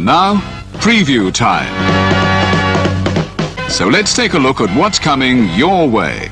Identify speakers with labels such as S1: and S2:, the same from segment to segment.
S1: Now, preview time. So let's take a look at what's coming your way.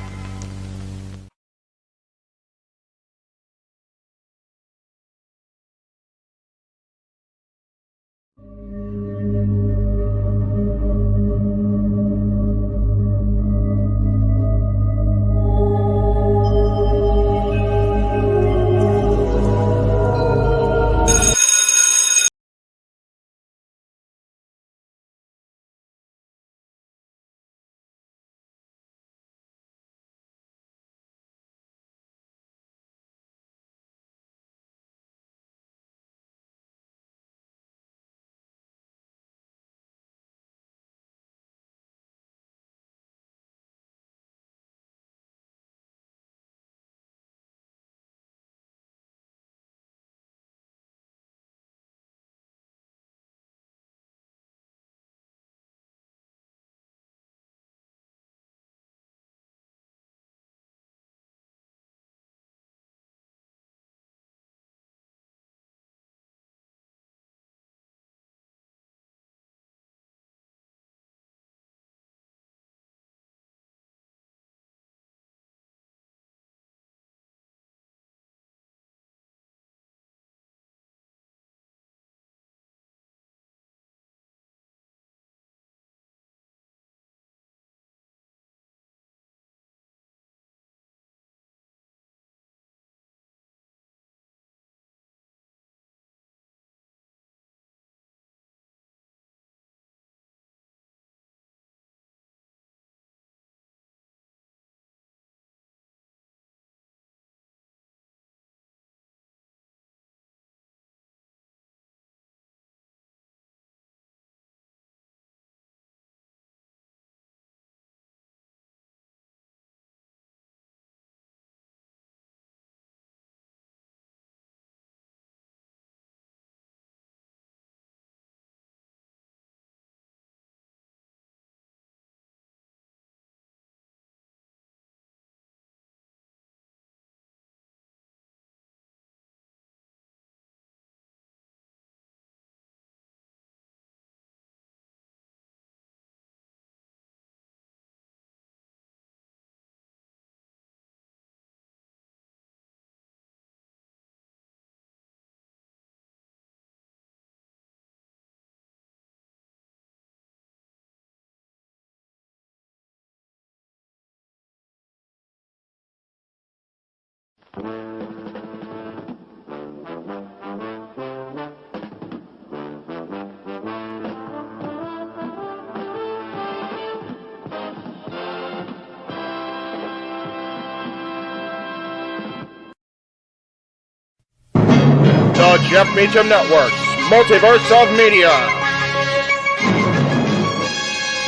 S2: The Jeff Meacham Network's Multiverse of Media.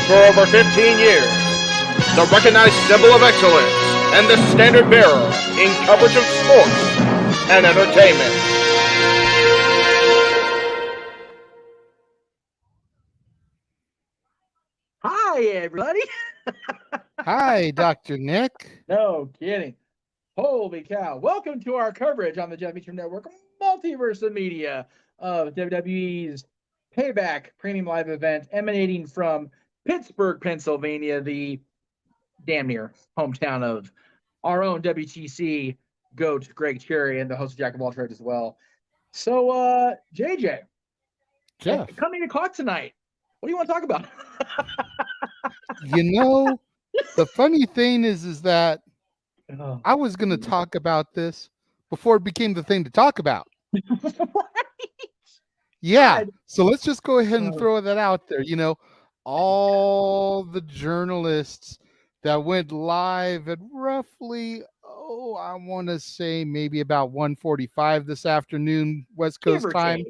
S2: For over 15 years, the recognized symbol of excellence and the standard bearer in coverage of sports and entertainment.
S3: Hi, everybody.
S4: Hi, Dr. Nick.
S3: No kidding. Holy cow. Welcome to our coverage on the Jeff Meacham Network Multiverse of Media of WWE's PAYBACK premium live event emanating from Pittsburgh, Pennsylvania, the damn near hometown of our own WTC GOAT, Greg Cherry, and the host of Jack of All Trades as well. So, JJ,
S4: Jeff,
S3: coming o'clock tonight. What do you want to talk about?
S4: you know, the funny thing is that I was going to talk about this before it became the thing to talk about. Yeah. So let's just go ahead and throw that out there. You know, all the journalists that went live at roughly, I want to say maybe about 1:45 this afternoon, West Coast time,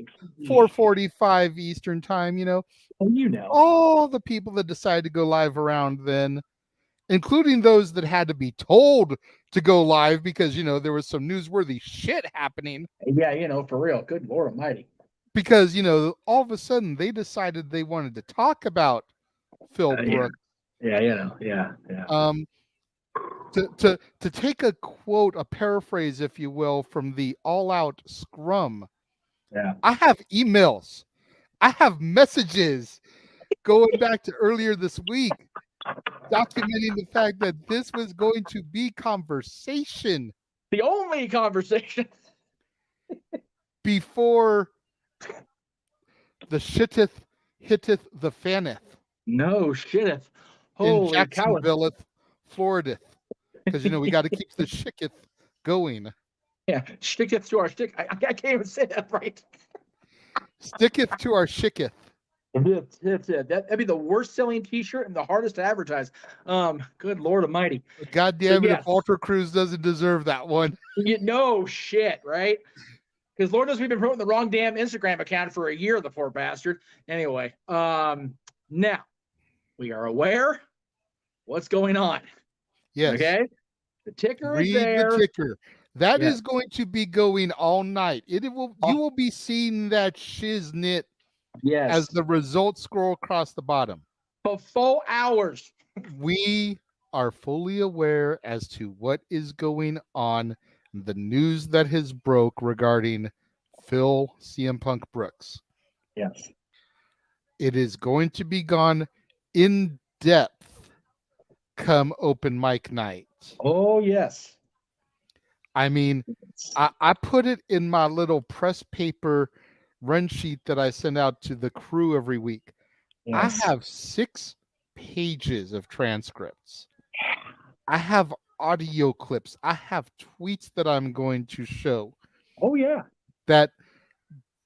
S4: 4:45 Eastern time, you know. All the people that decided to go live around then, including those that had to be told to go live because, you know, there was some newsworthy shit happening.
S3: Yeah, you know, for real. Good Lord Almighty.
S4: Because, you know, all of a sudden they decided they wanted to talk about Phil Brooks.
S3: Yeah.
S4: To take a quote, a paraphrase, if you will, from the All Out Scrum.
S3: Yeah.
S4: I have emails I have messages going back to earlier this week documenting the fact that this was going to be conversation.
S3: The only conversation.
S4: Before the shitteth hitteth the fanneth.
S3: No shit.
S4: In
S3: Holy cow.
S4: Jacksonville, Florida. Because, we got to keep the shicketh going.
S3: Yeah, sticketh to our stick. I can't even say that right.
S4: Sticketh to our shicketh.
S3: That'd be the worst selling T-shirt and the hardest to advertise. Good Lord Almighty.
S4: God damn it! If Ultra Cruise doesn't deserve that one.
S3: No shit, right? Because Lord knows we've been promoting the wrong damn Instagram account for a year, the poor bastard. Anyway, now we are aware what's going on.
S4: Yes.
S3: Okay. The ticker
S4: Read
S3: is there.
S4: the ticker. That is going to be going all night. You will be seeing that shiznit as the results scroll across the bottom.
S3: For 4 hours.
S4: We are fully aware as to what is going on, the news that has broke regarding Phil CM Punk Brooks.
S3: Yes.
S4: It is going to be gone in depth come open mic night.
S3: Oh, yes.
S4: I mean, I put it in my little press paper run sheet that I send out to the crew every week. Yes. I have 6 pages of transcripts. I have audio clips. I have tweets that I'm going to show.
S3: Oh, yeah.
S4: That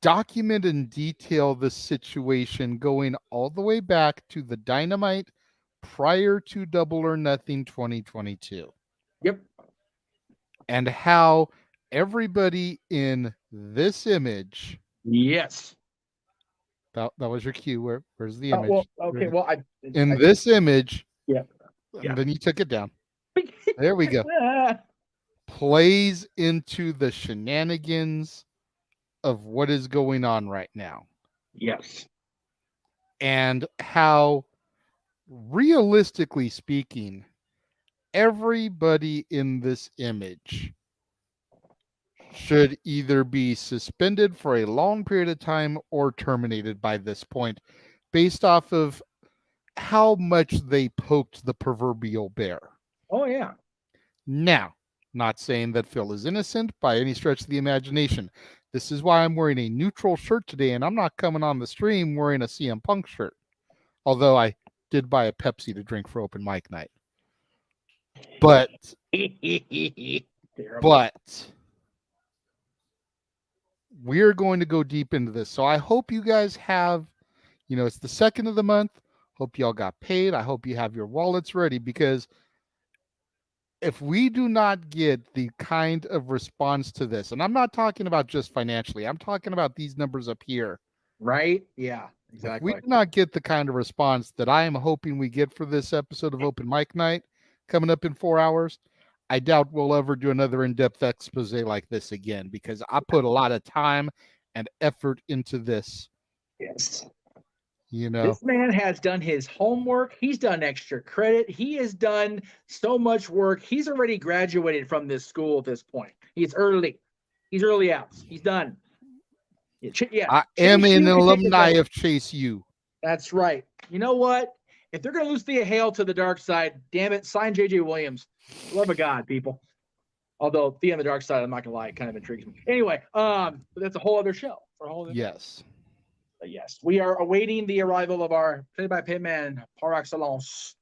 S4: document and detail the situation going all the way back to the Dynamite prior to Double or Nothing 2022.
S3: Yep.
S4: And how everybody in this image.
S3: Yes.
S4: That was your cue. Where's the image?
S3: In
S4: this image.
S3: Yeah.
S4: And then you took it down. There we go. Plays into the shenanigans of what is going on right now.
S3: Yes.
S4: And how, realistically speaking, everybody in this image should either be suspended for a long period of time or terminated by this point, based off of how much they poked the proverbial bear.
S3: Oh, yeah.
S4: Now, not saying that Phil is innocent by any stretch of the imagination. This is why I'm wearing a neutral shirt today, and I'm not coming on the stream wearing a CM Punk shirt. Although I did buy a Pepsi to drink for open mic night. But we're going to go deep into this. So I hope you guys have, it's the 2nd of the month. Hope y'all got paid. I hope you have your wallets ready, because if we do not get the kind of response to this, and I'm not talking about just financially, I'm talking about these numbers up here.
S3: Right? Yeah, exactly.
S4: If we do not get the kind of response that I am hoping we get for this episode of Open Mic Night coming up in 4 hours, I doubt we'll ever do another in-depth expose like this again, because I put a lot of time and effort into this.
S3: Yes.
S4: This
S3: man has done his homework. He's done extra credit. He has done so much work. He's already graduated from this school at this point. He's early out. He's done. Yeah.
S4: I am an alumni of Chase U.
S3: That's right. You know what? If they're going to lose Thea Hale to the dark side, damn it, sign JJ Williams. Love of God, people. Although Thea on the dark side, I'm not going to lie, it kind of intrigues me. Anyway, but that's a whole other show.
S4: Yes.
S3: Yes, we are awaiting the arrival of our play-by-play man par excellence,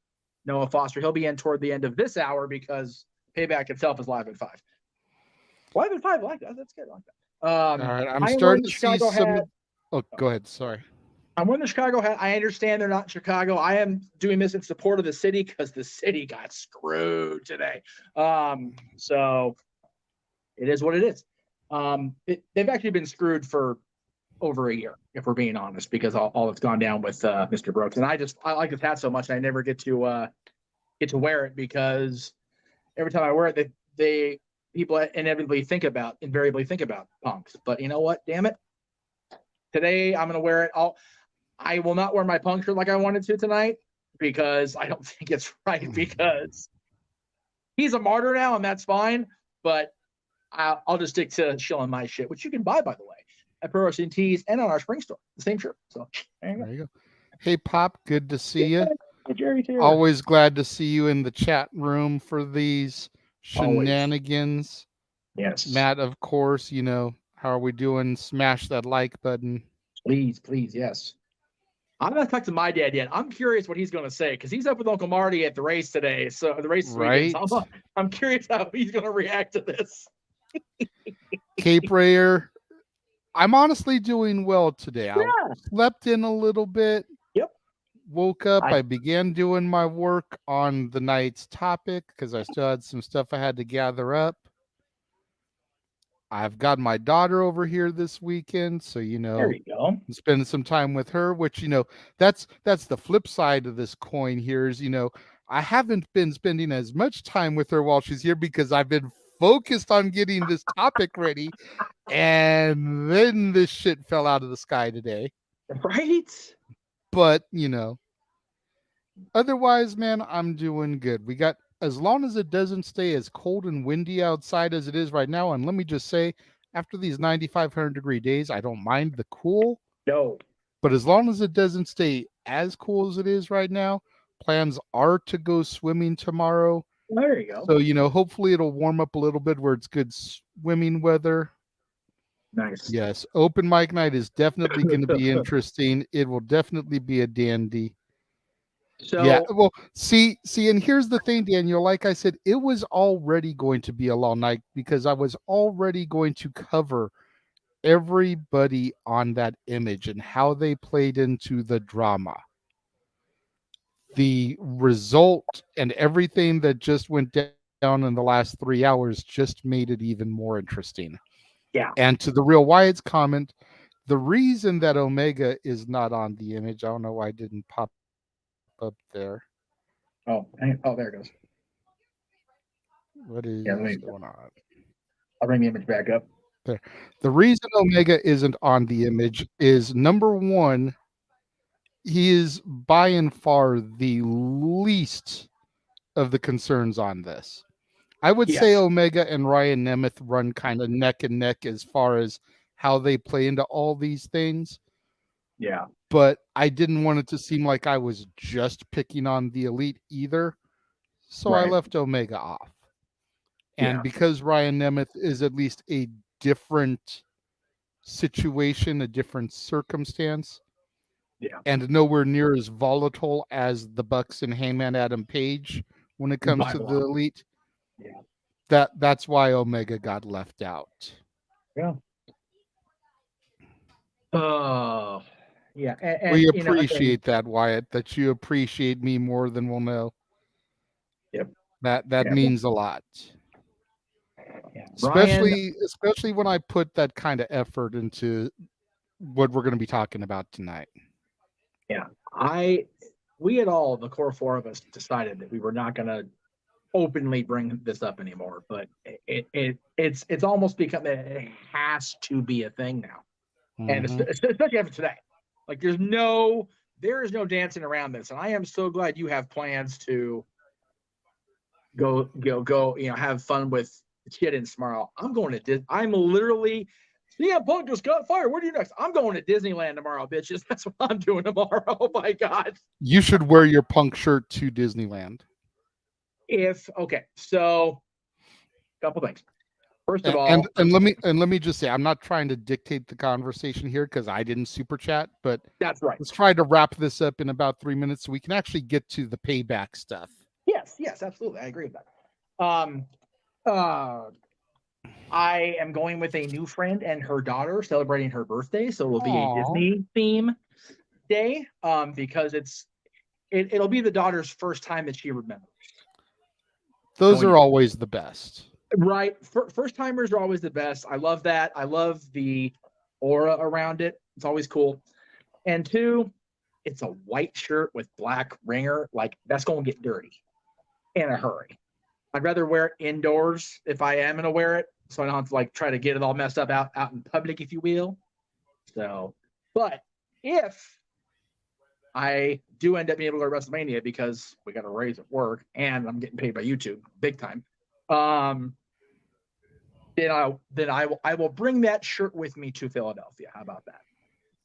S3: Noah Foster. He'll be in toward the end of this hour because Payback itself is live at 5. Live at 5, I like that. That's good. I like that.
S4: All right, I'm starting to see some. Oh, go ahead. Sorry.
S3: I'm wearing the Chicago hat. I understand they're not in Chicago. I am doing this in support of the city because the city got screwed today. So it is what it is. They've actually been screwed for over a year, if we're being honest, because all that's gone down with Mr. Brooks. And I like this hat so much, and I never get to wear it because every time I wear it, people invariably think about punks. But you know what? Damn it. Today I'm gonna wear it. I will not wear my punk shirt like I wanted to tonight because I don't think it's right, because he's a martyr now, and that's fine. But I'll just stick to shilling my shit, which you can buy, by the way. at Pro Wrestling Tees and on our spring store. The same shirt. So there
S4: you go. Hey, Pop, good to see you.
S3: Hey, Jerry, too.
S4: Always glad to see you in the chat room for these shenanigans.
S3: Yes.
S4: Matt, of course, how are we doing? Smash that like button.
S3: Please, yes. I'm not talking to my dad yet. I'm curious what he's going to say because he's up with Uncle Marty at the race today. So the race weekend. So I'm curious how he's going to react to this.
S4: Cape Rayer, I'm honestly doing well today. I slept in a little bit.
S3: Yep.
S4: Woke up. I began doing my work on the night's topic because I still had some stuff I had to gather up. I've got my daughter over here this weekend, so
S3: there you go.
S4: Spending some time with her, which that's the flip side of this coin here is I haven't been spending as much time with her while she's here because I've been focused on getting this topic ready, and then this shit fell out of the sky today.
S3: Right?
S4: But otherwise, man, I'm doing good. We got, as long as it doesn't stay as cold and windy outside as it is right now, and let me just say, after these 9,500-degree days, I don't mind the cool.
S3: No.
S4: But as long as it doesn't stay as cool as it is right now, plans are to go swimming tomorrow.
S3: There you go.
S4: So, hopefully it'll warm up a little bit where it's good swimming weather.
S3: Nice.
S4: Yes, open mic night is definitely going to be interesting. It will definitely be a dandy.
S3: So,
S4: yeah, well, see, and here's the thing, Daniel. Like I said, it was already going to be a long night because I was already going to cover everybody on that image and how they played into the drama. The result and everything that just went down in the last 3 hours just made it even more interesting.
S3: Yeah.
S4: And to the Real Wyatt's comment, the reason that Omega is not on the image, I don't know why it didn't pop up there.
S3: Oh, there it goes.
S4: What is going on?
S3: I'll bring the image back up.
S4: There. The reason Omega isn't on the image is, number one, he is by and far the least of the concerns on this. I would say Omega and Ryan Nemeth run kind of neck and neck as far as how they play into all these things.
S3: Yeah.
S4: But I didn't want it to seem like I was just picking on the Elite either. So I left Omega off. And because Ryan Nemeth is at least a different situation, a different circumstance, and nowhere near as volatile as the Bucks and Hangman Adam Page when it comes to the Elite, that's why Omega got left out.
S3: Yeah. Oh, yeah. And
S4: we appreciate that, Wyatt, that you appreciate me more than we'll know.
S3: Yep.
S4: That means a lot.
S3: Yeah.
S4: Especially when I put that kind of effort into what we're going to be talking about tonight.
S3: Yeah. We had all, the core four of us, decided that we were not going to openly bring this up anymore, but it's almost become, it has to be a thing now. And especially after today, like there is no dancing around this. And I am so glad you have plans to go, have fun with Kid and tomorrow. I'm going to Disney. I'm literally, CM Punk just got fired. Where do you next? I'm going to Disneyland tomorrow, bitches. That's what I'm doing tomorrow. Oh my God.
S4: You should wear your Punk shirt to Disneyland.
S3: So a couple things. First of all,
S4: and let me just say, I'm not trying to dictate the conversation here because I didn't super chat, but
S3: that's right.
S4: Let's try to wrap this up in about 3 minutes so we can actually get to the payback stuff.
S3: Yes, absolutely. I agree with that. I am going with a new friend and her daughter celebrating her birthday, so it will be a Disney theme day. Because it'll be the daughter's first time that she remembers.
S4: Those are always the best.
S3: Right. First timers are always the best. I love that. I love the aura around it. It's always cool. And two, it's a white shirt with black ringer. Like, that's going to get dirty in a hurry. I'd rather wear it indoors if I am going to wear it, so I don't have to try to get it all messed up out in public, if you will. So, but if I do end up being able to go to WrestleMania because we got a raise at work and I'm getting paid by YouTube big time, then I will bring that shirt with me to Philadelphia. How about that?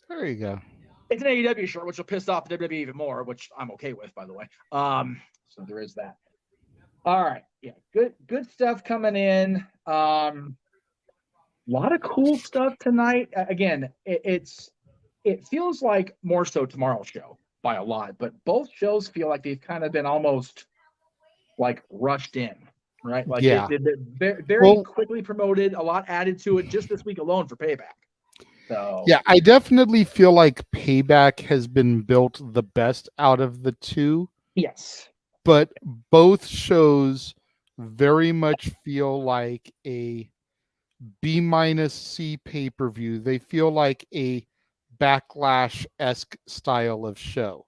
S4: There you go.
S3: It's an AEW shirt, which will piss off the WWE even more, which I'm okay with, by the way. So there is that. All right, yeah, good stuff coming in. A lot of cool stuff tonight. Again, it feels like more so tomorrow's show by a lot, but both shows feel like they've kind of been almost like rushed in, right? Like
S4: Yeah.
S3: they're very quickly promoted, a lot added to it just this week alone for Payback. So
S4: yeah, I definitely feel like Payback has been built the best out of the two.
S3: yes,
S4: but both shows very much feel like a B-C pay-per-view. They feel like a Backlash-esque style of show.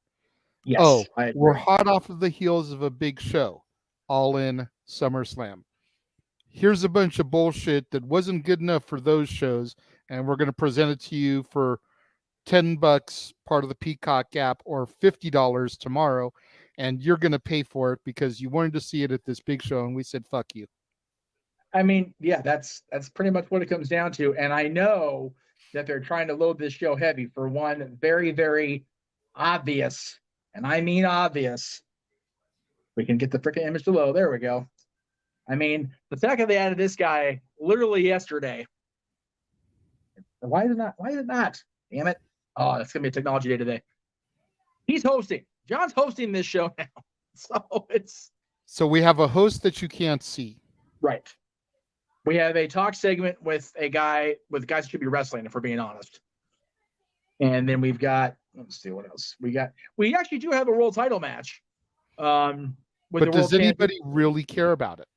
S3: yes.
S4: Oh, we're hot off of the heels of a big show, All In SummerSlam. Here's a bunch of bullshit that wasn't good enough for those shows, and we're going to present it to you for $10, part of the Peacock app, or $50 tomorrow, and you're going to pay for it because you wanted to see it at this big show, and we said, fuck you.
S3: I mean, yeah, that's pretty much what it comes down to. And I know that they're trying to load this show heavy for one very, very obvious, and I mean obvious. We can get the freaking image below. There we go. I mean, the fact that they added this guy literally yesterday. Why is it not? Damn it. Oh, it's going to be a technology day today. He's hosting. John's hosting this show now.
S4: So we have a host that you can't see.
S3: Right. We have a talk segment with guys that should be wrestling, if we're being honest. And then we've got, let's see what else. We actually do have a world title match.
S4: But does anybody really care about it?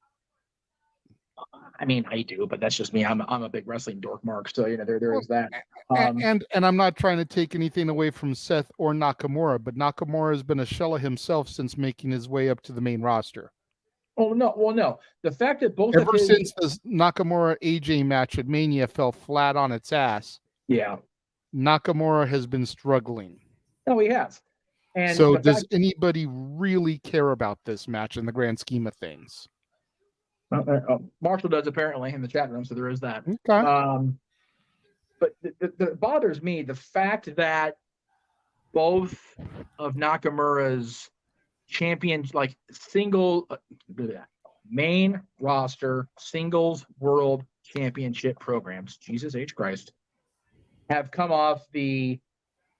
S3: I mean, I do, but that's just me. I'm a big wrestling dork, Mark. So there is that.
S4: And I'm not trying to take anything away from Seth or Nakamura, but Nakamura has been a shell of himself since making his way up to the main roster.
S3: Oh no! Well, no. The fact that both
S4: ever since the Nakamura AJ match at Mania fell flat on its ass.
S3: Yeah,
S4: Nakamura has been struggling.
S3: No, he has. And
S4: so, does anybody really care about this match in the grand scheme of things?
S3: Marshall does apparently in the chat room, so there is that.
S4: Okay.
S3: But it bothers me the fact that both of Nakamura's champions, like single main roster singles world championship programs, Jesus H. Christ, have come off the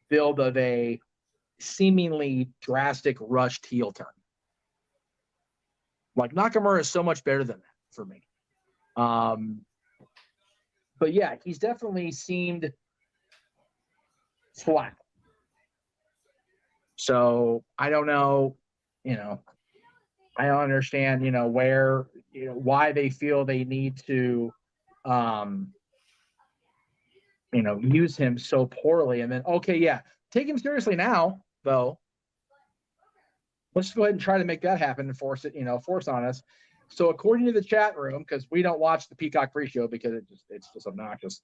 S3: build of a seemingly drastic rushed heel turn. Like Nakamura is so much better than that for me. But yeah, he's definitely seemed flat. So I don't know, I don't understand, where, why they feel they need to, use him so poorly. And then, okay, yeah, take him seriously now, though. Let's just go ahead and try to make that happen and force on us. So according to the chat room, because we don't watch the Peacock pre-show because it's just obnoxious.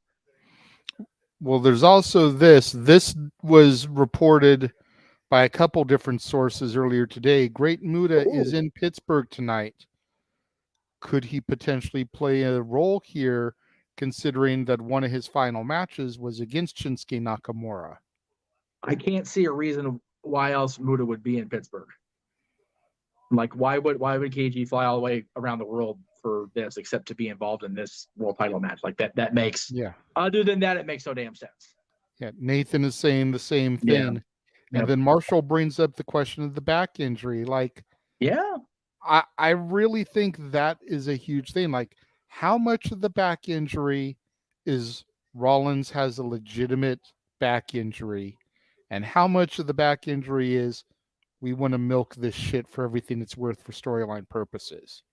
S4: Well, there's also this. This was reported by a couple different sources earlier today. Great Muta is in Pittsburgh tonight. Could he potentially play a role here, considering that one of his final matches was against Shinsuke Nakamura?
S3: I can't see a reason why else Muta would be in Pittsburgh. Like, why would KG fly all the way around the world for this, except to be involved in this world title match? Like that makes, other than that, it makes no damn sense.
S4: Yeah, Nathan is saying the same thing. Yeah. And then Marshall brings up the question of the back injury. Like, I really think that is a huge thing. Like, how much of the back injury is Rollins has a legitimate back injury, and how much of the back injury is we want to milk this shit for everything it's worth for storyline purposes?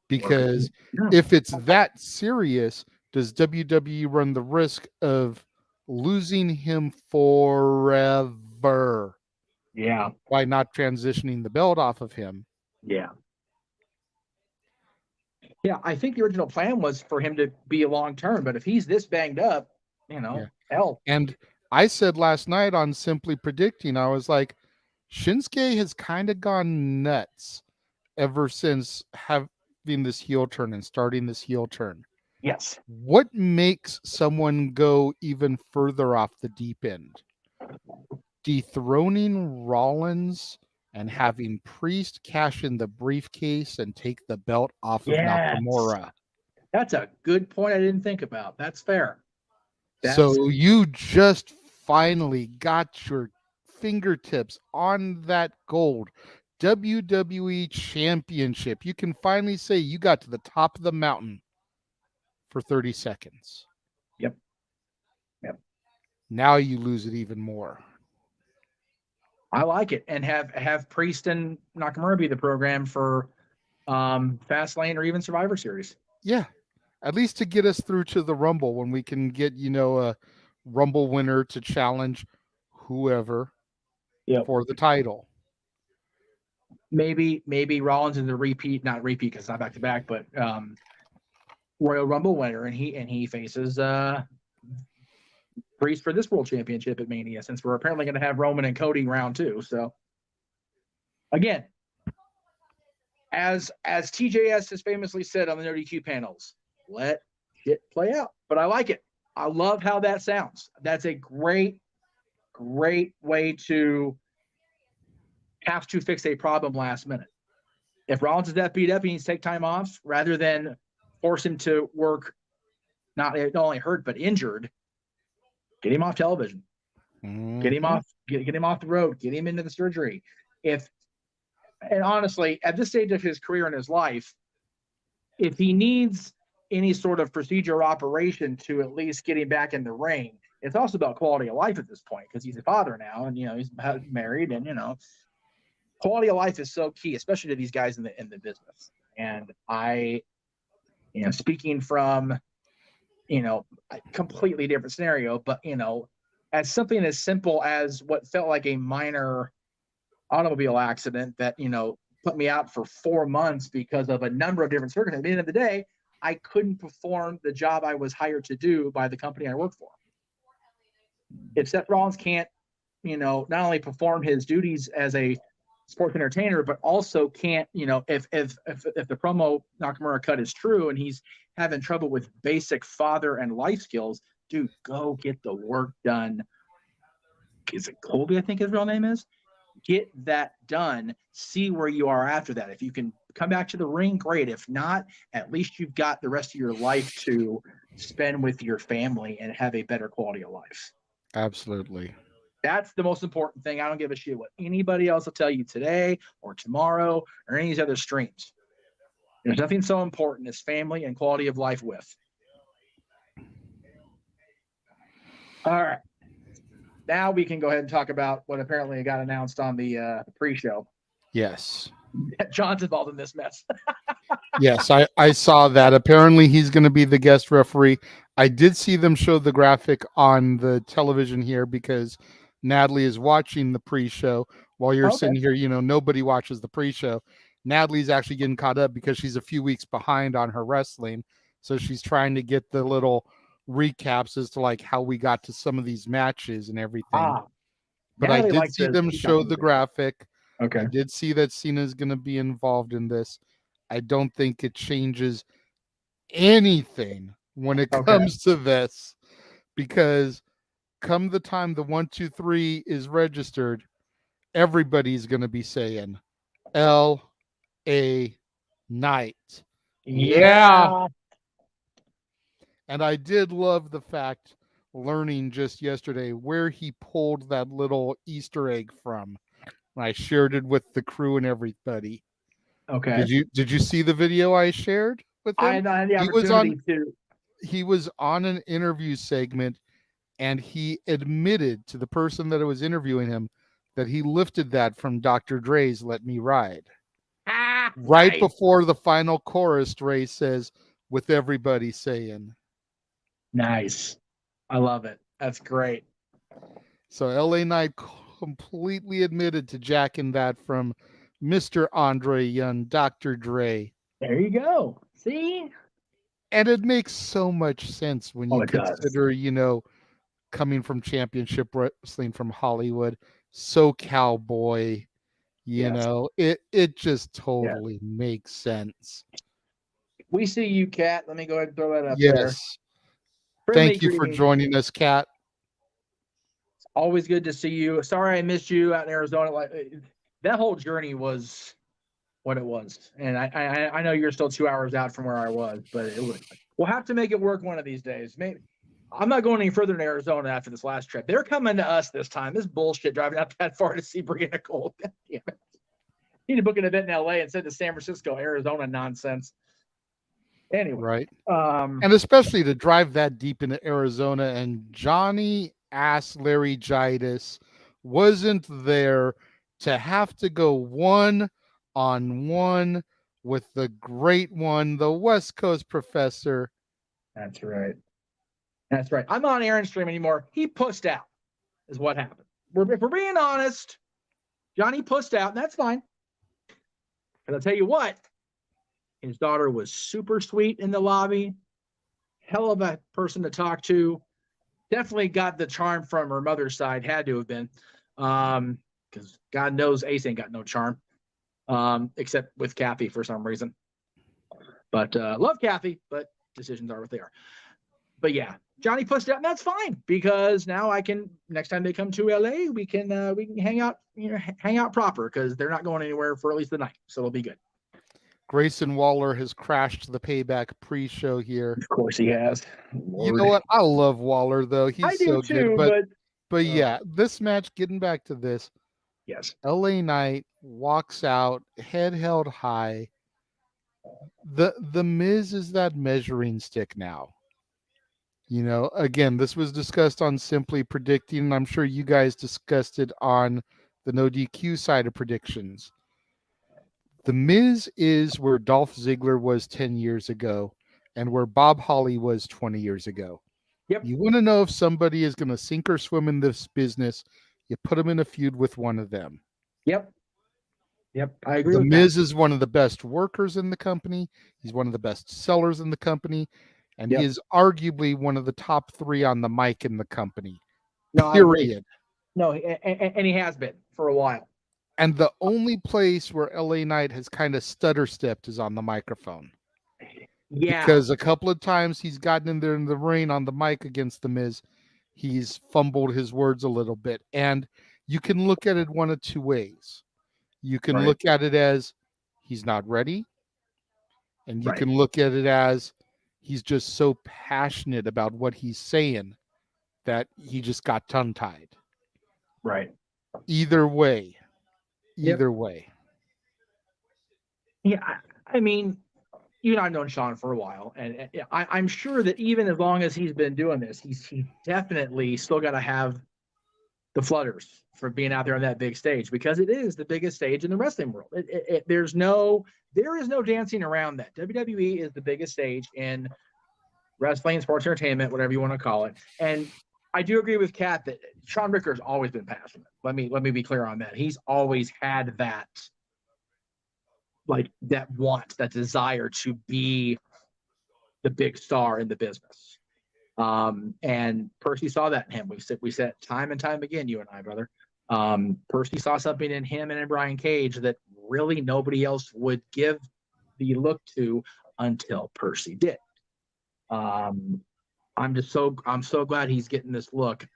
S4: Because if it's that serious, does WWE run the risk of losing him forever?
S3: Yeah.
S4: By not transitioning the belt off of him?
S3: Yeah. Yeah, I think the original plan was for him to be a long term, but if he's this banged up, hell.
S4: And I said last night on Simply Predicting, I was like, Shinsuke has kind of gone nuts ever since this heel turn and starting this heel turn.
S3: Yes.
S4: What makes someone go even further off the deep end? Dethroning Rollins and having Priest cash in the briefcase and take the belt off of Nakamura.
S3: That's a good point I didn't think about. That's fair.
S4: So you just finally got your fingertips on that gold WWE Championship. You can finally say you got to the top of the mountain for 30 seconds.
S3: Yep.
S4: Now you lose it even more.
S3: I like it. And have Priest and Nakamura be the program for Fastlane or even Survivor Series.
S4: Yeah. At least to get us through to the Rumble when we can get, a Rumble winner to challenge whoever for the title.
S3: Maybe Rollins is a repeat, not repeat because it's not back to back, but Royal Rumble winner, and he faces Priest for this World Championship at Mania, since we're apparently going to have Roman and Cody round 2. So again, as TJS has famously said on the No DQ panels, let shit play out. But I like it. I love how that sounds. That's a great way to have to fix a problem last minute. If Rollins is that beat up, he needs to take time off rather than force him to work not only hurt but injured. Get him off television.
S4: Mm-hmm.
S3: Get him off. Get him off the road. Get him into the surgery. And honestly, at this stage of his career and his life, if he needs any sort of procedure or operation to at least get him back in the ring, it's also about quality of life at this point because he's a father now and he's married and quality of life is so key, especially to these guys in the business. And I, speaking from a completely different scenario, but as something as simple as what felt like a minor automobile accident that put me out for 4 months because of a number of different circumstances. At the end of the day, I couldn't perform the job I was hired to do by the company I work for. If Seth Rollins can't, not only perform his duties as a sports entertainer, but also can't, if the promo Nakamura cut is true and he's having trouble with basic father and life skills, dude, go get the work done. Is it Colby? I think his real name is. Get that done. See where you are after that. If you can come back to the ring, great. If not, at least you've got the rest of your life to spend with your family and have a better quality of life.
S4: Absolutely.
S3: That's the most important thing. I don't give a shit what anybody else will tell you today or tomorrow or any of these other streams. There's nothing so important as family and quality of life with. All right. Now we can go ahead and talk about what apparently got announced on the pre-show.
S4: Yes.
S3: John's involved in this mess.
S4: Yes, I saw that. Apparently he's going to be the guest referee. I did see them show the graphic on the television here because Natalie is watching the pre-show while you're sitting here. Nobody watches the pre-show. Natalie's actually getting caught up because she's a few weeks behind on her wrestling. So she's trying to get the little recaps as to like how we got to some of these matches and everything. But I did see them show the graphic.
S3: Okay.
S4: I did see that Cena's going to be involved in this. I don't think it changes anything when it comes to this, because come the time the 1, 2, 3 is registered, everybody's going to be saying L.A. Knight.
S3: Yeah.
S4: And I did love the fact, learning just yesterday, where he pulled that little Easter egg from. I shared it with the crew and everybody.
S3: Okay.
S4: Did you see the video I shared with him?
S3: I had the opportunity to.
S4: He was on an interview segment, and he admitted to the person that was interviewing him that he lifted that from Dr. Dre's "Let Me Ride." Right before the final chorus, Dre says, with everybody saying.
S3: Nice. I love it. That's great.
S4: So LA Knight completely admitted to jacking that from Mr. Andre Young, Dr. Dre.
S3: There you go. See?
S4: And it makes so much sense when you consider, coming from championship wrestling from Hollywood, so cowboy, it just totally makes sense.
S3: We see you, Kat. Let me go ahead and throw that up there.
S4: Yes.
S3: Friendly
S4: Thank you for
S3: greetings.
S4: joining us, Kat.
S3: It's always good to see you. Sorry I missed you out in Arizona. Like that whole journey was what it was, and I know you're still 2 hours out from where I was, but we'll have to make it work one of these days. Maybe I'm not going any further than Arizona after this last trip. They're coming to us this time. This bullshit driving out that far to see Brianna Cole. God damn it. Need to book an event in LA instead of San Francisco, Arizona nonsense. Anyway,
S4: right. And especially to drive that deep into Arizona, and Johnny ass Larry Gitis wasn't there to have to go one-on-one with the great one, the West Coast professor.
S3: That's right. That's right. I'm not on Aaron's stream anymore. He pussed out, is what happened. If we're being honest, Johnny pussed out, and that's fine. And I'll tell you what, his daughter was super sweet in the lobby. Hell of a person to talk to. Definitely got the charm from her mother's side. Had to have been. Because God knows Ace ain't got no charm. Except with Kathy for some reason. But love Kathy, but decisions are what they are. But yeah, Johnny pushed out, and that's fine because now I can. Next time they come to LA, we can hang out, hang out proper because they're not going anywhere for at least the night, so it'll be good.
S4: Grayson Waller has crashed the Payback pre-show here.
S3: Of course he has. Lord.
S4: You know what? I love Waller though. He's
S3: I do
S4: so
S3: too,
S4: good. But yeah, this match. Getting back to this.
S3: Yes.
S4: LA Knight walks out, head held high. The Miz is that measuring stick now. Again, this was discussed on Simply Predicting, and I'm sure you guys discussed it on the No DQ side of predictions. The Miz is where Dolph Ziggler was 10 years ago and where Bob Holly was 20 years ago.
S3: Yep.
S4: You want to know if somebody is going to sink or swim in this business, you put them in a feud with one of them.
S3: Yep. I agree
S4: with
S3: that.
S4: The Miz is one of the best workers in the company. He's one of the best sellers in the company. And he is arguably one of the top 3 on the mic in the company.
S3: No,
S4: period.
S3: No, and he has been for a while.
S4: And the only place where LA Knight has kind of stutter stepped is on the microphone.
S3: Yeah.
S4: Because a couple of times he's gotten in there in the ring on the mic against the Miz, he's fumbled his words a little bit. And you can look at it one of two ways. You can look at it as he's not ready. And you can look at it as he's just so passionate about what he's saying that he just got tongue-tied.
S3: Right.
S4: Either way. Either way.
S3: Yeah, I mean, I've known Sean for a while, and I'm sure that even as long as he's been doing this, he's definitely still got to have the flutters for being out there on that big stage because it is the biggest stage in the wrestling world. There is no dancing around that. WWE is the biggest stage in wrestling, sports entertainment, whatever you want to call it. And I do agree with Kat that Sean Ricker's always been passionate. Let me be clear on that. He's always had that, like that want, that desire to be the big star in the business. And Percy saw that in him. We said time and time again, you and I, brother. Percy saw something in him and in Brian Cage that really nobody else would give the look to until Percy did. I'm so glad he's getting this look.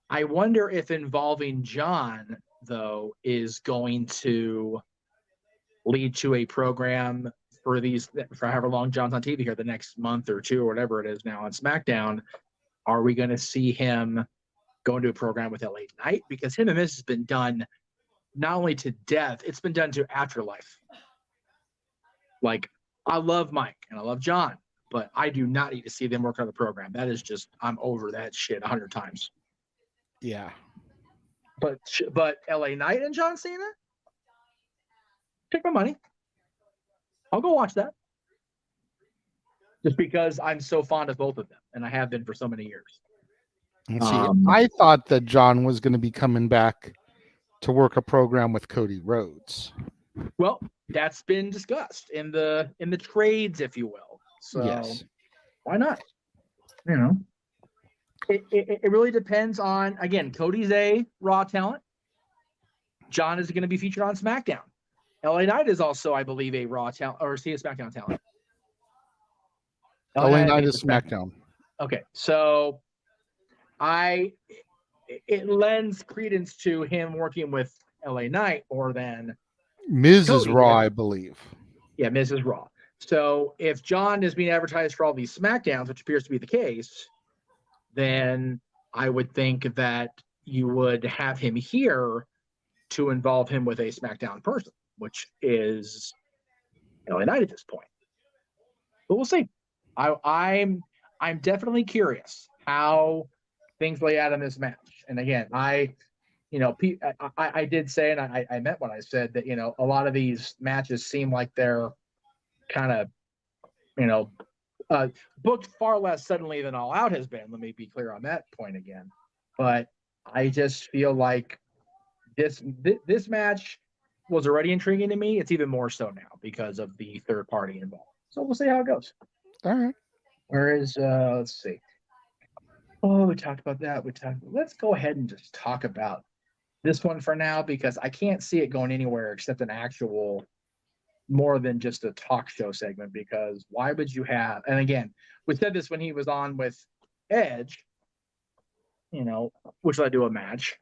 S3: I wonder if involving John though is going to lead to a program for however long John's on TV here, the next month or two or whatever it is now on SmackDown. Are we going to see him go into a program with LA Knight? Because him and Miz has been done not only to death, it's been done to afterlife. Like, I love Mike and I love John, but I do not need to see them work on the program. That is just, I'm over that shit 100 times.
S4: Yeah.
S3: But LA Knight and John Cena? Take my money. I'll go watch that. Just because I'm so fond of both of them, and I have been for so many years.
S4: I thought that John was going to be coming back to work a program with Cody Rhodes.
S3: Well, that's been discussed in the trades, if you will. So
S4: yes.
S3: Why not? It really depends on, again, Cody's a Raw talent. John is going to be featured on SmackDown. LA Knight is also, I believe, a Raw talent, or a SmackDown talent.
S4: LA Knight is SmackDown.
S3: Okay, so it lends credence to him working with LA Knight more than
S4: Miz is Raw, I believe.
S3: Yeah, Miz is Raw. So if John is being advertised for all these SmackDowns, which appears to be the case, then I would think that you would have him here to involve him with a SmackDown person, which is LA Knight at this point. But we'll see. I'm definitely curious how things lay out in this match. And again, I did say, and I meant when I said that, a lot of these matches seem like they're kind of, booked far less suddenly than All Out has been. Let me be clear on that point again. But I just feel like this match was already intriguing to me. It's even more so now because of the third party involved. So we'll see how it goes.
S4: All right.
S3: Whereas, let's see. Oh, we talked about that. Let's go ahead and just talk about this one for now, because I can't see it going anywhere except an actual, more than just a talk show segment. Because why would you have? And again, we said this when he was on with Edge. Which led to a match.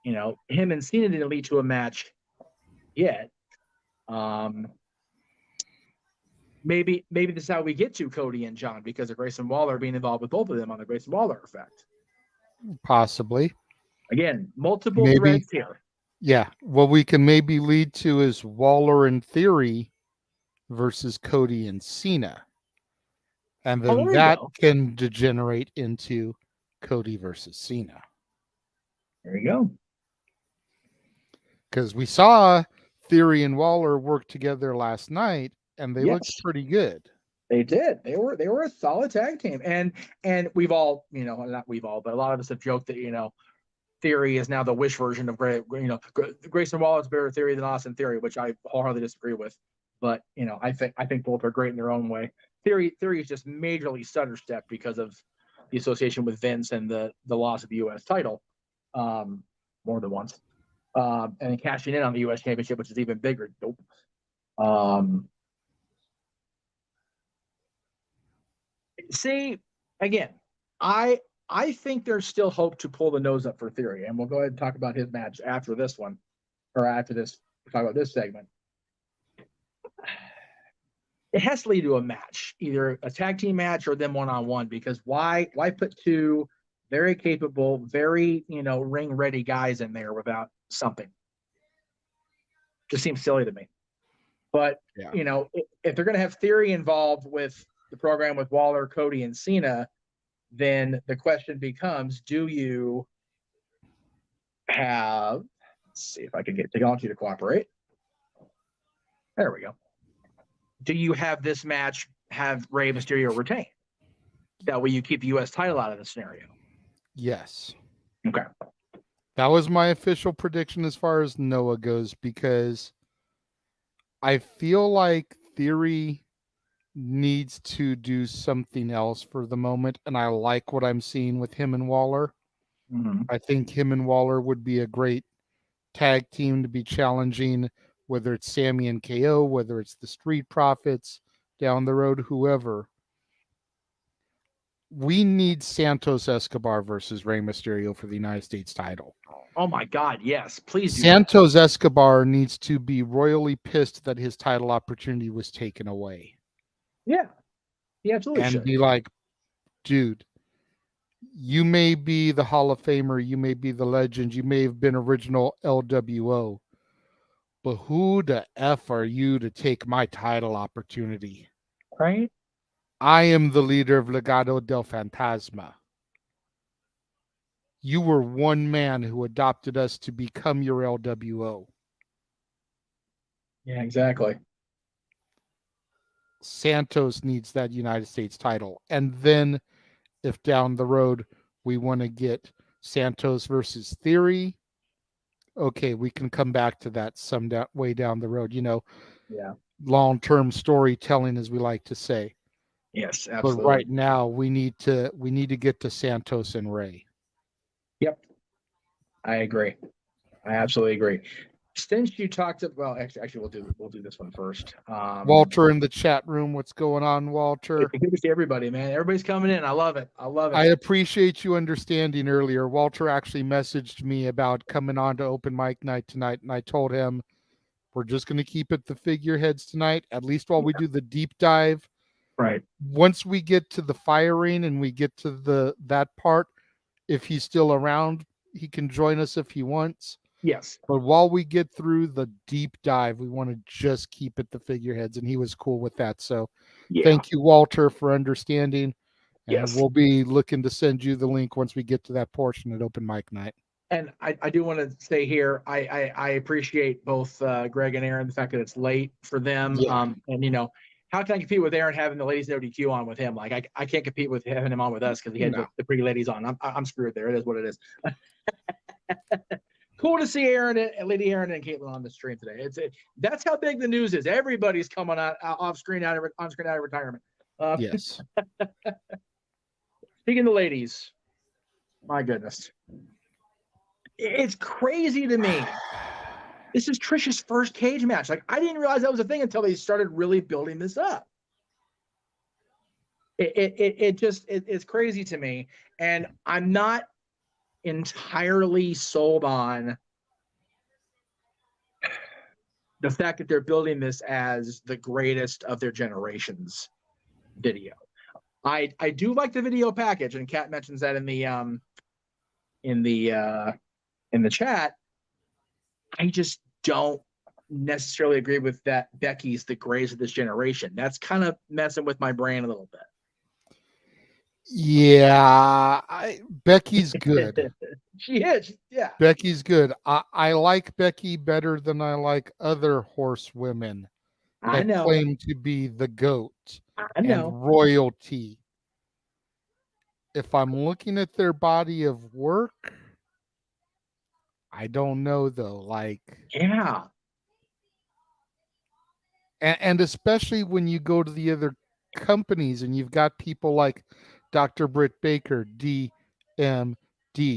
S3: Him and Cena didn't lead to a match yet. Maybe this is how we get to Cody and John, because of Grayson Waller being involved with both of them on the Grayson Waller effect.
S4: Possibly.
S3: Again, multiple threads here.
S4: Yeah. What we can maybe lead to is Waller and Theory versus Cody and Cena. And then that can degenerate into Cody versus Cena.
S3: There you go.
S4: Because we saw Theory and Waller work together last night, and they looked pretty good.
S3: They did. They were a solid tag team. And we've all, not we've all, but a lot of us have joked that, Theory is now the Wish version of Grayson Waller's better Theory than Austin Theory, which I wholeheartedly disagree with. But I think both are great in their own way. Theory is just majorly stutter step because of the association with Vince and the loss of the U.S. title, more than once, and then cashing in on the U.S. Championship, which is even bigger. Nope. See, again, I think there's still hope to pull the nose up for Theory, and we'll go ahead and talk about his match after this one, or after this. We'll talk about this segment. It has to lead to a match, either a tag team match or them one-on-one, because why put two very capable, very, ring ready guys in there without something? Just seems silly to me. But, if they're going to have Theory involved with the program with Waller, Cody, and Cena, then the question becomes, do you have, let's see if I can get technology to cooperate. There we go. Do you have this match have Rey Mysterio retain? That way you keep the U.S. title out of the scenario.
S4: Yes.
S3: Okay.
S4: That was my official prediction as far as Noah goes, because I feel like Theory needs to do something else for the moment, and I like what I'm seeing with him and Waller.
S3: Mm-hmm.
S4: I think him and Waller would be a great tag team to be challenging, whether it's Sammy and KO, whether it's the Street Profits down the road, whoever. We need Santos Escobar versus Rey Mysterio for the United States title.
S3: Oh my God, yes. Please do
S4: Santos Escobar needs to be royally pissed that his title opportunity was taken away.
S3: Yeah. He absolutely
S4: and
S3: should.
S4: be like, dude, you may be the Hall of Famer, you may be the legend, you may have been original LWO, but who the F are you to take my title opportunity?
S3: Right?
S4: I am the leader of Legado del Fantasma. You were one man who adopted us to become your LWO.
S3: Yeah, exactly.
S4: Santos needs that United States title. And then if down the road we want to get Santos versus Theory, okay, we can come back to that some way down the road,
S3: Yeah.
S4: Long-term storytelling, as we like to say.
S3: Yes, absolutely.
S4: But right now we need to get to Santos and Rey.
S3: Yep. I agree. I absolutely agree. Since you talked about, well, actually, we'll do this one first.
S4: Walter in the chat room, what's going on, Walter?
S3: Good to see everybody, man. Everybody's coming in. I love it.
S4: I appreciate you understanding earlier. Walter actually messaged me about coming on to open mic night tonight, and I told him we're just going to keep it the figureheads tonight, at least while we do the deep dive.
S3: Right.
S4: Once we get to the firing and we get to that part, if he's still around, he can join us if he wants.
S3: Yes.
S4: But while we get through the deep dive, we want to just keep it the figureheads, and he was cool with that. So thank you, Walter, for understanding. And we'll be looking to send you the link once we get to that portion at open mic night.
S3: And I do want to say here, I appreciate both Greg and Aaron, the fact that it's late for them.
S4: Yeah.
S3: And, you know, how can I compete with Aaron having the ladies ODQ on with him? Like, I can't compete with having him on with us because he had the pretty ladies on. I'm screwed there. It is what it is. Cool to see Aaron and Lady Aaron and Caitlin on the stream today. That's how big the news is. Everybody's coming out on screen out of retirement.
S4: Yes.
S3: Speaking of ladies, my goodness, it's crazy to me. This is Trish's first cage match. Like, I didn't realize that was a thing until they started really building this up. It's crazy to me, and I'm not entirely sold on the fact that they're building this as the greatest of their generation's video. I do like the video package, and Kat mentions that in the chat. I just don't necessarily agree with that. Becky's the greatest of this generation. That's kind of messing with my brain a little bit.
S4: Yeah, Becky's good.
S3: She is, yeah.
S4: Becky's good. I like Becky better than I like other horsewomen that claim to be the GOAT and royalty. If I'm looking at their body of work, I don't know though. Like,
S3: yeah.
S4: And especially when you go to the other companies and you've got people like Dr. Britt Baker, DMD,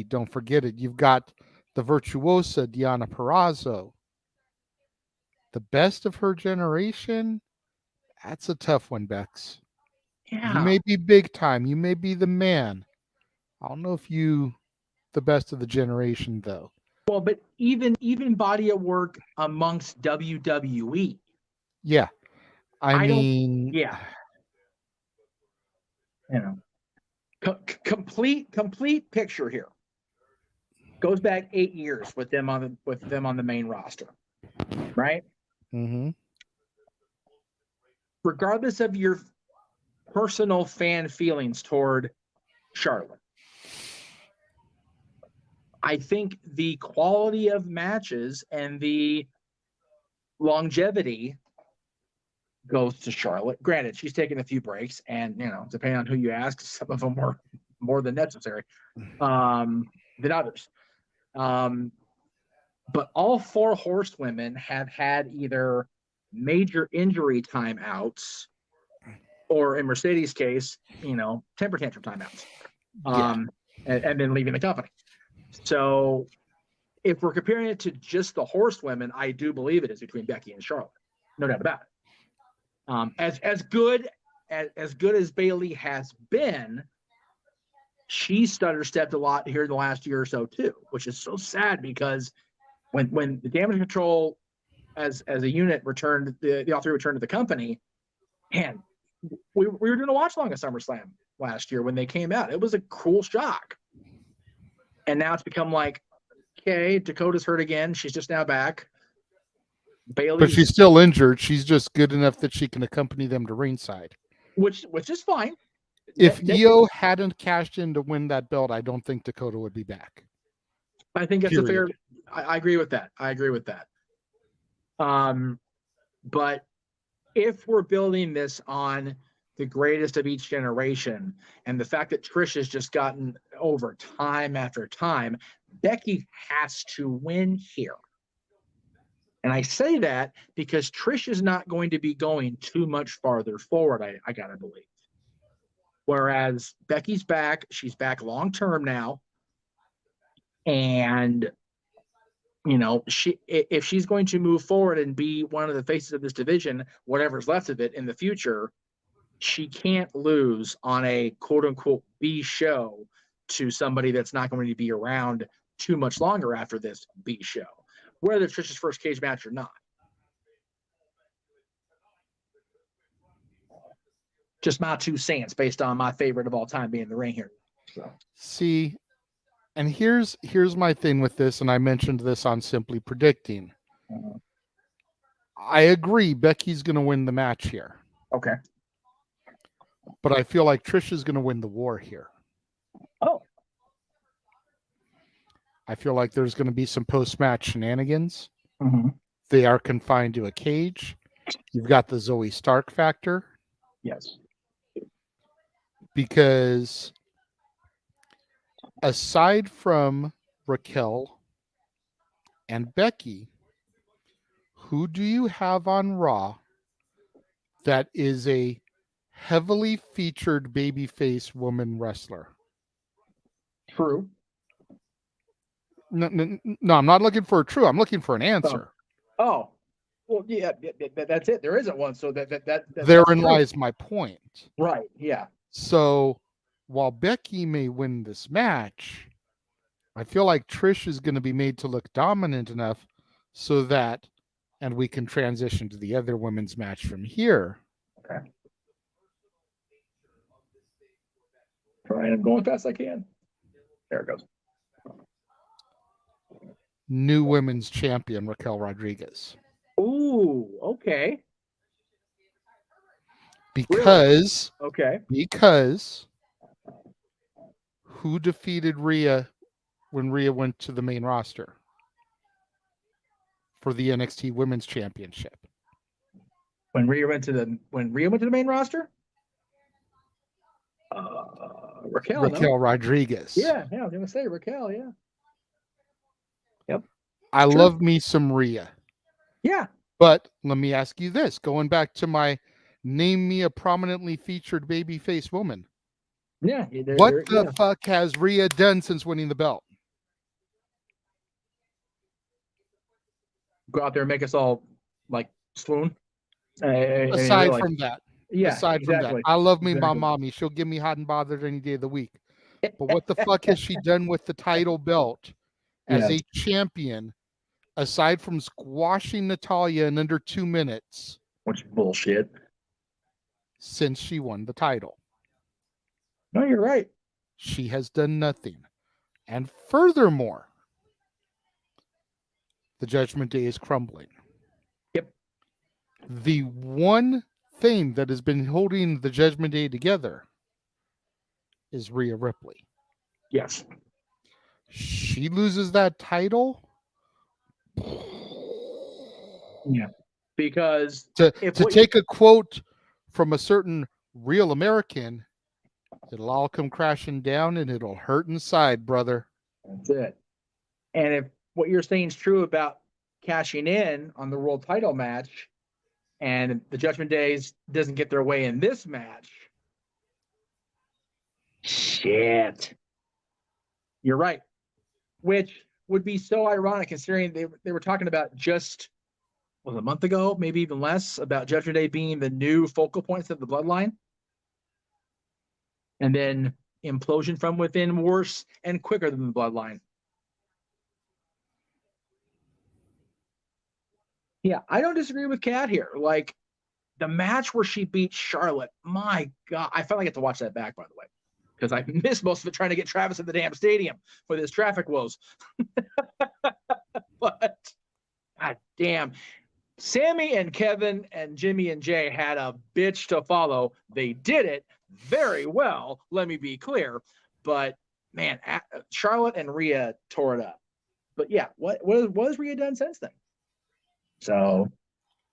S4: don't forget it. You've got the virtuosa Diana Perazzo. The best of her generation, that's a tough one, Bex.
S3: Yeah.
S4: You may be big time. You may be the man. I don't know if you the best of the generation, though.
S3: Well, but even body of work amongst WWE.
S4: Yeah. I mean,
S3: yeah. You know, complete picture here. Goes back 8 years with them on the main roster, right?
S4: Mm-hmm.
S3: Regardless of your personal fan feelings toward Charlotte, I think the quality of matches and the longevity goes to Charlotte. Granted, she's taken a few breaks, and depending on who you ask, some of them were more than necessary than others. But all four horsewomen have had either major injury timeouts, or in Mercedes' case, temper tantrum timeouts, and then leaving the company. So if we're comparing it to just the horsewomen, I do believe it is between Becky and Charlotte. No doubt about it. As good as Bayley has been, she stutter-stepped a lot here in the last year or so too, which is so sad because when the Damage Control as a unit returned, the all three returned to the company, man, we were doing a watch along at SummerSlam last year when they came out. It was a cool shock. And now it's become like, okay, Dakota's hurt again. She's just now back. Bayley,
S4: but she's still injured. She's just good enough that she can accompany them to ringside,
S3: which is fine.
S4: If Io hadn't cashed in to win that belt, I don't think Dakota would be back.
S3: I think that's a fair. I agree with that. But if we're building this on the greatest of each generation, and the fact that Trish has just gotten over time after time, Becky has to win here. And I say that because Trish is not going to be going too much farther forward, I gotta believe. Whereas Becky's back, she's back long term now. And You know, if she's going to move forward and be one of the faces of this division, whatever's left of it in the future, she can't lose on a quote unquote B show to somebody that's not going to be around too much longer after this B show, whether it's Trish's first cage match or not. Just my 2 cents based on my favorite of all time being the ring here. So.
S4: See, and here's my thing with this, and I mentioned this on Simply Predicting. I agree Becky's going to win the match here.
S3: Okay.
S4: But I feel like Trish is going to win the war here.
S3: Oh.
S4: I feel like there's going to be some post-match shenanigans.
S3: Mm-hmm.
S4: They are confined to a cage. You've got the Zoe Stark factor.
S3: Yes.
S4: Because aside from Raquel and Becky, who do you have on Raw that is a heavily featured babyface woman wrestler?
S3: True.
S4: No, I'm not looking for a true. I'm looking for an answer.
S3: Oh. Well, yeah, that's it. There isn't one, so
S4: therein lies my point.
S3: Right. Yeah.
S4: So while Becky may win this match, I feel like Trish is going to be made to look dominant enough so that, and we can transition to the other women's match from here.
S3: Okay. Trying and going fast I can. There it goes.
S4: New women's champion Raquel Rodriguez.
S3: Ooh, okay.
S4: Because
S3: really? Okay.
S4: Because who defeated Rhea when Rhea went to the main roster for the NXT Women's Championship?
S3: When Rhea went to the main roster? Raquel
S4: Rodriguez.
S3: Yeah, I was gonna say Raquel, yeah. Yep.
S4: I love me some Rhea.
S3: Yeah.
S4: But let me ask you this, going back to my name me a prominently featured babyface woman.
S3: Yeah.
S4: What the fuck has Rhea done since winning the belt?
S3: Go out there and make us all like swoon.
S4: Aside from that.
S3: Yeah.
S4: Aside from that. I love me my mommy. She'll give me hot and bothered any day of the week. But what the fuck has she done with the title belt as a champion? Aside from squashing Natalya in under 2 minutes.
S3: Which bullshit.
S4: Since she won the title.
S3: No, you're right.
S4: She has done nothing. And furthermore, the Judgment Day is crumbling.
S3: Yep.
S4: The one thing that has been holding the Judgment Day together is Rhea Ripley.
S3: Yes.
S4: She loses that title.
S3: Yeah, because
S4: to take a quote from a certain real American, it'll all come crashing down and it'll hurt inside, brother.
S3: That's it. And if what you're saying is true about cashing in on the world title match and the Judgment Days doesn't get their way in this match, shit. You're right. Which would be so ironic considering they were talking about just a month ago, maybe even less, about Judgment Day being the new focal points of the bloodline. And then implosion from within worse and quicker than the bloodline. Yeah, I don't disagree with Kat here. Like the match where she beat Charlotte, my God, I finally get to watch that back, by the way, because I missed most of it trying to get Travis at the damn stadium with his traffic woes. But God damn, Sammy and Kevin and Jimmy and Jay had a bitch to follow. They did it very well, let me be clear. But man, Charlotte and Rhea tore it up. But yeah, what has Rhea done since then? So,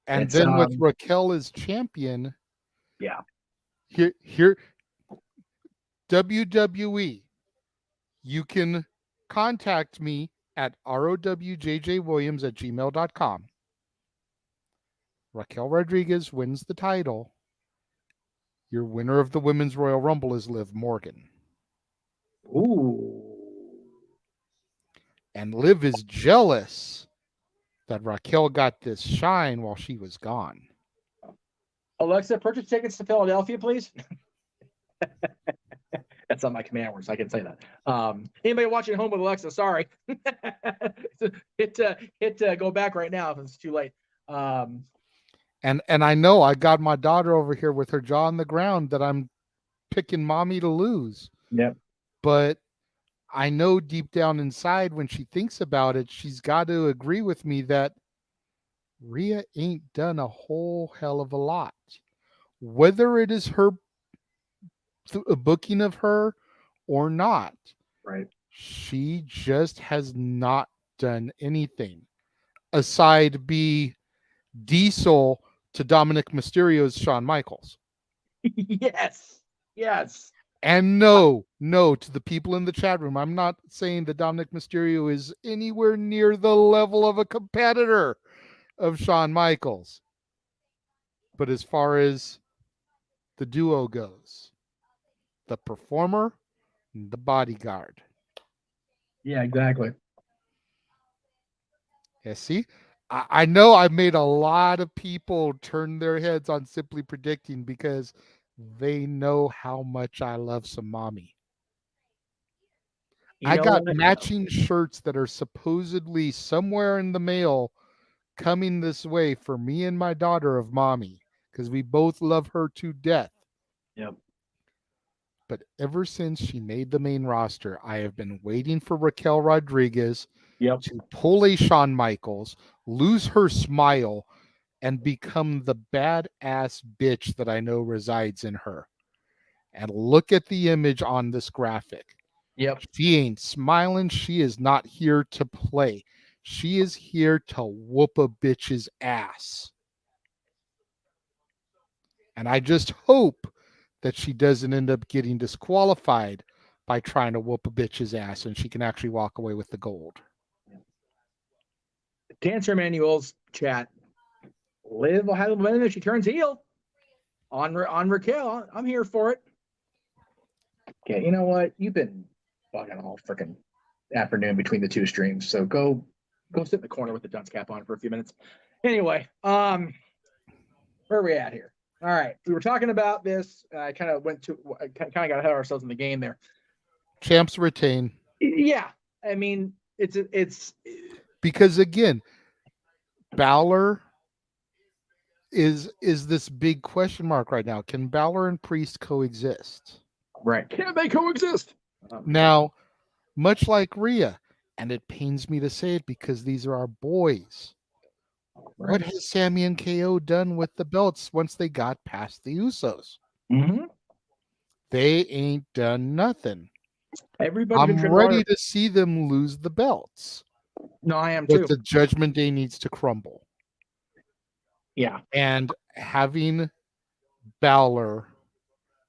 S4: and then with Raquel as champion,
S3: yeah.
S4: Here, WWE, you can contact me at rowjjwilliams@gmail.com. Raquel Rodriguez wins the title. Your winner of the Women's Royal Rumble is Liv Morgan.
S3: Ooh.
S4: And Liv is jealous that Raquel got this shine while she was gone.
S3: Alexa, purchase tickets to Philadelphia, please. That's not my command words. I can say that. Anybody watching at home with Alexa, sorry. hit go back right now if it's too late.
S4: And I know I got my daughter over here with her jaw on the ground that I'm picking mommy to lose.
S3: Yep.
S4: But I know deep down inside when she thinks about it, she's got to agree with me that Rhea ain't done a whole hell of a lot. Whether it is her booking of her or not,
S3: right?
S4: She just has not done anything aside be Diesel to Dominic Mysterio's Shawn Michaels.
S3: Yes.
S4: And no, to the people in the chat room, I'm not saying that Dominic Mysterio is anywhere near the level of a competitor of Shawn Michaels. But as far as the duo goes, the performer, the bodyguard.
S3: Yeah, exactly.
S4: Yeah, see, I know I've made a lot of people turn their heads on Simply Predicting because they know how much I love some mommy. I got matching shirts that are supposedly somewhere in the mail coming this way for me and my daughter of mommy because we both love her to death.
S3: Yep.
S4: But ever since she made the main roster, I have been waiting for Raquel Rodriguez to pull a Shawn Michaels, lose her smile, and become the badass bitch that I know resides in her. And look at the image on this graphic.
S3: Yep.
S4: She ain't smiling. She is not here to play. She is here to whoop a bitch's ass. And I just hope that she doesn't end up getting disqualified by trying to whoop a bitch's ass and she can actually walk away with the gold.
S3: Dancer Manual's chat. Liv will have the win if she turns heel on Raquel. I'm here for it. Okay, you know what? You've been fucking all freaking afternoon between the two streams, so go sit in the corner with the dunce cap on for a few minutes. Anyway, where are we at here? All right, we were talking about this. I kind of got ahead of ourselves in the game there.
S4: Champs retain.
S3: Yeah, I mean it's
S4: because again, Balor is this big question mark right now. Can Balor and Priest coexist?
S3: Right. Can they coexist?
S4: Now, much like Rhea, and it pains me to say it because these are our boys. Right. What has Sammy and KO done with the belts once they got past the Usos?
S3: Mm-hmm.
S4: They ain't done nothing.
S3: I'm
S4: ready to see them lose the belts.
S3: No, I am
S4: too.
S3: But
S4: the Judgment Day needs to crumble.
S3: Yeah.
S4: And having Balor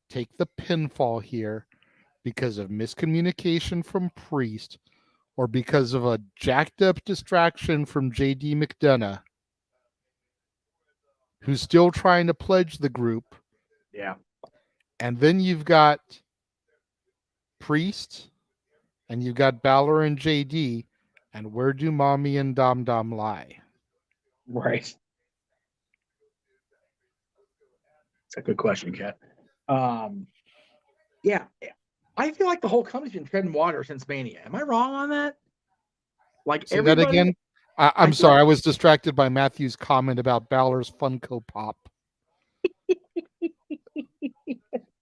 S4: take the pinfall here because of miscommunication from Priest or because of a jacked up distraction from JD McDonough, who's still trying to pledge the group.
S3: Yeah.
S4: And then you've got Priest and you've got Balor and JD. And where do Mommy and Dom Dom lie?
S3: Right. It's a good question, Kat. Yeah. I feel like the whole company's been treading water since Mania. Am I wrong on that? Like
S4: say that again? I'm sorry. I was distracted by Matthew's comment about Balor's Funko Pop.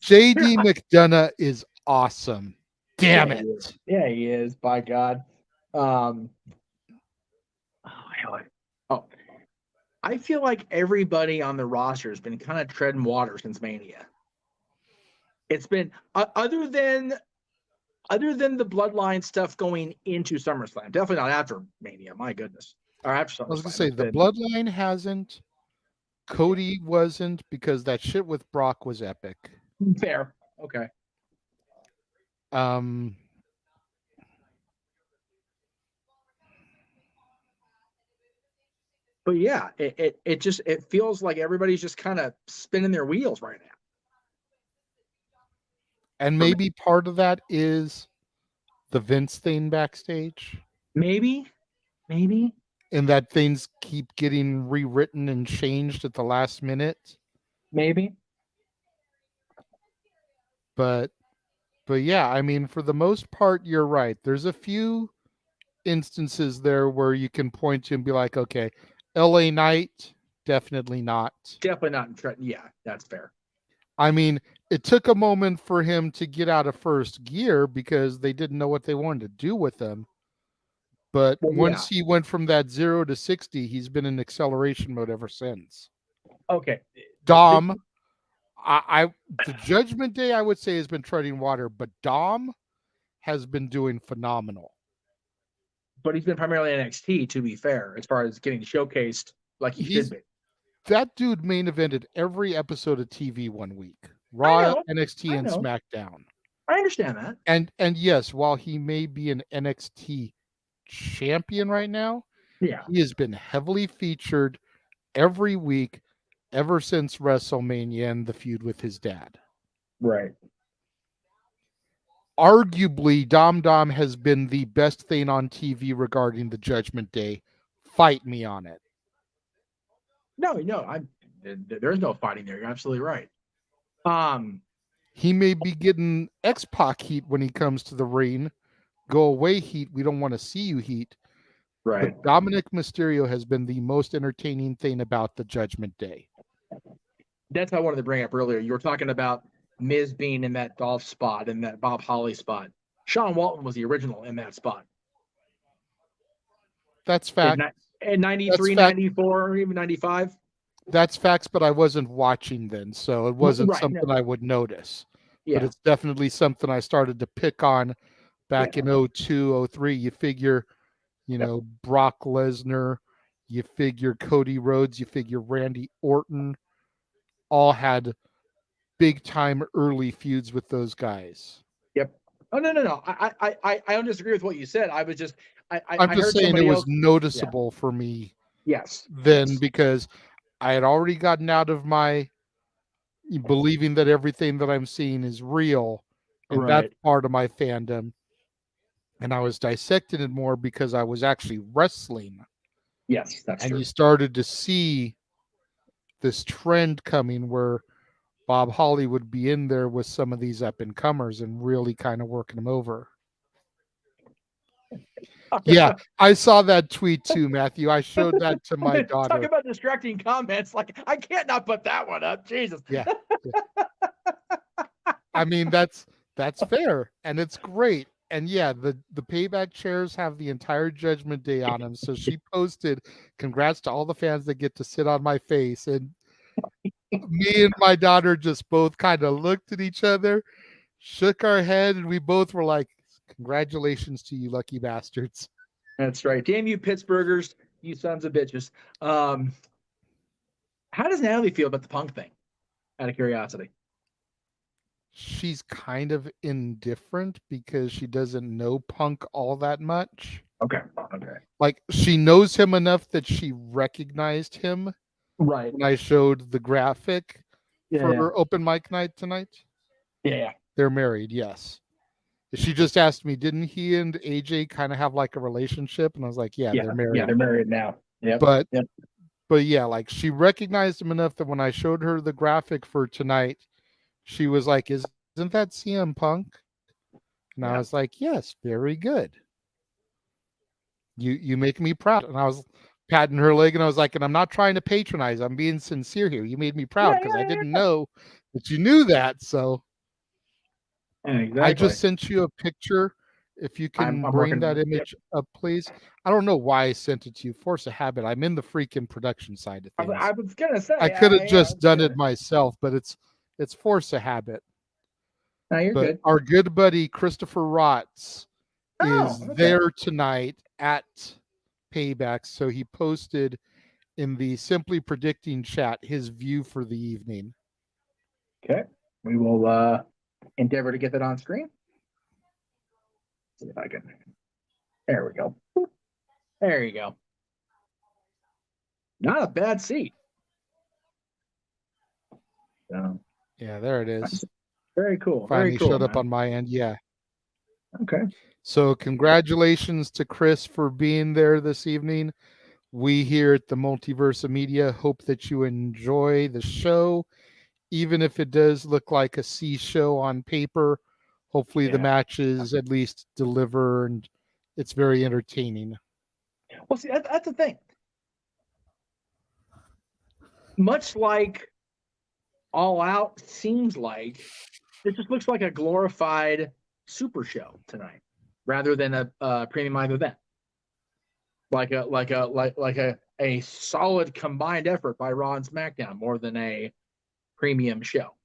S4: JD McDonough is awesome. Damn it.
S3: Yeah, he is. By God. I feel like everybody on the roster has been kind of treading water since Mania. It's been other than the Bloodline stuff going into SummerSlam. Definitely not after Mania. My goodness. Or after SummerSlam.
S4: I was going to say, the Bloodline hasn't. Cody wasn't, because that shit with Brock was epic.
S3: Fair. Okay. But yeah, it feels like everybody's just kind of spinning their wheels right now.
S4: And maybe part of that is the Vince thing backstage.
S3: Maybe.
S4: and that things keep getting rewritten and changed at the last minute.
S3: Maybe.
S4: But yeah, I mean, for the most part, you're right. There's a few instances there where you can point to and be like, okay, LA Knight, definitely not.
S3: Definitely not in Trenton. Yeah, that's fair.
S4: I mean, it took a moment for him to get out of first gear because they didn't know what they wanted to do with him. But once he went from that 0 to 60, he's been in acceleration mode ever since.
S3: Okay.
S4: Dom, the Judgment Day, I would say, has been treading water, but Dom has been doing phenomenal.
S3: But he's been primarily NXT, to be fair, as far as getting showcased like he should be.
S4: That dude main evented every episode of TV 1 week. Raw, NXT, and SmackDown.
S3: I understand that.
S4: And yes, while he may be an NXT champion right now, he has been heavily featured every week ever since WrestleMania and the feud with his dad.
S3: Right.
S4: Arguably, Dom has been the best thing on TV regarding the Judgment Day. Fight me on it.
S3: No, there's no fighting there. You're absolutely right.
S4: He may be getting X-Pac heat when he comes to the ring. Go away, heat. We don't want to see you, heat.
S3: Right.
S4: But Dominic Mysterio has been the most entertaining thing about the Judgment Day.
S3: That's what I wanted to bring up earlier. You were talking about Miz being in that Dolph spot and that Bob Holly spot. Sean Waltman was the original in that spot.
S4: That's fact.
S3: In 93, 94, or even 95.
S4: That's facts, but I wasn't watching then, so it wasn't something I would notice. Yeah. But it's definitely something I started to pick on back in 02, 03. You figure, Brock Lesnar, you figure Cody Rhodes, you figure Randy Orton, all had big time early feuds with those guys.
S3: Yep. Oh no. I don't disagree with what you said. I was just
S4: I'm just saying it was noticeable for me.
S3: Yes.
S4: Then because I had already gotten out of my believing that everything that I'm seeing is real, and that's part of my fandom. And I was dissecting it more because I was actually wrestling.
S3: Yes, that's true.
S4: And you started to see this trend coming where Bob Holly would be in there with some of these up-and-comers and really kind of working them over. Yeah, I saw that tweet too, Matthew. I showed that to my daughter.
S3: Talk about distracting comments. Like, I can't not put that one up. Jesus.
S4: Yeah. I mean, that's fair, and it's great. And yeah, the Payback chairs have the entire Judgment Day on them. So she posted, congrats to all the fans that get to sit on my face. And me and my daughter just both kind of looked at each other, shook our head, and we both were like, congratulations to you, lucky bastards.
S3: That's right. Damn you, Pittsburghers, you sons of bitches. How does Natalie feel about the Punk thing? Out of curiosity.
S4: She's kind of indifferent because she doesn't know Punk all that much.
S3: Okay.
S4: Like, she knows him enough that she recognized him.
S3: Right.
S4: When I showed the graphic for open mic night tonight.
S3: Yeah.
S4: They're married, yes. She just asked me, didn't he and AJ kind of have like a relationship? And I was like, yeah, they're married.
S3: Yeah, they're married now. Yeah.
S4: But yeah, like, she recognized him enough that when I showed her the graphic for tonight, she was like, isn't that CM Punk? And I was like, yes, very good. You make me proud. And I was patting her leg, and I was like, and I'm not trying to patronize. I'm being sincere here. You made me proud because I didn't know that you knew that. So exactly. I just sent you a picture. If you can bring that image up, please. I don't know why I sent it to you. Force of habit. I'm in the freaking production side of things.
S3: I was gonna say
S4: I could have just done it myself, but it's force of habit.
S3: No, you're good.
S4: Our good buddy Christopher Rotz is there tonight at Payback, so he posted in the Simply Predicting chat his view for the evening.
S3: Okay, we will endeavor to get that on screen. See if I can. There we go. There you go. Not a bad seat. So,
S4: yeah, there it is.
S3: Very cool.
S4: Finally
S3: Very cool,
S4: showed up on my end. Yeah.
S3: Okay.
S4: So congratulations to Chris for being there this evening. We here at the Multiverse of Media hope that you enjoy the show, even if it does look like a C show on paper. Hopefully the matches at least deliver, and it's very entertaining.
S3: Well, see, that's the thing. Much like All Out seems like, it just looks like a glorified super show tonight, rather than a premium live event. Like a solid combined effort by Raw and SmackDown, more than a premium show.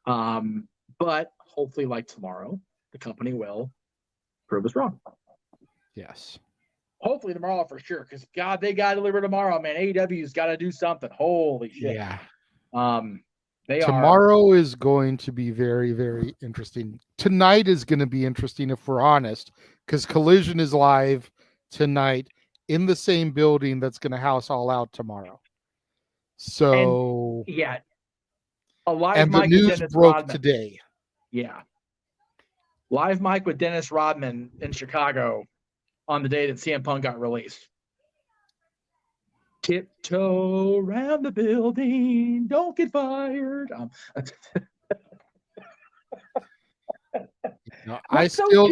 S3: But hopefully, like tomorrow, the company will prove us wrong.
S4: Yes.
S3: Hopefully tomorrow for sure, because God, they got to deliver tomorrow, man. AEW's got to do something. Holy shit.
S4: Yeah.
S3: Tomorrow
S4: is going to be very, very interesting. Tonight is going to be interesting if we're honest, because Collision is live tonight in the same building that's going to house All Out tomorrow. So
S3: a live
S4: and the
S3: mic with
S4: news
S3: Dennis
S4: broke
S3: Rodman
S4: today.
S3: Yeah, live mic with Dennis Rodman in Chicago on the day that CM Punk got released. Tiptoe around the building, don't get fired.
S4: I still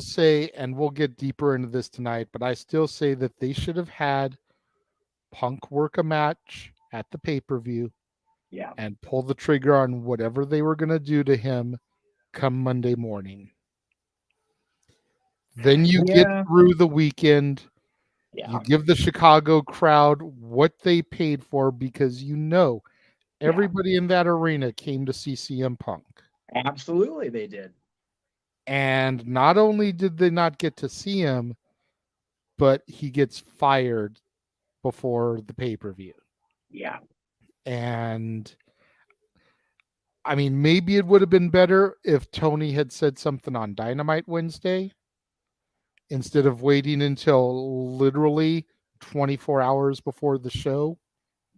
S4: say, and we'll get deeper into this tonight, but I still say that they should have had Punk work a match at the pay-per-view, and pull the trigger on whatever they were going to do to him come Monday morning. Then you get through the weekend. You give the Chicago crowd what they paid for, because everybody in that arena came to see CM Punk.
S3: Absolutely, they did.
S4: And not only did they not get to see him, but he gets fired before the pay-per-view.
S3: Yeah.
S4: And I mean, maybe it would have been better if Tony had said something on Dynamite Wednesday instead of waiting until literally 24 hours before the show,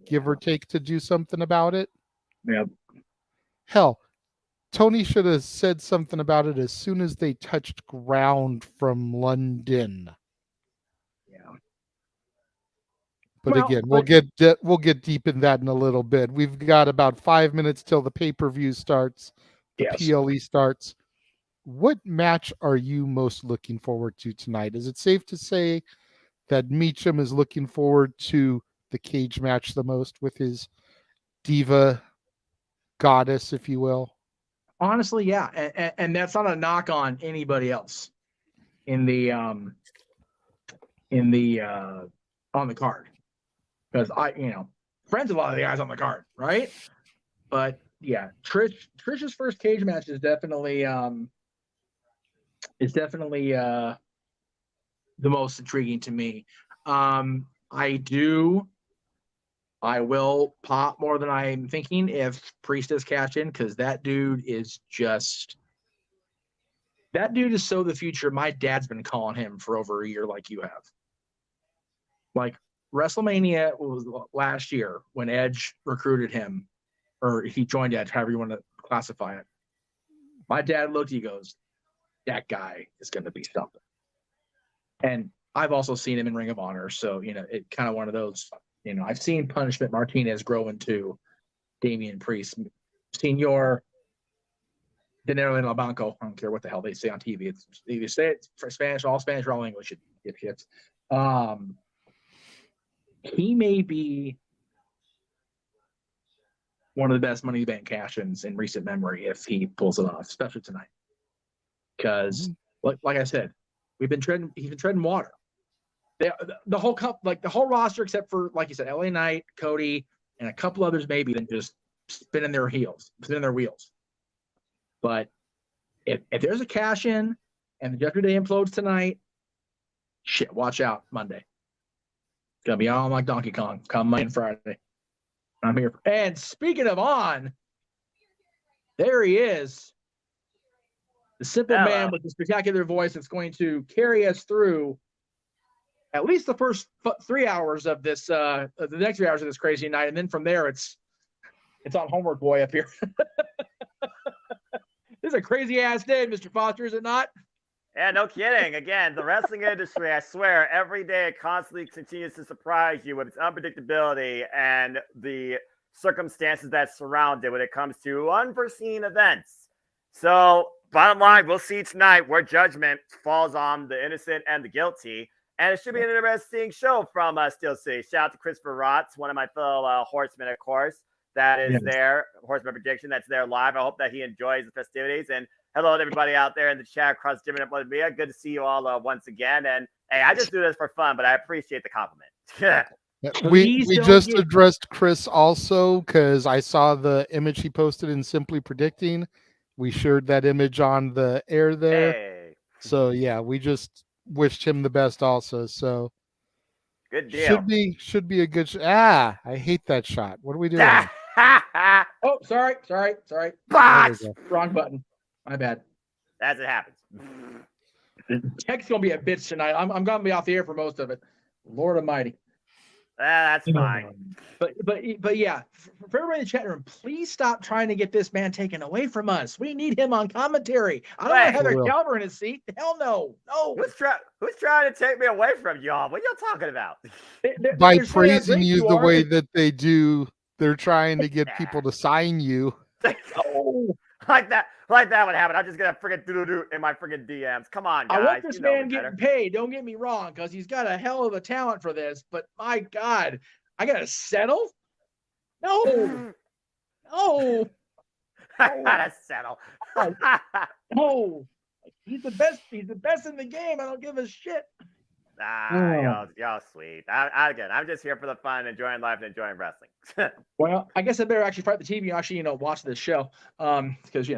S4: give or take, to do something about it.
S3: Yep.
S4: Hell, Tony should have said something about it as soon as they touched ground from London.
S3: Yeah.
S4: But again, we'll get deep in that in a little bit. We've got about 5 minutes till the pay-per-view starts, the PLE starts. What match are you most looking forward to tonight? Is it safe to say that Meacham is looking forward to the cage match the most with his diva goddess, if you will?
S3: Honestly, yeah, and that's not a knock on anybody else in the on the card, because friends of a lot of the guys on the card, right? But yeah, Trish's first cage match is definitely the most intriguing to me. I will pop more than I'm thinking if Priestess cash in, because that dude is so the future. My dad's been calling him for over a year, like you have. Like WrestleMania was last year when Edge recruited him, or he joined Edge, however you want to classify it. My dad looked, he goes, that guy is going to be something. And I've also seen him in Ring of Honor, so it kind of one of those. I've seen Punishment Martinez grow into Damian Priest. Senor Dinero en el Banco. I don't care what the hell they say on TV. It's either say it for Spanish, all Spanish, or all English. It hits. He may be one of the best Money in the Bank cash-ins in recent memory if he pulls it off, especially tonight. Because, like I said, he's been treading water. The whole the whole roster, except for, like you said, LA Knight, Cody, and a couple others maybe, then just spinning their wheels. But if there's a cash in and the Judgment Day implodes tonight, shit, watch out Monday. It's gonna be on like Donkey Kong come Monday and Friday. I'm here. And speaking of on, there he is. The simple man with the spectacular voice that's going to carry us through at least the first 3 hours of this, the next 3 hours of this crazy night, and then from there it's on Homework Boy up here. is a crazy ass day, Mr. Foster, is it not?
S5: Yeah, no kidding. Again, the wrestling industry, I swear, every day it constantly continues to surprise you with its unpredictability and the circumstances that surround it when it comes to unforeseen events. So, bottom line, we'll see tonight where judgment falls on the innocent and the guilty. And it should be an interesting show from Steel City. Shout out to Christopher Rotz, one of my fellow horsemen, of course, that is there, horseman prediction, that's there live. I hope that he enjoys the festivities. And hello to everybody out there in the chat across JMN Media. Good to see you all once again. And hey, I just do this for fun, but I appreciate the compliment.
S4: We just addressed Chris also because I saw the image he posted in Simply Predicting. We shared that image on the air there.
S5: Hey.
S4: So yeah, we just wished him the best also. So
S5: good deal.
S4: Should be a good I hate that shot. What are we doing?
S3: Oh, sorry.
S5: Bots!
S3: Wrong button. My bad.
S5: As it happens.
S3: Tech's gonna be a bitch tonight. I'm gonna be off the air for most of it. Lord Almighty.
S5: That's fine.
S3: But yeah, for everybody in the chat room, please stop trying to get this man taken away from us. We need him on commentary. I don't want to have a Calver in his seat. Hell no.
S5: Who's trying to take me away from y'all? What are y'all talking about?
S4: By praising you the way that they do, they're trying to get people to sign you.
S3: Oh.
S5: Like that would happen. I'm just gonna freaking do in my freaking DMs. Come on, guys.
S3: I want this man getting paid. Don't get me wrong, because he's got a hell of a talent for this. But my God, I gotta settle? No.
S5: I gotta settle.
S3: No. He's the best. He's the best in the game. I don't give a shit.
S5: Y'all sweet. I'm just here for the fun, enjoying life, and enjoying wrestling.
S3: Well, I guess I better actually fight the TV and actually, watch this show. Because,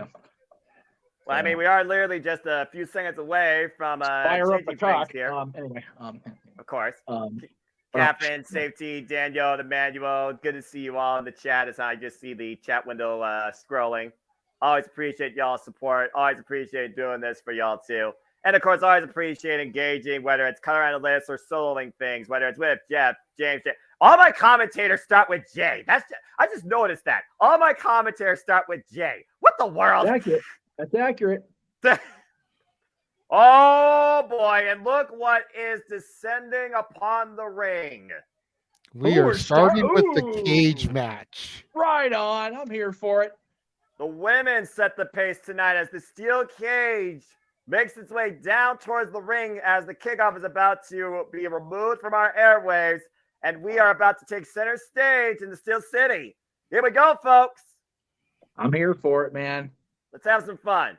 S5: Well, I mean, we are literally just a few seconds away from
S3: fire up the cock
S5: here.
S3: Anyway.
S5: Of course. Captain, Safety, Daniel, Emmanuel, good to see you all in the chat as I just see the chat window scrolling. Always appreciate y'all's support. Always appreciate doing this for y'all too. And of course, always appreciate engaging, whether it's color analysts or soloing things, whether it's with Jeff, James. All my commentators start with J. I just noticed that. All my commentators start with J. What the world?
S3: That's accurate.
S5: Oh boy, and look what is descending upon the ring.
S4: We are starting with the cage match.
S3: Right on. I'm here for it.
S5: The women set the pace tonight as the steel cage makes its way down towards the ring as the kickoff is about to be removed from our airwaves, and we are about to take center stage in the Steel City. Here we go, folks.
S3: I'm here for it, man.
S5: Let's have some fun.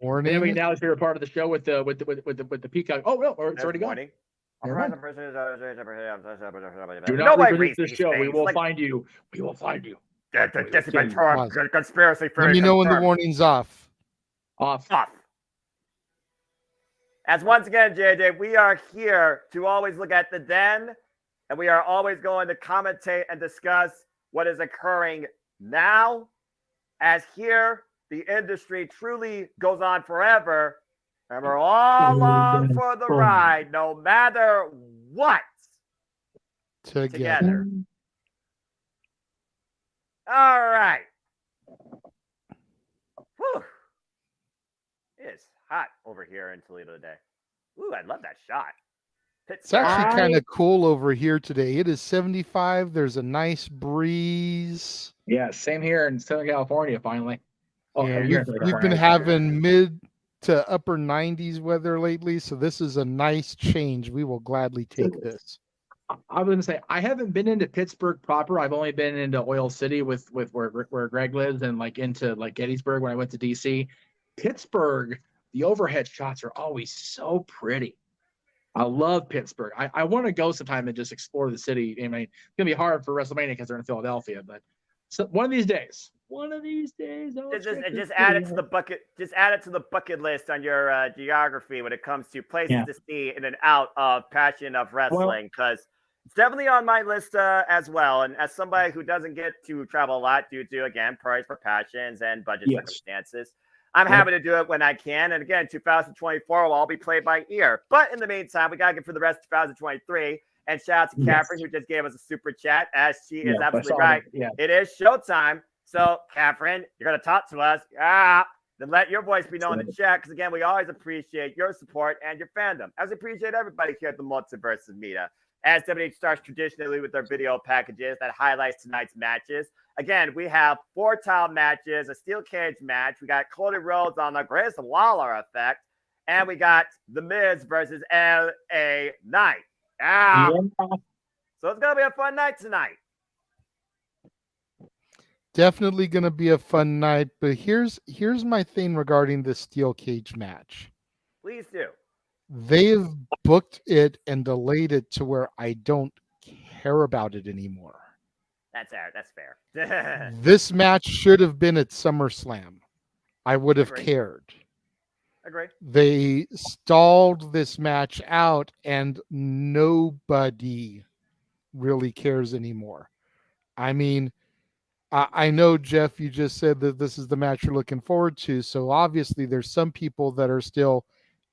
S4: Morning.
S3: Anyway, now it's your part of the show with the peacock. Oh no, it's already gone. Do not reproduce this show. We will find you. We will find you.
S5: Conspiracy.
S4: Let me know when the warning's off.
S3: Off.
S5: As once again, JJ, we are here to always look at the den, and we are always going to commentate and discuss what is occurring now. As here, the industry truly goes on forever, and we're all along for the ride, no matter what. Together. All right. Whew. It's hot over here in Toledo today. Ooh, I love that shot.
S4: It's actually kind of cool over here today. It is 75. There's a nice breeze.
S3: Yeah, same here in Southern California, finally.
S4: Yeah, we've been having mid to upper 90s weather lately, so this is a nice change. We will gladly take this.
S3: I was going to say, I haven't been into Pittsburgh proper. I've only been into Oil City with where Greg lives, and into Gettysburg when I went to DC. Pittsburgh, the overhead shots are always so pretty. I love Pittsburgh. I want to go sometime and just explore the city. I mean, it's gonna be hard for WrestleMania because they're in Philadelphia, but one of these days.
S5: Just add it to the bucket. Just add it to the bucket list on your geography when it comes to places to see in and out of passion of wrestling, because it's definitely on my list as well. And as somebody who doesn't get to travel a lot due to, again, price for passions and budget circumstances, I'm happy to do it when I can. And again, 2024 will all be played by ear. But in the meantime, we got to get for the rest of 2023. And shout out to Catherine, who just gave us a super chat, as she is absolutely right. It is showtime. So, Catherine, you're going to talk to us. Then let your voice be known in the chat, because again, we always appreciate your support and your fandom, as we appreciate everybody here at the Multiverse of Media. As WWE starts traditionally with their video packages that highlights tonight's matches. Again, we have 4 tile matches, a steel cage match. We got Cody Rhodes on the Grayson Waller effect, and we got The Miz versus LA Knight. So it's gonna be a fun night tonight.
S4: Definitely going to be a fun night, but here's my thing regarding the steel cage match.
S5: Please do.
S4: They've booked it and delayed it to where I don't care about it anymore.
S5: That's fair.
S4: This match should have been at SummerSlam. I would have cared.
S5: Agree.
S4: They stalled this match out and nobody really cares anymore. I mean, I know, Jeff, you just said that this is the match you're looking forward to. So obviously there's some people that are still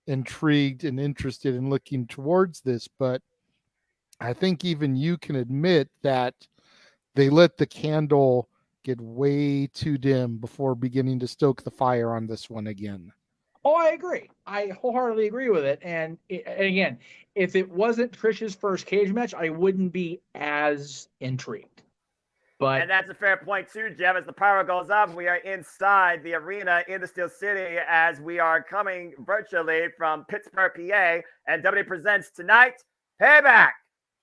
S4: intrigued and interested in looking towards this. But I think even you can admit that they let the candle get way too dim before beginning to stoke the fire on this one again.
S3: Oh, I agree. I wholeheartedly agree with it. And again, if it wasn't Trish's first cage match, I wouldn't be as intrigued.
S5: And that's a fair point too, Jeff. As the power goes up, we are inside the arena in the Steel City as we are coming virtually from Pittsburgh, PA, and WWE presents tonight, Payback.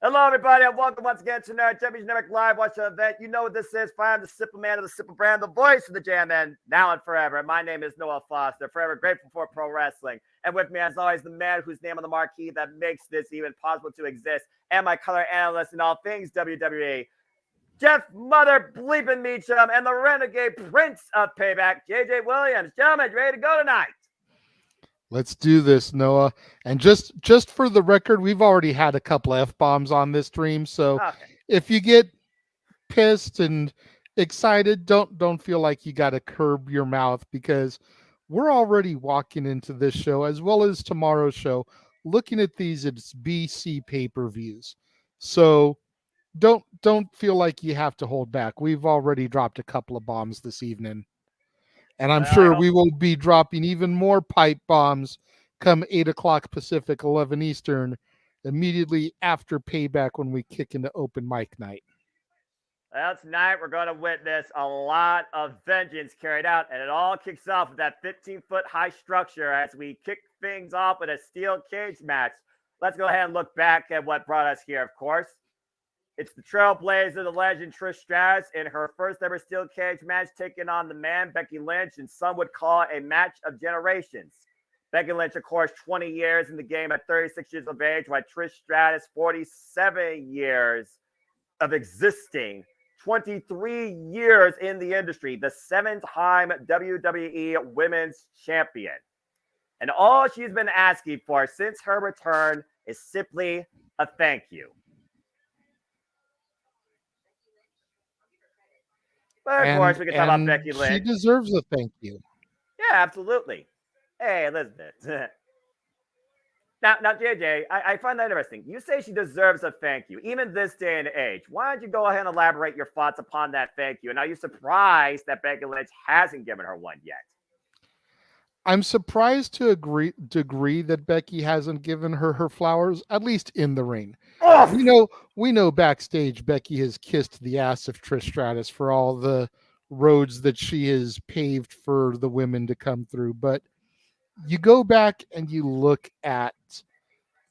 S5: Hello, everybody, and welcome once again to Jeff Meacham Network Live Watch event. You know what this is. I'm the Simple Man of the Simple Brand, the voice of the JMN, now and forever. My name is Noah Foster, forever grateful for pro wrestling. And with me, as always, the man whose name on the marquee that makes this even possible to exist, and my color analyst in all things WWE, Jeff Mother Bleepin' Meacham, and the renegade prince of Payback, JJ Williams. Gentlemen, you ready to go tonight?
S4: Let's do this, Noah. And just for the record, we've already had a couple F-bombs on this stream. So if you get pissed and excited, don't feel like you got to curb your mouth, because we're already walking into this show as well as tomorrow's show, looking at these as BC pay-per-views. So don't feel like you have to hold back. We've already dropped a couple of bombs this evening. And I'm sure we will be dropping even more pipe bombs come 8 o'clock Pacific, 11 Eastern, immediately after Payback when we kick into open mic night.
S5: Well, tonight we're going to witness a lot of vengeance carried out, and it all kicks off with that 15-foot high structure as we kick things off with a steel cage match. Let's go ahead and look back at what brought us here, of course. It's the trailblazer, the legend Trish Stratus, in her first ever steel cage match, taking on the man, Becky Lynch, and some would call a match of generations. Becky Lynch, of course, 20 years in the game at 36 years of age, while Trish Stratus, 47 years of existing, 23 years in the industry, the 7-time WWE Women's Champion. And all she's been asking for since her return is simply a thank you. But of course, we can talk about Becky Lynch.
S4: She deserves a thank you.
S5: Yeah, absolutely. Hey, Elizabeth. Now, JJ, I find that interesting. You say she deserves a thank you, even this day and age. Why don't you go ahead and elaborate your thoughts upon that thank you? And are you surprised that Becky Lynch hasn't given her one yet?
S4: I'm surprised to a degree that Becky hasn't given her flowers, at least in the ring. We know backstage Becky has kissed the ass of Trish Stratus for all the roads that she has paved for the women to come through. But you go back and you look at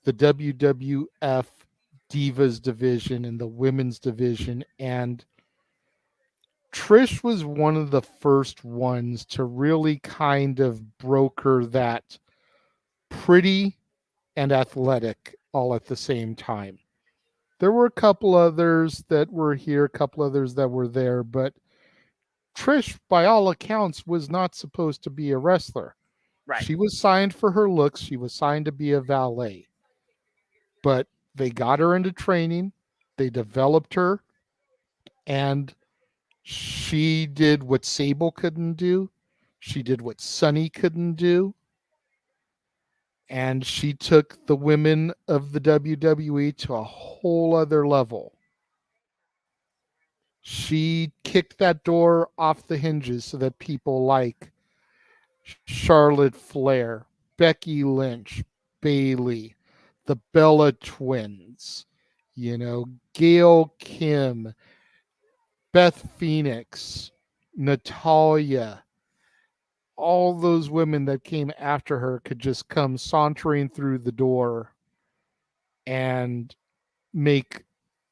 S4: the WWF Divas division and the women's division, and Trish was one of the first ones to really kind of broker that pretty and athletic all at the same time. There were a couple others that were here, a couple others that were there, but Trish, by all accounts, was not supposed to be a wrestler.
S5: Right.
S4: She was signed for her looks. She was signed to be a valet. But they got her into training. They developed her. And she did what Sable couldn't do. She did what Sunny couldn't do. And she took the women of the WWE to a whole other level. She kicked that door off the hinges so that people like Charlotte Flair, Becky Lynch, Bayley, the Bella Twins, Gail Kim, Beth Phoenix, Natalia, all those women that came after her could just come sauntering through the door and make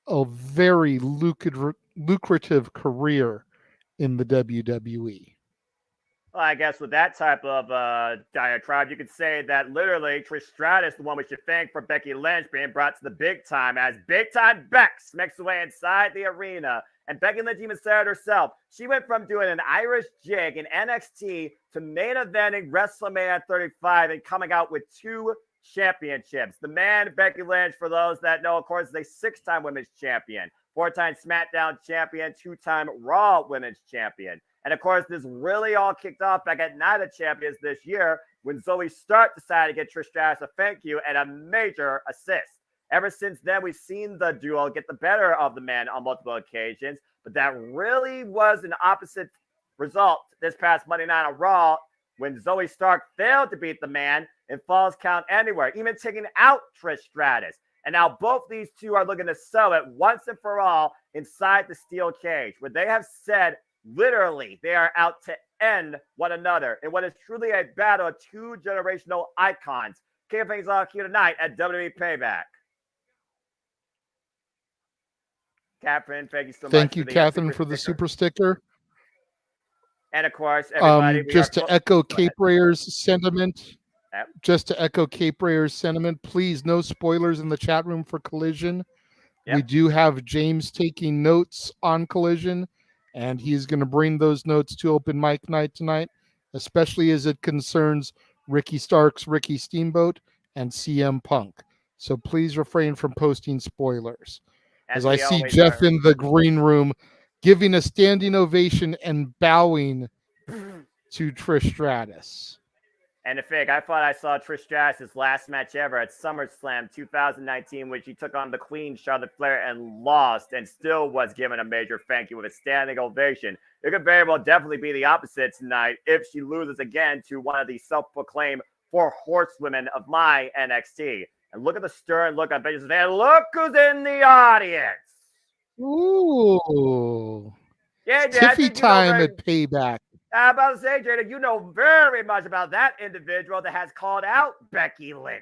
S4: a very lucrative career in the WWE.
S5: Well, I guess with that type of diatribe, you could say that literally Trish Stratus, the one we should thank for Becky Lynch being brought to the big time, as Big Time Beck makes her way inside the arena. And Becky Lynch even said it herself. She went from doing an Irish jig in NXT to main eventing WrestleMania 35 and coming out with 2 championships. The man, Becky Lynch, for those that know, of course, is a 6-time women's champion, 4-time SmackDown champion, 2-time Raw women's champion. And of course, this really all kicked off back at Night of Champions this year when Zoe Stark decided to get Trish Stratus a thank you and a major assist. Ever since then, we've seen the duo get the better of the men on multiple occasions, but that really was an opposite result this past Monday Night on Raw when Zoe Stark failed to beat the man in Falls Count Anywhere, even taking out Trish Stratus. And now both these two are looking to sell it once and for all inside the steel cage, where they have said literally they are out to end one another in what is truly a battle of 2 generational icons. Kicking things off here tonight at WWE Payback. Catherine, thank you so much.
S4: Thank you, Catherine, for the super sticker.
S5: And of course, everybody.
S4: Just to echo Cape Rayer's sentiment. Please, no spoilers in the chat room for Collision. Yep. We do have James taking notes on Collision, and he's going to bring those notes to open mic night tonight, especially as it concerns Ricky Starks, Ricky Steamboat, and CM Punk. So please refrain from posting spoilers. As I see Jeff in the green room giving a standing ovation and bowing to Trish Stratus.
S5: And the fig, I thought I saw Trish Stratus' last match ever at SummerSlam 2019, which she took on the Queen, Charlotte Flair, and lost, and still was given a major thank you with a standing ovation. It could very well definitely be the opposite tonight if she loses again to one of the self-proclaimed 4 horsewomen of my NXT. And look at the stern look on Benjamin's face. Look who's in the audience.
S4: Ooh.
S5: Yeah,
S4: Tiffy time at Payback.
S5: I'm about to say, Jada, you know very much about that individual that has called out Becky Lynch.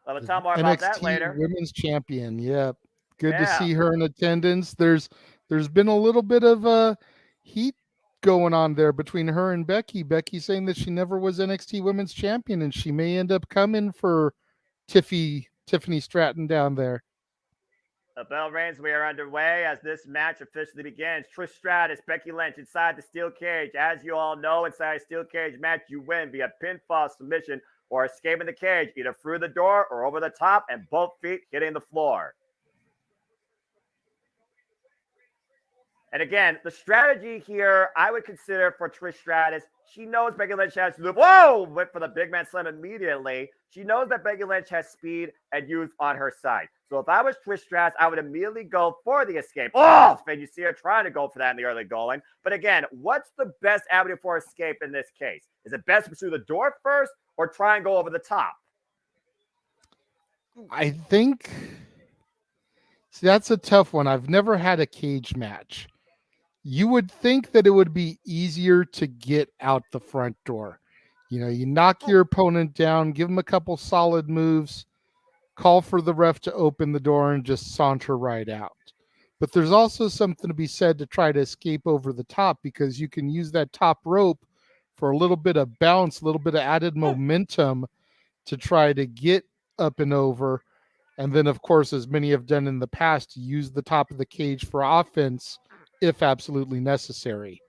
S5: Well, we'll tell more about that later.
S4: Women's champion. Yep. Good to see her in attendance. There's been a little bit of heat going on there between her and Becky. Becky saying that she never was NXT Women's Champion, and she may end up coming for Tiffany Stratton down there.
S5: The bell rings. We are underway as this match officially begins. Trish Stratus, Becky Lynch inside the steel cage. As you all know, inside a steel cage match, you win via pinfall, submission, or escaping the cage, either through the door or over the top, and both feet hitting the floor. And again, the strategy here, I would consider for Trish Stratus, she knows Becky Lynch has to went for the big man slam immediately. She knows that Becky Lynch has speed and youth on her side. So if I was Trish Stratus, I would immediately go for the escape. And you see her trying to go for that in the early going. But again, what's the best avenue for escape in this case? Is it best to pursue the door first or try and go over the top?
S4: I think that's a tough one. I've never had a cage match. You would think that it would be easier to get out the front door. You knock your opponent down, give him a couple solid moves, call for the ref to open the door, and just saunter right out. But there's also something to be said to try to escape over the top, because you can use that top rope for a little bit of bounce, a little bit of added momentum to try to get up and over. And then, of course, as many have done in the past, use the top of the cage for offense if absolutely necessary.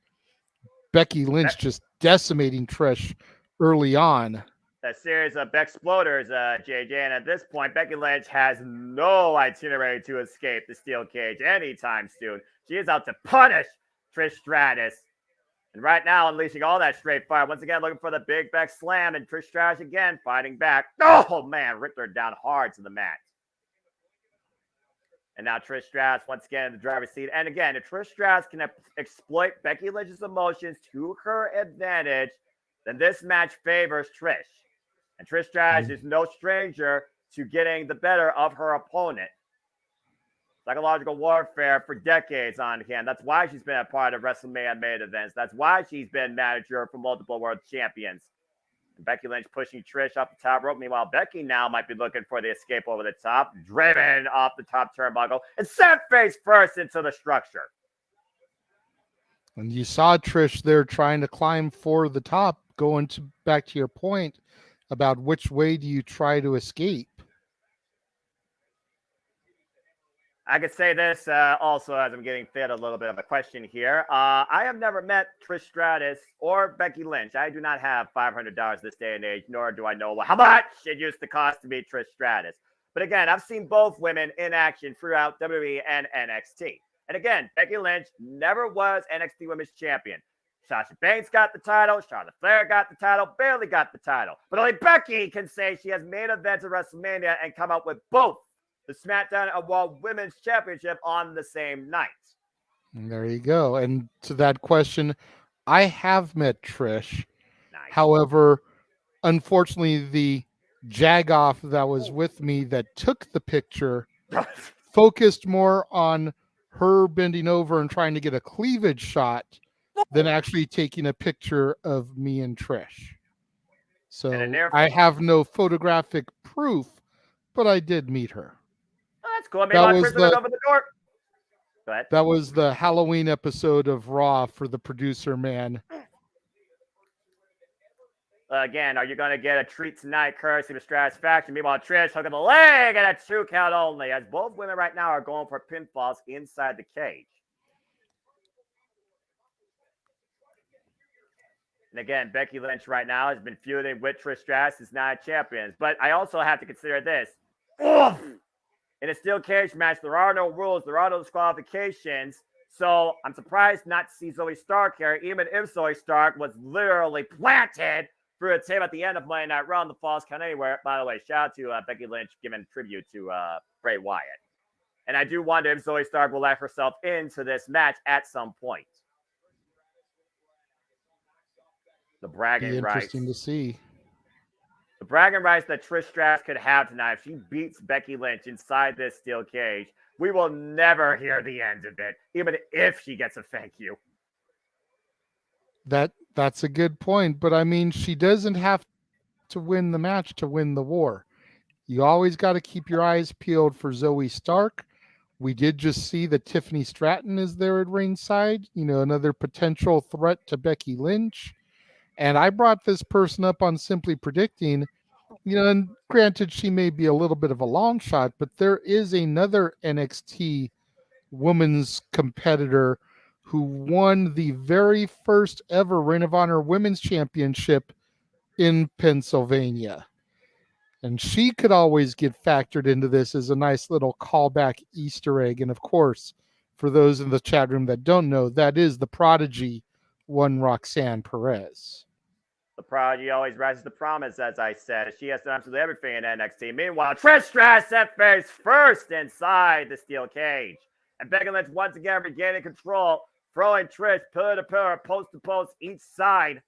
S4: Becky Lynch just decimating Trish early on.
S5: A series of exploders, JJ, and at this point, Becky Lynch has no itinerary to escape the steel cage anytime soon. She is out to punish Trish Stratus. And right now, unleashing all that straight fire. Once again, looking for the big back slam, and Trish Stratus again fighting back. Oh, man, ripped her down hard to the mat. And now Trish Stratus once again in the driver's seat. And again, if Trish Stratus can exploit Becky Lynch's emotions to her advantage, then this match favors Trish. And Trish Stratus is no stranger to getting the better of her opponent. Psychological warfare for decades on hand. That's why she's been a part of WrestleMania main events. That's why she's been manager for multiple world champions. Becky Lynch pushing Trish off the top rope. Meanwhile, Becky now might be looking for the escape over the top, driven off the top turnbuckle, and sent face first into the structure.
S4: And you saw Trish there trying to climb for the top, going back to your point about which way do you try to escape.
S5: I could say this also as I'm getting fed a little bit of a question here. I have never met Trish Stratus or Becky Lynch. I do not have $500 this day and age, nor do I know how much it used to cost to meet Trish Stratus. But again, I've seen both women in action throughout WWE and NXT. And again, Becky Lynch never was NXT Women's Champion. Sasha Banks got the title. Charlotte Flair got the title. Bayley got the title. But only Becky can say she has main events at WrestleMania and come out with both the SmackDown and Raw Women's Championship on the same night.
S4: And there you go. And to that question, I have met Trish.
S5: Nice.
S4: However, unfortunately, the jagoff that was with me that took the picture focused more on her bending over and trying to get a cleavage shot than actually taking a picture of me and Trish. So I have no photographic proof, but I did meet her.
S5: Oh, that's cool. Maybe I'll prison it over the door. Go ahead.
S4: That was the Halloween episode of Raw for the producer man.
S5: Again, are you going to get a treat tonight, courtesy of Stratus Faction? Meanwhile, Trish hooking the leg and a 2 count only, as both women right now are going for pinfalls inside the cage. And again, Becky Lynch right now has been feuding with Trish Stratus as 9 champions. But I also have to consider this. Oof! In a steel cage match, there are no rules. There are no disqualifications. So I'm surprised not to see Zoe Stark here, even if Zoe Stark was literally planted through a tape at the end of Monday Night Raw on the Falls Count Anywhere. By the way, shout out to Becky Lynch giving tribute to Bray Wyatt. And I do wonder if Zoe Stark will let herself into this match at some point. The bragging rights.
S4: Interesting to see.
S5: The bragging rights that Trish Stratus could have tonight if she beats Becky Lynch inside this steel cage, we will never hear the end of it, even if she gets a thank you.
S4: That's a good point, but I mean, she doesn't have to win the match to win the war. You always got to keep your eyes peeled for Zoe Stark. We did just see that Tiffany Stratton is there at ringside, another potential threat to Becky Lynch. And I brought this person up on Simply Predicting, and granted, she may be a little bit of a long shot, but there is another NXT women's competitor who won the very first ever Ring of Honor Women's Championship in Pennsylvania. And she could always get factored into this as a nice little callback Easter egg. And of course, for those in the chat room that don't know, that is the Prodigy, one Roxanne Perez.
S5: The Prodigy always rises to promise, as I said. She has done absolutely everything in NXT. Meanwhile, Trish Stratus set face first inside the steel cage. And Becky Lynch once again regaining control, throwing Trish pillar to pillar, post to post, each side.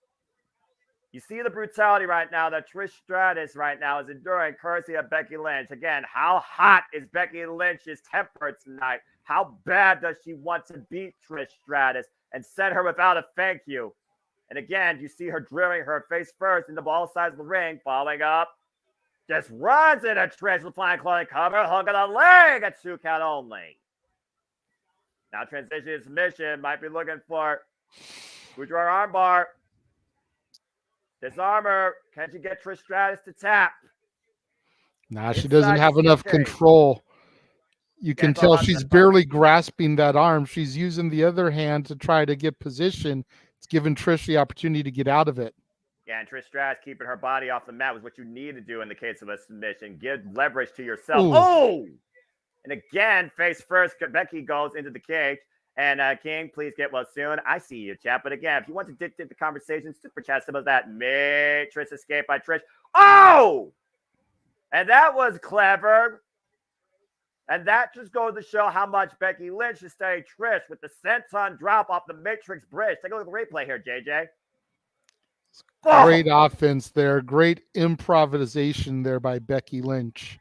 S5: You see the brutality right now that Trish Stratus right now is enduring, courtesy of Becky Lynch. Again, how hot is Becky Lynch's temper tonight? How bad does she want to beat Trish Stratus and send her without a thank you? And again, you see her drilling her face first into all sides of the ring, following up. Just runs into Trish with flying clawing cover, hook of the leg at 2 count only. Now transition to submission, might be looking for Boudreaux armbar. Disarm her. Can she get Trish Stratus to tap?
S4: Nah, she doesn't have enough control. You can tell she's barely grasping that arm. She's using the other hand to try to get position. It's giving Trish the opportunity to get out of it.
S5: Yeah, and Trish Stratus keeping her body off the mat was what you need to do in the case of a submission. Give leverage to yourself. Ooh. Oh! And again, face first, Becky goes into the cage. And King, please get well soon. I see you, chat. But again, if you want to dictate the conversation, super chat some of that. Matrix escape by Trish. Oh! And that was clever. And that just goes to show how much Becky Lynch is studying Trish with the senton drop off the Matrix Bridge. Take a look at the replay here, JJ.
S4: Great offense there. Great improvisation there by Becky Lynch.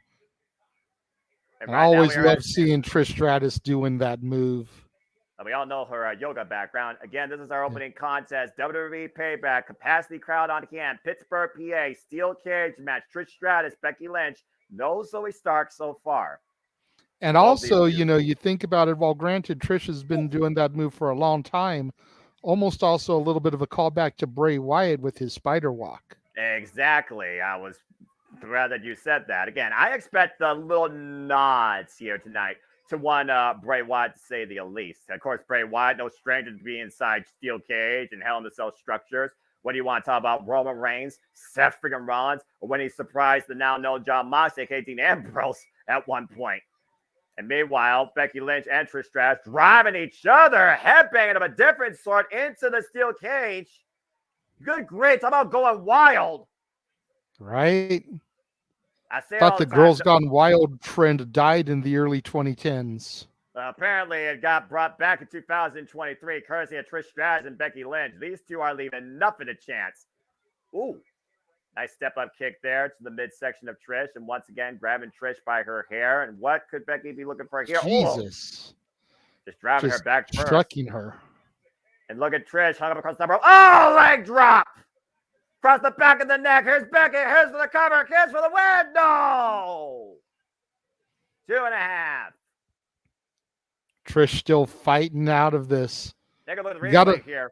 S4: And I always love seeing Trish Stratus doing that move.
S5: We all know her yoga background. Again, this is our opening contest. WWE Payback, capacity crowd on hand. Pittsburgh, PA, steel cage match. Trish Stratus, Becky Lynch. No Zoe Stark so far.
S4: And also, you know, you think about it, while granted, Trish has been doing that move for a long time, almost also a little bit of a callback to Bray Wyatt with his spider walk.
S5: Exactly. I was glad that you said that. Again, I expect the little nods here tonight to one Bray Wyatt, to say the least. Of course, Bray Wyatt, no stranger to be inside steel cage and Hell in a Cell structures. What do you want to talk about? Roman Reigns, Seth freaking Rollins, or when he surprised the now known John Moxley, aka Dean Ambrose, at one point. And meanwhile, Becky Lynch and Trish Stratus driving each other, headbanging of a different sort into the steel cage. Good grief, talk about going wild.
S4: Right?
S5: I
S4: thought the Girls Gone Wild trend died in the early 2010s.
S5: Apparently, it got brought back in 2023, courtesy of Trish Stratus and Becky Lynch. These two are leaving nothing a chance. Ooh. Nice step-up kick there to the midsection of Trish. And once again, grabbing Trish by her hair. And what could Becky be looking for here?
S4: Jesus.
S5: Just driving her back first.
S4: Striking her.
S5: And look at Trish hung up across the rope. Oh, leg drop! Across the back of the neck. Here's Becky. Here's for the cover. Kiss for the win. No! 2.5.
S4: Trish still fighting out of this.
S5: Take a look at the replay here.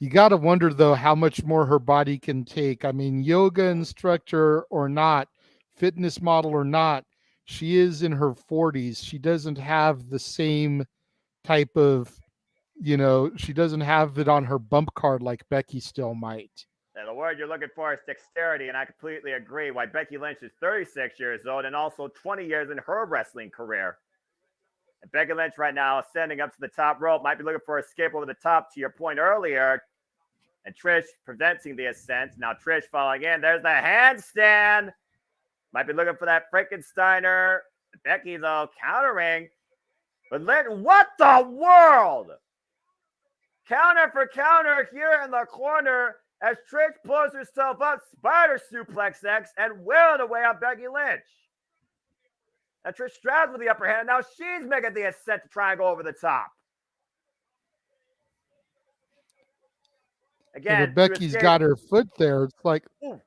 S4: You got to wonder, though, how much more her body can take. I mean, yoga instructor or not, fitness model or not, she is in her 40s. She doesn't have the same type of, you know, she doesn't have it on her bump card like Becky still might.
S5: Now, the word you're looking for is dexterity, and I completely agree. Why Becky Lynch is 36 years old and also 20 years in her wrestling career. And Becky Lynch right now standing up to the top rope, might be looking for escape over the top, to your point earlier. And Trish preventing the ascent. Now Trish falling in. There's the handstand. Might be looking for that Frankensteiner. Becky, though, countering. But what the world? Counter for counter here in the corner as Trish pulls herself up, spider suplex X, and will it away on Becky Lynch. And Trish Stratus with the upper hand. Now she's making the ascent to try and go over the top. Again,
S4: yeah, Becky's got her foot there. It's like,
S5: ooh.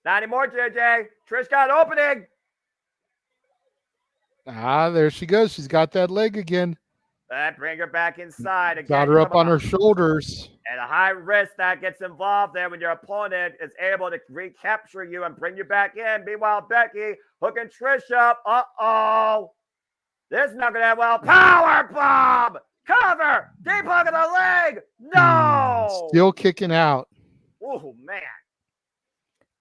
S5: Not anymore, JJ. Trish got an opening.
S4: There she goes. She's got that leg again.
S5: Bring her back inside. Again,
S4: got her up on her shoulders.
S5: And a high risk that gets involved there when your opponent is able to recapture you and bring you back in. Meanwhile, Becky hooking Trish up. Uh-oh. This is not going to end well. Power bomb. Cover! Deep hook of the leg! No!
S4: Still kicking out.
S5: Oh, man.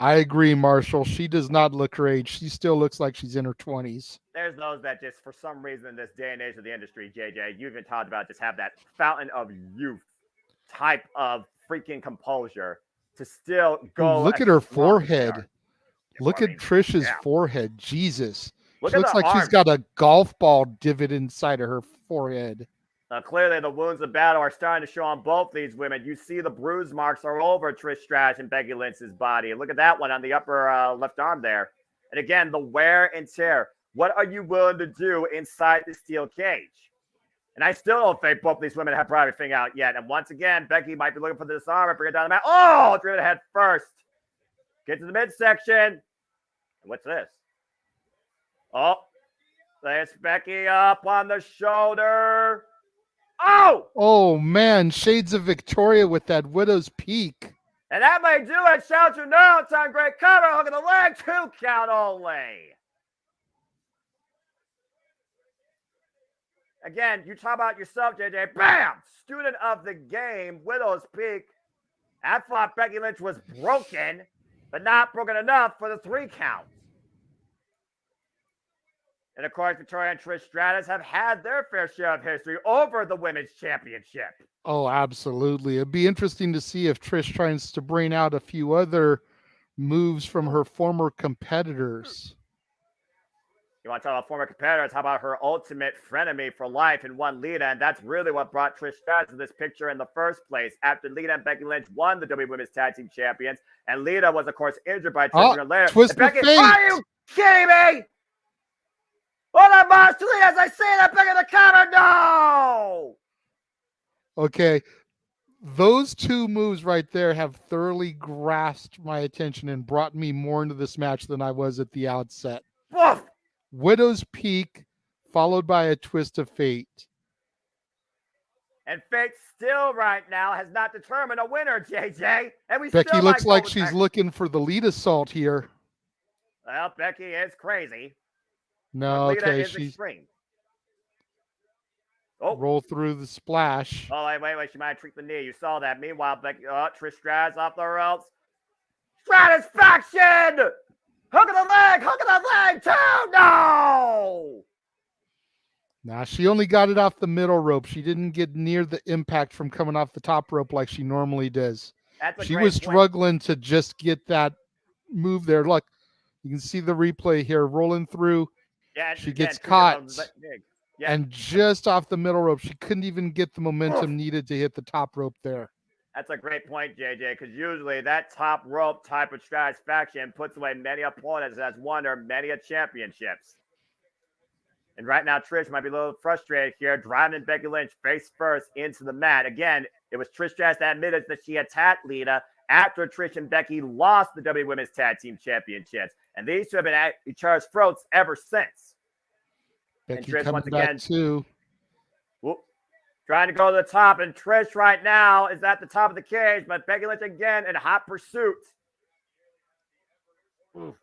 S4: I agree, Marshall. She does not look her age. She still looks like she's in her 20s.
S5: There's those that just, for some reason, in this day and age of the industry, JJ, you even talked about just have that fountain of youth type of freaking composure to still go.
S4: Look at her forehead. Look at Trish's forehead. Jesus. She looks like she's got a golf ball divot inside of her forehead.
S5: Clearly, the wounds of battle are starting to show on both these women. You see the bruise marks are over Trish Stratus and Becky Lynch's body. Look at that one on the upper left arm there. And again, the wear and tear. What are you willing to do inside the steel cage? And I still don't think both these women have probably figured out yet. And once again, Becky might be looking for the disarm and bring it down the mat. Oh, driven ahead first. Get to the midsection. And what's this? Oh, there's Becky up on the shoulder. Oh,
S4: man. Shades of Victoria with that Widow's Peak.
S5: And that may do it. Shout you now. It's on great cover. Hook at the leg. 2 count only. Again, you talk about yourself, JJ. Bam! Student of the game. Widow's Peak. I thought Becky Lynch was broken, but not broken enough for the 3 count. And, of course, Victoria and Trish Stratus have had their fair share of history over the Women's Championship.
S4: Oh, absolutely. It'd be interesting to see if Trish tries to bring out a few other moves from her former competitors.
S5: You want to talk about former competitors? How about her ultimate frenemy for life in one Lita? And that's really what brought Trish Stratus to this picture in the first place. After Lita and Becky Lynch won the WWE Women's Tag Team Champions, and Lita was, of course, injured by Trish later.
S4: Twist
S5: Becky,
S4: of fate.
S5: are you kidding me? Hold on, boss. As I say that, Becky the cover. No.
S4: Okay. Those two moves right there have thoroughly grasped my attention and brought me more into this match than I was at the outset.
S5: Woof.
S4: Widow's Peak, followed by a twist of fate.
S5: And fate still right now has not determined a winner, JJ. And
S4: Becky
S5: still
S4: looks like
S5: with
S4: she's
S5: Becky.
S4: looking for the lead assault here.
S5: Well, Becky is crazy.
S4: No,
S5: Lita
S4: okay,
S5: is
S4: she's
S5: extreme. Oh,
S4: roll through the splash.
S5: oh, wait, she might have tweaked the knee. You saw that. Meanwhile, Becky, Trish Stratus off the ropes. Stratisfaction! Hook of the leg, too! No!
S4: Nah, she only got it off the middle rope. She didn't get near the impact from coming off the top rope like she normally does. She was struggling to just get that move there. Look, you can see the replay here rolling through.
S5: Yeah,
S4: she gets caught. Yeah. And just off the middle rope, she couldn't even get the momentum needed to hit the top rope there.
S5: That's a great point, JJ, because usually that top rope type of satisfaction puts away many opponents and has won her many championships. And right now, Trish might be a little frustrated here, driving Becky Lynch face first into the mat. Again, it was Trish Stratus that admitted that she attacked Lita after Trish and Becky lost the WWE Women's Tag Team Championships. And these two have been at each other's throats ever since.
S4: Becky
S5: and Trish
S4: coming
S5: once
S4: back
S5: again
S4: too.
S5: Trying to go to the top, and Trish right now is at the top of the cage, but Becky Lynch again in hot pursuit. Oof.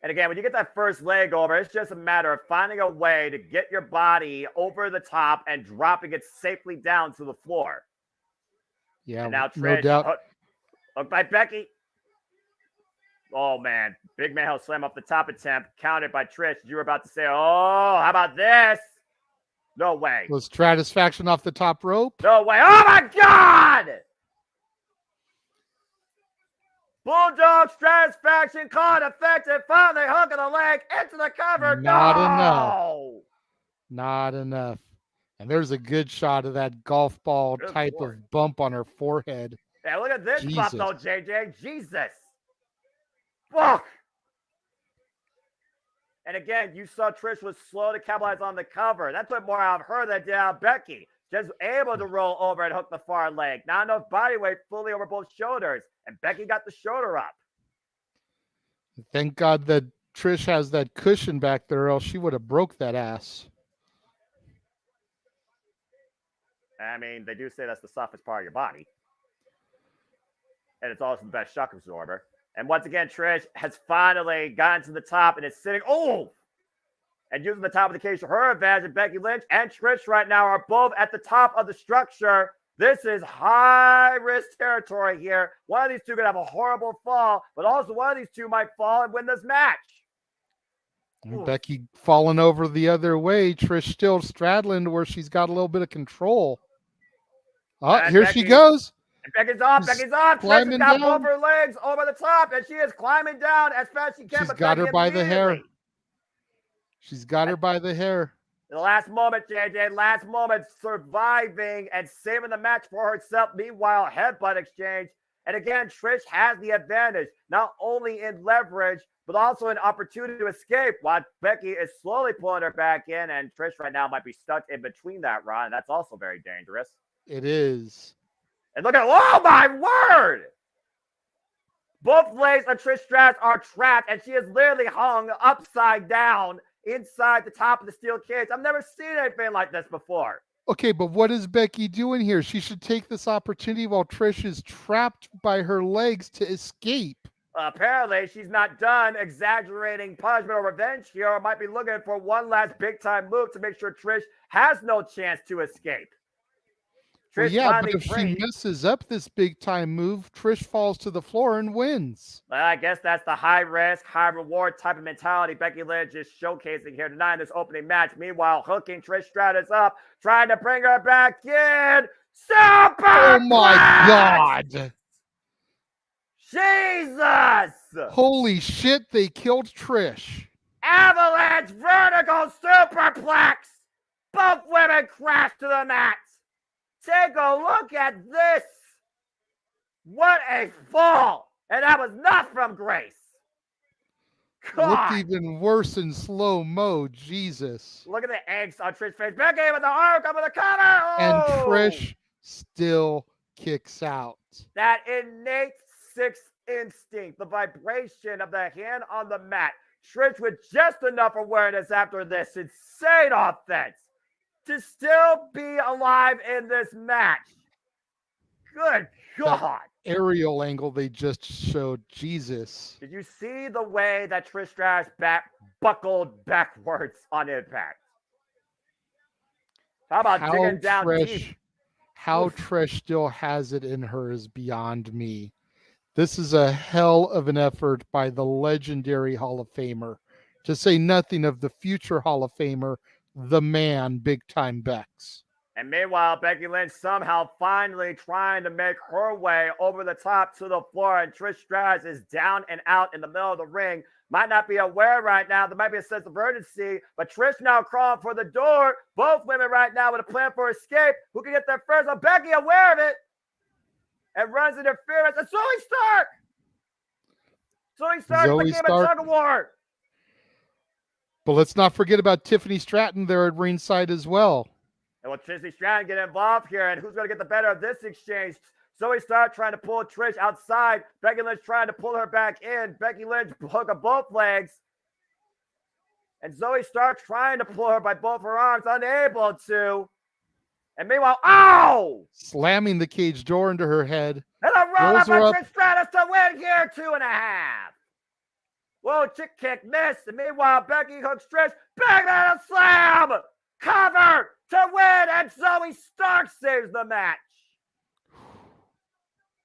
S5: And again, when you get that first leg over, it's just a matter of finding a way to get your body over the top and dropping it safely down to the floor.
S4: Yeah,
S5: and now Trish,
S4: no doubt.
S5: Hooked by Becky. Oh, man. Big man slam off the top attempt, countered by Trish. You were about to say, oh, how about this? No way.
S4: Was Stratisfaction off the top rope?
S5: No way. Oh, my God! Bulldog Stratisfaction caught effective. Finally hook of the leg into the cover.
S4: Not enough. And there's a good shot of that golf ball type of bump on her forehead.
S5: Yeah, look at this bump, though, JJ. Jesus. Fuck. And again, you saw Trish was slow to capitalize on the cover. That put more out of her than did out of Becky. Just able to roll over and hook the far leg. Not enough body weight fully over both shoulders. And Becky got the shoulder up.
S4: Thank God that Trish has that cushion back there, or else she would have broke that ass.
S5: I mean, they do say that's the softest part of your body. And it's also the best shock absorber. And once again, Trish has finally gotten to the top and is sitting, and using the top of the cage to her advantage. And Becky Lynch and Trish right now are both at the top of the structure. This is high-risk territory here. One of these two could have a horrible fall, but also one of these two might fall and win this match.
S4: Becky falling over the other way. Trish still straddling to where she's got a little bit of control. Oh, and here she goes.
S5: Becky's off. Trish has got both her legs over the top, and she is climbing down as fast as she can.
S4: She's got her by the hair. She's got her by the hair.
S5: The last moment, JJ, surviving and saving the match for herself. Meanwhile, headbutt exchange. And again, Trish has the advantage, not only in leverage, but also an opportunity to escape while Becky is slowly pulling her back in. And Trish right now might be stuck in between that run. And that's also very dangerous.
S4: It is.
S5: And look at, oh my word! Both legs of Trish Stratus are trapped, and she is literally hung upside down inside the top of the steel cage. I've never seen anything like this before.
S4: Okay, but what is Becky doing here? She should take this opportunity while Trish is trapped by her legs to escape.
S5: Apparently, she's not done exaggerating punishment or revenge here, or might be looking for one last big-time move to make sure Trish has no chance to escape.
S4: Well, yeah, but if she messes up this big-time move, Trish falls to the floor and wins.
S5: Well, I guess that's the high-risk, high-reward type of mentality Becky Lynch is showcasing here tonight in this opening match. Meanwhile, hooking Trish Stratus up, trying to bring her back in.
S4: Oh, my God.
S5: Jesus!
S4: Holy shit, they killed Trish.
S5: Avalanche vertical superplex. Both women crash to the mat. Take a look at this. What a fall. And that was not from Grace.
S4: Looked even worse in slow-mo. Jesus.
S5: Look at the angst on Trish's face. Becky with the arm coming to the cover. Oh!
S4: And Trish still kicks out.
S5: That innate sixth instinct, the vibration of the hand on the mat. Trish with just enough awareness after this insane offense to still be alive in this match. Good God.
S4: That aerial angle they just showed. Jesus.
S5: Did you see the way that Trish Stratus buckled backwards on impact? How about digging down deep?
S4: How Trish still has it in her is beyond me. This is a hell of an effort by the legendary Hall of Famer, to say nothing of the future Hall of Famer, the man, Big Time Bex.
S5: And meanwhile, Becky Lynch somehow finally trying to make her way over the top to the floor, and Trish Stratus is down and out in the middle of the ring. Might not be aware right now. There might be a sense of urgency, but Trish now crawling for the door. Both women right now with a plan for escape. Who can get there first? Oh, Becky aware of it and runs interference. And Zoe Stark! Zoe Stark became a tug of war.
S4: But let's not forget about Tiffany Stratton there at ringside as well.
S5: And will Tiffany Stratton get involved here? And who's going to get the better of this exchange? Zoe Stark trying to pull Trish outside. Becky Lynch trying to pull her back in. Becky Lynch hook up both legs. And Zoe Stark trying to pull her by both her arms, unable to. And meanwhile, ow!
S4: Slamming the cage door into her head.
S5: And a roll up on Trish Stratus to win here, 2.5. Whoa, chick kick, miss. And meanwhile, Becky hooks Trish. Bang on a slam! Cover to win, and Zoe Stark saves the match.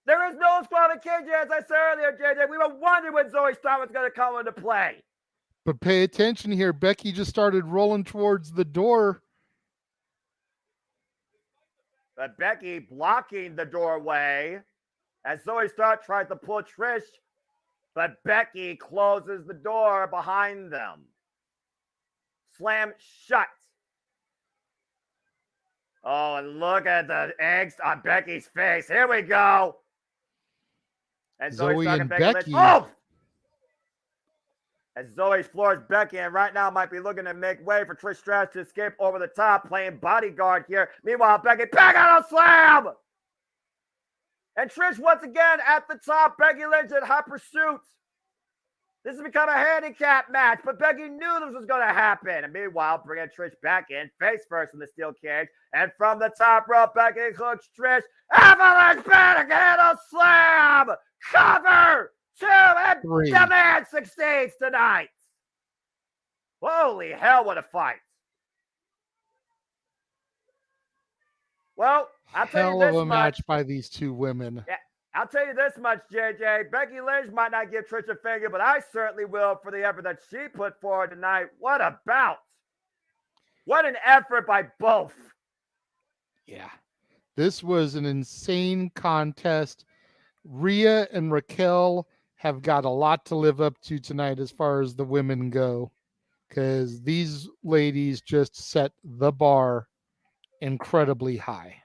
S5: There is no disqualification, as I said earlier, JJ. We were wondering when Zoe Stark was going to come into play.
S4: But pay attention here. Becky just started rolling towards the door.
S5: But Becky blocking the doorway as Zoe Stark tries to pull Trish. But Becky closes the door behind them. Slam shut. Oh, and look at the angst on Becky's face. Here we go. And
S4: Zoe and Becky.
S5: Oh! As Zoe floors Becky, and right now might be looking to make way for Trish Stratus to escape over the top, playing bodyguard here. Meanwhile, Becky back on a slam! And Trish once again at the top. Becky Lynch in hot pursuit. This has become a handicap match, but Becky knew this was going to happen. And meanwhile, bringing Trish back in, face first in the steel cage. And from the top rope, Becky hooks Trish. Avalanche back again, a slam! Cover! 2 and 3. The man succeeds tonight. Holy hell, what a fight. Well, I'll tell you this much.
S4: Hell of a match by these two women.
S5: Yeah, I'll tell you this much, JJ. Becky Lynch might not give Trish a finger, but I certainly will for the effort that she put forward tonight. What a bout. What an effort by both.
S4: Yeah. This was an insane contest. Rhea and Raquel have got a lot to live up to tonight as far as the women go, because these ladies just set the bar incredibly high.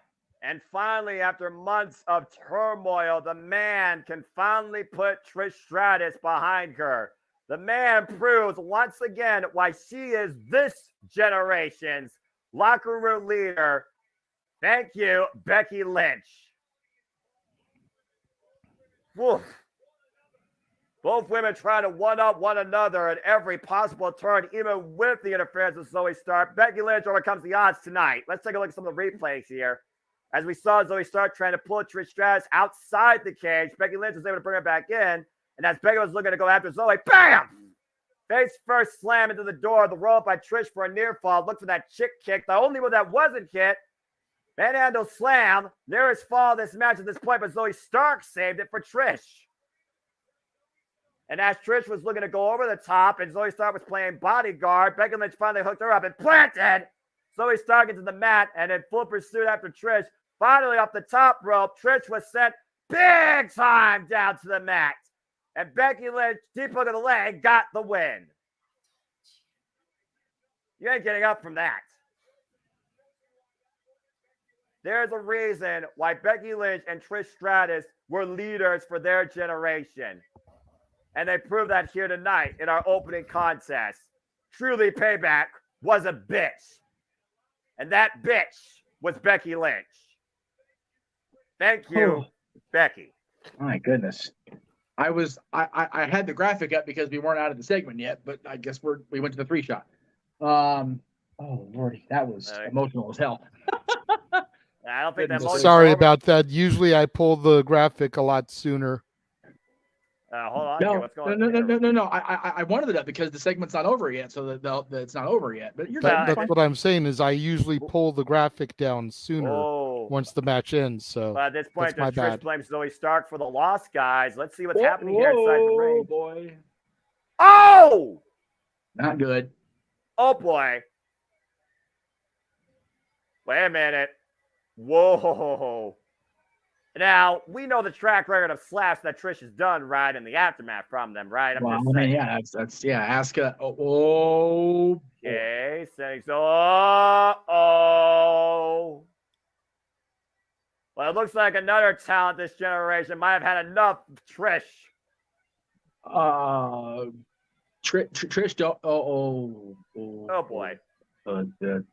S5: And finally, after months of turmoil, the man can finally put Trish Stratus behind her. The man proves once again why she is this generation's locker room leader. Thank you, Becky Lynch. Woof. Both women trying to one-up one another at every possible turn, even with the interference of Zoe Stark. Becky Lynch overcomes the odds tonight. Let's take a look at some of the replays here. As we saw Zoe Stark trying to pull Trish Stratus outside the cage, Becky Lynch was able to bring her back in. And as Becky was looking to go after Zoe, bam! Face first slam into the door. The roll up by Trish for a near fall. Look for that chick kick. The only one that wasn't hit. Manhandle slam. Nearest fall of this match at this point, but Zoe Stark saved it for Trish. And as Trish was looking to go over the top and Zoe Stark was playing bodyguard, Becky Lynch finally hooked her up and planted Zoe Stark into the mat, and in full pursuit after Trish. Finally off the top rope, Trish was sent big time down to the mat. And Becky Lynch, deep hook of the leg, got the win. You ain't getting up from that. There's a reason why Becky Lynch and Trish Stratus were leaders for their generation. And they proved that here tonight in our opening contest. Truly, Payback was a bitch. And that bitch was Becky Lynch. Thank you, Becky.
S3: My goodness. I had the graphic up because we weren't out of the segment yet, but I guess we went to the 3-shot. Oh Lordy, that was emotional as hell.
S5: I don't think that emotion.
S4: Sorry about that. Usually I pull the graphic a lot sooner.
S5: Hold on.
S3: No,
S5: here, what's going on?
S3: No. I wanted it up because the segment's not over yet, so that it's not over yet. But
S4: that's what I'm saying is I usually pull the graphic down sooner once the match ends. So
S5: at this point,
S4: Trish
S5: bad. Blames Zoe Stark for the loss, guys. Let's see what's happening here inside the ring.
S3: Oh boy!
S5: Oh,
S3: not good.
S5: Oh boy! Wait a minute. Whoa. Now, we know the track record of slaps that Trish has done, right, in the aftermath from them, right?
S3: That's Asuka. Oh.
S5: Okay, saying so. Oh. Well, it looks like another talent this generation might have had enough of Trish.
S3: Trish don't.
S5: Oh boy. Oh, wait a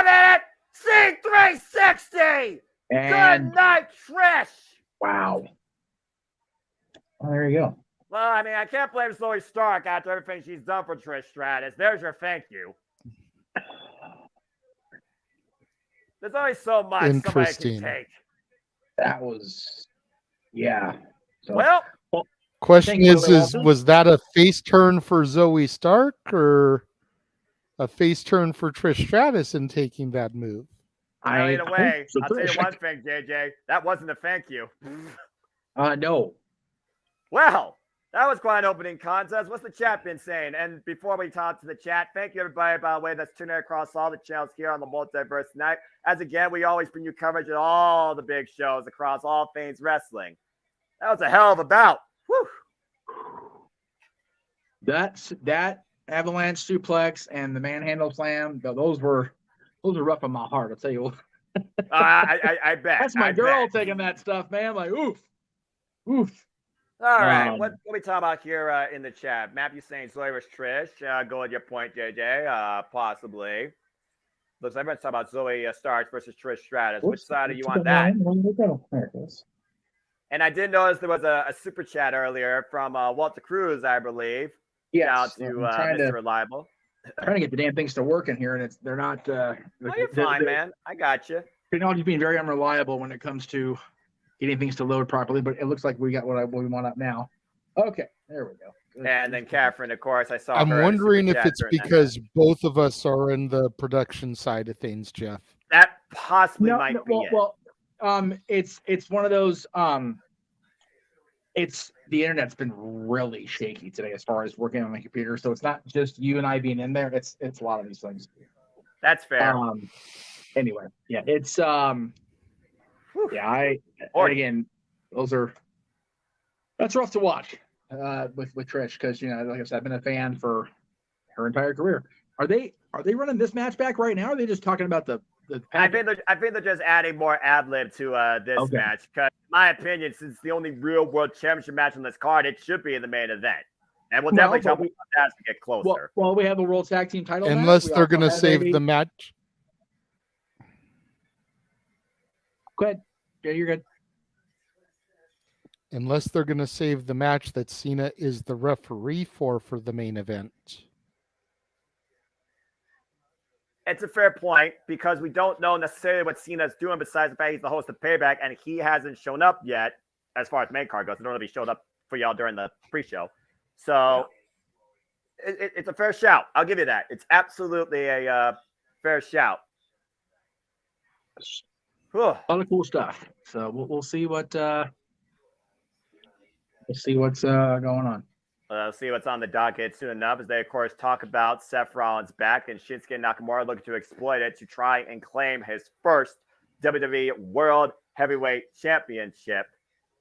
S5: minute! C360!
S3: And
S5: good night, Trish!
S3: Wow. Well, there you go.
S5: Well, I mean, I can't blame Zoe Stark after everything she's done for Trish Stratus. There's your thank you. There's only so much somebody can take.
S3: That was, yeah. So,
S5: well,
S4: question is was that a face turn for Zoe Stark or a face turn for Trish Stratus in taking that move?
S5: Either way, I'll tell you one thing, JJ. That wasn't a thank you.
S3: No.
S5: Well, that was quite an opening contest. What's the chat been saying? And before we talk to the chat, thank you everybody, by the way, that's tuning in across all the channels here on the Multiverse tonight. As again, we always bring you coverage of all the big shows across all things wrestling. That was a hell of a bout. Whew.
S3: That avalanche suplex and the manhandle slam, those were rough on my heart. I'll tell you.
S5: I bet.
S3: That's my girl taking that stuff, man. Like, oof.
S5: All right. What are we talking about here in the chat? Matthew saying Zoe versus Trish. Go with your point, JJ. Possibly. Looks like everyone's talking about Zoe Stark versus Trish Stratus. Which side are you on that? And I did notice there was a super chat earlier from Walter Cruz, I believe.
S3: Yes.
S5: Shout out to Mr. Reliable.
S3: Trying to get the damn things to work in here, and they're not.
S5: No, you're fine, man. I got you.
S3: Technology's being very unreliable when it comes to getting things to load properly, but it looks like we got what we want up now. Okay, there we go. Good.
S5: And then Catherine, of course, I saw.
S4: I'm wondering if it's because both of us are in the production side of things, Jeff.
S5: That possibly might be it.
S3: Well, it's one of those. It's the internet's been really shaky today as far as working on my computer, so it's not just you and I being in there. It's a lot of these things.
S5: That's fair.
S3: Anyway, yeah, it's again, that's rough to watch with Trish because like I said, I've been a fan for her entire career. Are they running this match back right now? Or are they just talking about the
S5: I think they're just adding more ad lib to this match because, in my opinion, since it's the only real world championship match on this card, it should be in the main event, and we'll definitely talk about that as we get closer.
S3: Well, we have the World Tag Team title.
S4: Unless they're going to save the match.
S3: Go ahead. Yeah, you're good.
S4: Unless they're going to save the match that Cena is the referee for the main event.
S5: It's a fair point because we don't know necessarily what Cena's doing besides the fact he's the host of Payback and he hasn't shown up yet as far as main card goes. I don't know if he showed up for y'all during the pre-show. So it's a fair shout. I'll give you that. It's absolutely a fair shout.
S3: A lot of cool stuff. So we'll see what's going on.
S5: Let's see what's on the docket soon enough as they, of course, talk about Seth Rollins back and Shinsuke Nakamura looking to exploit it to try and claim his first WWE World Heavyweight Championship.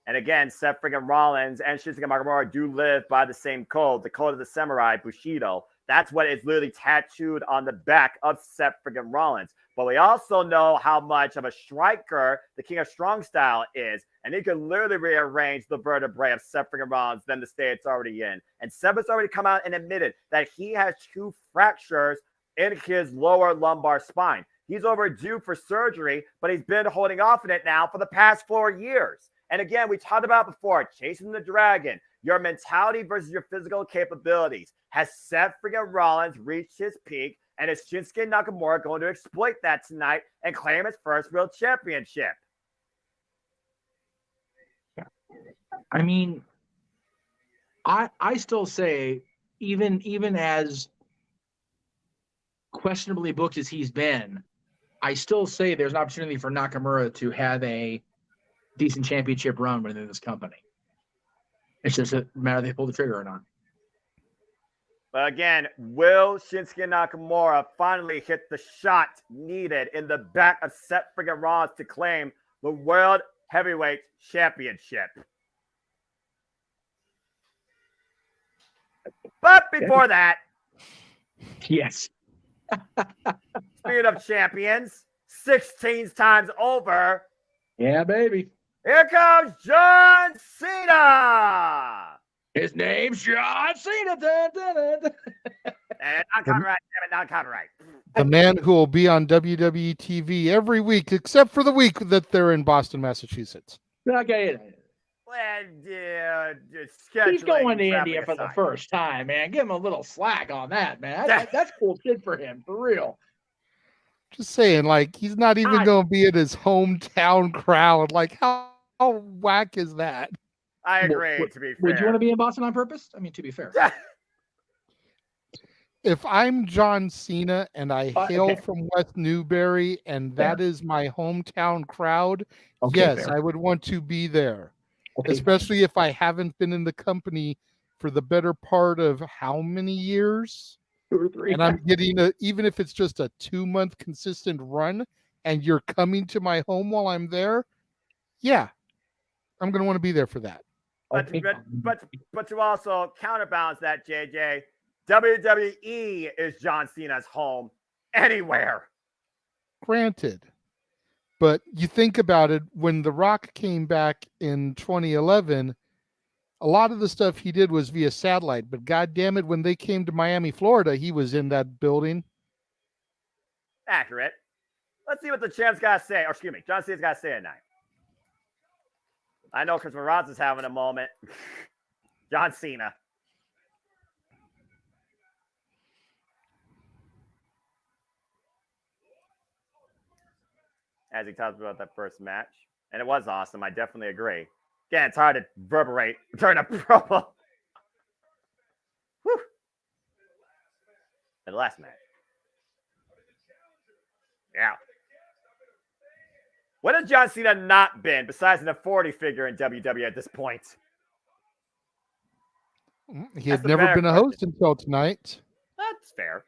S5: And again, Seth freaking Rollins and Shinsuke Nakamura do live by the same code, the code of the samurai, Bushido. That's what is literally tattooed on the back of Seth freaking Rollins. But we also know how much of a striker the King of Strong Style is. And he can literally rearrange the vertebrae of Seth freaking Rollins than the state it's already in. And Seth has already come out and admitted that he has 2 fractures in his lower lumbar spine. He's overdue for surgery, but he's been holding off on it now for the past 4 years. And again, we talked about before, chasing the dragon, your mentality versus your physical capabilities. Has Seth freaking Rollins reached his peak? And is Shinsuke Nakamura going to exploit that tonight and claim his first world championship?
S3: I mean, I still say, even as questionably booked as he's been, I still say there's an opportunity for Nakamura to have a decent championship run within this company. It's just a matter if they pull the trigger or not.
S5: But again, will Shinsuke Nakamura finally hit the shot needed in the back of Seth freaking Rollins to claim the World Heavyweight Championship? But before that,
S3: yes.
S5: speaking of champions, 16 times over.
S3: Yeah, baby.
S5: Here comes John Cena.
S3: His name's John Cena. Dun, dun, dun, dun.
S5: And not copyright, damn it, not copyright.
S4: The man who will be on WWE TV every week, except for the week that they're in Boston, Massachusetts.
S3: Okay.
S5: Well,
S3: He's going to India for the first time, man. Give him a little slack on that, man. That's cool shit for him, for real.
S4: Just saying, like, he's not even going to be at his hometown crowd. Like, how whack is that?
S5: I agree, to be fair.
S3: Would you want to be in Boston on purpose? I mean, to be fair.
S4: If I'm John Cena and I hail from West Newbury and that is my hometown crowd, yes, I would want to be there. Especially if I haven't been in the company for the better part of how many years?
S3: 2 or 3.
S4: And I'm getting even if it's just a 2-month consistent run and you're coming to my home while I'm there, yeah, I'm going to want to be there for that.
S5: But to also counterbalance that, JJ, WWE is John Cena's home anywhere.
S4: Granted. But you think about it, when The Rock came back in 2011, a lot of the stuff he did was via satellite. But God damn it, when they came to Miami, Florida, he was in that building.
S5: Accurate. Let's see what the champ's got to say. Or excuse me, John Cena's got to say tonight. I know Chris Mraz is having a moment. John Cena. As he talks about that first match. And it was awesome. I definitely agree. Again, it's hard to reverberate during a promo. Whew. And the last match. Yeah. What has John Cena not been besides an authority figure in WWE at this point?
S4: He had never been a host until tonight.
S5: That's fair.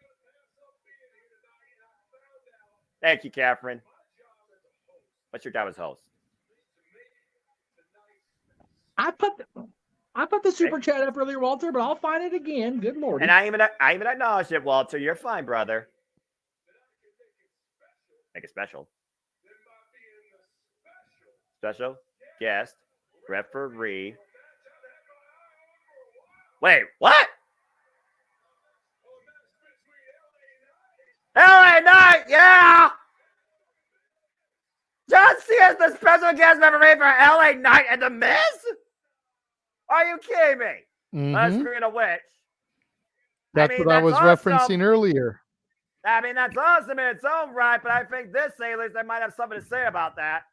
S5: Thank you, Catherine. What's your job as host?
S3: I put the super chat up earlier, Walter, but I'll find it again. Good Lord.
S5: And I even acknowledge it, Walter. You're fine, brother. Make it special. Special guest referee. Wait, what? LA Knight, yeah! John Cena's the special guest referee for LA Knight and The Miz? Are you kidding me?
S4: Mm-hmm.
S5: Screen of which.
S4: That's what I was referencing earlier.
S5: I mean, that's awesome in its own right, but I think this A-list, they might have something to say about that.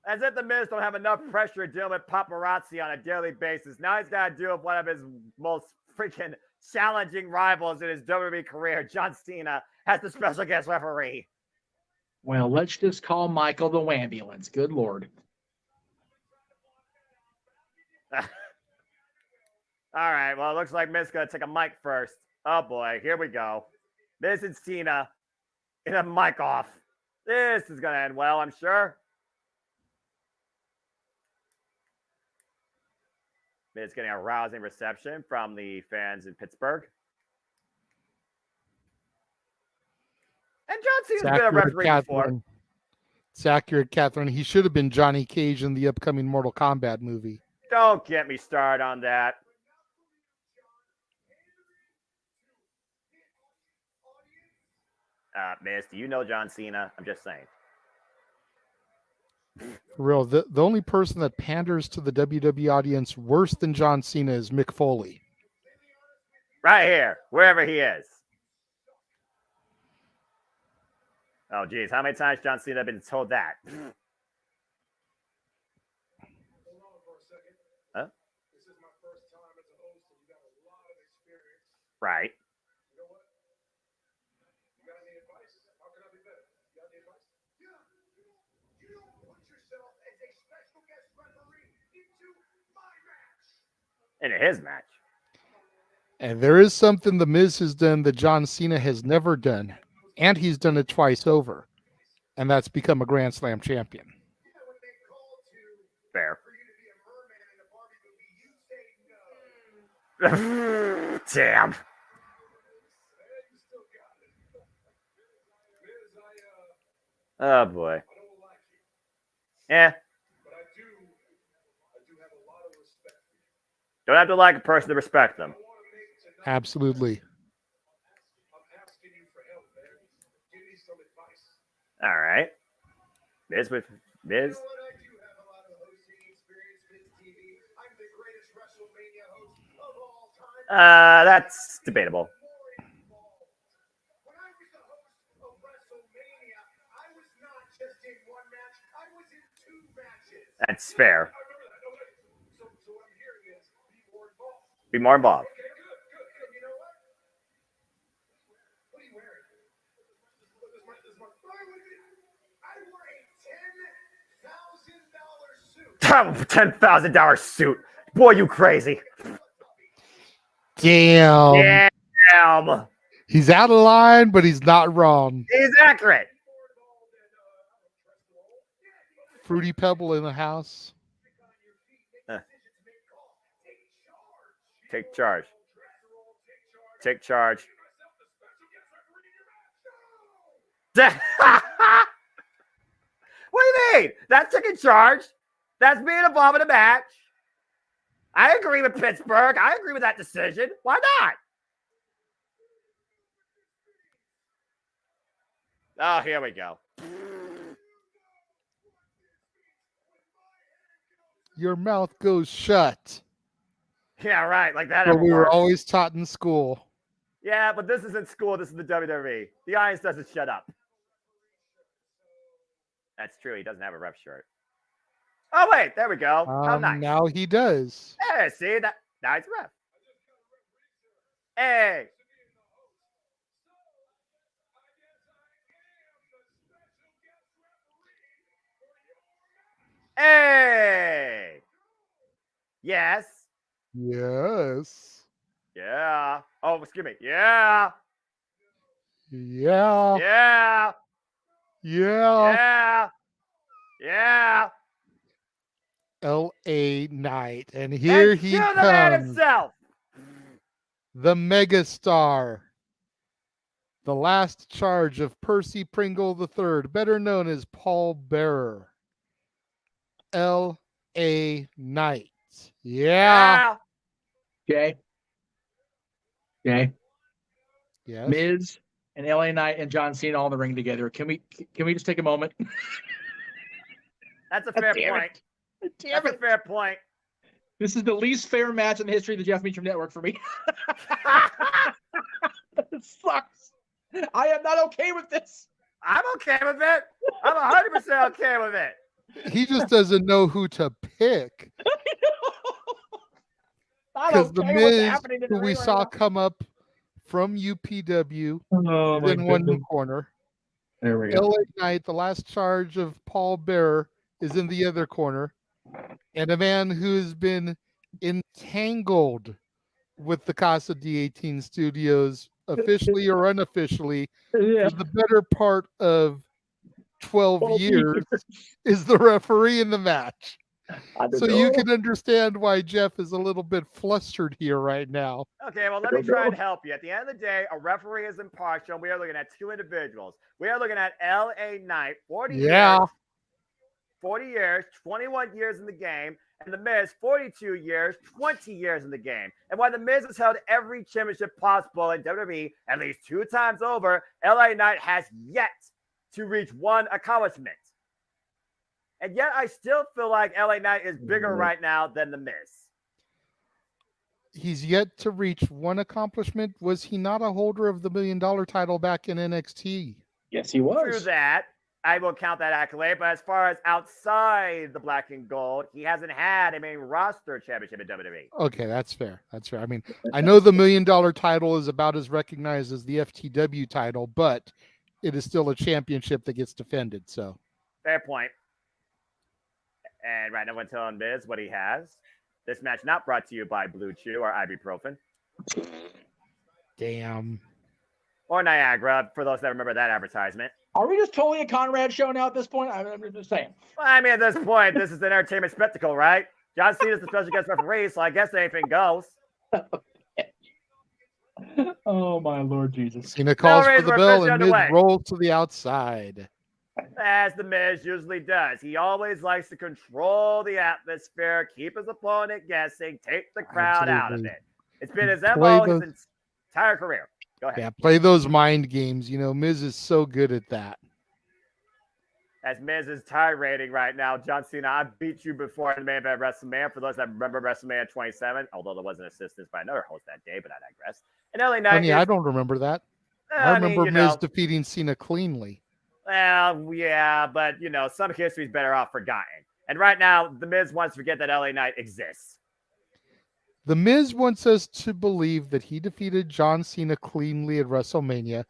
S5: As if The Miz don't have enough pressure dealing with paparazzi on a daily basis. Now he's got to deal with one of his most freaking challenging rivals in his WWE career. John Cena as the special guest referee.
S3: Well, let's just call Michael the Wambulance. Good Lord.
S5: All right. Well, it looks like Miz going to take a mic first. Oh, boy. Here we go. Miz and Cena in a mic off. This is going to end well, I'm sure. Miz getting a rousing reception from the fans in Pittsburgh. And John Cena's been a referee before.
S4: It's accurate, Catherine. He should have been Johnny Cage in the upcoming Mortal Kombat movie.
S5: Don't get me started on that. Miz, do you know John Cena? I'm just saying.
S4: For real, the only person that panders to the WWE audience worse than John Cena is Mick Foley.
S5: Right here, wherever he is. Oh, geez. How many times John Cena have been told that? Huh? Right. Into his match.
S4: And there is something The Miz has done that John Cena has never done. And he's done it twice over. And that's become a Grand Slam champion.
S5: Fair. Damn. Oh, boy. Yeah. Don't have to like a person to respect them.
S4: Absolutely.
S5: All right. Miz with Miz. That's debatable. That's fair. Be more involved. $10,000 suit. Boy, you crazy.
S4: Damn.
S5: Damn.
S4: He's out of line, but he's not wrong.
S5: He's accurate.
S4: Fruity Pebble in the house.
S5: Take charge. Take charge. What do you mean? That's taking charge. That's being involved in a match. I agree with Pittsburgh. I agree with that decision. Why not? Oh, here we go.
S4: Your mouth goes shut.
S5: Yeah, right. Like that.
S4: But we were always taught in school.
S5: Yeah, but this isn't school. This is the WWE. The audience doesn't shut up. That's true. He doesn't have a ref shirt. Oh, wait. There we go. How nice.
S4: Now he does.
S5: Hey, see? That, now it's ref. Hey. Hey. Yes.
S4: Yes.
S5: Yeah. Oh, excuse me. Yeah.
S4: Yeah.
S5: Yeah.
S4: Yeah.
S5: Yeah. Yeah.
S4: L.A. Knight. And here
S5: and
S4: he
S5: the
S4: comes.
S5: man himself.
S4: The megastar. The last charge of Percy Pringle III, better known as Paul Bearer. L.A. Knight. Yeah.
S3: Okay. Okay.
S4: Yes.
S3: Miz and LA Knight and John Cena all in the ring together. Can we just take a moment?
S5: That's a fair point.
S3: Damn
S5: That's a fair point.
S3: This is the least fair match in the history of the Jeff Meacham Network for me. It sucks. I am not okay with this.
S5: I'm okay with it. I'm 100% okay with it.
S4: He just doesn't know who to pick. Because the Miz, who we saw come up from UPW, then one in the corner.
S3: There we go.
S4: LA Knight, the last charge of Paul Bearer, is in the other corner. And a man who's been entangled with the Casa D18 studios, officially or unofficially, for the better part of 12 years, is the referee in the match. So you can understand why Jeff is a little bit flustered here right now.
S5: Okay, well, let me try and help you. At the end of the day, a referee is impartial, and we are looking at two individuals. We are looking at LA Knight, 40 years, 21 years in the game, and The Miz, 42 years, 20 years in the game. And while The Miz has held every championship possible in WWE at least 2 times over, LA Knight has yet to reach one accomplishment. And yet I still feel like LA Knight is bigger right now than The Miz.
S4: He's yet to reach one accomplishment. Was he not a holder of the $1 million title back in NXT?
S3: Yes, he was.
S5: True that. I will count that accolade. But as far as outside the black and gold, he hasn't had a main roster championship in WWE.
S4: Okay, that's fair. That's fair. I mean, I know the $1 million title is about as recognized as the FTW title, but it is still a championship that gets defended. So
S5: fair point. And right now, I'm going to tell Miz what he has. This match not brought to you by Blue Chew or ibuprofen.
S4: Damn.
S5: Or Niagara, for those that remember that advertisement.
S3: Are we just totally a Conrad show now at this point? I'm just saying.
S5: Well, I mean, at this point, this is an entertainment spectacle, right? John Cena's the special guest referee, so I guess anything goes.
S3: Oh, my Lord Jesus.
S4: Cena calls for the bell and Miz rolls to the outside.
S5: As The Miz usually does. He always likes to control the atmosphere, keep his opponent guessing, take the crowd out of it. It's been his MO his entire career. Go ahead.
S4: Yeah, play those mind games. You know, Miz is so good at that.
S5: As Miz is tirading right now, John Cena, I beat you before in the main event WrestleMania. For those that remember WrestleMania 27, although there wasn't assistance by another host that day, but I digress. And LA Knight
S4: I don't remember that. I remember Miz defeating Cena cleanly.
S5: Well, yeah, but, some history is better off forgotten. And right now, The Miz wants to forget that LA Knight exists.
S4: The Miz wants us to believe that he defeated John Cena cleanly at WrestleMania,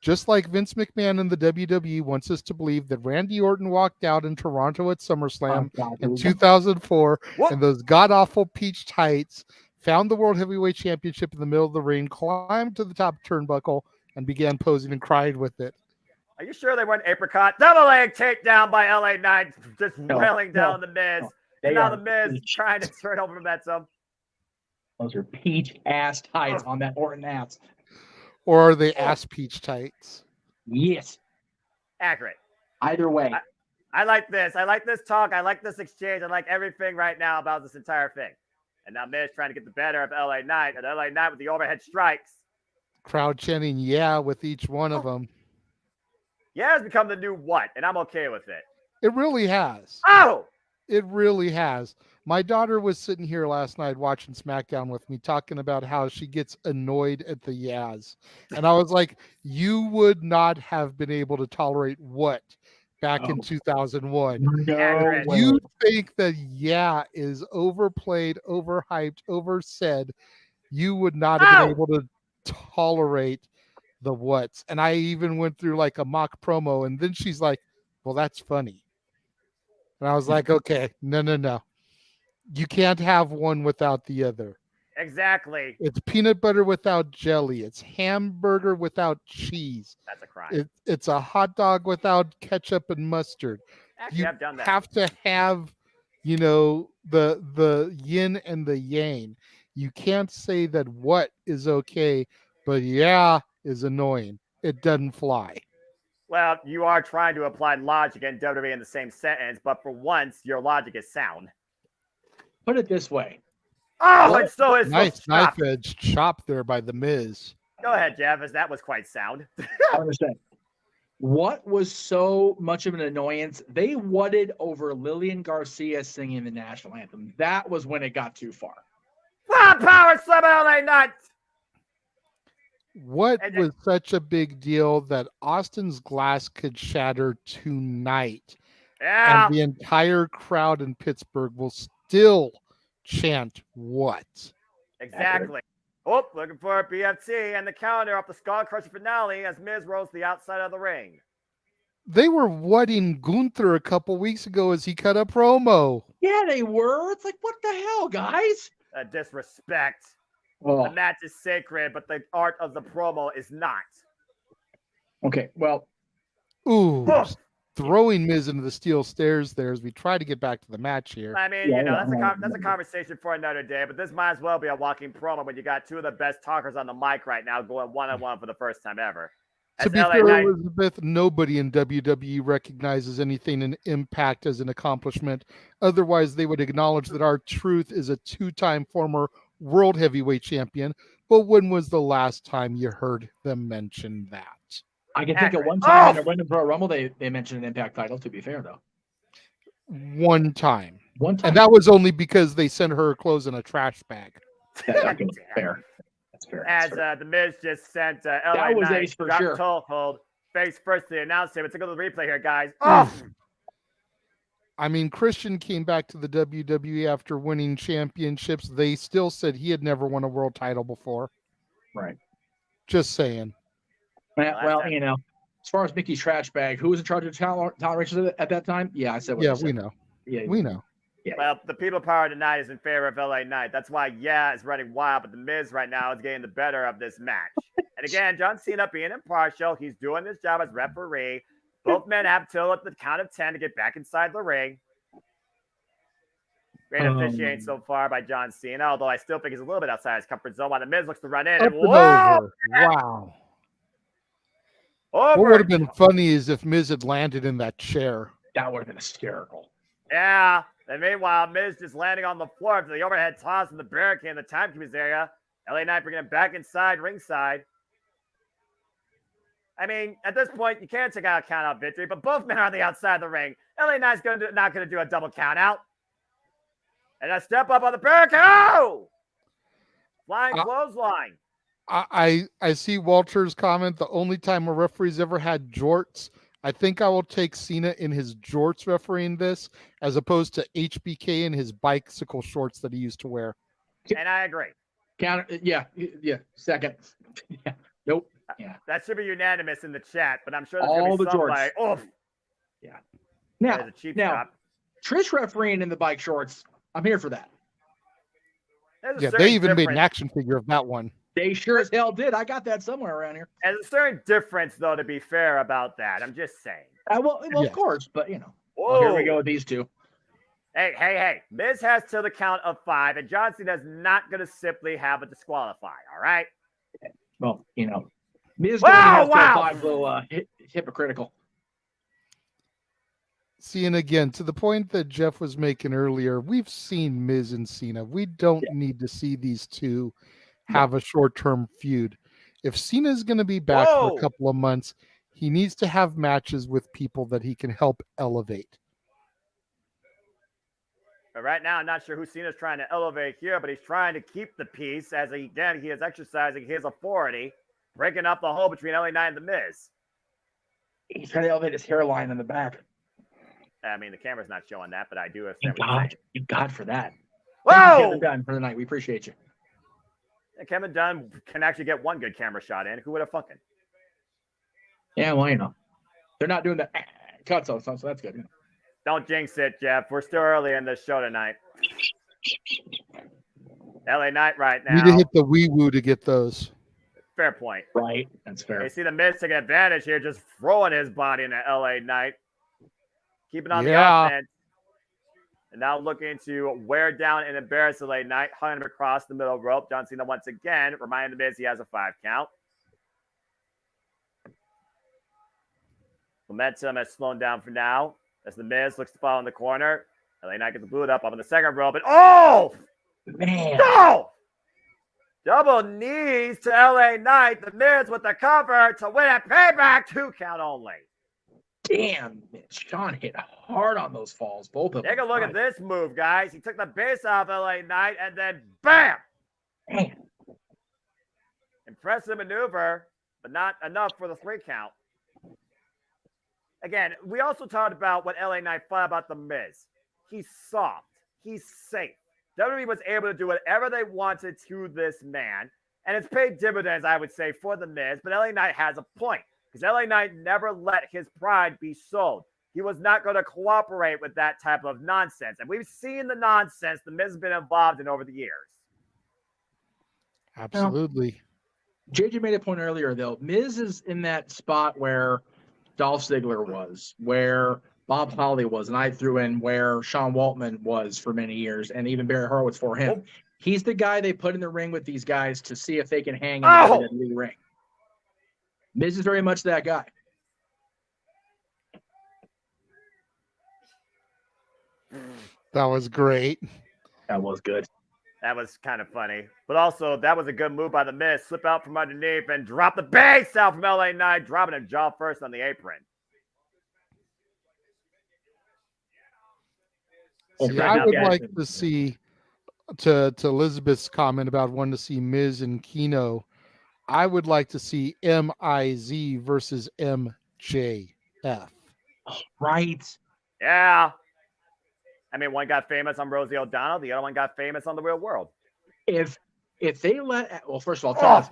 S4: just like Vince McMahon in the WWE wants us to believe that Randy Orton walked out in Toronto at SummerSlam in 2004 and those god-awful peach tights, found the World Heavyweight Championship in the middle of the ring, climbed to the top turnbuckle, and began posing and cried with it.
S5: Are you sure they weren't apricot? Double leg takedown by LA Knight, just railing down The Miz. And now The Miz trying to turn over momentum.
S3: Those are peach ass tights on that Orton ass.
S4: Or are they ass peach tights?
S3: Yes.
S5: Accurate.
S3: Either way.
S5: I like this. I like this talk. I like this exchange. I like everything right now about this entire thing. And now Miz trying to get the better of LA Knight. And LA Knight with the overhead strikes.
S4: Crowd chanting, yeah, with each one of them.
S5: Yeah, it's become the new what? And I'm okay with it.
S4: It really has.
S5: Oh!
S4: It really has. My daughter was sitting here last night watching SmackDown with me, talking about how she gets annoyed at the Yaz. And I was like, you would not have been able to tolerate what back in 2001.
S3: No way.
S4: You think that is overplayed, overhyped, oversaid. You would not have been able to tolerate the what's. And I even went through like a mock promo, and then she's like, well, that's funny. And I was like, okay, no. You can't have one without the other.
S5: Exactly.
S4: It's peanut butter without jelly. It's hamburger without cheese.
S5: That's a crime.
S4: It's a hot dog without ketchup and mustard.
S5: Actually, I've done that.
S4: You have to have, the yin and the yang. You can't say that what is okay, but is annoying. It doesn't fly.
S5: Well, you are trying to apply logic and WWE in the same sentence, but for once, your logic is sound.
S3: Put it this way.
S5: Oh, and so is
S4: nice knife edge chop there by The Miz.
S5: Go ahead, Jeff, as that was quite sound.
S3: I understand. What was so much of an annoyance? They wutted over Lillian Garcia singing the national anthem. That was when it got too far.
S5: Power slam LA Knight.
S4: What was such a big deal that Austin's glass could shatter tonight?
S5: Yeah.
S4: And the entire crowd in Pittsburgh will still chant what?
S5: Exactly. Oh, looking for a BFT and the calendar off the Skull Crusher finale as Miz rolls to the outside of the ring.
S4: They were whatting Gunther a couple weeks ago as he cut a promo.
S3: Yeah, they were. It's like, what the hell, guys?
S5: Disrespect.
S3: Oh.
S5: The match is sacred, but the art of the promo is not.
S3: Okay, well.
S4: Ooh. throwing Miz into the steel stairs there as we try to get back to the match here.
S5: I mean, that's a conversation for another day, but this might as well be a walking promo when you got two of the best talkers on the mic right now going one-on-one for the first time ever.
S4: To be fair, Elizabeth, nobody in WWE recognizes anything in Impact as an accomplishment. Otherwise, they would acknowledge that R-Truth is a 2-time former World Heavyweight Champion. But when was the last time you heard them mention that?
S3: I can think of one time in the Women's Royal Rumble they mentioned an Impact title, to be fair, though.
S4: One time. And that was only because they sent her clothes in a trash bag.
S3: That's fair. That's fair.
S5: As the Miz just sent LA
S3: that was
S5: Knight,
S3: ace for
S5: drop
S3: sure.
S5: Hold face first to the announce table. Let's go to the replay here, guys.
S4: I mean, Christian came back to the WWE after winning championships. They still said he had never won a world title before.
S3: Right.
S4: Just saying.
S3: Well, you know, as far as Mickey's trash bag, who was in charge of talent ratios at that time? Yeah, I said what I said.
S4: We know.
S3: Yeah,
S4: we know.
S3: Yeah.
S5: Well, the people power tonight is in favor of LA Knight. That's why, it's running wild, but the Miz right now is getting the better of this match. And again, John Cena being impartial, he's doing his job as referee. Both men have till at the count of 10 to get back inside the ring. Great officiating so far by John Cena, although I still think he's a little bit outside his comfort zone while the Miz looks to run in.
S4: Up and over. Wow. What would have been funny is if Miz had landed in that chair.
S3: That would have been hysterical.
S5: Yeah. And meanwhile, Miz just landing on the floor after the overhead toss in the barricade in the timekeepers area. LA Knight bringing him back inside ringside. I mean, at this point, you can't take out a count-out victory, but both men are on the outside of the ring. LA Knight's not going to do a double count-out. And a step up on the barricade. Oh! Flying clothesline.
S4: I see Walter's comment. The only time a referee's ever had jorts. I think I will take Cena in his jorts refereeing this as opposed to HBK in his bicycle shorts that he used to wear.
S5: And I agree.
S3: Yeah. Second. Yeah. Nope. Yeah.
S5: That should be unanimous in the chat, but I'm sure there's
S3: all
S5: going to
S3: the
S5: be somebody.
S3: jorts. Yeah. Now,
S5: shop.
S3: Trish refereeing in the bike shorts. I'm here for that.
S4: Yeah, they even made an action figure of that one.
S3: They sure as hell did. I got that somewhere around here.
S5: There's a certain difference, though, to be fair about that. I'm just saying.
S3: Well, of course, but you know. Well, here we go with these two.
S5: Hey. Miz has till the count of 5, and John Cena is not going to simply have a disqualify, all right?
S3: Well, you know, Miz has till 5 a little hypocritical.
S4: See, and again, to the point that Jeff was making earlier, we've seen Miz and Cena. We don't need to see these two have a short-term feud. If Cena's going to be back for a couple of months, he needs to have matches with people that he can help elevate.
S5: But right now, I'm not sure who Cena's trying to elevate here, but he's trying to keep the peace as, again, he is exercising his authority, breaking up the hole between LA Knight and The Miz.
S3: He's trying to elevate his hairline in the back.
S5: I mean, the camera's not showing that, but I do have
S3: Thank God for that.
S5: Whoa!
S3: Thank you, Kevin Dunn, for the night. We appreciate you.
S5: And Kevin Dunn can actually get one good camera shot in. Who would have fucking?
S3: Yeah, well, you know, they're not doing the cuts on stuff, so that's good.
S5: Don't jinx it, Jeff. We're still early in this show tonight. LA Knight right now.
S4: You need to hit the wee woo to get those.
S5: Fair point.
S3: Right, that's fair.
S5: You see the Miz taking advantage here, just throwing his body into LA Knight. Keeping on the offense. And now looking to wear down and embarrass LA Knight, hung him across the middle rope. John Cena once again, reminding the Miz he has a 5 count. Momentum has slowed down for now as the Miz looks to fall in the corner. LA Knight gets booed up on the second rope. And
S3: man.
S5: No! Double knees to LA Knight. The Miz with the cover to win a payback 2 count only.
S3: Damn, Sean hit hard on those falls, both of them.
S5: Take a look at this move, guys. He took the base off LA Knight and then bam!
S3: Man.
S5: Impressive maneuver, but not enough for the 3 count. Again, we also talked about what LA Knight thought about the Miz. He's soft. He's safe. WWE was able to do whatever they wanted to this man, and it's paid dividends, I would say, for the Miz, but LA Knight has a point. Because LA Knight never let his pride be sold. He was not going to cooperate with that type of nonsense. And we've seen the nonsense the Miz has been involved in over the years.
S4: Absolutely.
S3: JJ made a point earlier, though. Miz is in that spot where Dolph Ziggler was, where Bob Holly was, and I threw in where Sean Waltman was for many years, and even Barry Horowitz for him.
S5: Oh.
S3: He's the guy they put in the ring with these guys to see if they can hang in the WWE ring. Miz is very much that guy.
S4: That was great.
S3: That was good.
S5: That was kind of funny. But also, that was a good move by the Miz. Slip out from underneath and drop the base out from LA Knight, dropping him jaw first on the apron.
S4: See, I would like to see, to Elizabeth's comment about wanting to see Miz and Kino, I would like to see MIZ versus MJF.
S3: Right.
S5: Yeah. I mean, one got famous on Rosie O'Donnell. The other one got famous on The Real World.
S3: If they let, well, first of all,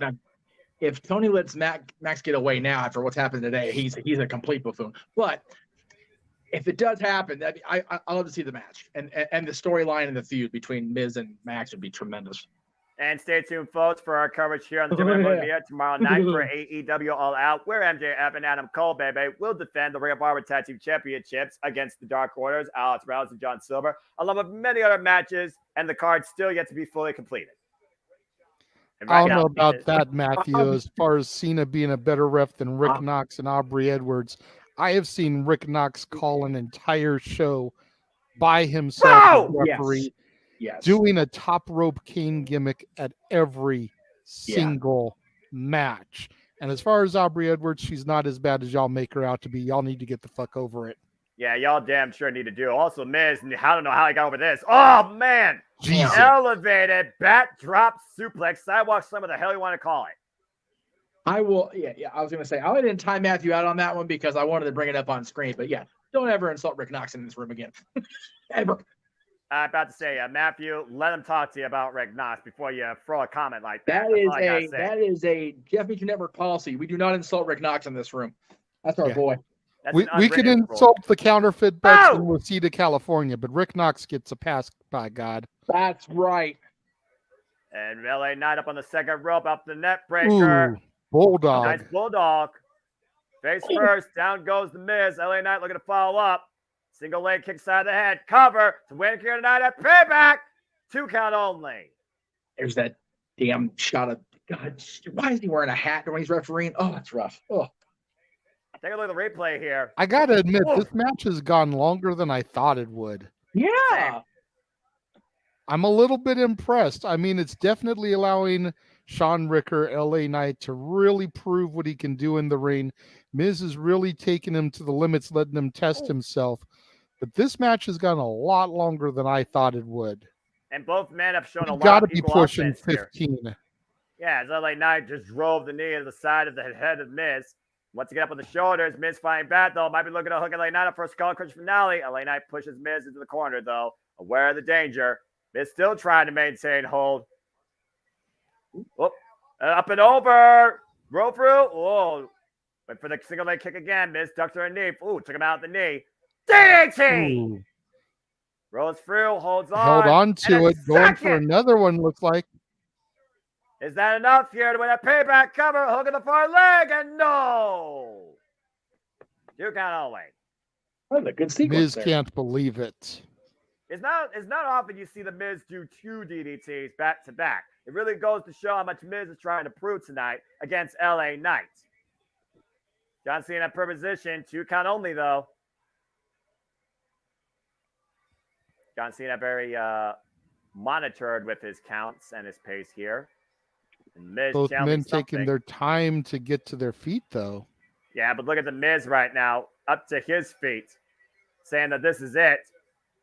S3: if Tony lets Max get away now after what's happened today, he's a complete buffoon. But if it does happen, I love to see the match and the storyline and the feud between Miz and Max would be tremendous.
S5: And stay tuned, folks, for our coverage here on the JMN Media tomorrow night for AEW All Out, where MJF and Adam Cole, baby, will defend the Ring of Honor Tag Team Championships against the Dark Orders, Alex Rouse and John Silver, along with many other matches, and the card still yet to be fully completed.
S4: I don't know about that, Matthew. As far as Cena being a better ref than Rick Knox and Aubrey Edwards, I have seen Rick Knox call an entire show by himself as referee, doing a top rope cane gimmick at every single match. And as far as Aubrey Edwards, she's not as bad as y'all make her out to be. Y'all need to get the fuck over it.
S5: Yeah, y'all damn sure need to do. Also, Miz, I don't know how he got over this. Oh, man.
S4: Jesus.
S5: Elevated bat drop suplex, sidewalk slam, what the hell you want to call it.
S3: I will, I was going to say, I didn't time Matthew out on that one because I wanted to bring it up on screen. But don't ever insult Rick Knox in this room again. Ever.
S5: I'm about to say, Matthew, let him talk to you about Rick Knox before you throw a comment like that.
S3: That is a Jeff Meacham Network policy. We do not insult Rick Knox in this room. That's our boy.
S4: We can insult the counterfeit bets in Waseda, California, but Rick Knox gets a pass, by God.
S3: That's right.
S5: And LA Knight up on the second rope, up the net breaker.
S4: Ooh, bulldog.
S5: Nice bulldog. Face first, down goes the Miz. LA Knight looking to follow up. Single leg kick side of the head. Cover to win here tonight at Payback. 2 count only.
S3: There's that damn shot of, God, why is he wearing a hat when he's refereeing? Oh, it's rough. Oh.
S5: Take a look at the replay here.
S4: I got to admit, this match has gone longer than I thought it would.
S3: Yeah.
S4: I'm a little bit impressed. I mean, it's definitely allowing Sean Ricker, LA Knight, to really prove what he can do in the ring. Miz is really taking him to the limits, letting him test himself. But this match has gone a lot longer than I thought it would.
S5: And both men have shown a lot
S4: got to
S5: of
S4: be pushing 15.
S5: Here. Yeah, as LA Knight just drove the knee to the side of the head of Miz. Once he get up on the shoulders, Miz fighting back, though. Might be looking to hook LA Knight up for a Skull Crush finale. LA Knight pushes Miz into the corner, though. Aware of the danger. Miz still trying to maintain hold. Whoop. Up and over. Roll through. Oh. Went for the single leg kick again. Miz ducked her knee. Ooh, took him out the knee. DDT!
S4: Ooh.
S5: Rolls through, holds on.
S4: Held on to it. Going for another one, looks like.
S5: Is that enough here to win a payback cover? Hook in the far leg, and no! 2 count only.
S3: That was a good sequence.
S4: Miz can't believe it.
S5: It's not often you see the Miz do 2 DDTs back to back. It really goes to show how much Miz is trying to prove tonight against LA Knight. John Cena per position, 2 count only though. John Cena very monitored with his counts and his pace here. And Miz
S4: both men taking
S5: something.
S4: their time to get to their feet though.
S5: Yeah, but look at the Miz right now, up to his feet, saying that this is it.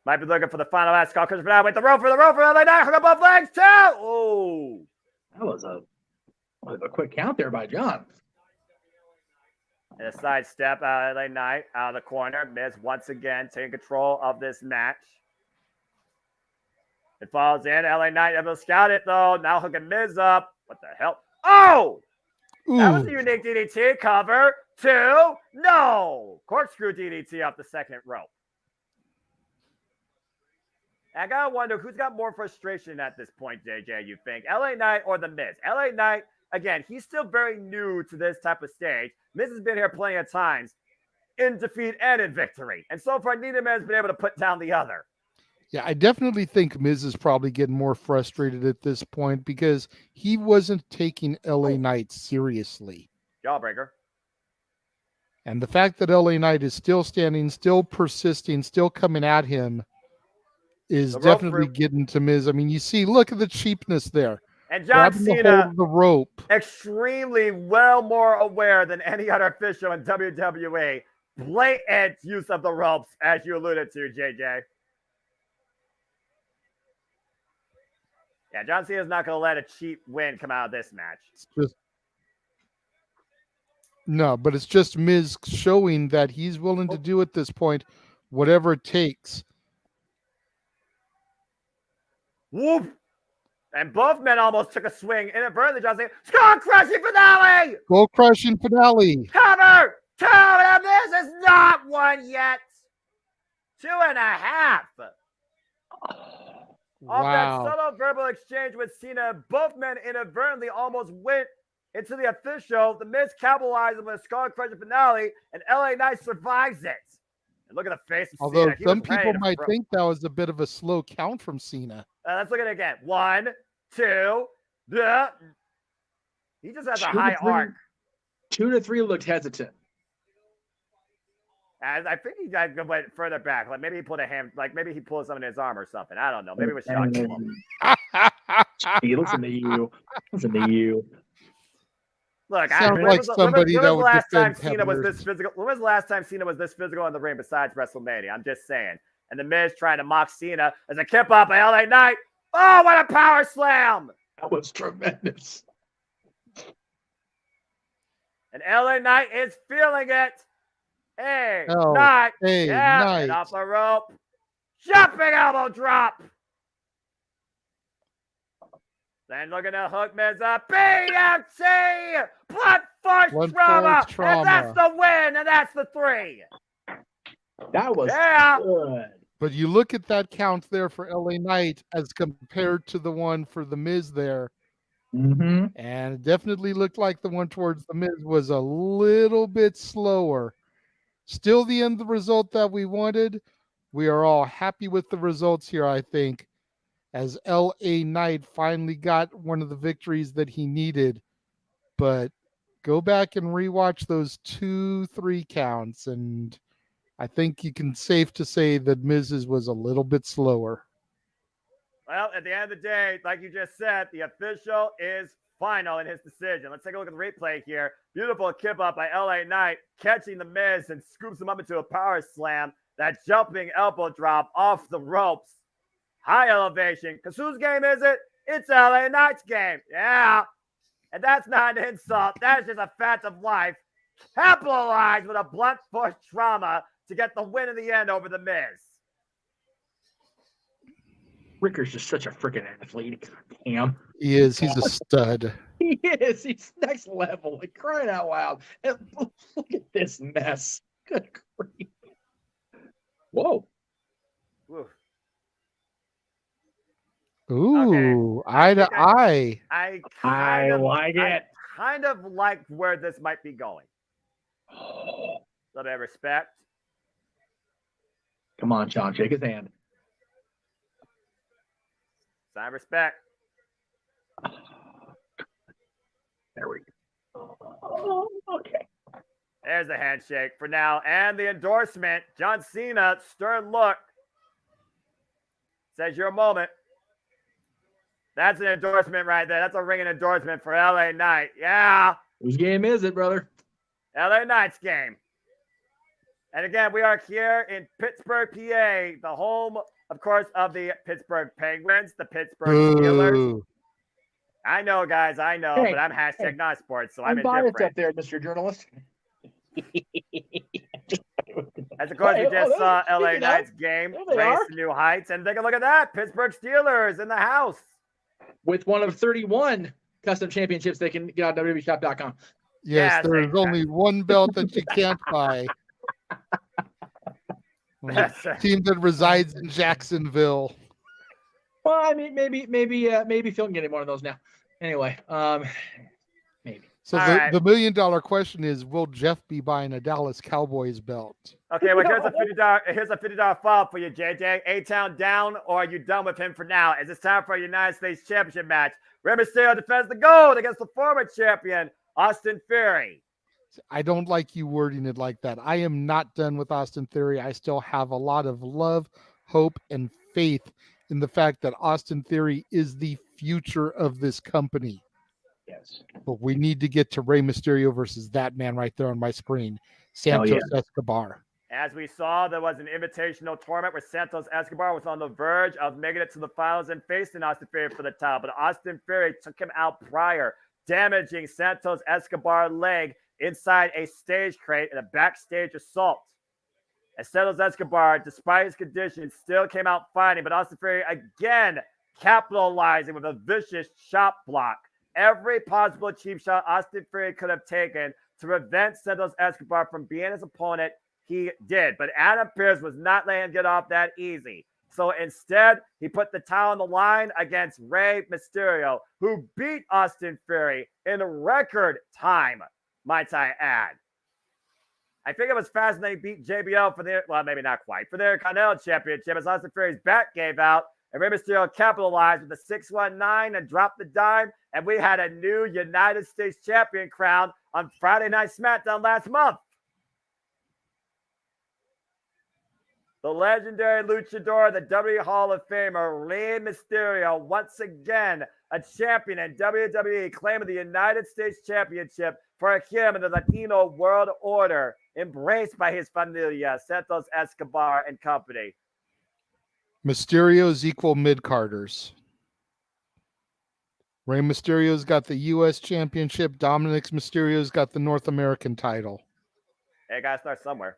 S5: Might be looking for the final last call. Because for now, wait, the rope for LA Knight. Hook up both legs, too. Oh.
S3: That was a quick count there by John.
S5: And a side step out of LA Knight out of the corner. Miz once again taking control of this match. It falls in. LA Knight able to scout it, though. Now hooking Miz up. What the hell? Oh!
S4: Ooh.
S5: That was a unique DDT. Cover. 2. No. Corkscrew DDT off the second rope. I gotta wonder who's got more frustration at this point, JJ, you think? LA Knight or The Miz? LA Knight, again, he's still very new to this type of stage. Miz has been here plenty of times. in defeat and in victory. And so far, neither man has been able to put down the other.
S4: Yeah, I definitely think Miz is probably getting more frustrated at this point because he wasn't taking LA Knight seriously.
S5: Jawbreaker.
S4: And the fact that LA Knight is still standing, still persisting, still coming at him is definitely getting to Miz. I mean, you see, look at the cheapness there.
S5: And John Cena,
S4: the rope.
S5: Extremely well more aware than any other official in WWE. Blatant use of the ropes, as you alluded to, JJ. Yeah, John Cena's not going to let a cheap win come out of this match.
S4: No, but it's just Miz showing that he's willing to do at this point whatever it takes.
S5: Whoop! And both men almost took a swing inadvertently. John Cena, skull-crushing finale!
S4: Skull-crushing finale.
S5: Cover! 2, and this is not 1 yet. 2.5. Off that subtle verbal exchange with Cena, both men inadvertently almost went into the official. The Miz capitalized with a skull-crushing finale, and LA Knight survives it. And look at the face of
S4: Although
S5: Cena.
S4: some people might think that was a bit of a slow count from Cena.
S5: Let's look at it again. 1, 2. He just has a high arc.
S3: 2 to 3 looked hesitant.
S5: As I think he went further back. Like maybe he put a hand, like maybe he pulled something in his arm or something. I don't know. Maybe it was shocking him.
S3: Hey, listen to you. Listen to you.
S5: Look,
S4: sounds like somebody that would defend
S5: Cena was this physical. When was the last time Cena was this physical in the ring besides WrestleMania? I'm just saying. And the Miz trying to mock Cena as a kip up by LA Knight. Oh, what a power slam!
S3: That was tremendous.
S5: And LA Knight is feeling it. Hey,
S4: Knight.
S5: And off the rope. Jumping elbow drop. Then looking to hook Miz up. BFT! Blunt force trauma. And that's the win. And that's the 3.
S3: That was good.
S4: But you look at that count there for LA Knight as compared to the one for the Miz there.
S3: Mm-hmm.
S4: And it definitely looked like the one towards the Miz was a little bit slower. Still the end result that we wanted. We are all happy with the results here, I think, as LA Knight finally got one of the victories that he needed. But go back and rewatch those 2-3 counts, and I think you can safe to say that Miz's was a little bit slower.
S5: Well, at the end of the day, like you just said, the official is final in his decision. Let's take a look at the replay here. Beautiful kip up by LA Knight, catching the Miz and scoops him up into a power slam. That jumping elbow drop off the ropes. High elevation. Because whose game is it? It's LA Knight's game. Yeah. And that's not an insult. That is just a fact of life. Capitalized with a blunt force trauma to get the win in the end over the Miz.
S3: Ricker's just such a freaking athlete. Damn.
S4: He is. He's a stud.
S3: He is. He's next level. Like, crying out loud. And look at this mess. Good grief.
S5: Whoa.
S4: Ooh, okay. Eye to eye.
S5: I
S3: like it.
S5: I kind of like where this might be going. A little bit of respect.
S3: Come on, Sean. Shake his hand.
S5: Sign of respect.
S3: There we go. Okay.
S5: There's the handshake for now. And the endorsement. John Cena, stern look. Says your moment. That's an endorsement right there. That's a ringing endorsement for LA Knight. Yeah.
S3: Whose game is it, brother?
S5: LA Knight's game. And again, we are here in Pittsburgh, PA, the home, of course, of the Pittsburgh Penguins, the Pittsburgh Steelers. I know, guys, I know, but I'm hashtag not sports, so I'm indifferent.
S3: Biased up there, Mr. Journalist.
S5: As of course, we just saw LA Knight's game raise to new heights, and take a look at that. Pittsburgh Steelers in the house.
S3: With one of 31 custom championships they can get on WWEshop.com.
S4: Yes, there is only one belt that you can't buy. Team that resides in Jacksonville.
S3: Well, I mean, maybe Phil can get one of those now. Anyway, maybe.
S4: So
S5: All
S4: the
S5: right.
S4: $1 million question is, will Jeff be buying a Dallas Cowboys belt?
S5: Okay, well, here's a $50 fall for you, JJ. A-Town down, or are you done with him for now? As it's time for a United States Championship match. Rey Mysterio defends the gold against the former champion, Austin Theory.
S4: I don't like you wording it like that. I am not done with Austin Theory. I still have a lot of love, hope, and faith in the fact that Austin Theory is the future of this company.
S3: Yes.
S4: But we need to get to Rey Mysterio versus that man right there on my screen, Santos Escobar.
S5: As we saw, there was an invitational tournament where Santos Escobar was on the verge of making it to the finals and facing Austin Theory for the title. But Austin Theory took him out prior, damaging Santos Escobar's leg inside a stage crate in a backstage assault. As Santos Escobar, despite his condition, still came out fighting, but Austin Theory again capitalizing with a vicious chop block. Every possible cheap shot Austin Theory could have taken to prevent Santos Escobar from being his opponent, he did. But Adam Pearce was not letting him get off that easy. So instead, he put the title on the line against Rey Mysterio, who beat Austin Theory in record time, might I add. I think it was faster than he beat JBL for the, well, maybe not quite, for the Intercontinental Championship, as Austin Theory's back gave out, and Rey Mysterio capitalized with a 619 and dropped the dime, and we had a new United States Champion crowned on Friday Night SmackDown last month. The legendary luchador, the WWE Hall of Famer, Rey Mysterio, once again a champion in WWE, claiming the United States Championship for him and the Latino World Order, embraced by his familia, Santos Escobar and company.
S4: Mysterio's equal mid-carders. Rey Mysterio's got the U.S. Championship. Dominic Mysterio's got the North American title.
S5: Hey, gotta start somewhere.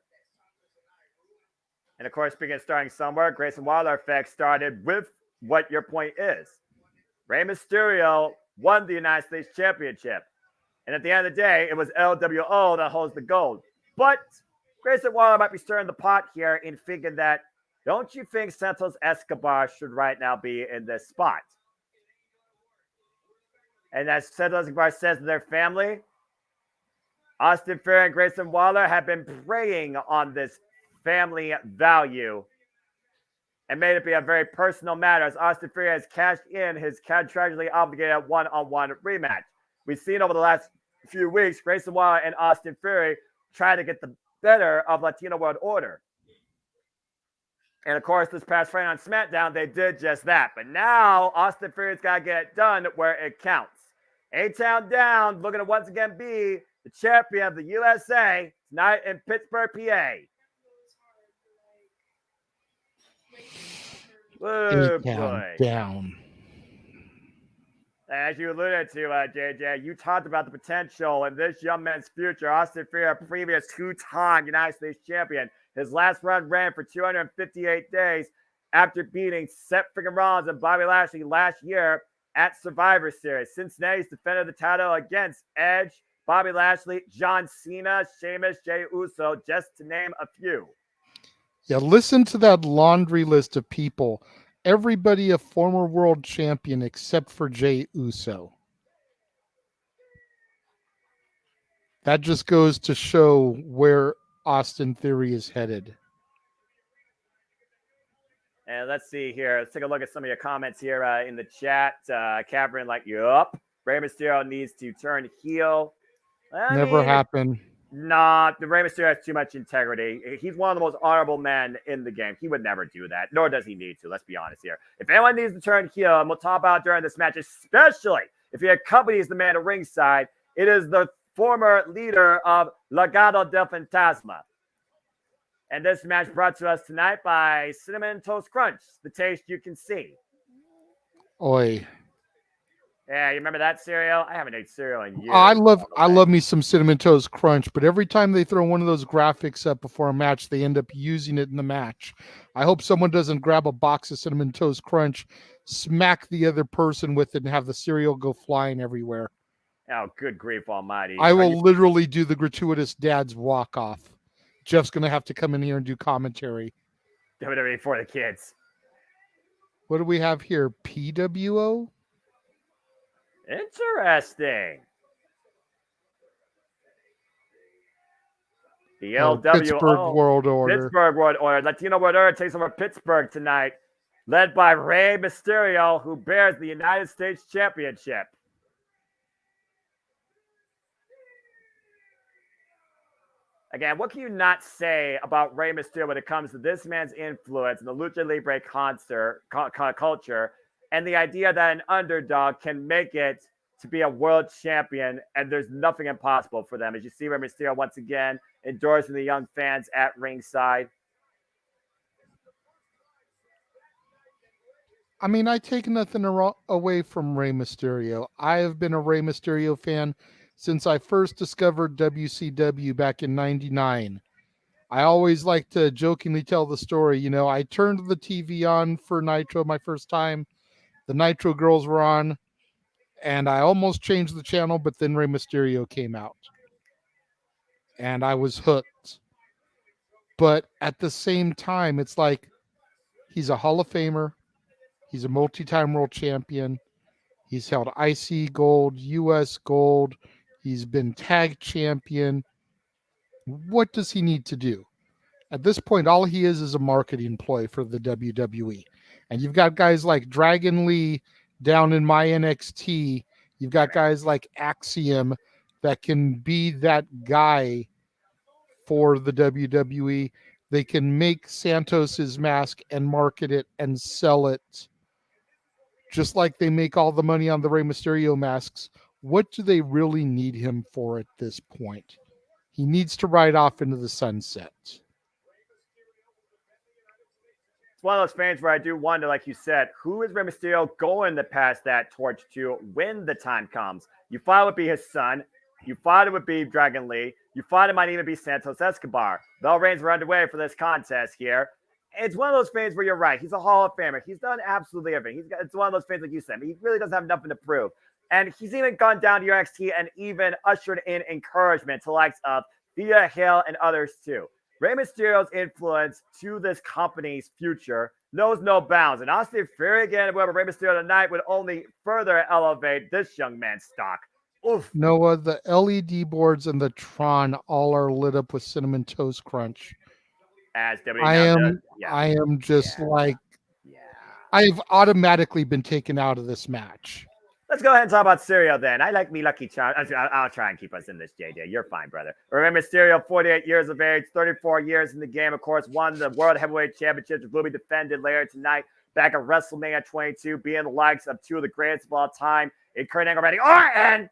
S5: And of course, speaking of starting somewhere, Grayson Waller effect started with what your point is. Rey Mysterio won the United States Championship. And at the end of the day, it was LWO that holds the gold. But Grayson Waller might be stirring the pot here in thinking that, don't you think Santos Escobar should right now be in this spot? And as Santos Escobar says to their family, Austin Theory and Grayson Waller have been preying on this family value and made it be a very personal matter, as Austin Theory has cashed in his contractually obligated one-on-one rematch. We've seen over the last few weeks, Grayson Waller and Austin Theory try to get the better of Latino World Order. And of course, this past Friday on SmackDown, they did just that. But now, Austin Theory's got to get it done where it counts. A-Town down, looking to once again be the champion of the USA tonight in Pittsburgh, PA. Oh, boy.
S4: Down.
S5: As you alluded to, JJ, you talked about the potential in this young man's future. Austin Theory, a previous two-time United States champion. His last run ran for 258 days after beating Seth freaking Rollins and Bobby Lashley last year at Survivor Series. Since then, he's defended the title against Edge, Bobby Lashley, John Cena, Sheamus, Jey Uso, just to name a few.
S4: Yeah, listen to that laundry list of people. Everybody a former world champion except for Jey Uso. That just goes to show where Austin Theory is headed.
S5: And let's see here. Let's take a look at some of your comments here in the chat. Catherine, like, yup. Rey Mysterio needs to turn heel.
S4: Never happened.
S5: Nah, the Rey Mysterio has too much integrity. He's one of the most honorable men in the game. He would never do that, nor does he need to. Let's be honest here. If anyone needs to turn heel, and we'll talk about during this match, especially if he accompanies the man at ringside, it is the former leader of Legado del Fantasma. And this match brought to us tonight by Cinnamon Toast Crunch, the taste you can see.
S4: Oi.
S5: Yeah, you remember that cereal? I haven't ate cereal in years.
S4: I love me some Cinnamon Toast Crunch, but every time they throw one of those graphics up before a match, they end up using it in the match. I hope someone doesn't grab a box of Cinnamon Toast Crunch, smack the other person with it, and have the cereal go flying everywhere.
S5: Oh, good grief almighty.
S4: I will literally do the gratuitous dad's walk-off. Jeff's going to have to come in here and do commentary.
S5: WWE for the kids.
S4: What do we have here? PWO?
S5: Interesting. The LWO.
S4: Pittsburgh World Order.
S5: Pittsburgh World Order. Latino World Order takes over Pittsburgh tonight, led by Rey Mysterio, who bears the United States Championship. Again, what can you not say about Rey Mysterio when it comes to this man's influence in the Lucha Libre culture and the idea that an underdog can make it to be a world champion, and there's nothing impossible for them. As you see Rey Mysterio once again endorsing the young fans at ringside.
S4: I mean, I take nothing away from Rey Mysterio. I have been a Rey Mysterio fan since I first discovered WCW back in '99. I always like to jokingly tell the story. You know, I turned the TV on for Nitro my first time. The Nitro girls were on, and I almost changed the channel, but then Rey Mysterio came out, and I was hooked. But at the same time, it's like he's a Hall of Famer. He's a multi-time world champion. He's held IC gold, US gold. He's been tag champion. What does he need to do? At this point, all he is a marketing ploy for the WWE. And you've got guys like Dragon Lee down in my NXT. You've got guys like Axiom that can be that guy for the WWE. They can make Santos's mask and market it and sell it. Just like they make all the money on the Rey Mysterio masks. What do they really need him for at this point? He needs to ride off into the sunset.
S5: It's one of those things where I do wonder, like you said, who is Rey Mysterio going to pass that torch to when the time comes? You thought it would be his son. You thought it would be Dragon Lee. You thought it might even be Santos Escobar. Bell reigns were underway for this contest here. It's one of those things where you're right. He's a Hall of Famer. He's done absolutely everything. It's one of those things, like you said. He really doesn't have nothing to prove. And he's even gone down to NXT and even ushered in encouragement to the likes of Thea Hale and others too. Rey Mysterio's influence to this company's future knows no bounds. And Austin Theory again, whoever Rey Mysterio tonight would only further elevate this young man's stock. Oof.
S4: Noah, the LED boards and the Tron all are lit up with Cinnamon Toast Crunch.
S5: As
S4: I am just like, I've automatically been taken out of this match.
S5: Let's go ahead and talk about Mysterio then. I like me Lucky Charm. I'll try and keep us in this, JJ. You're fine, brother. Remember, Mysterio, 48 years of age, 34 years in the game, of course, won the World Heavyweight Championship, which will be defended later tonight, back at WrestleMania 22, being the likes of two of the greatest of all time, in Kurt Angle, Randy Orton.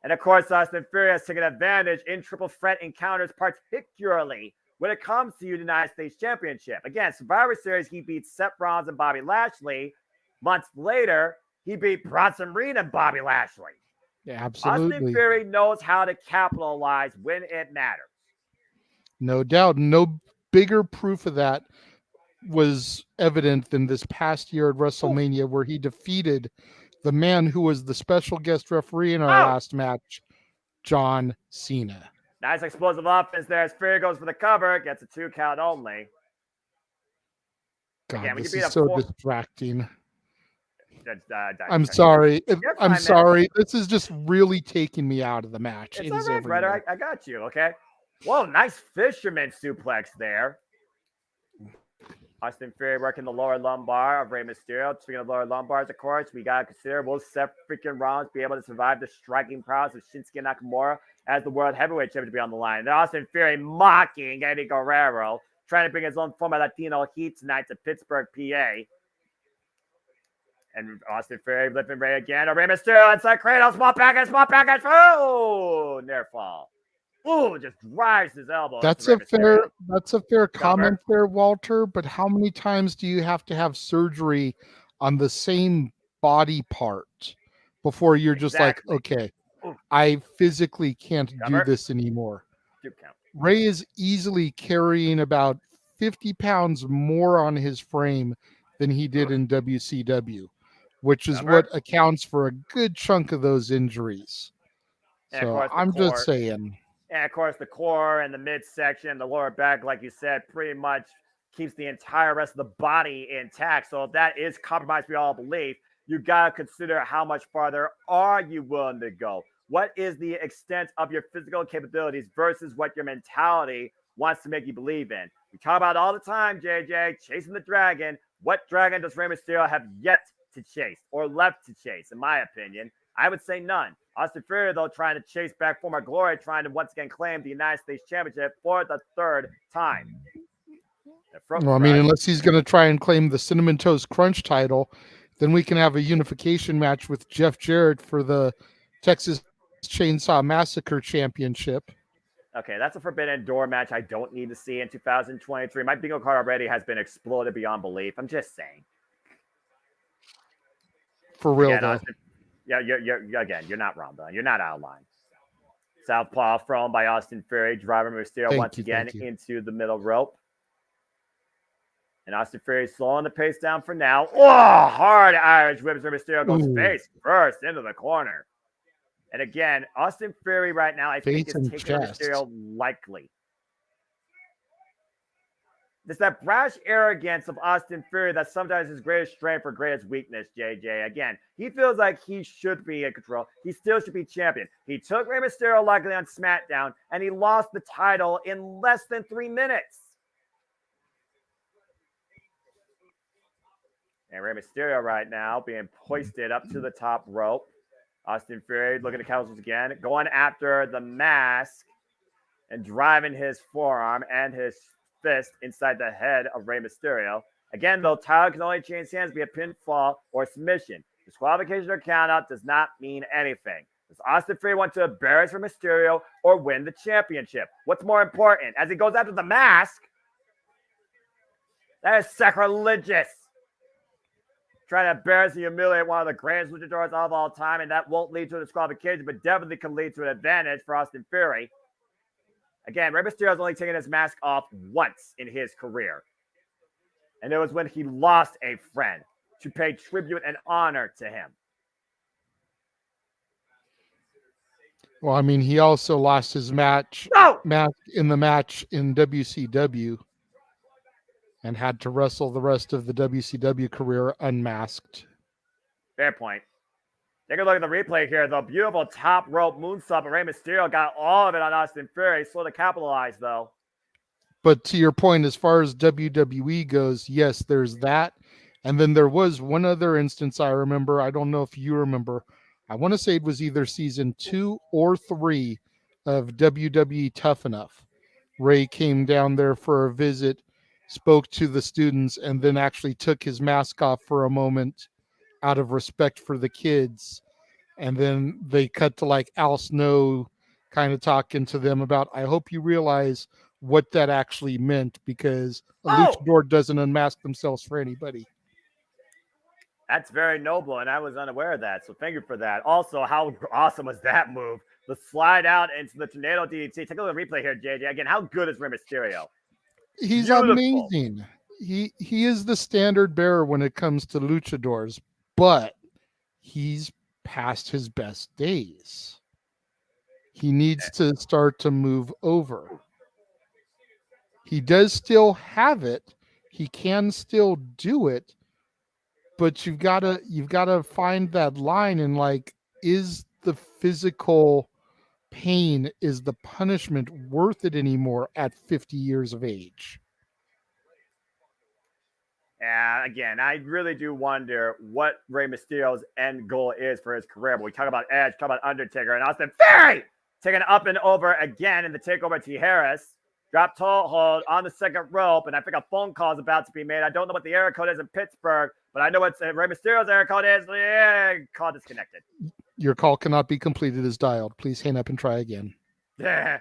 S5: And, of course, Austin Theory has taken advantage in triple threat encounters, particularly when it comes to the United States Championship. Again, Survivor Series, he beat Seth Rollins and Bobby Lashley. Months later, he beat Bronson Reed and Bobby Lashley.
S4: Yeah, absolutely.
S5: Austin Theory knows how to capitalize when it matters.
S4: No doubt. No bigger proof of that was evident than this past year at WrestleMania, where he defeated the man who was the special guest referee in our last match, John Cena.
S5: Nice explosive offense there as Theory goes for the cover. Gets a 2 count only.
S4: God,
S5: Again,
S4: this is so distracting. I'm
S5: sorry.
S4: sorry. This is just really taking me out of the match.
S5: It's all right, brother. I got you, okay? Whoa, nice fisherman suplex there. Austin Theory working the lower lumbar of Rey Mysterio. Speaking of lower lumbars, of course, we got to consider, will Seth freaking Rollins be able to survive the striking prowess of Shinsuke Nakamura as the World Heavyweight Champion to be on the line? And Austin Theory mocking Eddie Guerrero, trying to bring his own form of Latino heat tonight to Pittsburgh, PA. And Austin Theory lifting Rey again. Rey Mysterio inside Cradle. Small package. Oh, near fall. Ooh, just drives his elbow.
S4: That's a fair comment there, Walter. But how many times do you have to have surgery on the same body part before you're just like, okay, I physically can't do this anymore? Rey is easily carrying about 50 pounds more on his frame than he did in WCW, which is what accounts for a good chunk of those injuries. So I'm just saying.
S5: And, of course, the core and the midsection, the lower back, like you said, pretty much keeps the entire rest of the body intact. So if that is compromised, we all believe, you got to consider how much farther are you willing to go? What is the extent of your physical capabilities versus what your mentality wants to make you believe in? We talk about it all the time, JJ, chasing the dragon. What dragon does Rey Mysterio have yet to chase or left to chase? In my opinion, I would say none. Austin Theory, though, trying to chase back former glory, trying to once again claim the United States Championship for the third time.
S4: Well, I mean, unless he's going to try and claim the Cinnamon Toast Crunch title, then we can have a unification match with Jeff Jarrett for the Texas Chainsaw Massacre Championship.
S5: Okay, that's a Forbidden Door match I don't need to see in 2023. My bingo card already has been exploded beyond belief. I'm just saying.
S4: For real, though.
S5: Austin, you're not wrong, though. You're not out of line. Southpaw thrown by Austin Theory, driving Mysterio once again into the middle rope. And Austin Theory slowing the pace down for now. Oh, hard Irish whips where Mysterio goes face first into the corner. And again, Austin Theory right now, I think, is taking Mysterio likely. It's that brash arrogance of Austin Theory that's sometimes his greatest strength or greatest weakness, JJ. Again, he feels like he should be in control. He still should be champion. He took Rey Mysterio likely on SmackDown, and he lost the title in less than 3 minutes. And Rey Mysterio right now being hoisted up to the top rope. Austin Theory looking at Cowboys again, going after the mask and driving his forearm and his fist inside the head of Rey Mysterio. Again, though, title can only change hands via pinfall or submission. Disqualification or countout does not mean anything. Does Austin Theory want to embarrass Rey Mysterio or win the championship? What's more important? As he goes after the mask, that is sacrilegious. Trying to embarrass and humiliate one of the greatest luchadors of all time, and that won't lead to a disqualification, but definitely can lead to an advantage for Austin Theory. Again, Rey Mysterio's only taken his mask off once in his career. And it was when he lost a friend to pay tribute and honor to him.
S4: Well, I mean, he also lost his mask in the match in WCW and had to wrestle the rest of the WCW career unmasked.
S5: Fair point. Take a look at the replay here. The beautiful top rope moonsault, but Rey Mysterio got all of it on Austin Theory. Slow to capitalize, though.
S4: But to your point, as far as WWE goes, yes, there's that. And then there was one other instance I remember. I don't know if you remember. I want to say it was either season 2 or 3 of WWE Tough Enough. Ray came down there for a visit, spoke to the students, and then actually took his mask off for a moment out of respect for the kids. And then they cut to like Al Snow kind of talking to them about, I hope you realize what that actually meant, because a luchador doesn't unmask themselves for anybody.
S5: That's very noble, and I was unaware of that, so thank you for that. Also, how awesome was that move? The slide out into the tornado DDT. Take a look at the replay here, JJ. Again, how good is Rey Mysterio?
S4: He's amazing. He is the standard bearer when it comes to luchadors, but he's past his best days. He needs to start to move over. He does still have it. He can still do it, but you've got to find that line, and like, is the physical pain, is the punishment worth it anymore at 50 years of age?
S5: Yeah, again, I really do wonder what Rey Mysterio's end goal is for his career. But we talk about Edge, talk about Undertaker, and Austin Theory taking up and over again in the takeover to Harris. Drop toe hold on the second rope, and I think a phone call is about to be made. I don't know what the area code is in Pittsburgh, but I know what Rey Mysterio's area code is. Yeah, call disconnected.
S4: Your call cannot be completed as dialed. Please hang up and try again.
S5: Yeah.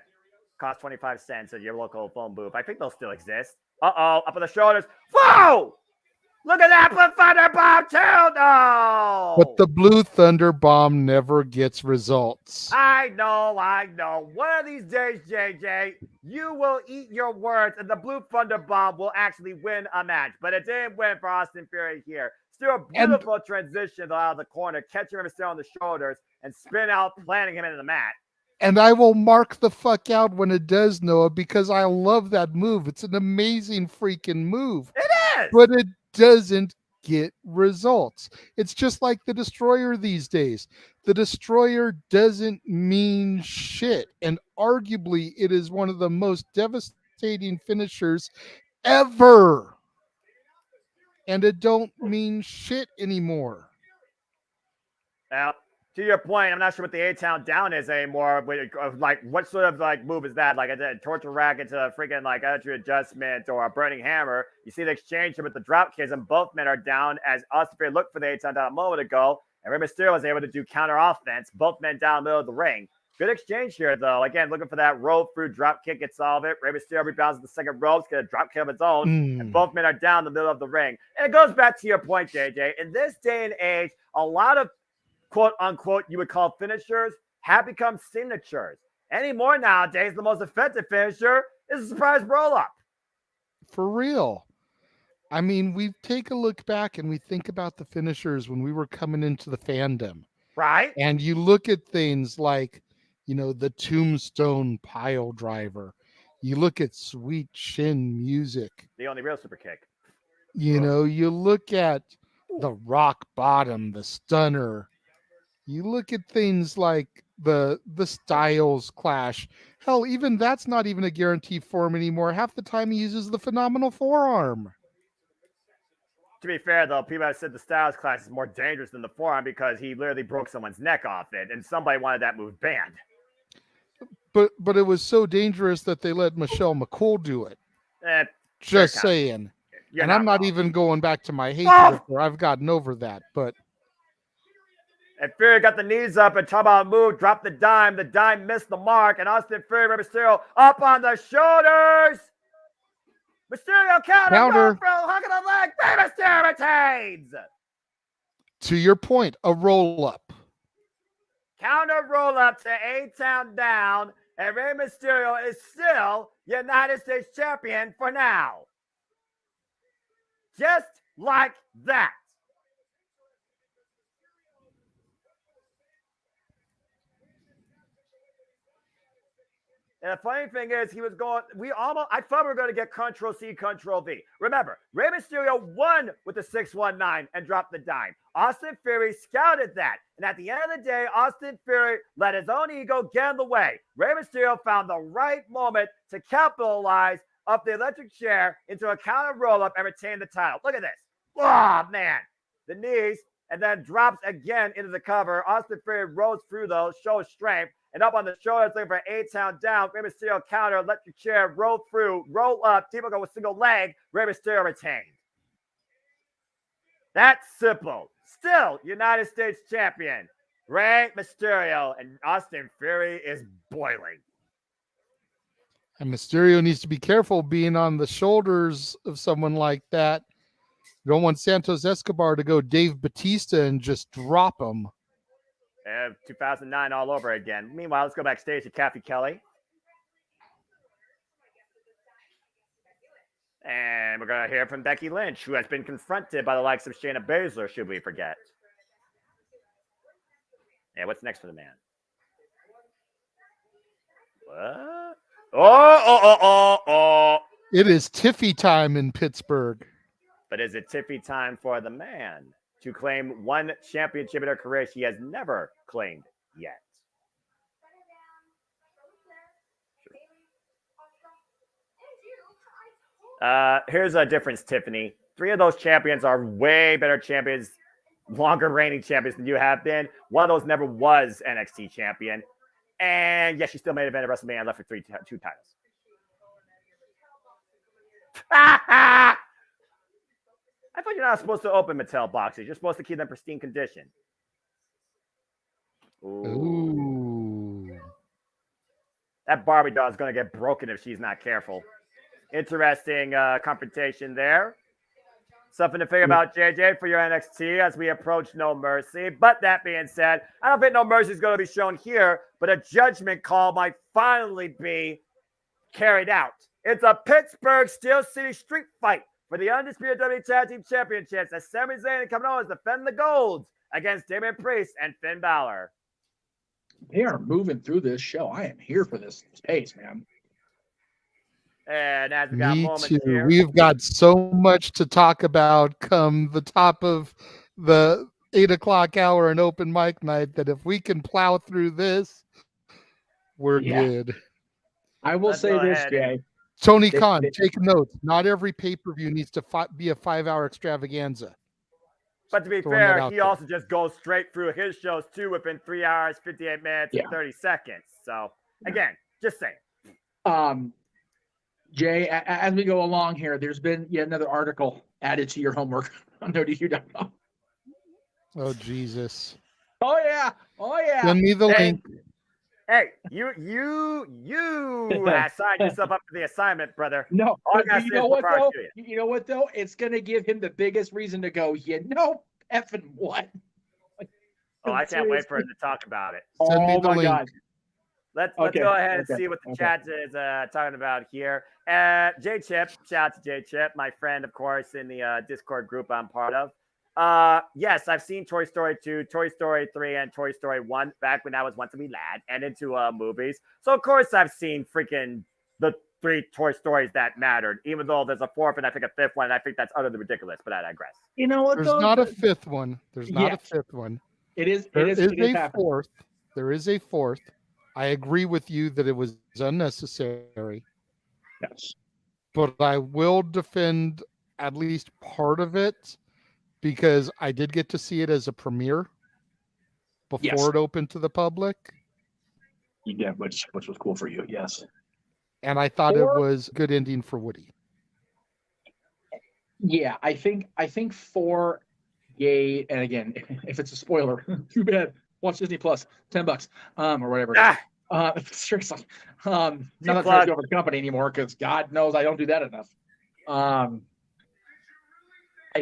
S5: Cost 25 cents at your local phone booth. I think they'll still exist. Uh-oh, up on the shoulders. Whoa! Look at that Blue Thunder Bomb too! No!
S4: But the Blue Thunder Bomb never gets results.
S5: I know. One of these days, JJ, you will eat your words, and the Blue Thunder Bomb will actually win a match. But it didn't win for Austin Theory here. Still a beautiful transition out of the corner, catching him still on the shoulders, and spin out, planting him into the mat.
S4: And I will mark the fuck out when it does, Noah, because I love that move. It's an amazing freaking move.
S5: It is!
S4: But it doesn't get results. It's just like the Destroyer these days. The Destroyer doesn't mean shit, and arguably it is one of the most devastating finishers ever. And it don't mean shit anymore.
S5: Now, to your point, I'm not sure what the A-Town down is anymore. Like, what sort of like move is that? Like a torture rack into a freaking like attitude adjustment or a burning hammer. You see the exchange here with the drop kicks, and both men are down as Austin Theory looked for the A-Town down a moment ago, and Rey Mysterio was able to do counter offense. Both men down in the middle of the ring. Good exchange here, though. Again, looking for that roll through drop kick, gets all of it. Rey Mysterio rebounds the second ropes, get a drop kick of its own, and both men are down in the middle of the ring. And it goes back to your point, JJ. In this day and age, a lot of quote unquote you would call finishers have become signatures. Anymore nowadays, the most effective finisher is a surprise roll up.
S4: For real. I mean, we take a look back and we think about the finishers when we were coming into the fandom.
S5: Right.
S4: And you look at things like, the Tombstone Pile Driver. You look at Sweet Chin Music.
S5: The only real super kick.
S4: You look at the Rock Bottom, the Stunner. You look at things like the Styles Clash. Hell, even that's not even a guarantee form anymore. Half the time he uses the Phenomenal Forearm.
S5: To be fair, though, people have said the Styles Clash is more dangerous than the forearm because he literally broke someone's neck off it, and somebody wanted that move banned.
S4: But it was so dangerous that they let Michelle McCool do it. Just saying. And I'm not even going back to my hatred where I've gotten over that, but.
S5: And Fury got the knees up and talk about a move, dropped the dime. The dime missed the mark, and Austin Fury, Rey Mysterio up on the shoulders. Mysterio counter. Hook of the leg. Rey Mysterio retains.
S4: To your point, a roll up.
S5: Counter roll up to A-Town down, and Rey Mysterio is still United States champion for now. Just like that. And the funny thing is, I thought we were going to get Control-C, Control-V. Remember, Rey Mysterio won with the 619 and dropped the dime. Austin Theory scouted that. And at the end of the day, Austin Theory let his own ego get in the way. Rey Mysterio found the right moment to capitalize up the electric chair into a counter roll-up and retain the title. Look at this. Oh, man. The knees, and then drops again into the cover. Austin Theory rolls through those, shows strength. And up on the shoulders, looking for A-Town down. Rey Mysterio counter, electric chair, roll through, roll up. People go with single leg. Rey Mysterio retained. That's simple. Still United States champion. Rey Mysterio, and Austin Theory is boiling.
S4: And Mysterio needs to be careful being on the shoulders of someone like that. You don't want Santos Escobar to go Dave Bautista and just drop him.
S5: 2009 all over again. Meanwhile, let's go backstage to Kathy Kelly. And we're going to hear from Becky Lynch, who has been confronted by the likes of Shayna Baszler, should we forget. Yeah, what's next for the man? What? Oh.
S4: It is Tiffy time in Pittsburgh.
S5: But is it Tiffy time for the man to claim one championship in her career she has never claimed yet? Here's a difference, Tiffany. 3 of those champions are way better champions, longer reigning champions than you have been. One of those never was NXT champion. And yes, she still made an event at WrestleMania and left for 2 titles. I thought you're not supposed to open Mattel boxes. You're supposed to keep them in pristine condition.
S4: Ooh.
S5: That Barbie doll is going to get broken if she's not careful. Interesting confrontation there. Something to figure about, JJ, for your NXT as we approach No Mercy. But that being said, I don't think No Mercy is going to be shown here, but a judgment call might finally be carried out. It's a Pittsburgh Steel City street fight for the undisputed WWE Tag Team Championships as Sami Zayn and Kevin Owens defend the golds against Damian Priest and Finn Balor.
S3: They are moving through this show. I am here for this pace, man.
S5: And as we got
S4: Me
S5: moments
S4: too.
S5: here,
S4: We've got so much to talk about come the top of the 8 o'clock hour and open mic night that if we can plow through this, we're good.
S3: I will
S5: let's
S3: say
S5: go
S3: this,
S5: ahead and
S3: Jay.
S4: Tony
S3: They-
S4: Khan,
S3: they-
S4: take notes. Not every pay-per-view needs to be a 5-hour extravaganza.
S5: But to be
S4: Throwing that
S5: fair,
S4: out
S5: he
S4: there.
S5: also just goes straight through his shows too within 3 hours, 58 minutes,
S3: Yeah.
S5: and 30 seconds. So again, just saying.
S3: Jay, as we go along here, there's been yet another article added to your homework on ODU.com.
S4: Oh, Jesus.
S3: Oh yeah.
S4: Send me the
S5: Hey,
S4: link.
S5: Hey, you signed yourself up for the assignment, brother.
S3: No,
S5: All I
S3: but
S5: gotta
S3: you
S5: say
S3: know
S5: is
S3: what
S5: proud
S3: though?
S5: to you.
S3: You know what though? It's gonna give him the biggest reason to go. Effing what?
S5: Oh, I can't wait for him to talk about it.
S4: Send me
S3: Oh
S4: the
S3: my
S4: link.
S3: God.
S5: Let's
S3: Okay,
S5: go ahead and
S3: okay,
S5: see what the
S3: okay.
S5: chat is talking about here. J Chip, shout out to J Chip, my friend, of course, in the Discord group I'm part of. Yes, I've seen Toy Story 2, Toy Story 3, and Toy Story 1 back when I was once a wee lad and into movies. So of course I've seen freaking the 3 Toy Stories that mattered, even though there's a 4th and I think a 5th one, and I think that's utterly ridiculous, but I digress.
S3: You know what
S4: There's
S3: though?
S4: not a 5th one. There's not
S3: Yes.
S4: a 5th one.
S3: It is.
S4: There
S3: It
S4: is
S3: is
S4: a
S3: happening.
S4: 4th. There is a 4th. I agree with you that it was unnecessary,
S3: Yes.
S4: but I will defend at least part of it because I did get to see it as a premiere before
S3: Yes.
S4: it opened to the public,
S3: Yeah, which was cool for you. Yes.
S4: and I thought it
S3: Or-
S4: was a good ending for Woody.
S3: Yeah, I think for gay, and again, if it's a spoiler, too bad. Watch Disney Plus, $10, or whatever. It is. Seriously, not that trying to go over the company anymore because God knows I don't do that enough. I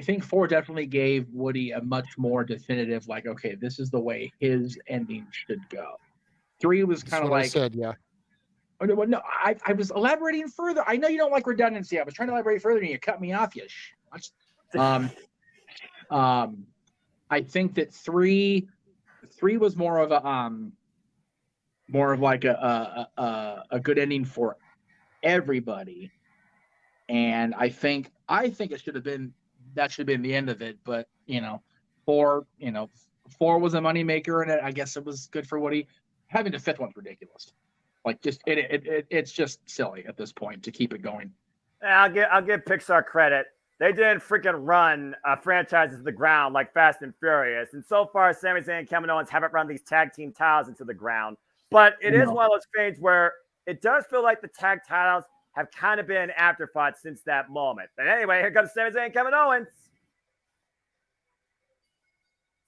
S3: think 4 definitely gave Woody a much more definitive, like, okay, this is the way his ending should go. 3 was
S4: That's
S3: kind of
S4: what I
S3: like,
S4: said, yeah.
S3: oh, no, I was elaborating further. I know you don't like redundancy. I was trying to elaborate further, and you cut me off. You I think that 3 was more of like a good ending for everybody, and I think it should have been the end of it. But 4 was a moneymaker, and I guess it was good for Woody. Having the 5th one's ridiculous. Like, just it's just silly at this point to keep it going.
S5: I'll give Pixar credit. They didn't freaking run franchises to the ground like Fast and Furious. And so far, Sami Zayn and Kevin Owens haven't run these tag team titles into the ground. But it is one of those things where it does feel like the tag titles have kind of been an afterthought since that moment. But anyway, here comes Sami Zayn and Kevin Owens.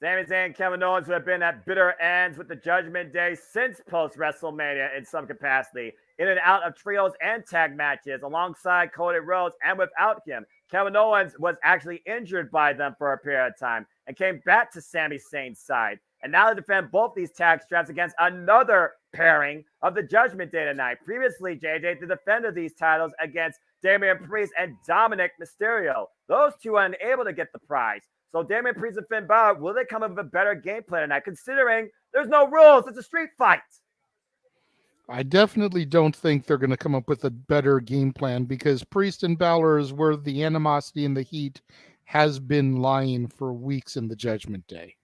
S5: Sami Zayn and Kevin Owens have been at bitter ends with the Judgment Day since post-WrestleMania in some capacity, in and out of trios and tag matches alongside Cody Rhodes, and without him. Kevin Owens was actually injured by them for a period of time and came back to Sami Zayn's side. And now they defend both these tag straps against another pairing of the Judgment Day tonight. Previously, JJ, the defender of these titles against Damian Priest and Dominic Mysterio. Those two are unable to get the prize. So Damian Priest and Finn Balor, will they come up with a better game plan tonight, considering there's no rules? It's a street fight.
S4: I definitely don't think they're going to come up with a better game plan because Priest and Balor is where the animosity and the heat has been lying for weeks in the Judgment Day.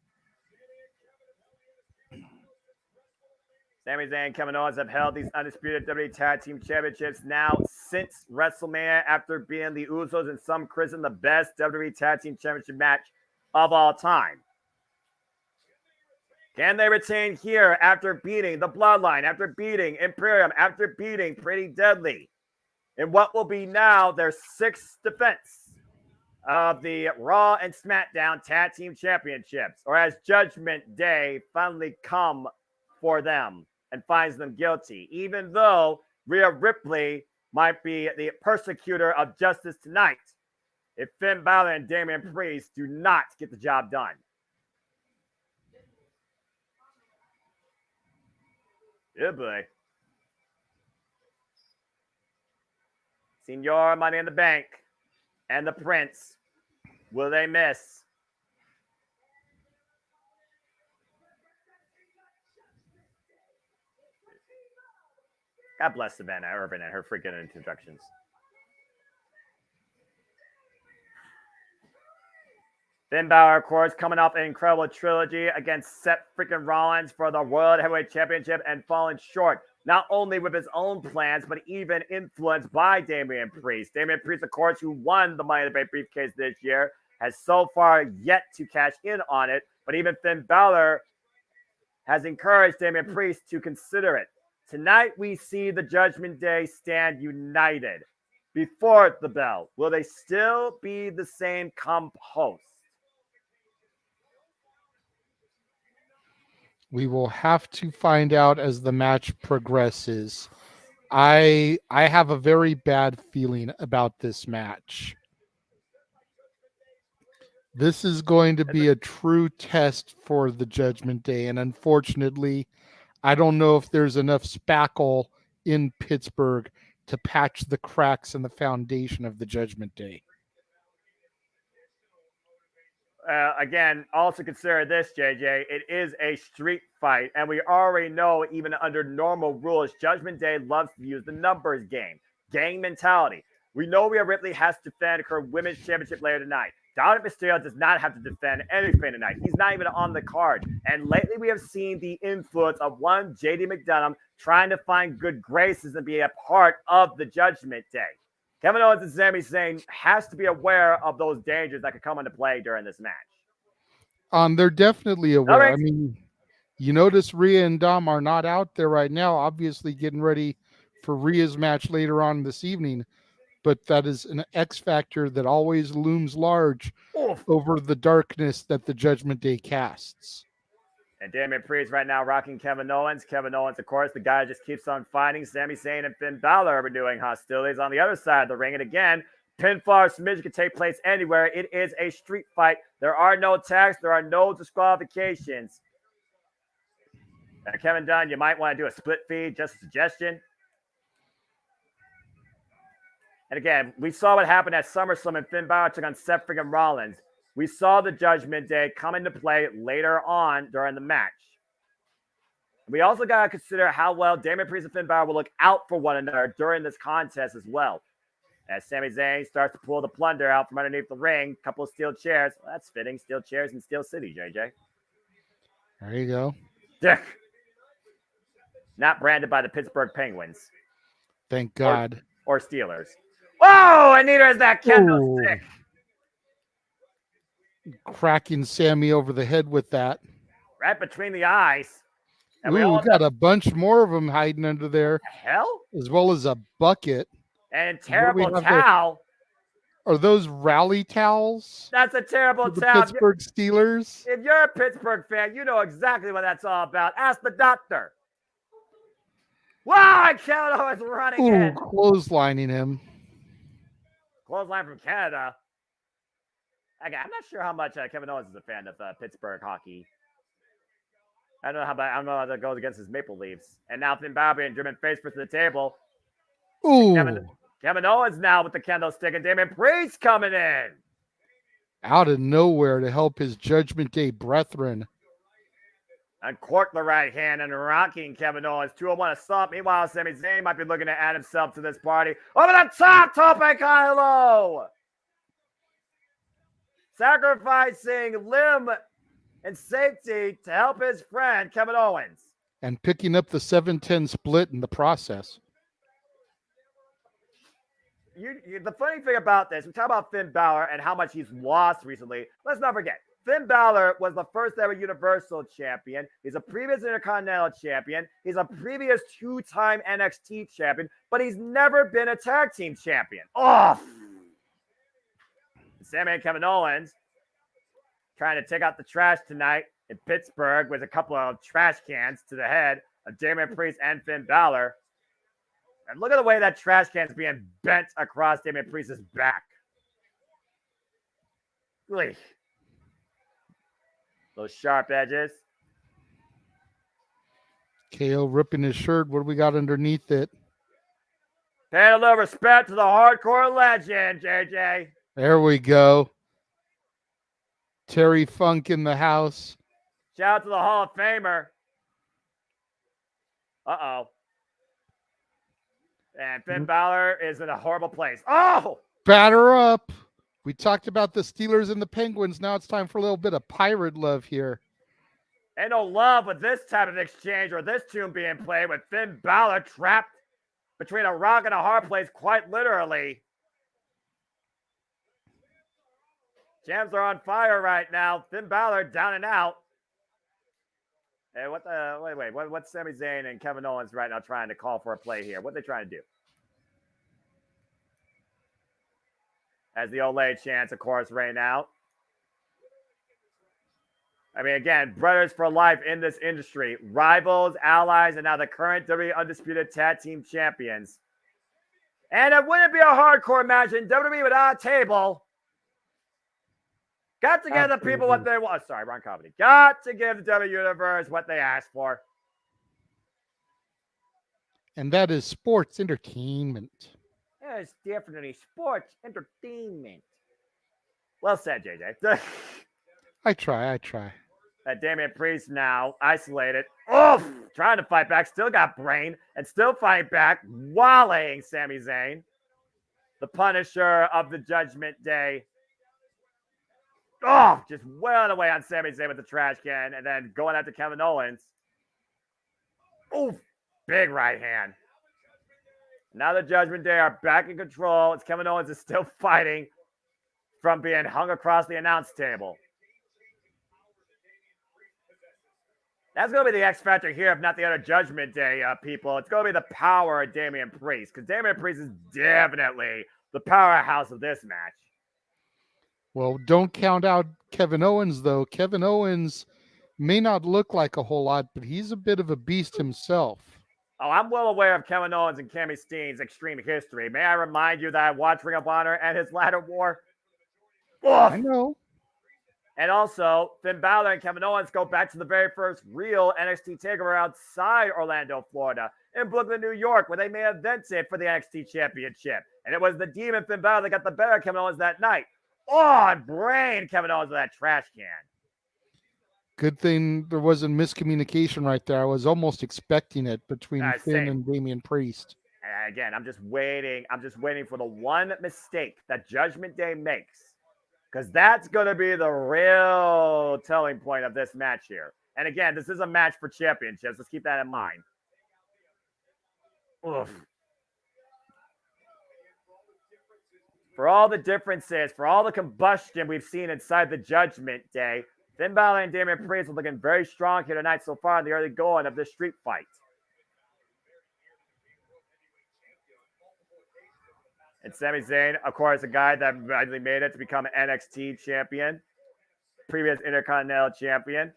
S5: Sami Zayn and Kevin Owens have held these undisputed WWE Tag Team Championships now since WrestleMania after being the Usos and some christened the best WWE Tag Team Championship match of all time. Can they retain here after beating the Bloodline, after beating Imperium, after beating Pretty Deadly in what will be now their 6th defense of the Raw and SmackDown Tag Team Championships? Or has Judgment Day finally come for them and finds them guilty, even though Rhea Ripley might be the persecutor of justice tonight if Finn Balor and Damian Priest do not get the job done? Yeah, boy. Senor Money in the Bank and the Prince, will they miss? God bless Savannah Irvin and her freaking introductions. Finn Balor, of course, coming off an incredible trilogy against Seth freaking Rollins for the World Heavyweight Championship and falling short, not only with his own plans, but even influenced by Damian Priest. Damian Priest, of course, who won the Money in the Bank briefcase this year, has so far yet to cash in on it, but even Finn Balor has encouraged Damian Priest to consider it. Tonight, we see the Judgment Day stand united. Before the bell, will they still be the same compost?
S4: We will have to find out as the match progresses. I have a very bad feeling about this match. This is going to be a true test for the Judgment Day, and unfortunately, I don't know if there's enough spackle in Pittsburgh to patch the cracks in the foundation of the Judgment Day.
S5: Again, also consider this, JJ. It is a street fight, and we already know, even under normal rules, Judgment Day loves to use the numbers game, gang mentality. We know Rhea Ripley has to defend her women's championship later tonight. Dominic Mysterio does not have to defend anything tonight. He's not even on the card. And lately, we have seen the influence of one JD McDonough trying to find good graces and be a part of the Judgment Day. Kevin Owens and Sami Zayn has to be aware of those dangers that could come into play during this match.
S4: They're definitely aware.
S5: Right.
S4: I mean, you notice Rhea and Dom are not out there right now, obviously getting ready for Rhea's match later on this evening. But that is an X factor that always looms large over the darkness that the Judgment Day casts.
S5: And Damian Priest right now rocking Kevin Owens. Kevin Owens, of course, the guy just keeps on fighting. Sami Zayn and Finn Balor are doing hostilities on the other side of the ring. And again, pinfall or submission can take place anywhere. It is a street fight. There are no tags. There are no disqualifications. And Kevin Dunn, you might want to do a split feed, just a suggestion. And again, we saw what happened at SummerSlam and Finn Balor took on Seth freaking Rollins. We saw the Judgment Day come into play later on during the match. We also got to consider how well Damian Priest and Finn Balor will look out for one another during this contest as well. As Sami Zayn starts to pull the plunder out from underneath the ring, a couple of steel chairs. Well, that's fitting. Steel chairs in Steel City, JJ.
S4: There you go.
S5: Dick. Not branded by the Pittsburgh Penguins.
S4: Thank God.
S5: Or Steelers. Oh, and neither is that kendo stick.
S4: Cracking Sammy over the head with that.
S5: Right between the eyes. And
S4: we got a bunch more of them hiding under there.
S5: Hell?
S4: As well as a bucket.
S5: And terrible towel.
S4: Are those rally towels?
S5: That's a terrible
S4: the
S5: towel.
S4: Pittsburgh Steelers.
S5: If you're a Pittsburgh fan, you know exactly what that's all about. Ask the doctor. Wow, Kevin Owens running in.
S4: Clotheslining him.
S5: Clothesline from Canada. I'm not sure how much Kevin Owens is a fan of Pittsburgh hockey. I don't know how that goes against his Maple Leafs. And now Finn Balor being driven face first to the table.
S4: Ooh.
S5: Kevin Owens now with the kendo stick and Damian Priest coming in.
S4: Out of nowhere to help his Judgment Day brethren.
S5: Uncork the right hand and rocking Kevin Owens. 201 assault. Meanwhile, Sami Zayn might be looking to add himself to this party. Over the top, Tope Kylo. Sacrificing limb and safety to help his friend, Kevin Owens.
S4: And picking up the 7-10 split in the process.
S5: The funny thing about this, we talk about Finn Balor and how much he's lost recently. Let's not forget, Finn Balor was the first ever Universal Champion. He's a previous Intercontinental Champion. He's a previous 2-time NXT Champion, but he's never been a Tag Team Champion. Sami and Kevin Owens trying to take out the trash tonight in Pittsburgh with a couple of trash cans to the head of Damian Priest and Finn Balor. And look at the way that trash can is being bent across Damian Priest's back. Really. Those sharp edges.
S4: KO ripping his shirt. What do we got underneath it?
S5: Paying a little respect to the hardcore legend, JJ.
S4: There we go. Terry Funk in the house.
S5: Shout out to the Hall of Famer. Uh-oh. And Finn Balor is in a horrible place. Oh!
S4: Batter up. We talked about the Steelers and the Penguins. Now it's time for a little bit of pirate love here.
S5: Ain't no love with this type of exchange or this tune being played with Finn Balor trapped between a rock and a hard place, quite literally. Jams are on fire right now. Finn Balor down and out. Hey, what's Sami Zayn and Kevin Owens right now trying to call for a play here? What are they trying to do? As the Olay chants, of course, right now. I mean, again, brothers for life in this industry, rivals, allies, and now the current WWE Undisputed Tag Team Champions. And it wouldn't be a hardcore match in WWE without a table. Got to give the people what they want. Sorry, wrong company. Got to give the W Universe what they asked for.
S4: And that is sports entertainment.
S5: Yeah, it's definitely sports entertainment. Well said, JJ.
S4: I try.
S5: Damian Priest now isolated. Oh, trying to fight back. Still got brain and still fight back. Walling Sami Zayn. The Punisher of the Judgment Day. Oh, just wailing away on Sami Zayn with the trash can and then going after Kevin Owens. Oof, big right hand. Now the Judgment Day are back in control. It's Kevin Owens is still fighting from being hung across the announce table. That's going to be the X factor here, if not the other Judgment Day people. It's going to be the power of Damian Priest, because Damian Priest is definitely the powerhouse of this match.
S4: Well, don't count out Kevin Owens, though. Kevin Owens may not look like a whole lot, but he's a bit of a beast himself.
S5: Oh, I'm well aware of Kevin Owens and Cammy Steen's extreme history. May I remind you that I watched Ring of Honor and his ladder war? Oof.
S4: I know.
S5: And also, Finn Balor and Kevin Owens go back to the very first real NXT TakeOver outside Orlando, Florida, in Brooklyn, New York, where they may have evented for the NXT Championship. And it was the Demon Finn Balor that got the better of Kevin Owens that night. Oh, and brain Kevin Owens with that trash can.
S4: Good thing there wasn't miscommunication right there. I was almost expecting it between Finn and Damian Priest.
S5: And again, I'm just waiting for the one mistake that Judgment Day makes. Because that's going to be the real telling point of this match here. And again, this is a match for championships. Let's keep that in mind. Oof. For all the differences, for all the combustion we've seen inside the Judgment Day, Finn Balor and Damian Priest are looking very strong here tonight so far in the early going of this street fight. And Sami Zayn, of course, a guy that finally made it to become an NXT champion, previous Intercontinental champion.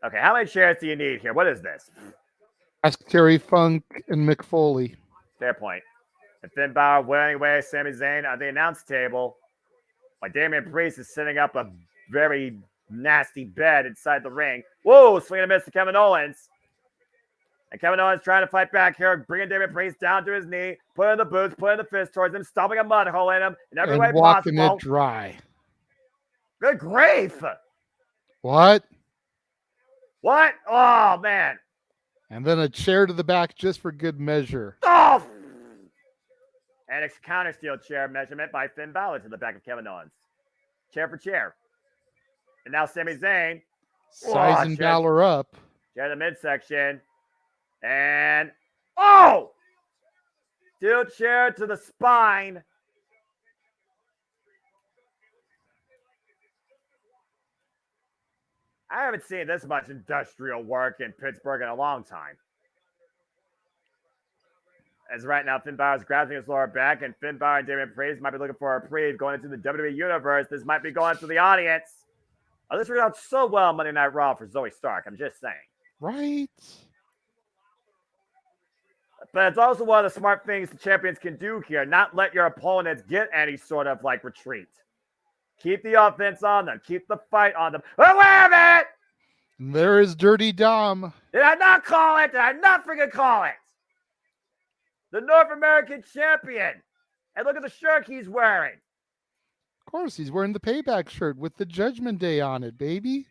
S5: Okay, how many chairs do you need here? What is this?
S4: Ask Terry Funk and Mick Foley.
S5: Fair point. And Finn Balor wearing away Sami Zayn at the announce table, while Damian Priest is setting up a very nasty bed inside the ring. Whoa, swing and a miss to Kevin Owens. And Kevin Owens trying to fight back here, bringing Damian Priest down to his knee, putting the boots, putting the fist towards him, stomping a mud hole in him in every way
S4: walking
S5: possible.
S4: It dry.
S5: Good grief.
S4: What?
S5: Oh, man.
S4: And then a chair to the back just for good measure.
S5: Oh! And a counter steel chair measurement by Finn Balor to the back of Kevin Owens. Chair for chair. And now Sami Zayn.
S4: Sizing Balor up.
S5: Chair in the midsection. And, oh! Steel chair to the spine. I haven't seen this much industrial work in Pittsburgh in a long time. As right now, Finn Balor is grabbing his lower back, and Finn Balor and Damian Priest might be looking for a reprieve going into the WWE Universe. This might be going to the audience. Oh, this worked out so well Monday Night Raw for Zoe Stark. I'm just saying.
S4: Right.
S5: But it's also one of the smart things the champions can do here. Not let your opponents get any sort of like retreat. Keep the offense on them. Keep the fight on them. Oh, wait a minute!
S4: There is Dirty Dom.
S5: Did I not call it? Did I not freaking call it? The North American champion. And look at the shirt he's wearing.
S4: Of course, he's wearing the Payback shirt with the Judgment Day on it, baby.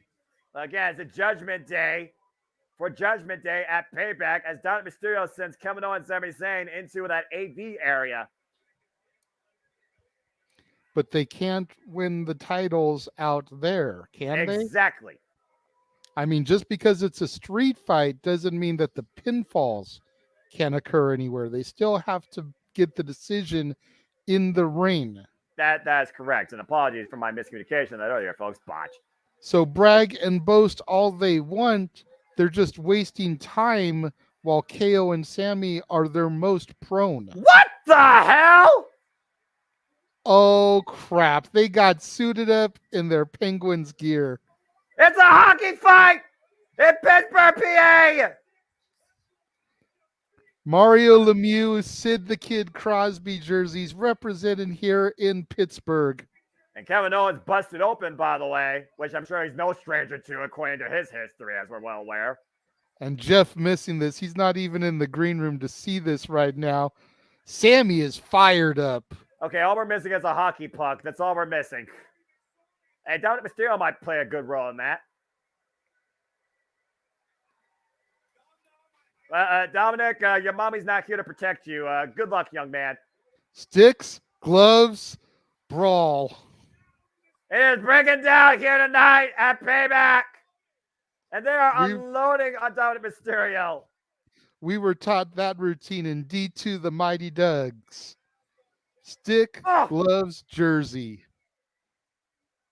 S5: Again, it's a Judgment Day. for Judgment Day at Payback as Dominic Mysterio sends Kevin Owens and Sami Zayn into that AV area.
S4: But they can't win the titles out there, can they?
S5: Exactly.
S4: I mean, just because it's a street fight doesn't mean that the pinfalls can occur anywhere. They still have to get the decision in the ring.
S5: That's correct. And apologies for my miscommunication that earlier, folks. Botch.
S4: So brag and boast all they want. They're just wasting time while KO and Sammy are their most prone.
S5: What the hell?
S4: Oh, crap. They got suited up in their Penguins gear.
S5: It's a hockey fight in Pittsburgh, PA.
S4: Mario Lemieux, Sid the Kid Crosby jerseys represented here in Pittsburgh.
S5: And Kevin Owens busted open, by the way, which I'm sure he's no stranger to according to his history, as we're well aware.
S4: And Jeff missing this. He's not even in the green room to see this right now. Sammy is fired up.
S5: Okay, all we're missing is a hockey puck. That's all we're missing. Hey, Dominic Mysterio might play a good role in that. Dominic, your mommy's not here to protect you. Good luck, young man.
S4: Sticks, gloves, brawl.
S5: It is breaking down here tonight at Payback. And they are unloading on Dominic Mysterio.
S4: We were taught that routine in D2 the Mighty Ducks. Stick, gloves, jersey.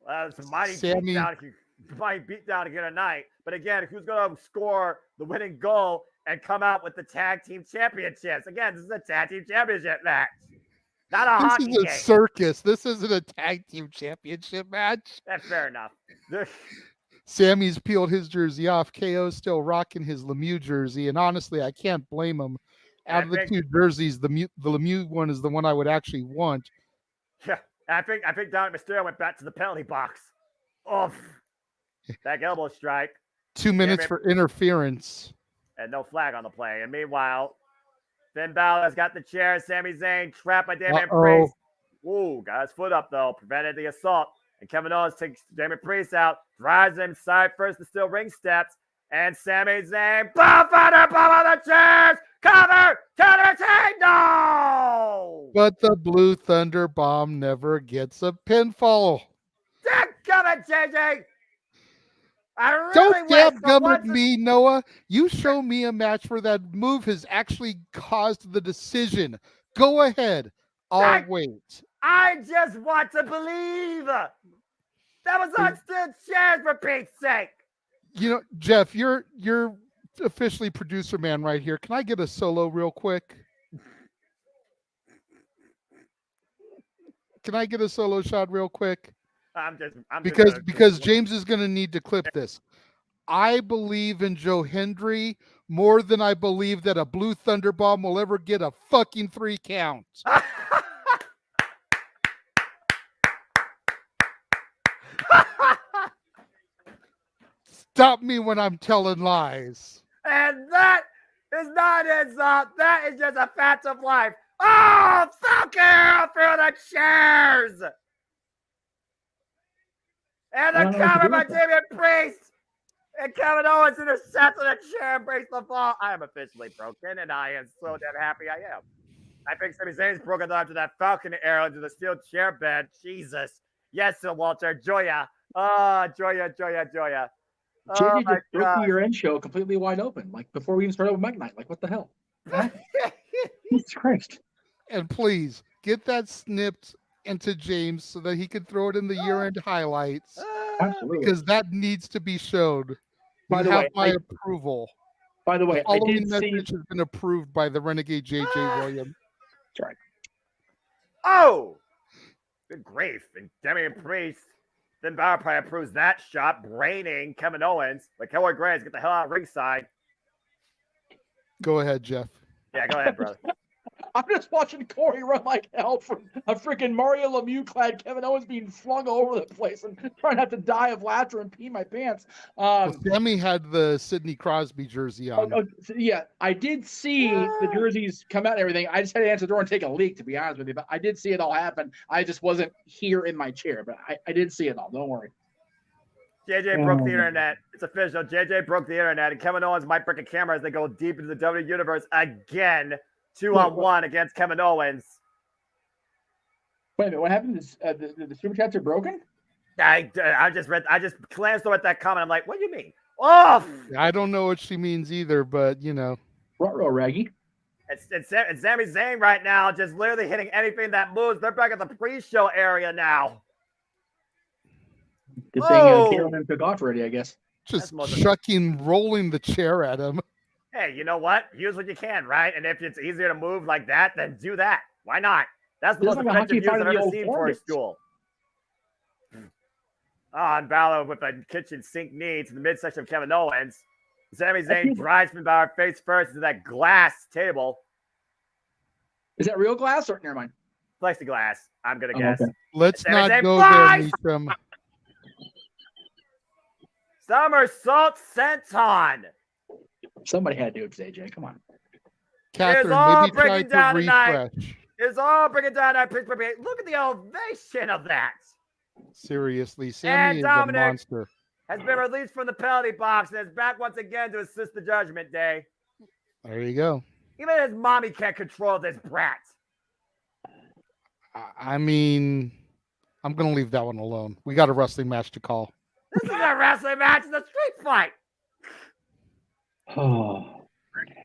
S5: Well, it's a mighty
S4: Sammy.
S5: beatdown here tonight. But again, who's going to score the winning goal and come out with the tag team championships? Again, this is a tag team championship match. Not a hockey game.
S4: This is a circus. This isn't a tag team championship match.
S5: That's fair enough.
S4: Sammy's peeled his jersey off. KO's still rocking his Lemieux jersey. And honestly, I can't blame him. Out of the two jerseys, the Lemieux one is the one I would actually want.
S5: Yeah, I think Dominic Mysterio went back to the penalty box. Oof. Back elbow strike.
S4: 2 minutes for interference.
S5: And no flag on the play. And meanwhile, Finn Balor's got the chair. Sami Zayn trapped by Damian Priest. Ooh, got his foot up though. Prevented the assault. And Kevin Owens takes Damian Priest out. Drives him side first to steel ring steps. And Sami Zayn. Bomb on the chairs. Cover. Counter. No.
S4: But the Blue Thunder Bomb never gets a pinfall.
S5: Dadgummit, JJ.
S4: Don't dadgummit me, Noah. You show me a match where that move has actually caused the decision. Go ahead. I'll wait.
S5: I just want to believe. That was on steel chairs, for Pete's sake.
S4: You know, Jeff, you're officially producer man right here. Can I get a solo real quick? Can I get a solo shot real quick? Because James is going to need to clip this. I believe in Joe Hendry more than I believe that a Blue Thunder Bomb will ever get a fucking 3 count. Stop me when I'm telling lies.
S5: And that is not insult. That is just a fact of life. Oh, fuck you through the chairs. And the cover by Damian Priest. And Kevin Owens intercepts on the chair and breaks the fall. I am officially broken, and I am so damn happy I am. I think Sami Zayn's broken onto that Falcon arrow into the steel chair bed. Jesus. Yes, Sir Walter. Joya. Oh, Joya.
S3: JJ just broke your end show completely wide open, like before we even started with Mike Knight. Like, what the hell? Jesus Christ.
S4: And please get that snipped into James so that he can throw it in the year-end highlights.
S3: Absolutely.
S4: Because that needs to be showed.
S3: By the way,
S4: my approval.
S3: By the way,
S4: the following message has been approved by the Renegade JJ Williams.
S3: That's right.
S5: Oh, good grief! And Damian Priest. Then Balor probably approves that shot, braining Kevin Owens. But Kelly Graves, get the hell out of ringside.
S4: Go ahead, Jeff.
S5: Yeah, go ahead, brother.
S3: I'm just watching Corey run like hell from a freaking Mario Lemieux clad Kevin Owens being flung all over the place and trying not to die of laughter and pee my pants.
S4: Sammy had the Sidney Crosby jersey on.
S3: Yeah, I did see the jerseys come out and everything. I just had to answer the door and take a leak, to be honest with you. But I did see it all happen. I just wasn't here in my chair, but I did see it all. Don't worry.
S5: JJ broke the internet. It's official. JJ broke the internet, and Kevin Owens might break a camera as they go deep into the WWE Universe again. 2-on-1 against Kevin Owens.
S3: Wait a minute, what happened? The super chats are broken?
S5: I just glanced over at that comment. I'm like, what do you mean? Oh!
S4: I don't know what she means either, but
S3: Ruh-roh, Raggy.
S5: It's Sami Zayn right now, just literally hitting anything that moves. They're back at the pre-show area now.
S3: Good thing Kalen took off already, I guess.
S4: Just rolling the chair at him.
S5: Hey, you know what? Use what you can, right? And if it's easier to move like that, then do that. Why not? That's the most effective use I've ever seen for a stool. And Balor with a kitchen sink knee to the midsection of Kevin Owens. Sami Zayn drives Finn Balor face first into that glass table.
S3: Is that real glass or never mind?
S5: Plexiglass, I'm gonna guess. Okay.
S4: Let's not go there, Meacham.
S5: Somersault senton.
S3: Somebody had to do it, AJ. Come on.
S4: Catherine, maybe try to refresh.
S5: It's all breaking down tonight. Look at the elevation of that.
S4: Seriously, Sammy is a monster.
S5: Has been released from the penalty box and is back once again to assist the Judgment Day.
S4: There you go.
S5: Even his mommy can't control this brat.
S4: I mean, I'm going to leave that one alone. We got a wrestling match to call.
S5: This is a wrestling match. It's a street fight.
S3: Oh.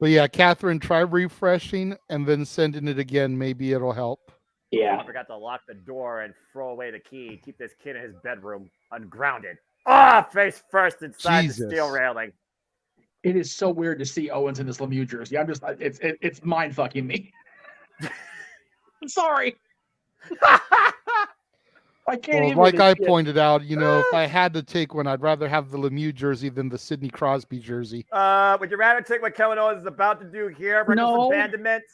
S4: But yeah, Catherine, try refreshing and then sending it again. Maybe it'll help.
S3: Yeah.
S5: I forgot to lock the door and throw away the key. Keep this kid in his bedroom ungrounded. Face first inside the steel railing.
S3: It is so weird to see Owens in this Lemieux jersey. I'm just, it's mind fucking me. I'm sorry. I can't even.
S4: Like I pointed out, if I had to take one, I'd rather have the Lemieux jersey than the Sidney Crosby jersey.
S5: Would you rather take what Kevin Owens is about to do here? Abandonment?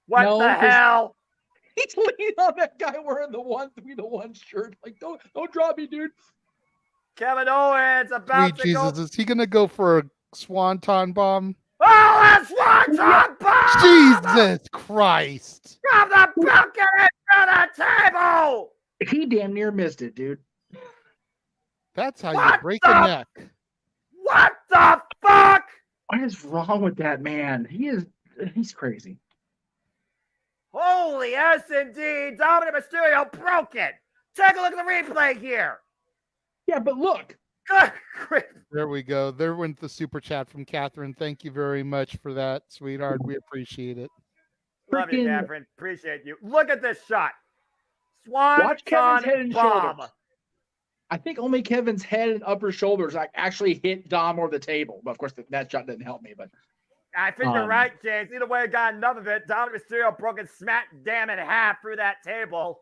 S5: What the hell?
S3: He's leaning on that guy wearing the 1-3-1 shirt. Like, don't drop me, dude.
S5: Kevin Owens about
S4: Sweet Jesus, is he gonna go for a swanton bomb?
S5: Oh, a swanton bomb!
S4: Jesus Christ!
S5: From the bunker into the table!
S3: He damn near missed it, dude.
S4: That's how you break a neck.
S5: What the fuck?
S3: What is wrong with that man? He's crazy.
S5: Holy yes, indeed. Dominic Mysterio broke it. Take a look at the replay here.
S3: Yeah, but look.
S5: Good grief.
S4: There we go. There went the super chat from Catherine. Thank you very much for that, sweetheart. We appreciate it.
S5: Love you, Catherine. Appreciate you. Look at this shot.
S3: Watch Kevin's head and shoulders. I think only Kevin's head and upper shoulders actually hit Dom or the table. But of course, that shot didn't help me. But
S5: I think you're right, James. Either way, I got enough of it. Dominic Mysterio broke his smack damn in half through that table.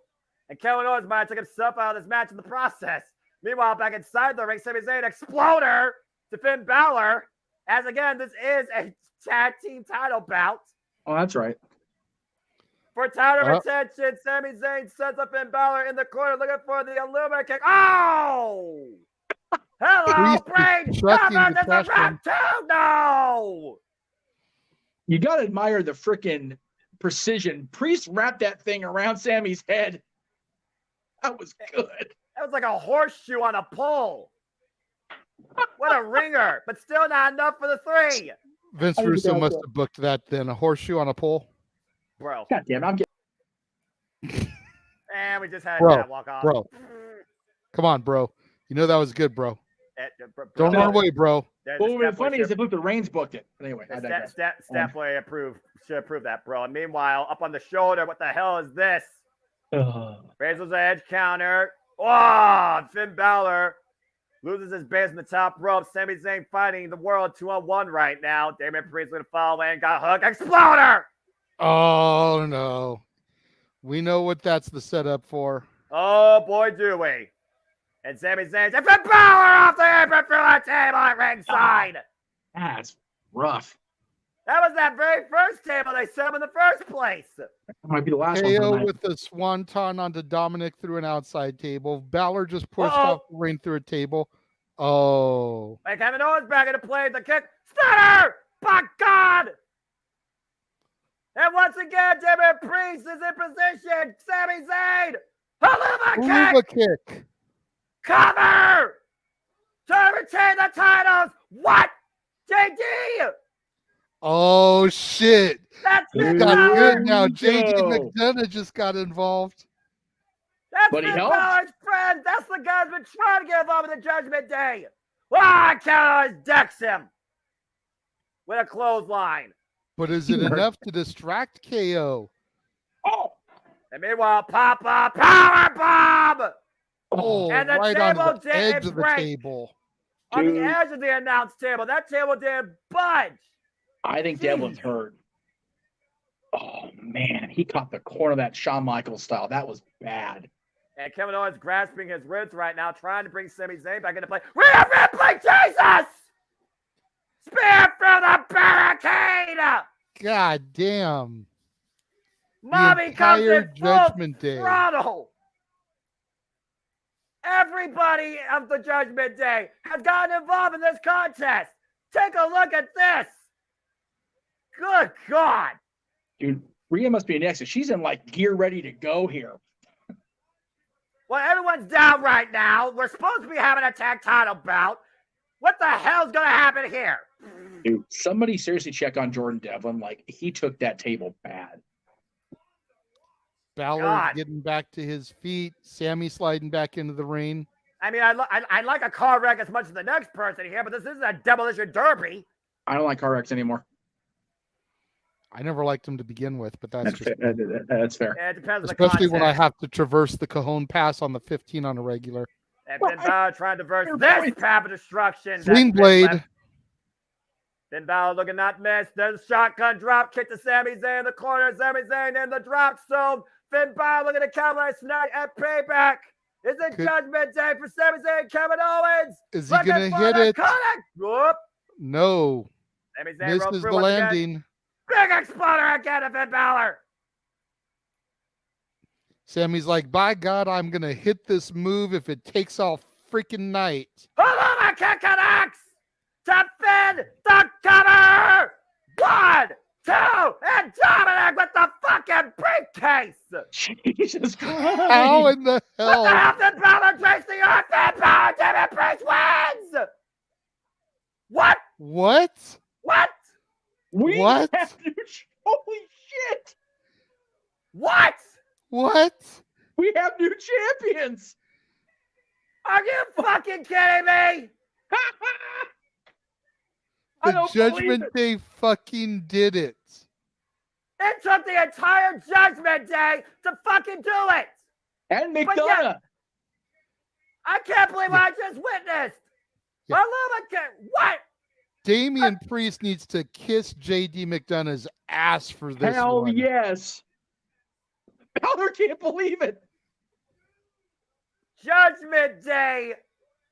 S5: And Kevin Owens might have took himself out of this match in the process. Meanwhile, back inside the ring, Sami Zayn exploder to Finn Balor. As again, this is a tag team title bout.
S3: Oh, that's right.
S5: For title retention, Sami Zayn sets up Finn Balor in the corner looking for the Illuminate kick. Oh! Hello, Brain! Come on, there's a round two! No!
S3: You got to admire the freaking precision. Priest wrapped that thing around Sammy's head. That was good.
S5: That was like a horseshoe on a pole. What a ringer, but still not enough for the three.
S4: Vince Russo must have booked that then. A horseshoe on a pole?
S5: Bro.
S3: God damn it, I'm getting.
S5: And we just had that walk off.
S4: Bro. Come on, bro. You know that was good, bro. Don't run away, bro.
S3: What would be funny is if the Reigns booked it. But anyway,
S5: Staffway should approve that, bro. And meanwhile, up on the shoulder, what the hell is this? Razor's edge counter. Oh, Finn Balor loses his base in the top rope. Sami Zayn fighting the world 2-on-1 right now. Damian Priest going to follow and got hooked. Exploder!
S4: Oh, no. We know what that's the setup for.
S5: Oh, boy, do we. And Sami Zayn, Finn Balor off the apron through the table at ringside.
S3: That's rough.
S5: That was that very first table they set him in the first place.
S3: That might be the last
S4: KO
S3: one.
S4: with the swanton onto Dominic through an outside table. Balor just pushed off the ring through a table. Oh.
S5: Like Kevin Owens back into play. The kick. Stunner! By God! And once again, Damian Priest is in position. Sami Zayn. Haluva kick!
S4: Kick.
S5: Cover! to retain the titles. What? JD!
S4: Oh shit!
S5: That's
S4: It's
S5: Finn
S4: got
S5: Balor!
S4: good now.
S3: Here we
S4: JD
S3: go.
S4: McDonough just got involved.
S5: That's
S3: But he
S5: Finn
S3: helped.
S5: Balor's friend. That's the guy's been trying to get involved in the Judgment Day. Ah, Kevin Owens decks him with a clothesline.
S4: But is it enough to distract KO?
S3: Oh,
S5: And meanwhile, Papa powerbomb
S4: Oh,
S5: and the
S4: right on
S5: table
S4: the edge
S5: didn't
S4: of the
S5: break.
S4: table.
S5: On
S3: Dude.
S5: the edge of the announce table. That table didn't budge.
S3: I think Devlin's hurt. Oh man, he caught the corner of that Shawn Michaels style. That was bad.
S5: And Kevin Owens grasping his ribs right now, trying to bring Sami Zayn back into play. Rhea Ripley, Jesus! Spear through the barricade!
S4: God damn.
S5: Mommy comes
S4: entire
S5: in full
S4: Judgment Day.
S5: throttle. Everybody of the Judgment Day has gotten involved in this contest. Take a look at this. Good God.
S3: Dude, Rhea must be next. She's in like gear ready to go here.
S5: Well, everyone's down right now. We're supposed to be having a tag title bout. What the hell's going to happen here?
S3: Dude, somebody seriously check on Jordan Devlin. Like, he took that table bad.
S4: Balor
S5: God.
S4: getting back to his feet. Sammy sliding back into the ring.
S5: I mean, I like a car wreck as much as the next person here, but this isn't a demolition derby.
S3: I don't like car wrecks anymore.
S4: I never liked him to begin with, but that's just
S3: That's fair.
S5: Yeah, it depends on the
S4: especially when I
S5: context.
S4: have to traverse the Cajon Pass on the 15 on a regular.
S5: And
S3: Well,
S5: Finn Balor trying to verse
S3: Fair
S5: this
S3: point.
S5: path of destruction. that
S4: Sling
S5: Finn
S4: blade.
S5: left. Finn Balor looking not miss. Then shotgun drop kick to Sami Zayn in the corner. Sami Zayn in the drop zone. Finn Balor looking to capitalize tonight at Payback. Is it
S4: Could-
S5: Judgment Day for Sami Zayn? Kevin Owens.
S4: Is he
S5: looking
S4: gonna
S5: for
S4: hit
S5: the
S4: it?
S5: connect. Whoop.
S4: No.
S5: Sami Zayn rolls
S4: Misses
S5: through
S4: the
S5: once again.
S4: landing.
S5: Big exploder again of Finn Balor.
S4: Sammy's like, by God, I'm going to hit this move if it takes all freaking night.
S5: Paloma kick connects to Finn the cover. 1, 2, and Dominic with the fucking briefcase.
S3: Jesus Christ.
S4: How in the
S5: What the
S4: hell?
S5: hell did Balor trace the earth? Finn Balor, Damien Priest wins. What?
S4: What?
S5: What?
S3: We
S4: What?
S3: have to, holy shit.
S5: What?
S4: What?
S3: We have new champions.
S5: Are you fucking kidding me?
S3: I
S4: The
S3: don't believe
S4: Judgment
S3: it.
S4: Day fucking did it.
S5: It took the entire Judgment Day to fucking do it.
S3: And
S5: But
S3: McDonough.
S5: yeah. I can't believe what I just witnessed.
S4: Yeah.
S5: What?
S4: Damian Priest needs to kiss JD McDonough's ass for this
S3: Hell
S4: one.
S3: yes. Balor can't believe it.
S5: Judgment Day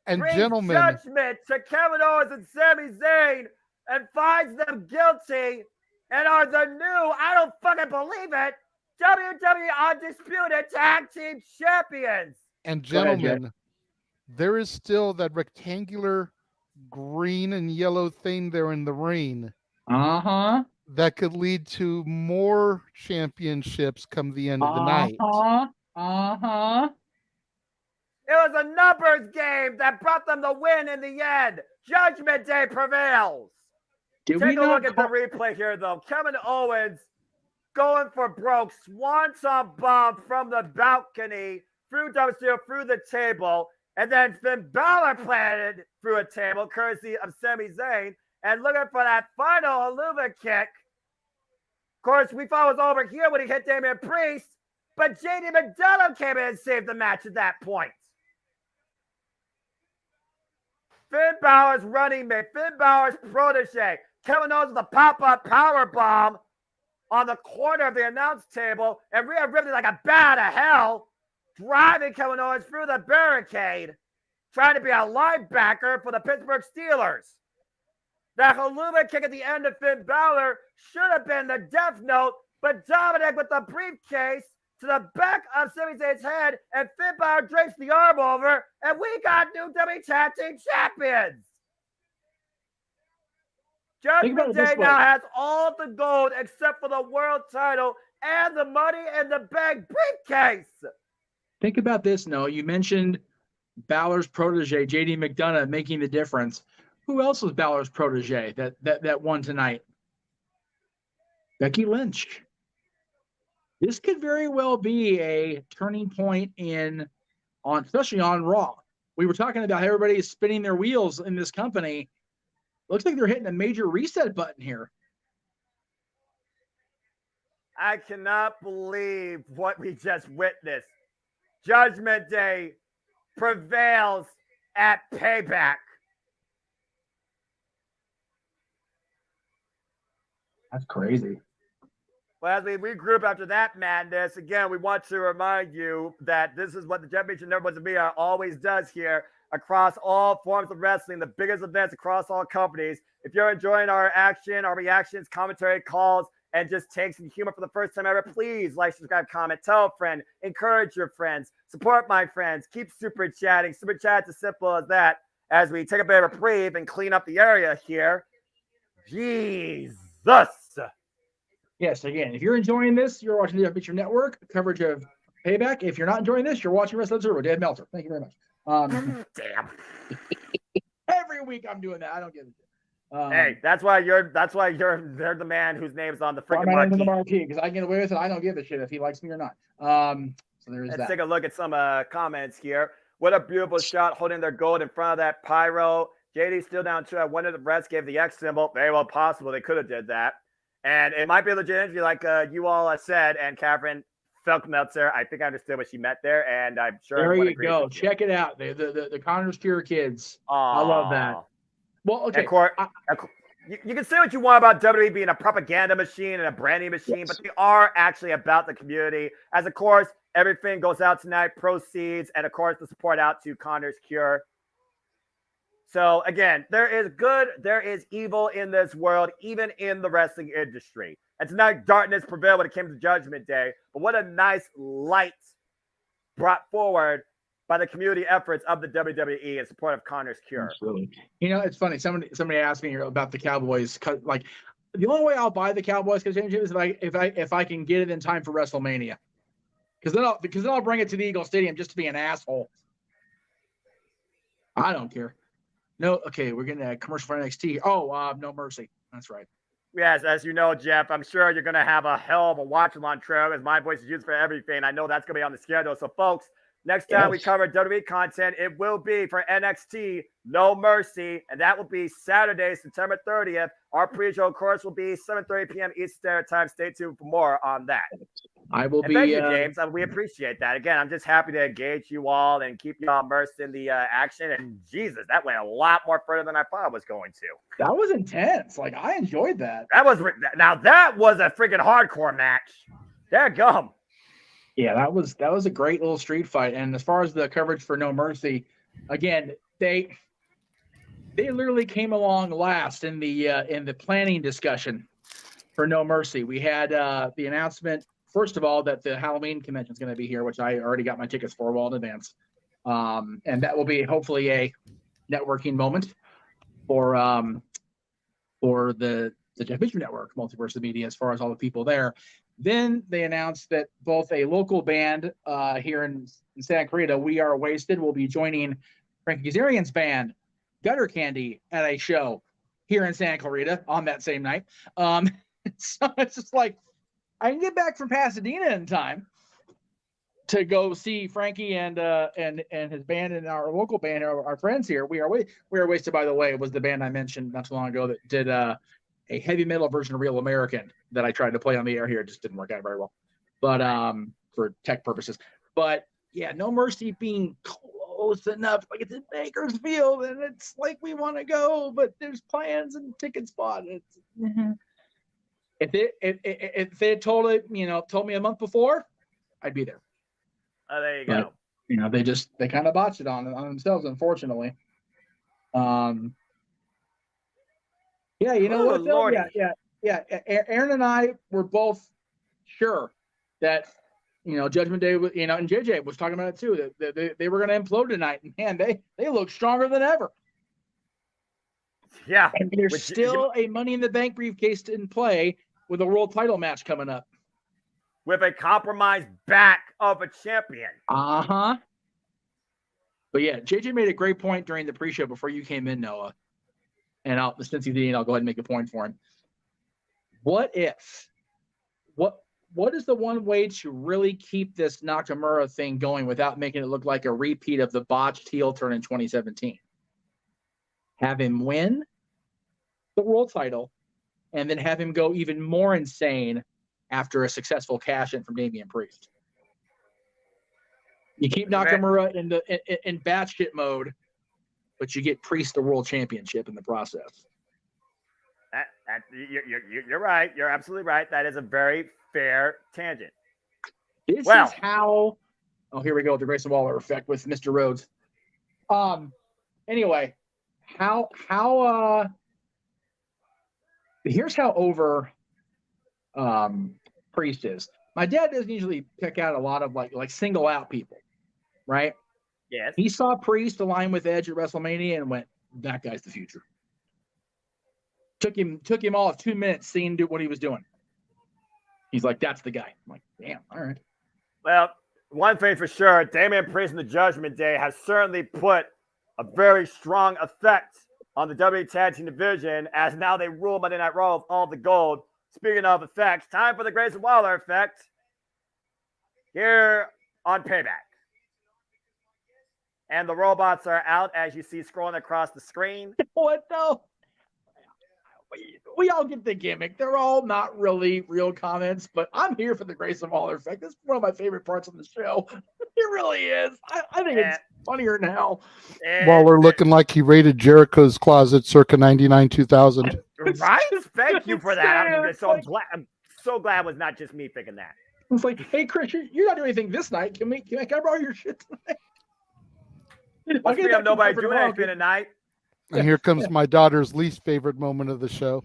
S4: And
S5: brings
S4: gentlemen,
S5: judgment to Kevin Owens and Sami Zayn and finds them guilty and are the new, I don't fucking believe it, WWE Undisputed Tag Team Champions.
S4: and
S3: Go ahead, Jay.
S4: gentlemen, there is still that rectangular green and yellow thing there in the ring
S3: Uh-huh.
S4: that could lead to more championships come the end of the night.
S3: Uh-huh. Uh-huh.
S5: It was a numbers game that brought them the win in the end. Judgment Day prevails.
S3: Did we
S5: Take a
S3: not
S5: look at the
S3: call-
S5: replay here, though. Kevin Owens going for broke, swanton bomb from the balcony through WCO, through the table, and then Finn Balor planted through a table, courtesy of Sami Zayn, and looking for that final Haluva kick. Of course, we thought it was over here when he hit Damian Priest, but JD McDonough came in and saved the match at that point. Finn Balor's running mate, Finn Balor's protege. Kevin Owens with a pop-up power bomb on the corner of the announce table, and Rhea Ripley like a bat out of hell, driving Kevin Owens through the barricade, trying to be a linebacker for the Pittsburgh Steelers. That Haluva kick at the end of Finn Balor should have been the death note, but Dominic with the briefcase to the back of Sami Zayn's head, and Finn Balor drapes the arm over, and we got new WWE Tag Team Champions.
S3: Think about
S5: Judgment
S3: it this
S5: Day
S3: way.
S5: now has all the gold except for the world title and the money in the bank briefcase.
S3: Think about this, Noah. You mentioned Balor's protege, JD McDonough, making the difference. Who else was Balor's protege that won tonight? Becky Lynch. This could very well be a turning point especially on Raw. We were talking about how everybody is spinning their wheels in this company. Looks like they're hitting a major reset button here.
S5: I cannot believe what we just witnessed. Judgment Day prevails at Payback.
S3: That's crazy.
S5: Well, as we regroup after that madness, again, we want to remind you that this is what the Jeff Meacham Network always does here across all forms of wrestling, the biggest events across all companies. If you're enjoying our action, our reactions, commentary, calls, and just take some humor for the first time ever, please like, subscribe, comment, tell a friend, encourage your friends, support my friends, keep super chatting. Super chat's as simple as that as we take a bit of a reprieve and clean up the area here. Jesus.
S3: Yes, again, if you're enjoying this, you're watching the Jeff Meacham Network coverage of Payback. If you're not enjoying this, you're watching Wrestling Observer. Dave Meltzer. Thank you very much.
S5: Damn.
S3: Every week I'm doing that. I don't give a shit.
S5: Hey, that's why you're they're the man whose name's on the freaking marquee.
S3: On the marquee because I can get away with it. I don't give a shit if he likes me or not. So there's
S5: Let's take a look at some comments here. What a beautiful shot holding their gold in front of that pyro. JD still down 2. I wonder if the refs gave the X symbol. Very well possible they could have did that. And it might be a legit injury, like you all said, and Catherine Meltzer. I think I understood what she meant there, and I'm sure.
S3: There you go. Check it out. The Connor's Cure kids. I love that. Well, okay.
S5: You can say what you want about WWE being a propaganda machine and a branding machine, but they are actually about the community. As of course, everything goes out tonight, proceeds, and of course the support out to Connor's Cure. So again, there is good, there is evil in this world, even in the wrestling industry. And tonight, darkness prevailed when it came to Judgment Day. But what a nice light brought forward by the community efforts of the WWE in support of Connor's Cure.
S3: Absolutely. You know, it's funny. Somebody asked me about the Cowboys. Like, the only way I'll buy the Cowboys is if I can get it in time for WrestleMania. Because then I'll bring it to the Eagle Stadium just to be an asshole. I don't care. No, okay, we're getting a commercial for NXT. Oh, No Mercy. That's right.
S5: Yes, as you know, Jeff, I'm sure you're going to have a hell of a watch-along trail as my voice is used for everything. I know that's going to be on the schedule. So, folks, next time we cover WWE content, it will be for NXT No Mercy, and that will be Saturday, September 30th. Our pre-show, of course, will be 7:30 p.m. Eastern Standard Time. Stay tuned for more on that. Thank you, James. We appreciate that. Again, I'm just happy to engage you all and keep you all immersed in the action. And Jesus, that went a lot more further than I thought it was going to.
S3: That was intense. Like, I enjoyed that.
S5: That was a freaking hardcore match. Dadgum.
S3: Yeah, that was a great little street fight. And as far as the coverage for No Mercy, again, they literally came along last in the planning discussion for No Mercy. We had the announcement, first of all, that the Halloween convention is going to be here, which I already got my tickets for well in advance. And that will be hopefully a networking moment for the Jeff Meacham Network, Multiverse of Media, as far as all the people there. Then they announced that both a local band here in Santa Clarita, We Are Wasted, will be joining Frankie Kazarian's band, Gutter Candy, at a show here in Santa Clarita on that same night. So it's just like, I can get back from Pasadena in time to go see Frankie and his band and our local band, our friends here. We Are Wasted, by the way, was the band I mentioned not too long ago that did a heavy metal version of Real American that I tried to play on the air here. It just didn't work out very well, but for tech purposes. But yeah, No Mercy being close enough, like it's in Bakersfield, and it's like we want to go, but there's plans and ticket spot. If they had told me a month before, I'd be there.
S5: Oh, there you go.
S3: They kind of botched it on themselves, unfortunately. Yeah, you know what? Though? Yeah. Aaron and I were both sure that Judgment Day was, and JJ was talking about it too. That they were going to implode tonight, and man, they look stronger than ever.
S5: Yeah,
S3: and there's still a Money in the Bank briefcase in play with a world title match coming up.
S5: With a compromised back of a champion.
S3: But yeah, JJ made a great point during the pre-show before you came in, Noah. And since he did, I'll go ahead and make a point for him. What is the one way to really keep this Nakamura thing going without making it look like a repeat of the botched heel turn in 2017? Have him win the world title, and then have him go even more insane after a successful cash-in from Damian Priest. You keep Nakamura in batshit mode, but you get Priest the world championship in the process.
S5: You're right. You're absolutely right. That is a very fair tangent.
S3: This is how. Oh, here we go. The Grayson Waller effect with Mr. Rhodes. Anyway, here's how over Priest is. My dad doesn't usually pick out a lot of like single out people, right?
S5: Yes.
S3: He saw Priest align with Edge at WrestleMania and went, "That guy's the future." Took him all of 2 minutes seeing what he was doing. He's like, "That's the guy." I'm like, "Damn, all right."
S5: Well, one thing for sure, Damian Priest and the Judgment Day has certainly put a very strong effect on the WWE Tag Team division, as now they rule Monday Night Raw with all the gold. Speaking of effects, time for the Grayson Waller effect here on Payback. And the robots are out, as you see scrolling across the screen.
S3: What the? We all get the gimmick. They're all not really real comments, but I'm here for the Grayson Waller effect. That's one of my favorite parts of the show. It really is. I think it's funnier now.
S4: Waller looking like he raided Jericho's closet circa 99-2000.
S5: Right? Thank you for that. I'm so glad it was not just me thinking that.
S3: It's like, "Hey, Chris, you're not doing anything this night. Can I borrow your shit tonight?"
S5: Must be nobody doing anything tonight.
S4: And here comes my daughter's least favorite moment of the show.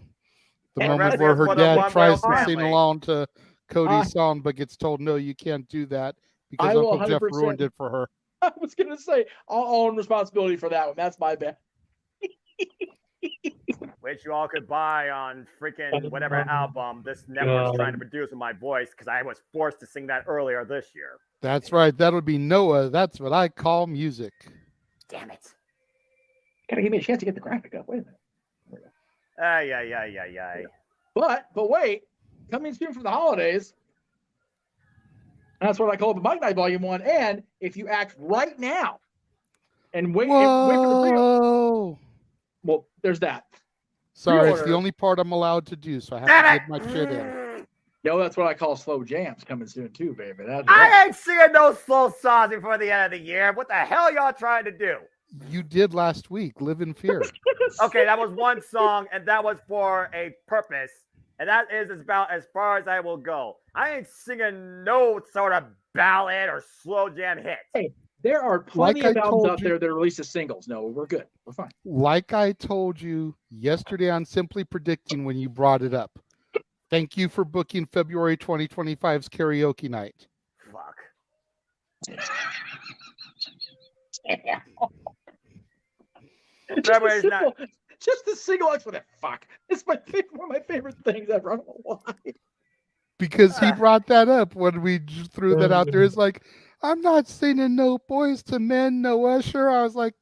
S4: The moment where her dad tries to sing along to Cody's song, but gets told, "No, you can't do that," because Uncle Jeff ruined it for her.
S3: I was going to say, I'll own responsibility for that one. That's my bad.
S5: Which you all could buy on freaking whatever album this network's trying to produce with my voice, because I was forced to sing that earlier this year.
S4: That's right. That'll be Noah. That's what I call music.
S5: Damn it.
S3: Gotta give me a chance to get the graphic up. Wait a minute.
S5: Yeah.
S3: But wait, coming soon for the holidays. That's what I call the Mike Night Volume 1. And if you act right now and wait for the video, well, there's that.
S4: Sorry, it's the only part I'm allowed to do, so I have to get my shit in.
S3: No, that's what I call slow jams coming soon too, baby.
S5: I ain't seeing no slow songs before the end of the year. What the hell y'all trying to do?
S4: You did last week. Live in fear.
S5: Okay, that was one song, and that was for a purpose. And that is about as far as I will go. I ain't singing no sort of ballad or slow jam hit.
S3: Hey, there are plenty of albums out there that release as singles. No, we're good. We're fine.
S4: Like I told you yesterday on Simply Predicting when you brought it up. Thank you for booking February 2025's karaoke night.
S5: Fuck.
S3: February's not. Just the single X for that. Fuck. It's one of my favorite things ever. I don't know why.
S4: Because he brought that up when we threw that out there. It's like, I'm not singing no Boys to Men, no Usher. I was like,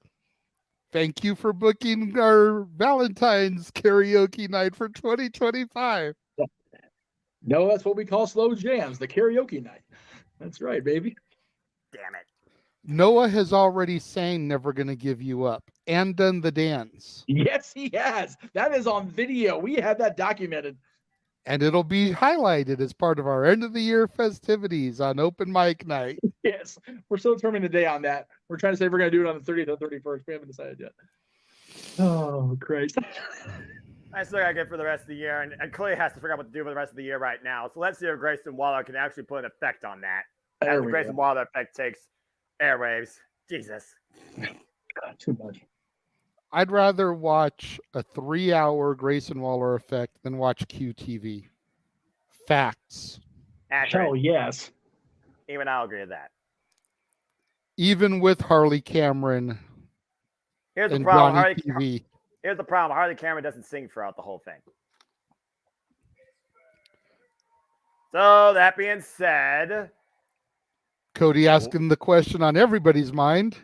S4: thank you for booking our Valentine's karaoke night for 2025.
S3: No, that's what we call slow jams, the karaoke night. That's right, baby.
S5: Damn it.
S4: Noah has already sang Never Gonna Give You Up and done the dance.
S3: Yes, he has. That is on video. We have that documented.
S4: And it'll be highlighted as part of our end of the year festivities on open mic night.
S3: Yes, we're still determining the day on that. We're trying to say if we're going to do it on the 30th or 31st. We haven't decided yet. Oh, Christ.
S5: I still got to get for the rest of the year, and Clay has to figure out what to do for the rest of the year right now. So let's see if Grayson Waller can actually put an effect on that. As the Grayson Waller effect takes airwaves. Jesus.
S3: God, too much.
S4: I'd rather watch a 3-hour Grayson Waller effect than watch QTV. Facts.
S5: Accurate.
S3: Oh, yes.
S5: Even I'll agree with that.
S4: Even with Harley Cameron.
S5: Here's the problem.
S4: Here's
S5: the problem. Harley Cameron doesn't sing throughout the whole thing. So that being said,
S4: Cody asking the question on everybody's mind.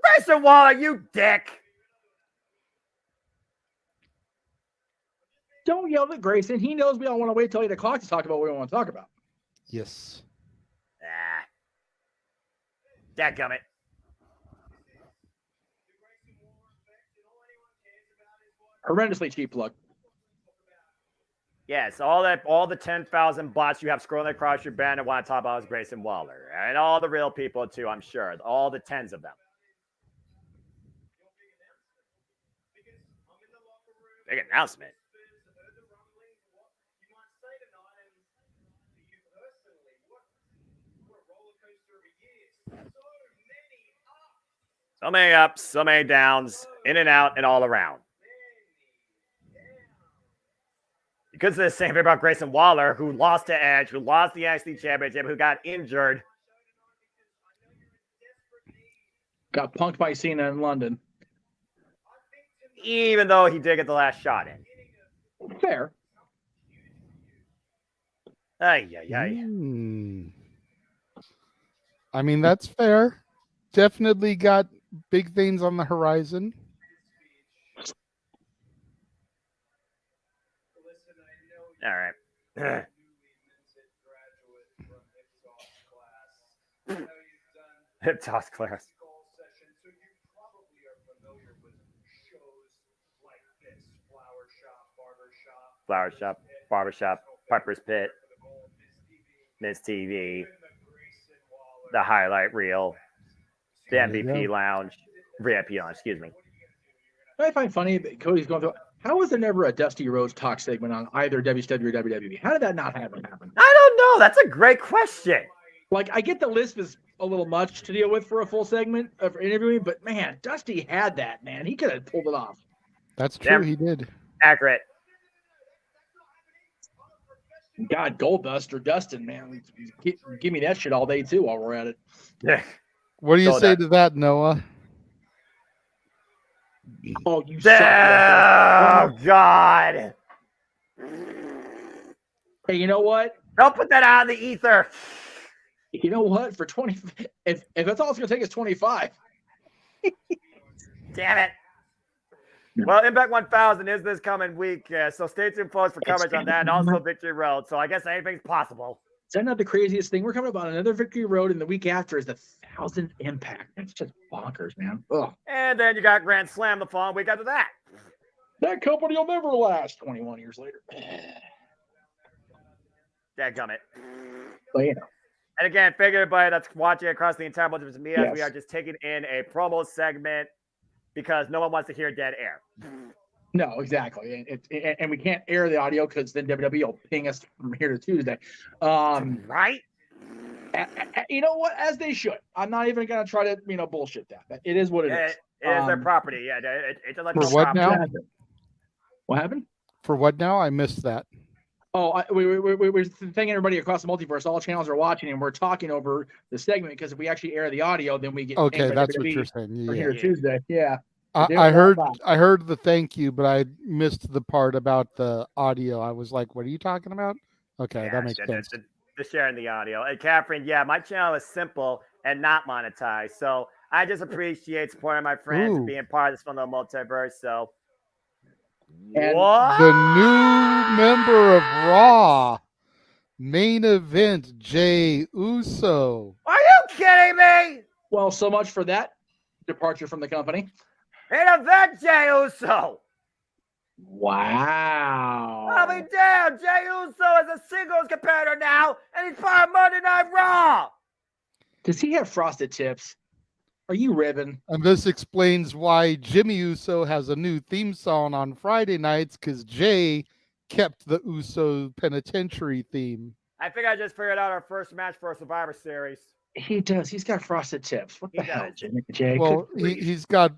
S5: Grayson Waller, you dick.
S3: Don't yell at Grayson. He knows we all want to wait till 8 o'clock to talk about what we want to talk about.
S4: Yes.
S5: Ah. Dadgummit.
S3: Horrendously cheap plug.
S5: Yes, all the 10,000 bots you have scrolling across your banner want to talk about is Grayson Waller. And all the real people too, I'm sure. All the tens of them. Big announcement. So many ups, so many downs, in and out and all around. Because of the same thing about Grayson Waller, who lost to Edge, who lost the NXT Championship, who got injured.
S3: Got punked by Cena in London.
S5: Even though he did get the last shot in.
S3: Fair.
S5: I
S4: mean, that's fair. Definitely got big things on the horizon.
S5: All right. Hip-toss class. Flower Shop, Barbershop, Piper's Pit, Miss TV, the highlight reel, the MVP lounge, VIP lounge, excuse me.
S3: What I find funny that Cody's going through, how was there never a Dusty Rhodes talk segment on either WCW or WWE? How did that not happen?
S5: I don't know. That's a great question.
S3: Like, I get the list is a little much to deal with for a full segment of interviewing, but man, Dusty had that, man. He could have pulled it off.
S4: That's true. He did.
S5: Accurate.
S3: God, Goldust or Dustin, man. Give me that shit all day, too, while we're at it.
S5: Yeah.
S4: What do you say to that, Noah?
S3: Oh, you
S5: suck. Oh, God.
S3: Hey, you know what?
S5: Don't put that out in the ether.
S3: You know what? For 20, if that's all it's going to take is 25.
S5: Damn it. Well, Impact 1000 is this coming week, so stay tuned, folks, for coverage on that, and also Victory Road. So I guess anything's possible.
S3: Is that not the craziest thing? We're coming up on another Victory Road, and the week after is the 1000th Impact. That's just bonkers, man. Ugh.
S5: And then you got Grand Slam the following week after that.
S3: That company will never last 21 years later.
S5: Dadgummit.
S3: But, you know.
S5: And again, thank everybody that's watching across the entire Multiverse of Media.
S3: Yes.
S5: We are just taking in a promo segment because no one wants to hear dead air.
S3: No, exactly. And we can't air the audio because then WWE will ping us from here to Tuesday.
S5: Right?
S3: You know what? As they should. I'm not even going to try to, bullshit that. It is what it is.
S5: It is their property. Yeah, it's a
S4: For what now?
S3: What happened?
S4: For what now? I missed that.
S3: Oh, we're thanking everybody across the multiverse. All channels are watching, and we're talking over the segment because if we actually air the audio, then we get
S4: okay. That's what you're saying.
S3: Yeah. Here Tuesday, yeah.
S4: I heard the thank you, but I missed the part about the audio. I was like, "What are you talking about?" Okay, that makes sense.
S5: The sharing the audio. And Catherine, yeah, my channel is simple and not monetized, so I just appreciate supporting my friends and being part of this fun little multiverse. So.
S3: And
S5: what?
S4: The new member of Raw main event, Jey Uso.
S5: Are you kidding me?
S3: Well, so much for that departure from the company.
S5: Main event, Jey Uso.
S3: Wow.
S5: I'll be damned. Jey Uso is a singles competitor now, and he's part of Monday Night Raw.
S3: Does he have frosted tips? Are you ribbon?
S4: And this explains why Jimmy Uso has a new theme song on Friday nights, because Jay kept the Uso penitentiary theme.
S5: I think I just figured out our first match for a Survivor Series.
S3: He does. He's got frosted tips. What the hell, Jay?
S4: Well, he's got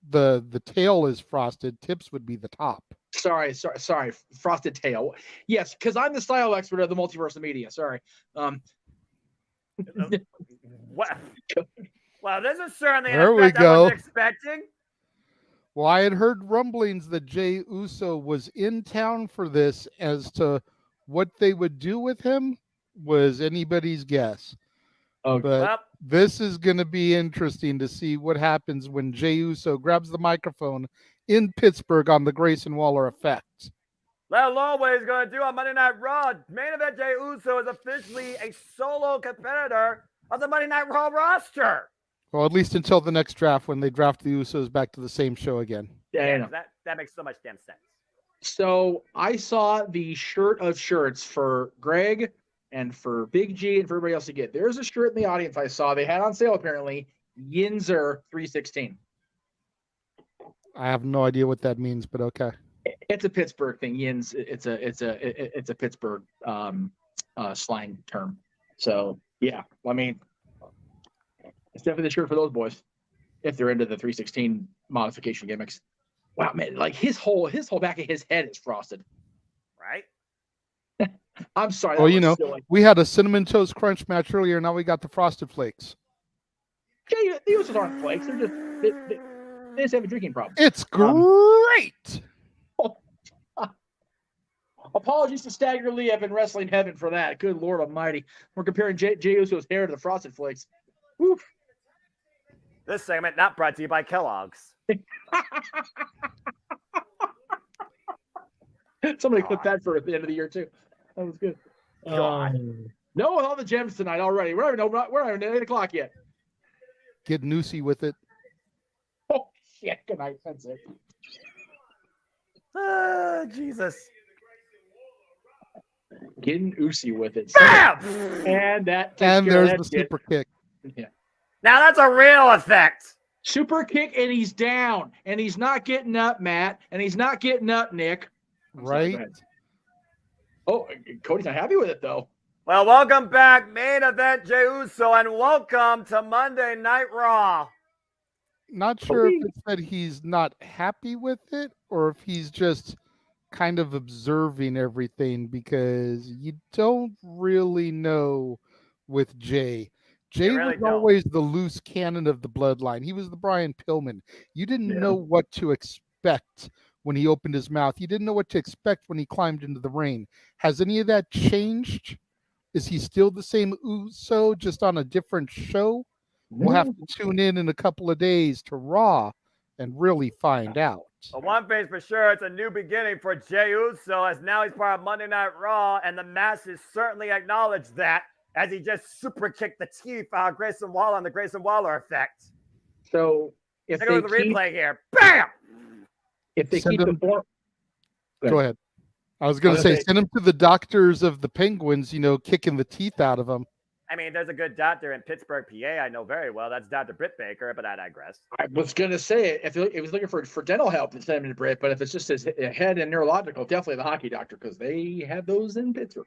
S4: the tail is frosted. Tips would be the top.
S3: Sorry. Frosted tail. Yes, because I'm the style expert of the Multiverse of Media. Sorry.
S5: What? Well, this is certainly
S4: there
S5: an
S4: we
S5: effect
S4: go.
S5: I wasn't expecting.
S4: Well, I had heard rumblings that Jey Uso was in town for this. As to what they would do with him was anybody's guess.
S3: Oh,
S4: But
S5: Well,
S4: this is going to be interesting to see what happens when Jey Uso grabs the microphone in Pittsburgh on the Grayson Waller effect.
S5: let alone what he's going to do on Monday Night Raw. Main event Jey Uso is officially a solo competitor of the Monday Night Raw roster.
S4: Well, at least until the next draft when they draft the Usos back to the same show again.
S3: yeah.
S5: That makes so much damn sense.
S3: So I saw the shirt of shirts for Greg and for Big G and for everybody else to get. There's a shirt in the audience I saw they had on sale apparently. Yinzer 316.
S4: I have no idea what that means, but okay.
S3: It's a Pittsburgh thing. Yins. It's a Pittsburgh slang term. So yeah, I mean, it's definitely the shirt for those boys if they're into the 316 modification gimmicks. Wow, man! Like his whole back of his head is frosted.
S5: Right?
S3: I'm sorry.
S4: Well, you know, we had a Cinnamon Toast Crunch match earlier. Now we got the Frosted Flakes.
S3: The Usos aren't flakes. They're just they just have a drinking problem.
S4: It's great.
S3: Apologies to Stagger Lee up in Wrestling Heaven for that. Good Lord Almighty. We're comparing Jey Uso's hair to the Frosted Flakes. Woof.
S5: This segment not brought to you by Kellogg's.
S3: Somebody clip that for the end of the year too. That was good.
S5: God.
S3: No, with all the gems tonight already. We're not 8 o'clock yet.
S4: Get noosey with it.
S3: Oh shit! Good night. That's it.
S5: Jesus.
S3: Getting oozy with it.
S5: Bam!
S3: And that.
S4: And
S3: takes care of
S4: there's
S3: that
S4: the
S3: shit.
S4: super kick.
S3: Yeah.
S5: Now that's a real effect.
S3: Super kick, and he's down, and he's not getting up, Matt, and he's not getting up, Nick.
S4: Right?
S3: Oh, Cody's not happy with it though.
S5: Well, welcome back, main event Jey Uso, and welcome to Monday Night Raw.
S4: Not sure if it's that he's not happy with it or if he's just kind of observing everything because you don't really know with Jey. Jey
S5: really
S4: was
S5: don't.
S4: always the loose cannon of the bloodline. He was the Brian Pillman. You didn't know what to expect when he opened his mouth. You didn't know what to expect when he climbed into the ring. Has any of that changed? Is he still the same Uso, just on a different show? We'll have to tune in a couple of days to Raw and really find out.
S5: Well, one thing's for sure, it's a new beginning for Jey Uso, as now he's part of Monday Night Raw, and the masses certainly acknowledge that as he just super kicked the teeth out of Grayson Waller on the Grayson Waller effect.
S3: So if
S5: Take
S3: they
S5: a look at the
S3: keep,
S5: replay here. Bam!
S3: if they
S4: Send
S3: keep the
S4: him-
S3: form,
S4: Go ahead. I was going to say, send him to the doctors of the Penguins, kicking the teeth out of them.
S5: I mean, there's a good doctor in Pittsburgh, PA, I know very well. That's Dr. Britt Baker, but I digress.
S3: I was going to say if he was looking for dental help, then send him to Britt. But if it's just his head and neurological, definitely the hockey doctor because they have those in Pittsburgh.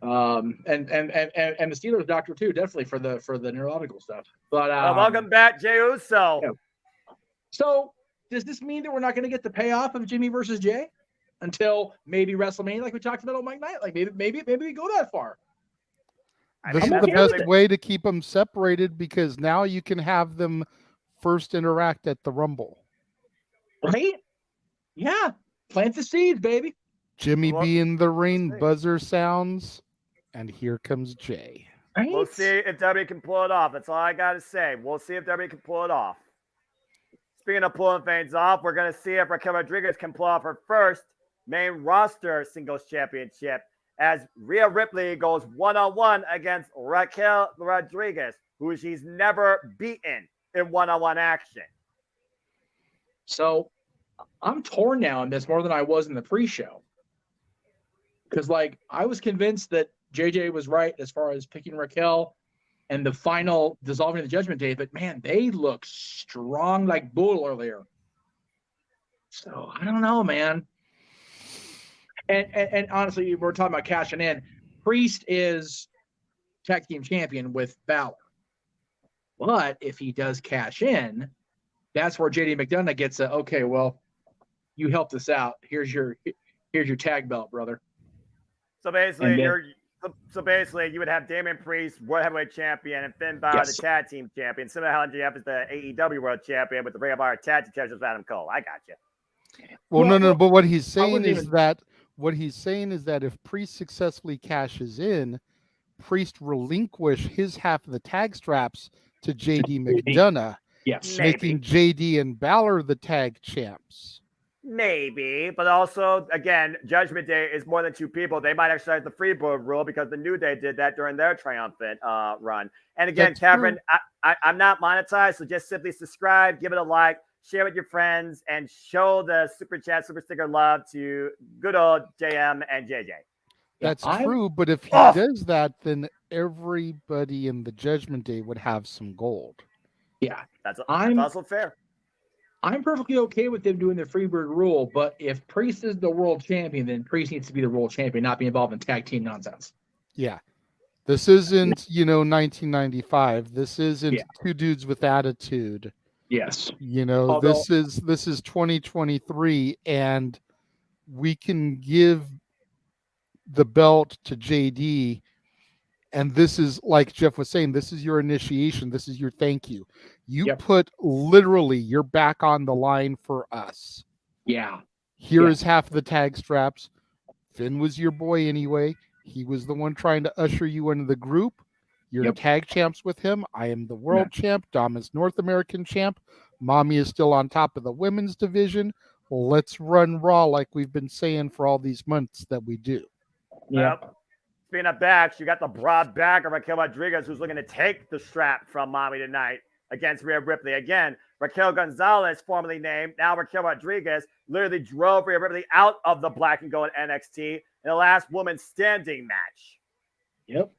S3: And the Steelers doctor too, definitely for the neurological stuff. But
S5: welcome back, Jey Uso.
S3: Yeah. So does this mean that we're not going to get the payoff of Jimmy versus Jey until maybe WrestleMania, like we talked about on Mike Night? Like maybe we go that far.
S4: This is the best way to keep them separated because now you can have them first interact at the Rumble.
S3: Right? Yeah. Plant the seeds, baby.
S4: Jimmy be in the ring, buzzer sounds, and here comes Jey.
S3: Right?
S5: We'll see if WWE can pull it off. That's all I got to say. We'll see if WWE can pull it off. Speaking of pulling things off, we're going to see if Raquel Rodriguez can pull off her first main roster singles championship as Rhea Ripley goes one-on-one against Raquel Rodriguez, who she's never beaten in one-on-one action.
S3: So I'm torn now on this more than I was in the pre-show. Because, I was convinced that JJ was right as far as picking Raquel and the final dissolving of the Judgment Day, but, man, they look strong like bull earlier. So, I don't know, man. And honestly, we're talking about cashing in. Priest is tag team champion with Balor. But if he does cash in, that's where JD McDonough gets okay, well, you helped us out. Here's your tag belt, brother.
S5: So basically, you would have Damian Priest, World Heavyweight Champion, and Finn Balor, the Tag Team Champion. Similar to how MJF is the AEW World Champion with the Ring of Honor Tag Team Champions with Adam Cole. I got you.
S4: Well, no. But what he's saying is that if Priest successfully cashes in, Priest relinquish his half of the tag straps to JD McDonough,
S3: Yes.
S4: making JD and Balor the tag champs.
S5: Maybe, but also, again, Judgment Day is more than two people. They might exercise the Freebird rule because the New Day did that during their triumphant run. And again,
S4: That's
S5: Catherine, I'm not monetized, so just simply subscribe, give it a like, share with your friends, and show the super chat, super sticker love to good old JM and JJ.
S4: That's true, but if he does that, then everybody in the Judgment Day would have some gold.
S3: Yeah,
S5: that's also fair.
S3: I'm perfectly okay with them doing the Freebird rule, but if Priest is the world champion, then Priest needs to be the world champion, not be involved in tag team nonsense.
S4: Yeah. This isn't, 1995. This isn't two dudes with attitude.
S3: Yes.
S4: This is 2023, and we can give the belt to JD, and this is, like Jeff was saying, this is your initiation. This is your thank you. You put literally your back on the line for us.
S3: Yeah.
S4: Here is half the tag straps. Finn was your boy anyway. He was the one trying to usher you into the group. You're tag champs with him. I am the world champ. Dom is North American champ. Mommy is still on top of the women's division. Well, let's run Raw like we've been saying for all these months that we do.
S5: Yep. Speaking of backs, you got the broad back of Raquel Rodriguez, who's looking to take the strap from Mommy tonight against Rhea Ripley. Again, Raquel Gonzalez, formerly named, now Raquel Rodriguez, literally drove Rhea Ripley out of the black and gold NXT in the last woman standing match.
S3: Yep.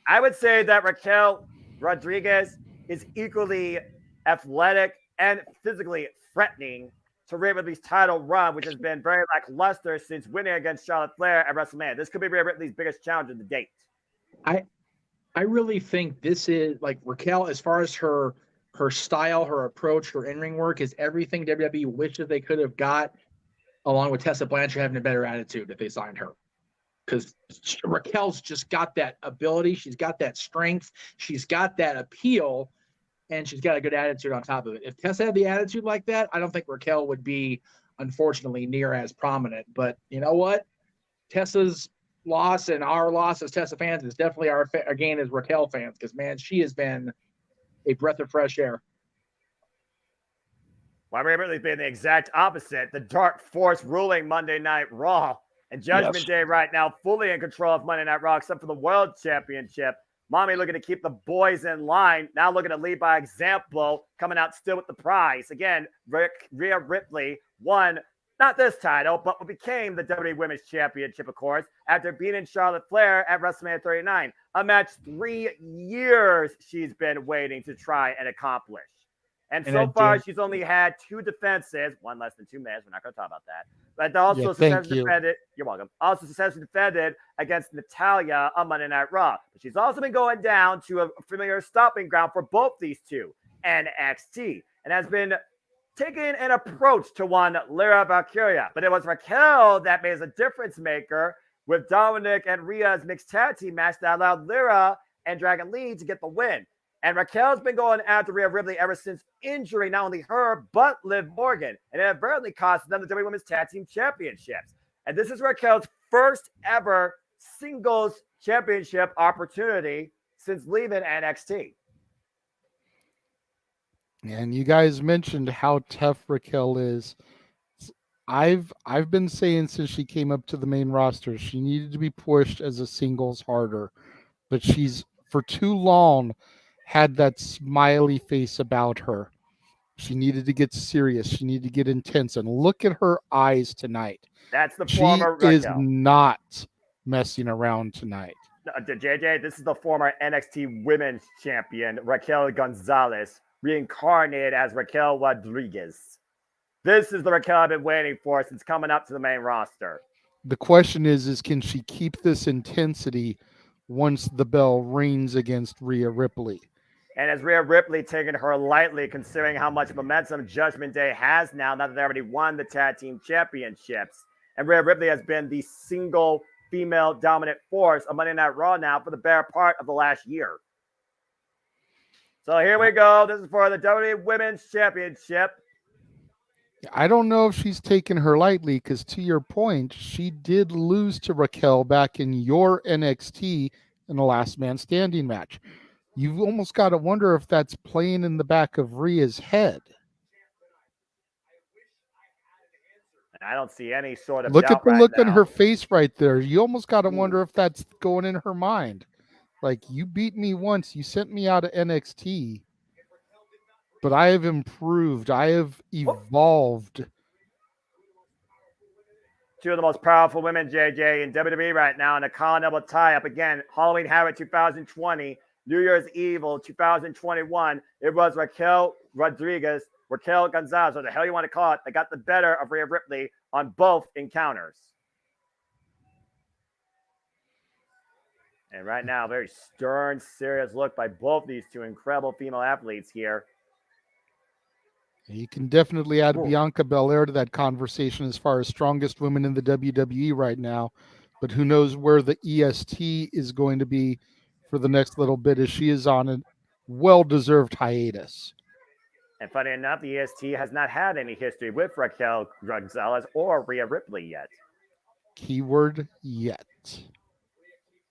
S5: I would say that Raquel Rodriguez is equally athletic and physically threatening to Rhea Ripley's title run, which has been very lackluster since winning against Charlotte Flair at WrestleMania. This could be Rhea Ripley's biggest challenge of the date.
S3: I really think this is Raquel, as far as her style, her approach, her in-ring work, is everything WWE wishes they could have got, along with Tessa Blanchard having a better attitude if they signed her. Because Raquel's just got that ability. She's got that strength. She's got that appeal. And she's got a good attitude on top of it. If Tessa had the attitude like that, I don't think Raquel would be, unfortunately, near as prominent. But you know what? Tessa's loss and our loss as Tessa fans is definitely our gain as Raquel fans, because, man, she has been a breath of fresh air.
S5: Why Rhea Ripley's been the exact opposite. The Dark Force ruling Monday Night Raw. And Judgment Day right now fully in control of Monday Night Raw, except for the World Championship. Mommy looking to keep the boys in line. Now looking to lead by example, coming out still with the prize. Again, Rhea Ripley won, not this title, but what became the WWE Women's Championship, of course, after beating Charlotte Flair at WrestleMania 39. A match 3 years she's been waiting to try and accomplish. And so far, she's only had 2 defenses, one less than 2 minutes. We're not going to talk about that. But also successfully defended. You're welcome. Also successfully defended against Natalya on Monday Night Raw. But she's also been going down to a familiar stopping ground for both these two, NXT, and has been taking an approach to one Lyra Valkyria. But it was Raquel that made a difference maker with Dominic and Rhea's mixed tag team match that allowed Lyra and Dragon Lee to get the win. And Raquel's been going after Rhea Ripley ever since injuring not only her, but Liv Morgan. And it inadvertently cost them the WWE Women's Tag Team Championships. And this is Raquel's first ever singles championship opportunity since leaving NXT.
S4: And you guys mentioned how tough Raquel is. I've been saying since she came up to the main roster, she needed to be pushed as a singles harder. But she's, for too long, had that smiley face about her. She needed to get serious. She needed to get intense. And look at her eyes tonight.
S5: That's the former Raquel.
S4: She is not messing around tonight.
S5: JJ, this is the former NXT Women's Champion, Raquel Gonzalez, reincarnated as Raquel Rodriguez. This is the Raquel I've been waiting for since coming up to the main roster.
S4: The question is can she keep this intensity once the bell rings against Rhea Ripley?
S5: And as Rhea Ripley taking her lightly, considering how much momentum Judgment Day has now that they already won the tag team championships. And Rhea Ripley has been the single female dominant force of Monday Night Raw now for the better part of the last year. So here we go. This is for the WWE Women's Championship.
S4: I don't know if she's taken her lightly because, to your point, she did lose to Raquel back in your NXT in a last man standing match. You've almost got to wonder if that's playing in the back of Rhea's head.
S5: I don't see any sort of
S4: Look
S5: doubt
S4: at the
S5: right
S4: look
S5: now.
S4: on her face right there. You almost got to wonder if that's going in her mind. Like, you beat me once. You sent me out of NXT. But I have improved. I have evolved.
S5: Two of the most powerful women, JJ, in WWE right now in a Continental tie-up. Again, Halloween Havoc 2020, New Year's Evil 2021. It was Raquel Gonzalez, or the hell you want to call it, that got the better of Rhea Ripley on both encounters. And right now, very stern, serious look by both these two incredible female athletes here.
S4: You can definitely add Bianca Belair to that conversation as far as strongest women in the WWE right now. But who knows where the EST is going to be for the next little bit, as she is on a well-deserved hiatus.
S5: And funny enough, the EST has not had any history with Raquel Gonzalez or Rhea Ripley yet.
S4: Keyword yet.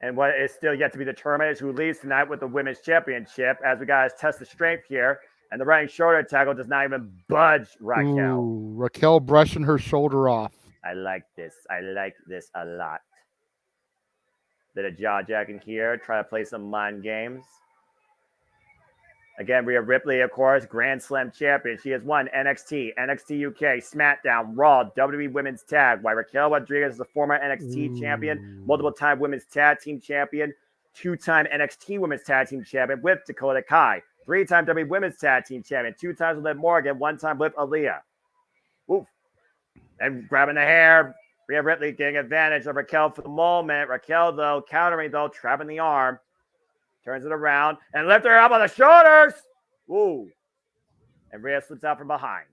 S5: And what is still yet to be determined is who leads tonight with the Women's Championship, as we got to test the strength here. And the running shoulder tackle does not even budge Raquel.
S4: Ooh, Raquel brushing her shoulder off.
S5: I like this. I like this a lot. Bit of jaw jacking here. Try to play some mind games. Again, Rhea Ripley, of course, Grand Slam champion. She has won NXT, NXT UK, SmackDown, Raw, WWE Women's Tag. While Raquel Rodriguez is a former NXT champion, multiple-time Women's Tag Team champion, two-time NXT Women's Tag Team champion with Dakota Kai, three-time WWE Women's Tag Team champion, two times with Liv Morgan, one time with Aaliyah. Oof. And grabbing the hair, Rhea Ripley getting advantage of Raquel for the moment. Raquel, though, countering, though, trapping the arm. Turns it around and lifts her up on the shoulders. Ooh. And Rhea slips out from behind.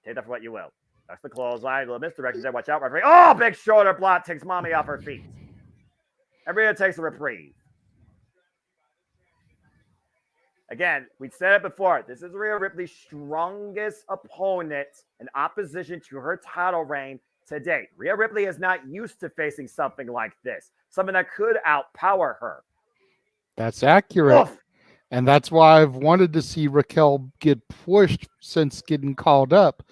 S5: Take that for what you will. That's the clothesline. A little misdirection there. Watch out, referee. Oh, big shoulder block takes mommy off her feet. And Rhea takes a reprieve. Again, we said it before. This is Rhea Ripley's strongest opponent in opposition to her title reign to date. Rhea Ripley is not used to facing something like this. Something that could outpower her.
S4: That's accurate.
S5: Oof.
S4: And that's why I've wanted to see Raquel get pushed since getting called up.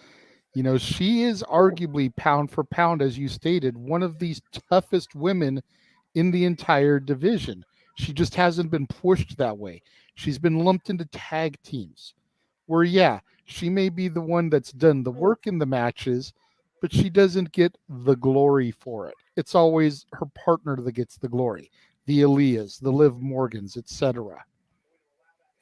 S4: You know, she is arguably pound for pound, as you stated, one of the toughest women in the entire division. She just hasn't been pushed that way. She's been lumped into tag teams where, yeah, she may be the one that's done the work in the matches, but she doesn't get the glory for it. It's always her partner that gets the glory. The Aaliyahs, the Liv Morgans, etc.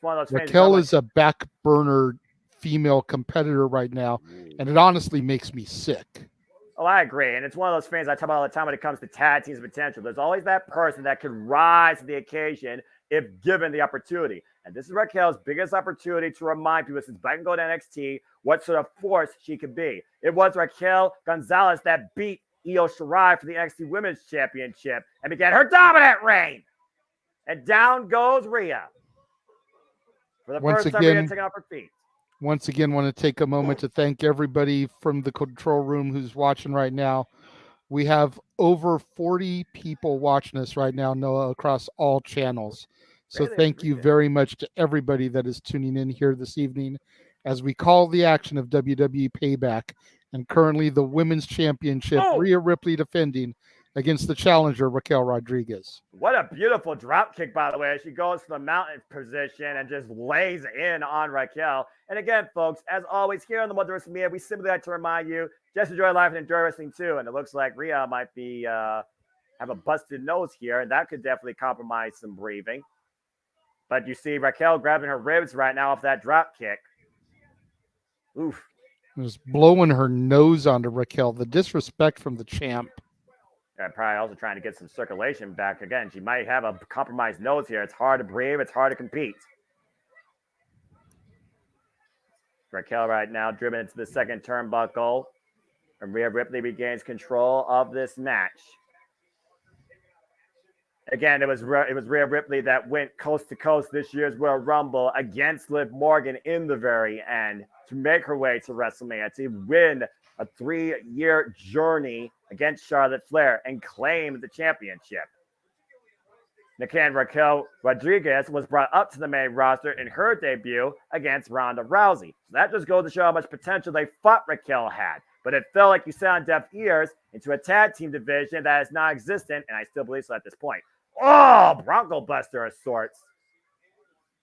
S4: Raquel is a back burner female competitor right now, and it honestly makes me sick.
S5: Oh, I agree. And it's one of those things I talk about all the time when it comes to tag teams potential. There's always that person that can rise to the occasion if given the opportunity. And this is Raquel's biggest opportunity to remind people since back and go to NXT what sort of force she could be. It was Raquel Gonzalez that beat Io Shirai for the NXT Women's Championship and began her dominant reign. And down goes Rhea. For the first time, Rhea taking off her feet.
S4: Once again, want to take a moment to thank everybody from the control room who's watching right now. We have over 40 people watching us right now, Noah, across all channels. So thank you very much to everybody that is tuning in here this evening as we call the action of WWE Payback. And currently the Women's Championship, Rhea Ripley defending against the challenger, Raquel Rodriguez.
S5: What a beautiful drop kick, by the way. She goes to the mountain position and just lays in on Raquel. And again, folks, as always, here on the Multiverse of Media, we simply like to remind you, just enjoy life and enjoy wrestling too. And it looks like Rhea might be have a busted nose here, and that could definitely compromise some breathing. But you see Raquel grabbing her ribs right now off that drop kick. Oof.
S4: Just blowing her nose onto Raquel. The disrespect from the champ.
S5: Probably also trying to get some circulation back. Again, she might have a compromised nose here. It's hard to breathe. It's hard to compete. Raquel right now driven into the second turnbuckle. And Rhea Ripley regains control of this match. Again, it was Rhea Ripley that went coast to coast this year's Royal Rumble against Liv Morgan in the very end to make her way to WrestleMania, to win a 3-year journey against Charlotte Flair and claim the championship. Again, Raquel Rodriguez was brought up to the main roster in her debut against Ronda Rousey. So that just goes to show how much potential they thought Raquel had. But it fell, like you said, on deaf ears into a tag team division that is non-existent, and I still believe so at this point. Oh, Bronco Buster of sorts.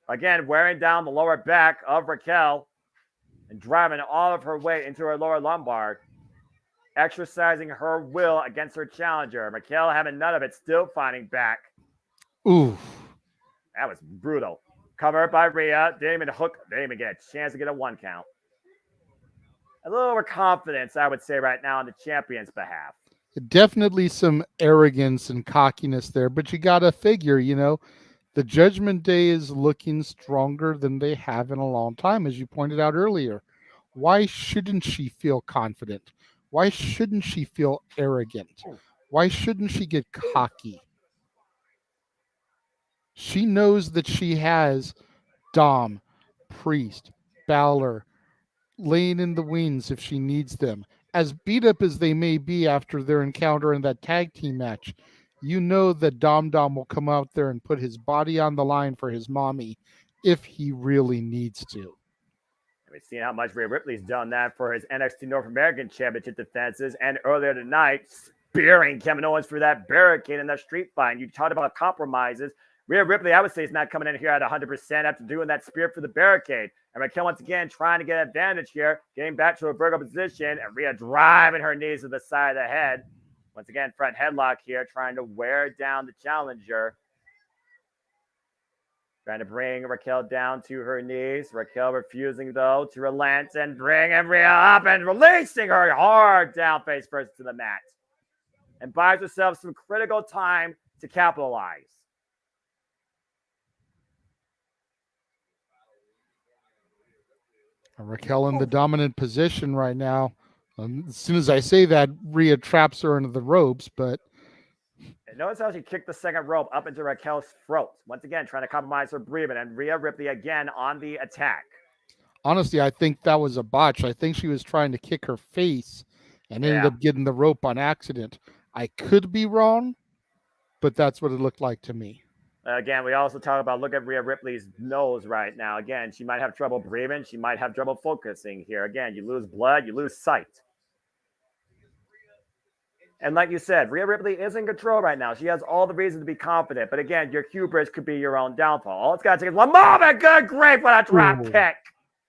S5: Again, wearing down the lower back of Raquel and driving all of her weight into her lower lumbar, exercising her will against her challenger. Raquel having none of it, still fighting back.
S4: Ooh.
S5: That was brutal. Covered by Rhea. Didn't even get a chance to get a 1 count. A little overconfidence, I would say, right now on the champion's behalf.
S4: Definitely some arrogance and cockiness there, but you got to figure, the Judgment Day is looking stronger than they have in a long time, as you pointed out earlier. Why shouldn't she feel confident? Why shouldn't she feel arrogant? Why shouldn't she get cocky? She knows that she has Dom, Priest, Balor laying in the wings if she needs them. As beat up as they may be after their encounter in that tag team match, you know that Dom will come out there and put his body on the line for his mommy if he really needs to.
S5: We've seen how much Rhea Ripley's done that for his NXT North American Championship defenses, and earlier tonight, spearing Kevin Owens through that barricade in that street fight. You talked about compromises. Rhea Ripley, I would say, is not coming in here at 100% after doing that spear for the barricade. And Raquel, once again, trying to get advantage here, getting back to a vertical position, and Rhea driving her knees to the side of the head. Once again, front headlock here, trying to wear down the challenger. Trying to bring Raquel down to her knees. Raquel refusing, though, to relent and bringing Rhea up and releasing her hard down face first to the mat. And buys herself some critical time to capitalize.
S4: Raquel in the dominant position right now. As soon as I say that, Rhea traps her into the ropes, but...
S5: And notice how she kicked the second rope up into Raquel's throat. Once again, trying to compromise her breathing, and Rhea Ripley again on the attack.
S4: Honestly, I think that was a botch. I think she was trying to kick her face and ended up getting the rope on accident. I could be wrong, but that's what it looked like to me.
S5: Again, we also talk about, look at Rhea Ripley's nose right now. Again, she might have trouble breathing. She might have trouble focusing here. Again, you lose blood, you lose sight. And like you said, Rhea Ripley is in control right now. She has all the reason to be confident. But again, your hubris could be your own downfall. All it's got to take is one moment. Good grief, what a drop kick.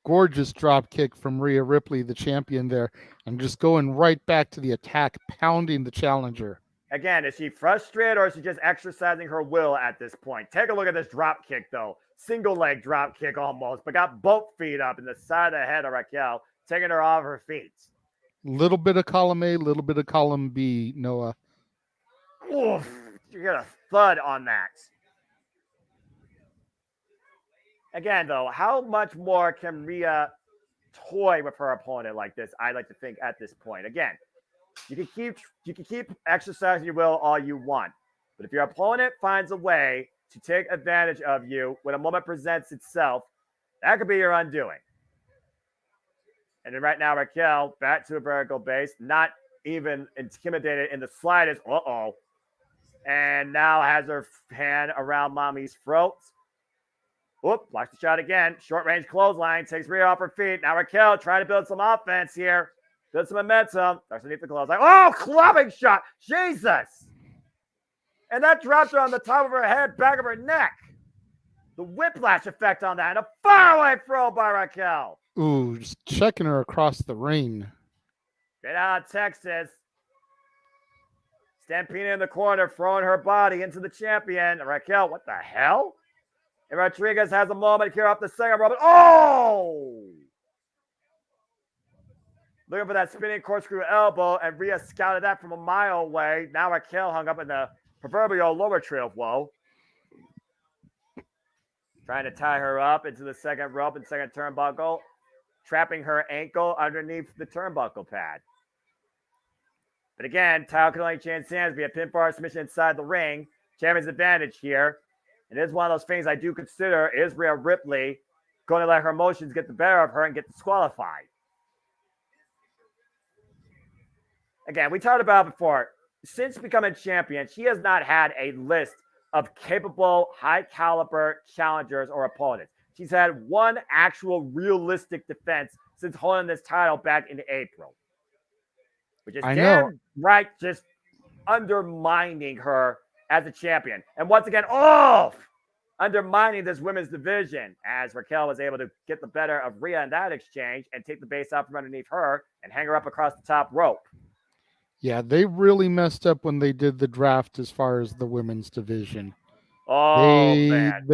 S4: Gorgeous drop kick from Rhea Ripley, the champion there. I'm just going right back to the attack, pounding the challenger.
S5: Again, is she frustrated or is she just exercising her will at this point? Take a look at this drop kick, though. Single leg drop kick almost, but got both feet up in the side of the head of Raquel, taking her off her feet.
S4: Little bit of column A, little bit of column B, Noah.
S5: Oof, you get a thud on that. Again, though, how much more can Rhea toy with her opponent like this? I like to think at this point. Again, you can keep exercising your will all you want, but if your opponent finds a way to take advantage of you when a moment presents itself, that could be your undoing. And then right now, Raquel back to a vertical base, not even intimidated in the slightest. And now has her hand around Mommy's throat. Whoop, blocks the shot again. Short range clothesline, takes Rhea off her feet. Now Raquel trying to build some offense here. Build some momentum. Starts underneath the clothesline. Oh, clubbing shot. Jesus. And that drops her on the top of her head, back of her neck. The whiplash effect on that. And a faraway throw by Raquel.
S4: Ooh, just checking her across the ring.
S5: Straight out of Texas. Stampina in the corner, throwing her body into the champion. Raquel, what the hell? And Rodriguez has a moment here off the second rope. Oh! Looking for that spinning corkscrew elbow, and Rhea scouted that from a mile away. Now Raquel hung up in the proverbial lower tree of woe. Trying to tie her up into the second rope and second turnbuckle. Trapping her ankle underneath the turnbuckle pad. But again, title can only change hands via pinfall submission inside the ring. Champion's advantage here. And it is one of those things I do consider, is Rhea Ripley going to let her emotions get the better of her and get disqualified? Again, we talked about it before. Since becoming champion, she has not had a list of capable, high-caliber challengers or opponents. She's had one actual realistic defense since holding this title back in April, which is damn right just undermining her as a champion. And once again, undermining this women's division as Raquel was able to get the better of Rhea in that exchange and take the base out from underneath her and hang her up across the top rope.
S4: Yeah, they really messed up when they did the draft as far as the women's division.
S5: Man.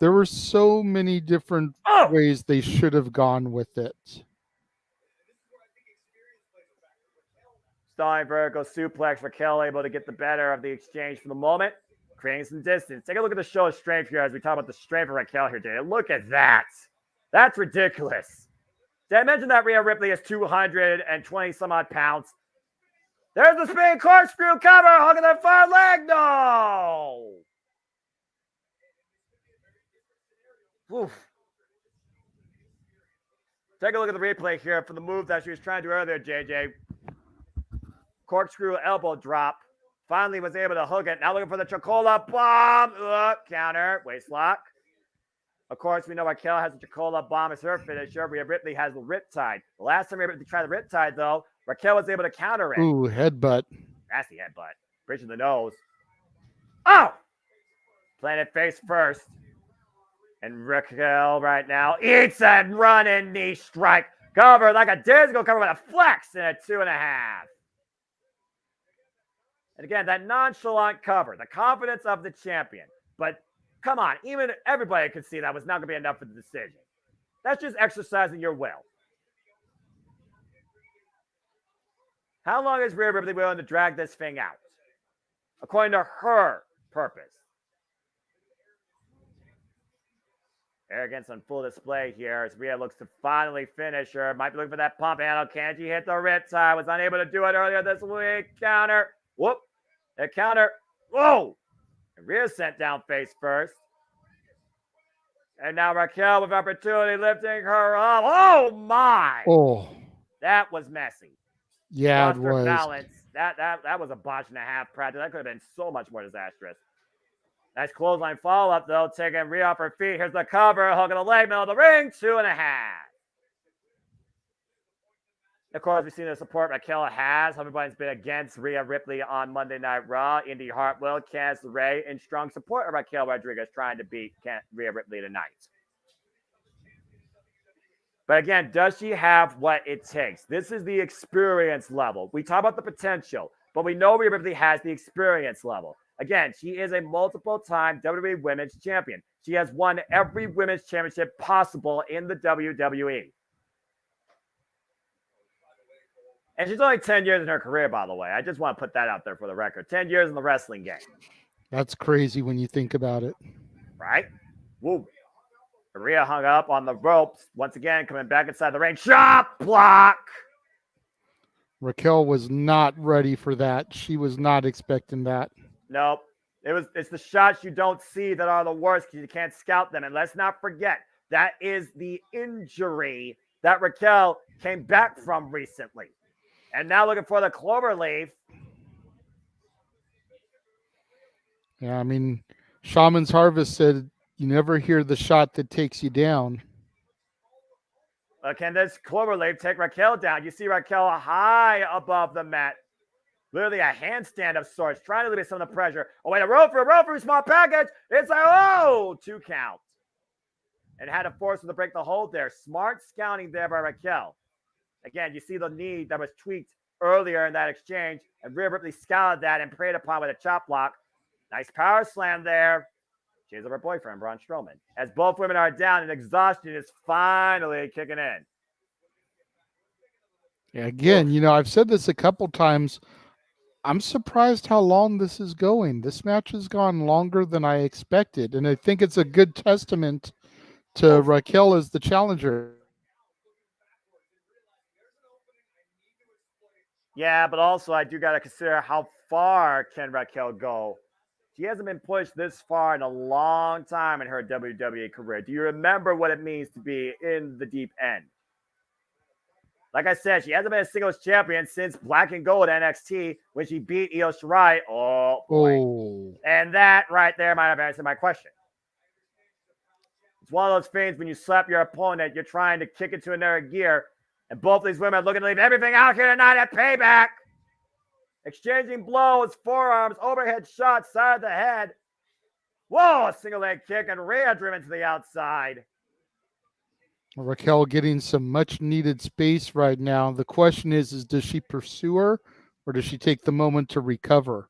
S4: There were so many different ways they should have gone with it.
S5: Stalling vertical suplex, Raquel able to get the better of the exchange for the moment, creating some distance. Take a look at the show of strength here as we talk about the strength of Raquel here today. Look at that. That's ridiculous. Did I mention that Rhea Ripley is 220 some odd pounds? There's the spinning corkscrew cover, hugging that far leg. No. Oof. Take a look at the replay here for the move that she was trying to do earlier, JJ. Corkscrew elbow drop. Finally was able to hook it. Now looking for the Chocola bomb. Counter. Waist lock. Of course, we know Raquel has the Chocola bomb as her finisher. Rhea Ripley has the Riptide. The last time Rhea Ripley tried the Riptide, though, Raquel was able to counter it.
S4: Ooh, headbutt.
S5: That's the headbutt. Bridging the nose. Oh! Planted face first. And Raquel right now eats a running knee strike. Cover like a disco cover with a flex and a 2.5. And again, that nonchalant cover, the confidence of the champion. But come on, even everybody could see that was not going to be enough for the decision. That's just exercising your will. How long is Rhea Ripley willing to drag this thing out? According to her purpose. Arrogance on full display here as Rhea looks to finally finish her. Might be looking for that pump handle. Can she hit the riptide? Was unable to do it earlier this week. Counter. Whoop. A counter. Whoa. And Rhea sent down face first. And now Raquel with opportunity lifting her up. Oh, my.
S4: Oh.
S5: That was messy.
S4: Yeah,
S5: Lost
S4: it
S5: her
S4: was.
S5: balance. That was a botch and a half practice. That could have been so much more disastrous. Nice clothesline follow-up, though. Taking Rhea off her feet. Here's the cover. Hooking the leg, middle of the ring. 2.5. Of course, we've seen the support Raquel has. Everybody's been against Rhea Ripley on Monday Night Raw. Indy Hartwell, Candice LeRae, in strong support of Raquel Rodriguez trying to beat Rhea Ripley tonight. But again, does she have what it takes? This is the experience level. We talk about the potential, but we know Rhea Ripley has the experience level. Again, she is a multiple-time WWE Women's Champion. She has won every women's championship possible in the WWE. And she's only 10 years in her career, by the way. I just want to put that out there for the record. 10 years in the wrestling game.
S4: That's crazy when you think about it.
S5: Right? Woo. Rhea hung up on the ropes. Once again, coming back inside the ring. Chop block.
S4: Raquel was not ready for that. She was not expecting that.
S5: Nope. It's the shots you don't see that are the worst because you can't scout them. And let's not forget, that is the injury that Raquel came back from recently. And now looking for the cloverleaf.
S4: Yeah, I mean, Shaman's Harvest said you never hear the shot that takes you down.
S5: Can this cloverleaf take Raquel down? You see Raquel high above the mat. Literally a handstand of sorts, trying to alleviate some of the pressure. Oh, wait, a rope for small package. It's a 2 count. And had to force him to break the hold there. Smart scouting there by Raquel. Again, you see the knee that was tweaked earlier in that exchange, and Rhea Ripley scouted that and preyed upon with a chop block. Nice power slam there. She's of her boyfriend, Braun Strowman. As both women are down and exhaustion is finally kicking in.
S4: Yeah, again, you know, I've said this a couple times. I'm surprised how long this is going. This match has gone longer than I expected, and I think it's a good testament to Raquel as the challenger.
S5: Yeah, but also I do got to consider how far can Raquel go. She hasn't been pushed this far in a long time in her WWE career. Do you remember what it means to be in the deep end? Like I said, she hasn't been a singles champion since Black and Gold NXT when she beat Io Shirai. Oh, boy.
S4: Oh.
S5: And that right there might have answered my question. It's one of those things when you slap your opponent, you're trying to kick it to another gear, and both these women are looking to leave everything out here tonight at Payback. Exchanging blows, forearms, overhead shots, side of the head. Whoa, a single leg kick, and Rhea driven to the outside.
S4: Raquel getting some much needed space right now. The question is does she pursue her or does she take the moment to recover?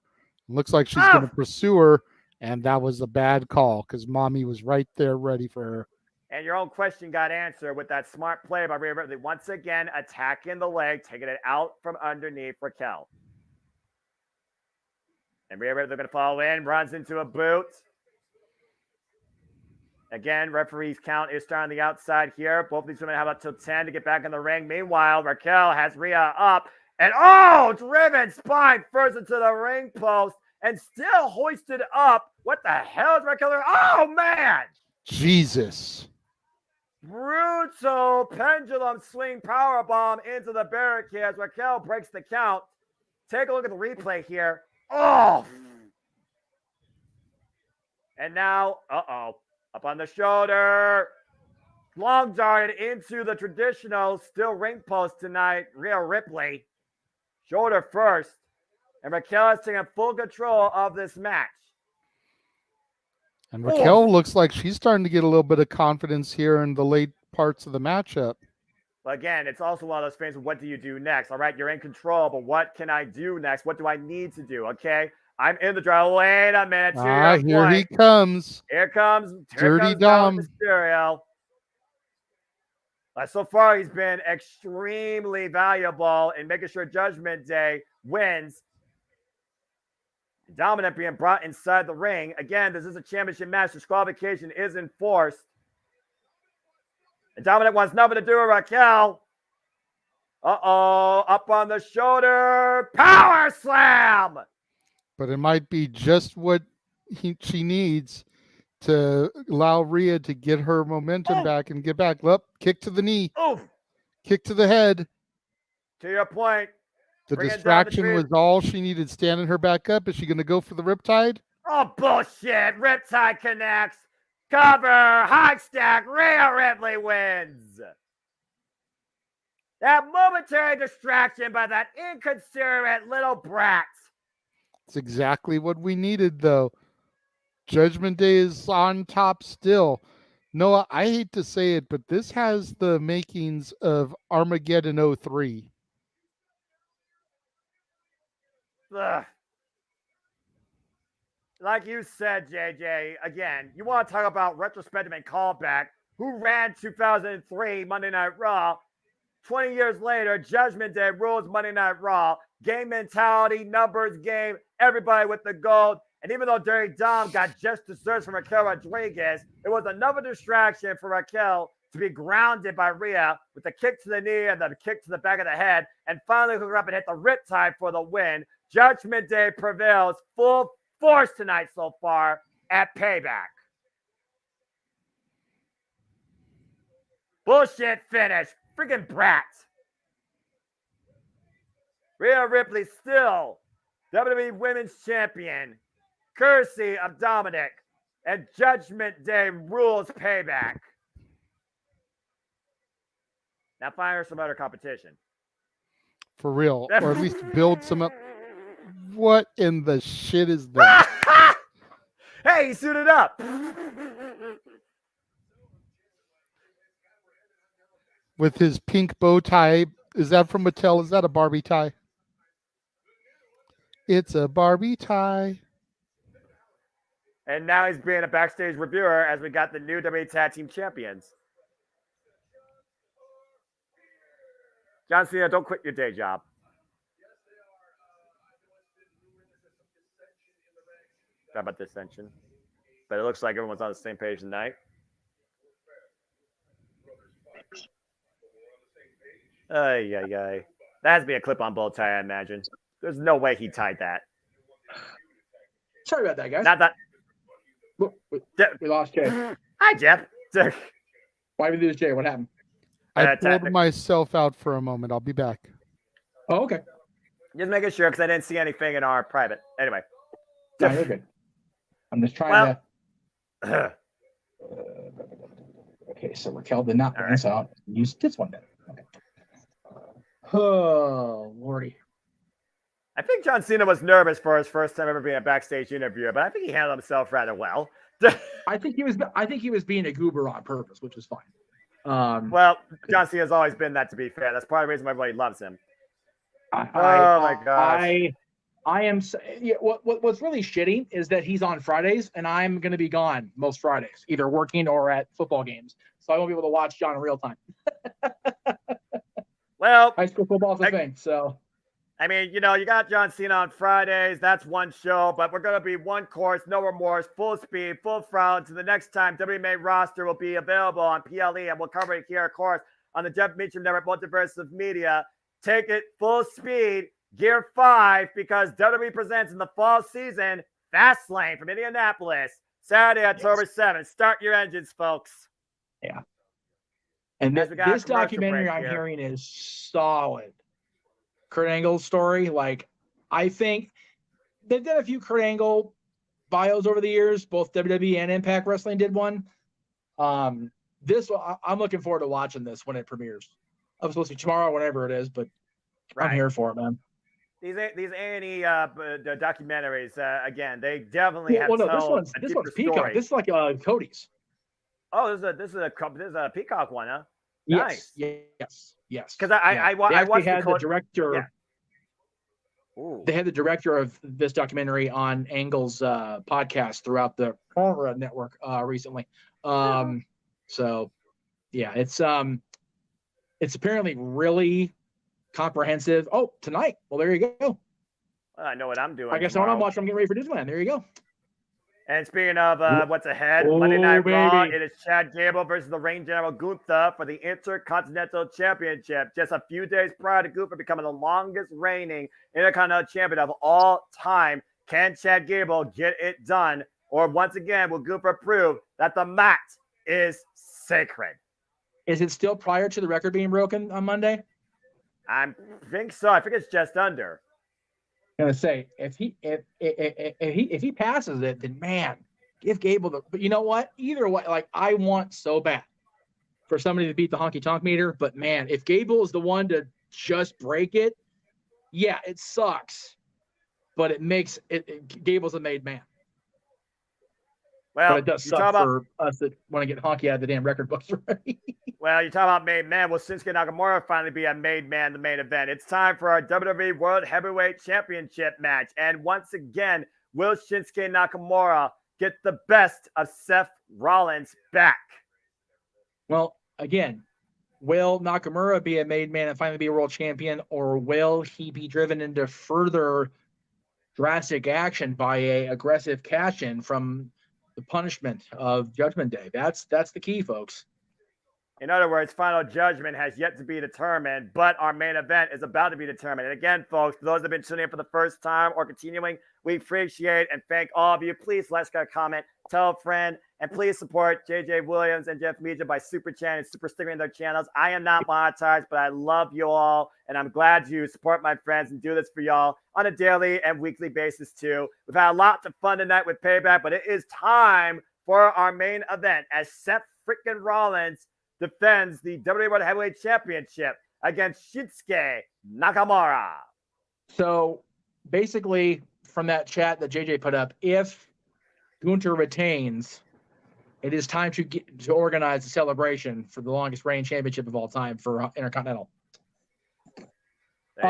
S4: It looks like she's going to pursue her, and that was a bad call because Mommy was right there ready for her.
S5: And your own question got answered with that smart play by Rhea Ripley. Once again, attacking the leg, taking it out from underneath Raquel. And Rhea Ripley going to follow in, runs into a boot. Again, referee's count is starting on the outside here. Both these women have up till 10 to get back in the ring. Meanwhile, Raquel has Rhea up. And driven spine first into the ring post and still hoisted up. What the hell is Raquel doing? Oh, man!
S4: Jesus.
S5: Brutal pendulum swing powerbomb into the barricades. Raquel breaks the count. Take a look at the replay here. Oh! And now, up on the shoulder. Long darted into the traditional still ring post tonight. Rhea Ripley. Shoulder first. And Raquel is taking full control of this match.
S4: And Raquel looks like she's starting to get a little bit of confidence here in the late parts of the matchup.
S5: But again, it's also one of those things. What do you do next? All right, you're in control, but what can I do next? What do I need to do? Okay, I'm in the draw. Wait a minute.
S4: Here he comes.
S5: Here comes
S4: Dirty Dom.
S5: Mysterio. So far, he's been extremely valuable in making sure Judgment Day wins. Dominic being brought inside the ring. Again, this is a championship match. Disqualification is enforced. And Dominic wants nothing to do with Raquel. Up on the shoulder. Power slam!
S4: But it might be just what she needs to allow Rhea to get her momentum back and get back. Kick to the knee. Kick to the head.
S5: To your point.
S4: The distraction was all she needed, standing her back up. Is she going to go for the Riptide?
S5: Oh, bullshit. Riptide connects. Cover. High stack. Rhea Ripley wins. That momentary distraction by that inconsiderate little brat.
S4: It's exactly what we needed, though. Judgment Day is on top still. Noah, I hate to say it, but this has the makings of Armageddon 03.
S5: Ugh. Like you said, JJ, again, you want to talk about retrospective and callback. Who ran 2003 Monday Night Raw? 20 years later, Judgment Day rules Monday Night Raw. Game mentality, numbers game, everybody with the gold. And even though Dirty Dom got just desserts from Raquel Rodriguez, it was another distraction for Raquel to be grounded by Rhea with a kick to the knee and then a kick to the back of the head, and finally hook her up and hit the Riptide for the win. Judgment Day prevails full force tonight so far at Payback. Bullshit finish. Freaking brat. Rhea Ripley still WWE Women's Champion, courtesy of Dominic, and Judgment Day rules Payback. Now find her some other competition.
S4: For real. Or at least build some up. What in the shit is that?
S5: Hey, he suited up.
S4: With his pink bow tie. Is that from Mattel? Is that a Barbie tie? It's a Barbie tie.
S5: And now he's being a backstage reviewer as we got the new WWE Tag Team Champions. John Cena, don't quit your day job. How about dissension? But it looks like everyone's on the same page tonight. That has to be a clip-on bow tie, I imagine. There's no way he tied that.
S3: Sorry about that, guys.
S5: Not that.
S3: We lost Jay.
S5: Hi, Jeff.
S3: Why did we lose Jay? What happened?
S4: I pulled myself out for a moment. I'll be back.
S3: Oh, okay.
S5: Just making sure because I didn't see anything in our private. Anyway.
S3: No, you're good. I'm just trying
S5: to.
S3: Okay, so Raquel did not bring us out. Use this one then. Okay. Oh, Lordy.
S5: I think John Cena was nervous for his first time ever being a backstage interviewer, but I think he handled himself rather well.
S3: I think he was being a goober on purpose, which was fine.
S5: Well, John Cena's always been that, to be fair. That's part of the reason why everybody loves him.
S3: My gosh. I am. Yeah, what's really shitty is that he's on Fridays, and I'm going to be gone most Fridays, either working or at football games. So I won't be able to watch John in real time.
S5: Well,
S3: high school football is a thing. So,
S5: I mean, you got John Cena on Fridays. That's one show, but we're going to be one course, no remorse, full speed, full throttle. To the next time, WWE main roster will be available on PLE, and we'll cover it here, of course, on the Jeff Meacham Network, Multiverse of Media. Take it full speed, Gear 5, because WWE presents in the fall season Fastlane from Indianapolis, Saturday, October 7th. Start your engines, folks.
S3: Yeah. And this documentary I'm hearing is solid. Kurt Angle's story, I think they've done a few Kurt Angle bios over the years. Both WWE and Impact Wrestling did one. I'm looking forward to watching this when it premieres. I'm supposed to be tomorrow, whenever it is, but I'm here for it, man.
S5: These A&E documentaries, again, they definitely have.
S3: Well, no, this one's Peacock. Story. This is like Cody's.
S5: Oh, this is a Peacock one, huh?
S3: Yes,
S5: nice.
S3: Yes.
S5: Because I watched
S3: the director. Yeah. They had the director of this documentary on Angle's podcast throughout the network recently. So, yeah, it's apparently really comprehensive. Oh, tonight. Well, there you go.
S5: Well, I know what I'm doing.
S3: I guess what I'm watching. I'm getting ready for Disneyland. There you go.
S5: And speaking of what's ahead, Monday Night Raw, it is Chad Gable versus the Reign General Gunther for the Intercontinental Championship. Just a few days prior to Gunther becoming the longest reigning Intercontinental Champion of all time. Can Chad Gable get it done? Or once again, will Gunther prove that the mat is sacred?
S3: Is it still prior to the record being broken on Monday?
S5: I think so. I think it's just under.
S3: I'm gonna say if he passes it, then man, give Gable the. But you know what? Either way, I want so bad for somebody to beat the honky tonk meter. But man, if Gable is the one to just break it, yeah, it sucks, but it makes it. Gable's a made man.
S5: Well,
S3: but it does suck for us that want to get honky out of the damn record books, right?
S5: Well, you're talking about made man. Will Shinsuke Nakamura finally be a made man, the main event? It's time for our WWE World Heavyweight Championship match. And once again, will Shinsuke Nakamura get the best of Seth Rollins back?
S3: Well, again, will Nakamura be a made man and finally be a world champion, or will he be driven into further drastic action by a aggressive cash-in from the punishment of Judgment Day? That's the key, folks.
S5: In other words, final judgment has yet to be determined, but our main event is about to be determined. And again, folks, for those that have been tuning in for the first time or continuing, we appreciate and thank all of you. Please let's get a comment, tell a friend, and please support JJ Williams and Jeff Meacham by super chatting and super sticking their channels. I am not monetized, but I love you all, and I'm glad you support my friends and do this for y'all on a daily and weekly basis too. We've had a lot of fun tonight with Payback, but it is time for our main event as Seth freaking Rollins defends the WWE World Heavyweight Championship against Shinsuke Nakamura.
S3: So basically, from that chat that JJ put up, if Gunther retains, it is time to organize a celebration for the longest reigning championship of all time for Intercontinental.
S5: There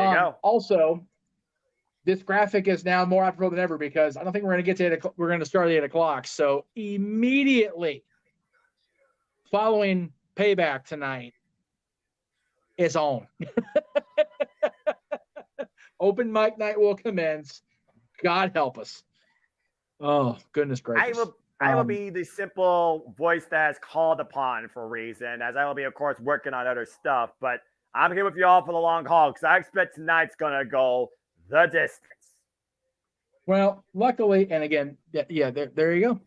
S5: you go.
S3: Also, this graphic is now more apropos than ever because I don't think we're going to get to 8 o'clock. We're going to start at 8 o'clock. So immediately following Payback tonight, it's on. Open mic night will commence. God help us. Oh, goodness gracious.
S5: I will be the simple voice that is called upon for a reason, as I will be, of course, working on other stuff. But I'm here with you all for the long haul because I expect tonight's going to go the distance.
S3: Well, luckily, and again, yeah, there you go.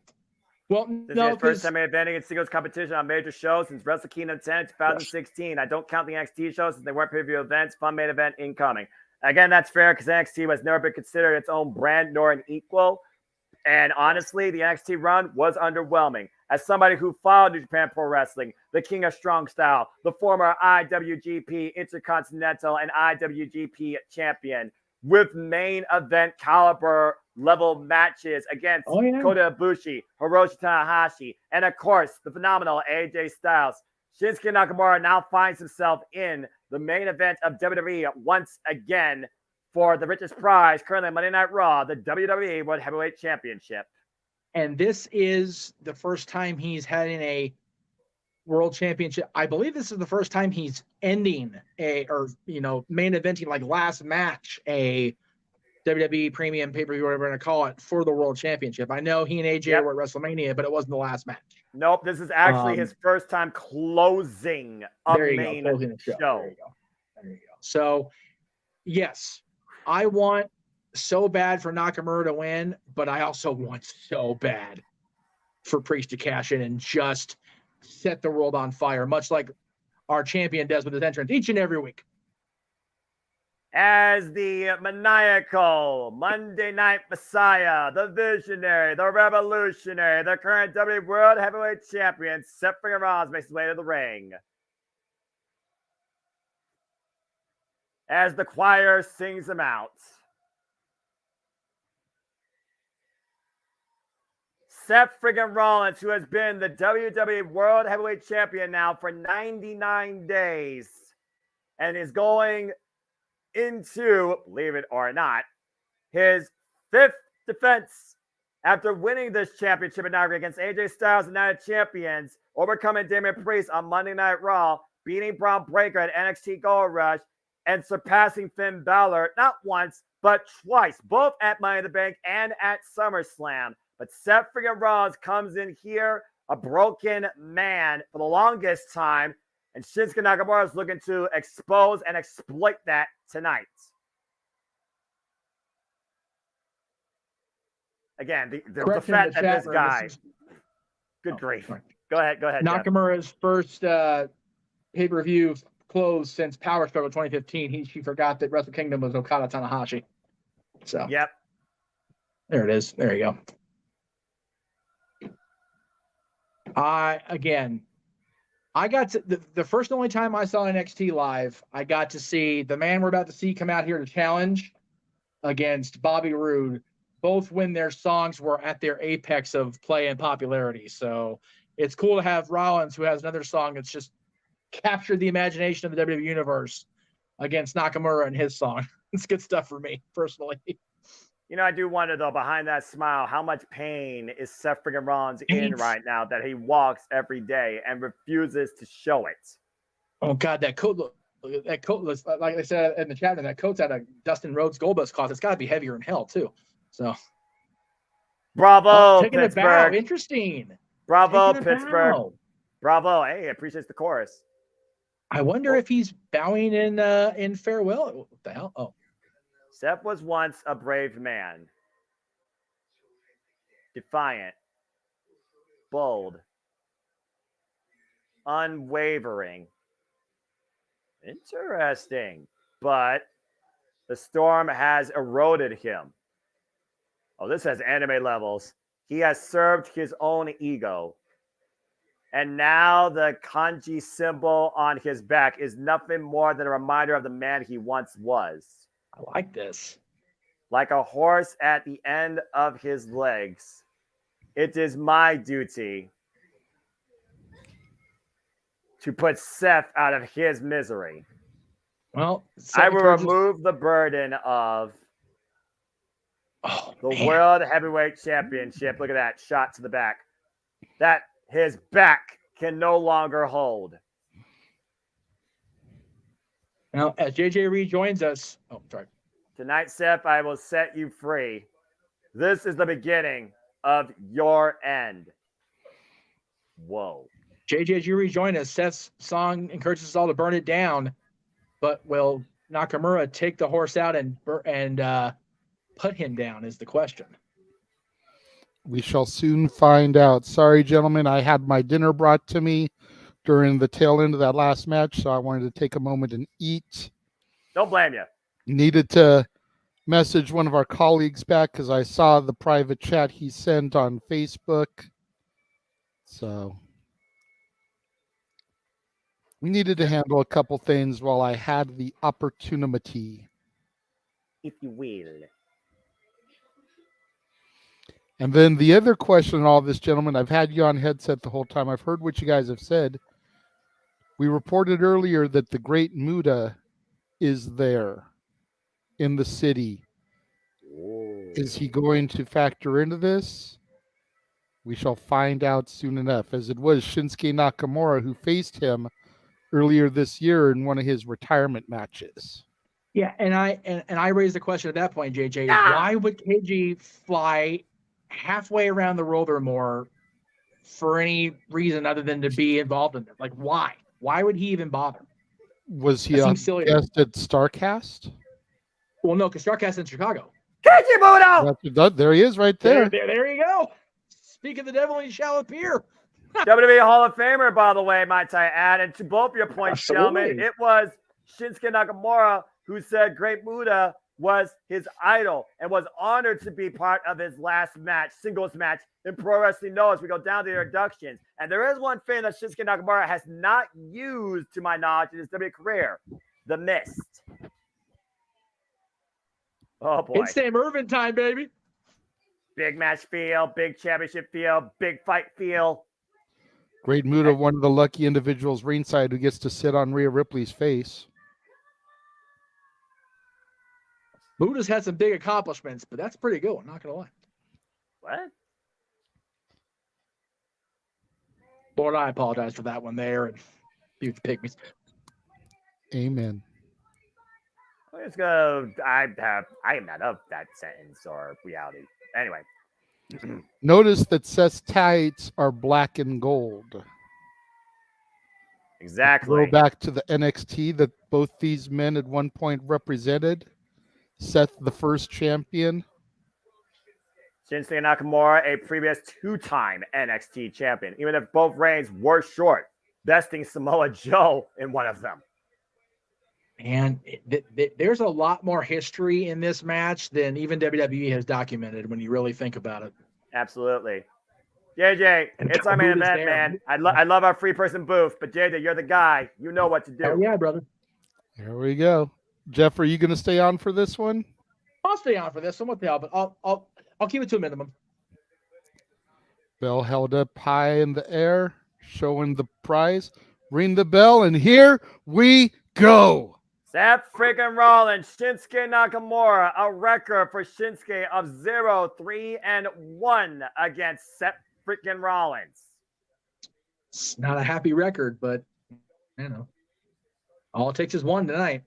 S3: Well,
S5: This is
S3: no,
S5: his first
S3: because
S5: time advancing in singles competition on major shows since Wrestle Kingdom 10 in 2016. I don't count the NXT shows since they weren't pay-per-view events. Fun main event incoming. Again, that's fair because NXT has never been considered its own brand nor an equal. And honestly, the NXT run was underwhelming. As somebody who followed New Japan Pro Wrestling, the King of Strong Style, the former IWGP Intercontinental and IWGP champion, with main event caliber level matches against Kota Ibushi, Hiroshi Tanahashi, and of course, the phenomenal AJ Styles. Shinsuke Nakamura now finds himself in the main event of WWE once again for the richest prize currently Monday Night Raw, the WWE World Heavyweight Championship.
S3: And this is the first time he's having a world championship. I believe this is the first time he's ending main eventing, like last match, a WWE premium pay-per-view, whatever we're going to call it, for the world championship. I know he and AJ were at WrestleMania, but it wasn't the last match.
S5: Nope, this is actually his first time closing a main show.
S3: There you go. So, yes, I want so bad for Nakamura to win, but I also want so bad for Priest to cash in and just set the world on fire, much like our champion does with his entrance each and every week.
S5: As the maniacal Monday Night Messiah, the visionary, the revolutionary, the current WWE World Heavyweight Champion, Seth Rollins makes his way to the ring. As the choir sings him out. Seth friggin' Rollins, who has been the WWE World Heavyweight Champion now for 99 days and is going into, believe it or not, his 5th defense after winning this championship inaugural against AJ Styles and Night of Champions, overcoming Damian Priest on Monday Night Raw, beating Braun Breaker at NXT Gold Rush, and surpassing Finn Balor not once, but twice, both at Money in the Bank and at SummerSlam. But Seth friggin' Rollins comes in here, a broken man for the longest time, and Shinsuke Nakamura is looking to expose and exploit that tonight. Again, the fact that this guy... Good grief. Go ahead,
S3: Nakamura's
S5: Jeff.
S3: First pay-per-view closed since Power Struggle 2015. She forgot that Wrestle Kingdom was Okada Tanahashi. So,
S5: yep.
S3: There it is. There you go. I got to the first and only time I saw NXT live, I got to see the man we're about to see come out here to challenge against Bobby Roode, both when their songs were at their apex of play and popularity. So it's cool to have Rollins, who has another song that's just captured the imagination of the WWE Universe, against Nakamura and his song. It's good stuff for me, personally.
S5: You know, I do wonder, though, behind that smile, how much pain is Seth friggin' Rollins in right now that he walks every day and refuses to show it?
S3: Oh, God, that coat looks, like I said in the chat, that coat's out of Dustin Rhodes' Goldust closet. It's got to be heavier in hell, too. So,
S5: bravo,
S3: taking
S5: Pittsburgh.
S3: A bow. Interesting.
S5: Bravo, Pittsburgh. Bravo. Hey, appreciates the chorus.
S3: I wonder if he's bowing in farewell. What the hell? Oh.
S5: Seth was once a brave man. Defiant. Bold. Unwavering. Interesting. But the storm has eroded him. Oh, this has anime levels. He has served his own ego. And now the kanji symbol on his back is nothing more than a reminder of the man he once was.
S3: I like this.
S5: Like a horse at the end of his legs, it is my duty to put Seth out of his misery.
S3: Well,
S5: I will remove the burden of the World Heavyweight Championship. Look at that shot to the back. That his back can no longer hold.
S3: Now, as JJ rejoins us,
S5: tonight, Seth, I will set you free. This is the beginning of your end. Whoa.
S3: JJ, as you rejoin us, Seth's song encourages us all to burn it down, but will Nakamura take the horse out and put him down is the question.
S4: We shall soon find out. Sorry, gentlemen, I had my dinner brought to me during the tail end of that last match, so I wanted to take a moment and eat.
S5: Don't blame you.
S4: Needed to message one of our colleagues back because I saw the private chat he sent on Facebook. So we needed to handle a couple things while I had the opportunity.
S5: If you will.
S4: And then the other question in all this, gentlemen, I've had you on headset the whole time. I've heard what you guys have said. We reported earlier that the great Muda is there in the city.
S5: Ooh.
S4: Is he going to factor into this? We shall find out soon enough, as it was Shinsuke Nakamura who faced him earlier this year in one of his retirement matches.
S3: Yeah, and I raised the question at that point, JJ, why would KG fly halfway around the world or more for any reason other than to be involved in it? Like, why? Why would he even bother?
S4: Was he
S3: That
S4: a
S3: seems silly.
S4: guest at StarCast?
S3: Well, no, because StarCast in Chicago.
S5: KG Muto!
S4: There he is right there.
S3: There you go. Speak of the devil, he shall appear.
S5: WWE Hall of Famer, by the way, might I add. And to both your points, gentlemen, it was Shinsuke Nakamura who said Great Muta was his idol and was honored to be part of his last match, singles match in Pro Wrestling Noahs. We go down to the introductions. And there is one thing that Shinsuke Nakamura has not used, to my knowledge, in his WWE career: the Mist. Oh, boy.
S3: It's Sam Irvin time, baby.
S5: Big match feel, big championship feel, big fight feel.
S4: Great Muta, one of the lucky individuals ringside who gets to sit on Rhea Ripley's face.
S3: Muda's had some big accomplishments, but that's pretty good. I'm not going to lie.
S5: What?
S3: Lord, I apologize for that one there. And huge pygmies.
S4: Amen.
S5: Let's go. I am not of that sentence or reality. Anyway.
S4: Notice that Seth's tights are black and gold.
S5: Exactly.
S4: Go back to the NXT that both these men at one point represented. Seth, the first champion.
S5: Shinsuke Nakamura, a previous two-time NXT champion, even if both reigns were short, besting Samoa Joe in one of them.
S3: Man, there's a lot more history in this match than even WWE has documented when you really think about it.
S5: Absolutely. JJ, it's our main event, man. I love our free-person booth, but JJ, you're the guy. You know what to do.
S3: Oh, yeah, brother.
S4: Here we go. Jeff, are you going to stay on for this one?
S3: I'll stay on for this one. What the hell? But I'll keep it to a minimum.
S4: Bell held up high in the air, showing the prize. Ring the bell, and here we go.
S5: Seth freaking Rollins, Shinsuke Nakamura, a record for Shinsuke of 0-3-1 against Seth freaking Rollins.
S3: It's not a happy record, but you know, all it takes is one tonight.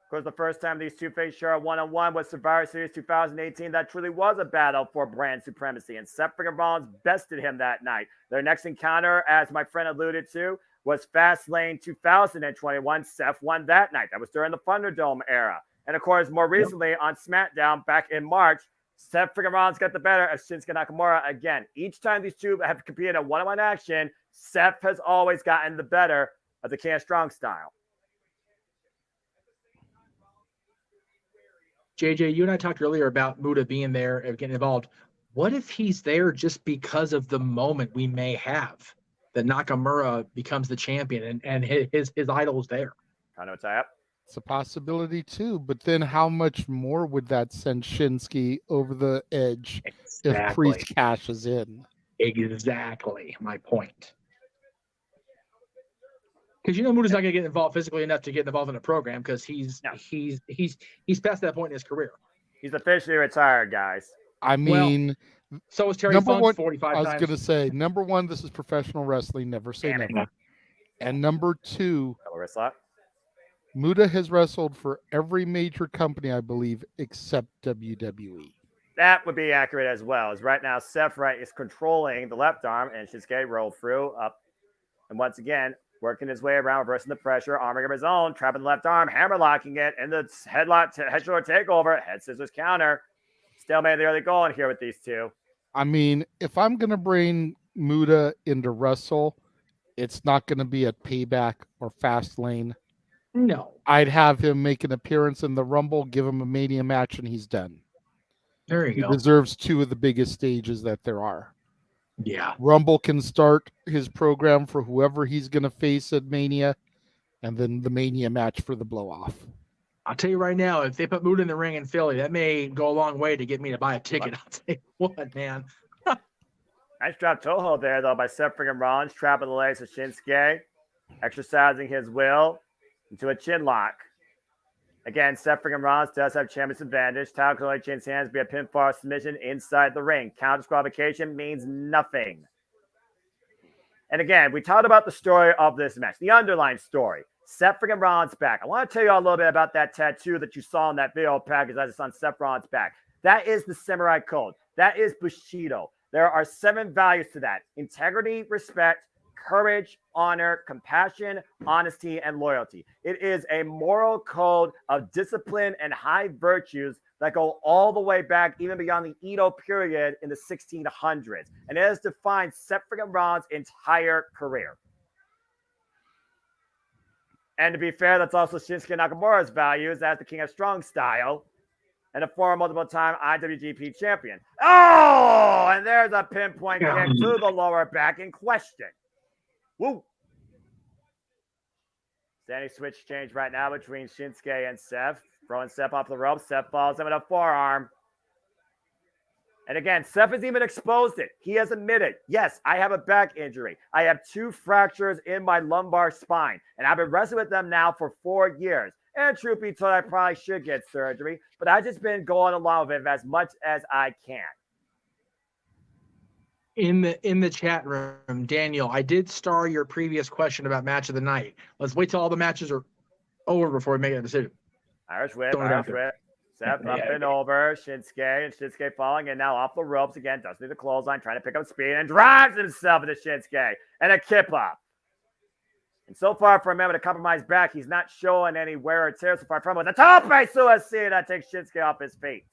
S5: Of course, the first time these two faced Shara one-on-one was Survivor Series 2018. That truly was a battle for brand supremacy, and Seth freaking Rollins bested him that night. Their next encounter, as my friend alluded to, was Fastlane 2021. Seth won that night. That was during the Thunderdome era. And of course, more recently on SmackDown back in March, Seth freaking Rollins got the better of Shinsuke Nakamura again. Each time these two have competed in one-on-one action, Seth has always gotten the better of the Ken Strong style.
S3: JJ, you and I talked earlier about Muta being there and getting involved. What if he's there just because of the moment we may have that Nakamura becomes the champion and his idol's there?
S5: Kind of tie up.
S4: It's a possibility too, but then how much more would that send Shinsuke over the edge if Priest cashes in?
S3: Exactly my point. Because Muta's not going to get involved physically enough to get involved in a program because he's past that point in his career.
S5: He's officially retired, guys.
S4: I mean,
S3: so is Terry Funk 45 times.
S4: I was going to say, number one, this is professional wrestling. Never say never. And number two, Muta has wrestled for every major company, I believe, except WWE.
S5: That would be accurate as well. As right now, Seth Wright is controlling the left arm, and Shinsuke rolled through up, and once again, working his way around, reversing the pressure, arming of his own, trapping the left arm, hammer locking it, and the head shoulder takeover, head scissors counter. Stalemate the early goal in here with these two.
S4: I mean, if I'm going to bring Muda into Wrestle, it's not going to be at Payback or Fastlane.
S3: No.
S4: I'd have him make an appearance in the Rumble, give him a Mania match, and he's done.
S3: There you
S4: He
S3: go.
S4: deserves two of the biggest stages that there are.
S3: Yeah.
S4: Rumble can start his program for whoever he's going to face at Mania, and then the Mania match for the blow-off.
S3: I'll tell you right now, if they put Muda in the ring in Philly, that may go a long way to get me to buy a ticket. I'll tell you what, man.
S5: Nice drop toe hold there, though, by Seth freaking Rollins, trapping the legs of Shinsuke, exercising his will into a chin lock. Again, Seth freaking Rollins does have champion's advantage. Title can only change hands via pinfall submission inside the ring. Counter disqualification means nothing. And again, we talked about the story of this match, the underlying story. Seth freaking Rollins back. I want to tell you all a little bit about that tattoo that you saw in that video package that is on Seth Rollins back. That is the Samurai Code. That is Bushido. There are 7 values to that: integrity, respect, courage, honor, compassion, honesty, and loyalty. It is a moral code of discipline and high virtues that go all the way back, even beyond the Edo period in the 1600s. And it has defined Seth freaking Rollins' entire career. And to be fair, that's also Shinsuke Nakamura's values as the King of Strong Style and a former multiple-time IWGP champion. Oh, and there's a pinpoint kick to the lower back in question. Woo. Standing switch change right now between Shinsuke and Seth. Throwing Seth off the rope. Seth falls him with a forearm. And again, Seth has even exposed it. He has admitted, yes, I have a back injury. I have 2 fractures in my lumbar spine, and I've been wrestling with them now for 4 years. And truth be told, I probably should get surgery, but I've just been going along with it as much as I can.
S3: In the chat room, Daniel, I did star your previous question about match of the night. Let's wait till all the matches are over before we make a decision.
S5: Irish whip. Seth up and over. Shinsuke falling and now off the ropes again. Does need the clothesline, trying to pick up speed and drives himself into Shinsuke. And a kip up. And so far for a man with a compromised back, he's not showing any wear or tear so far from it. The top by Suicide that takes Shinsuke off his feet.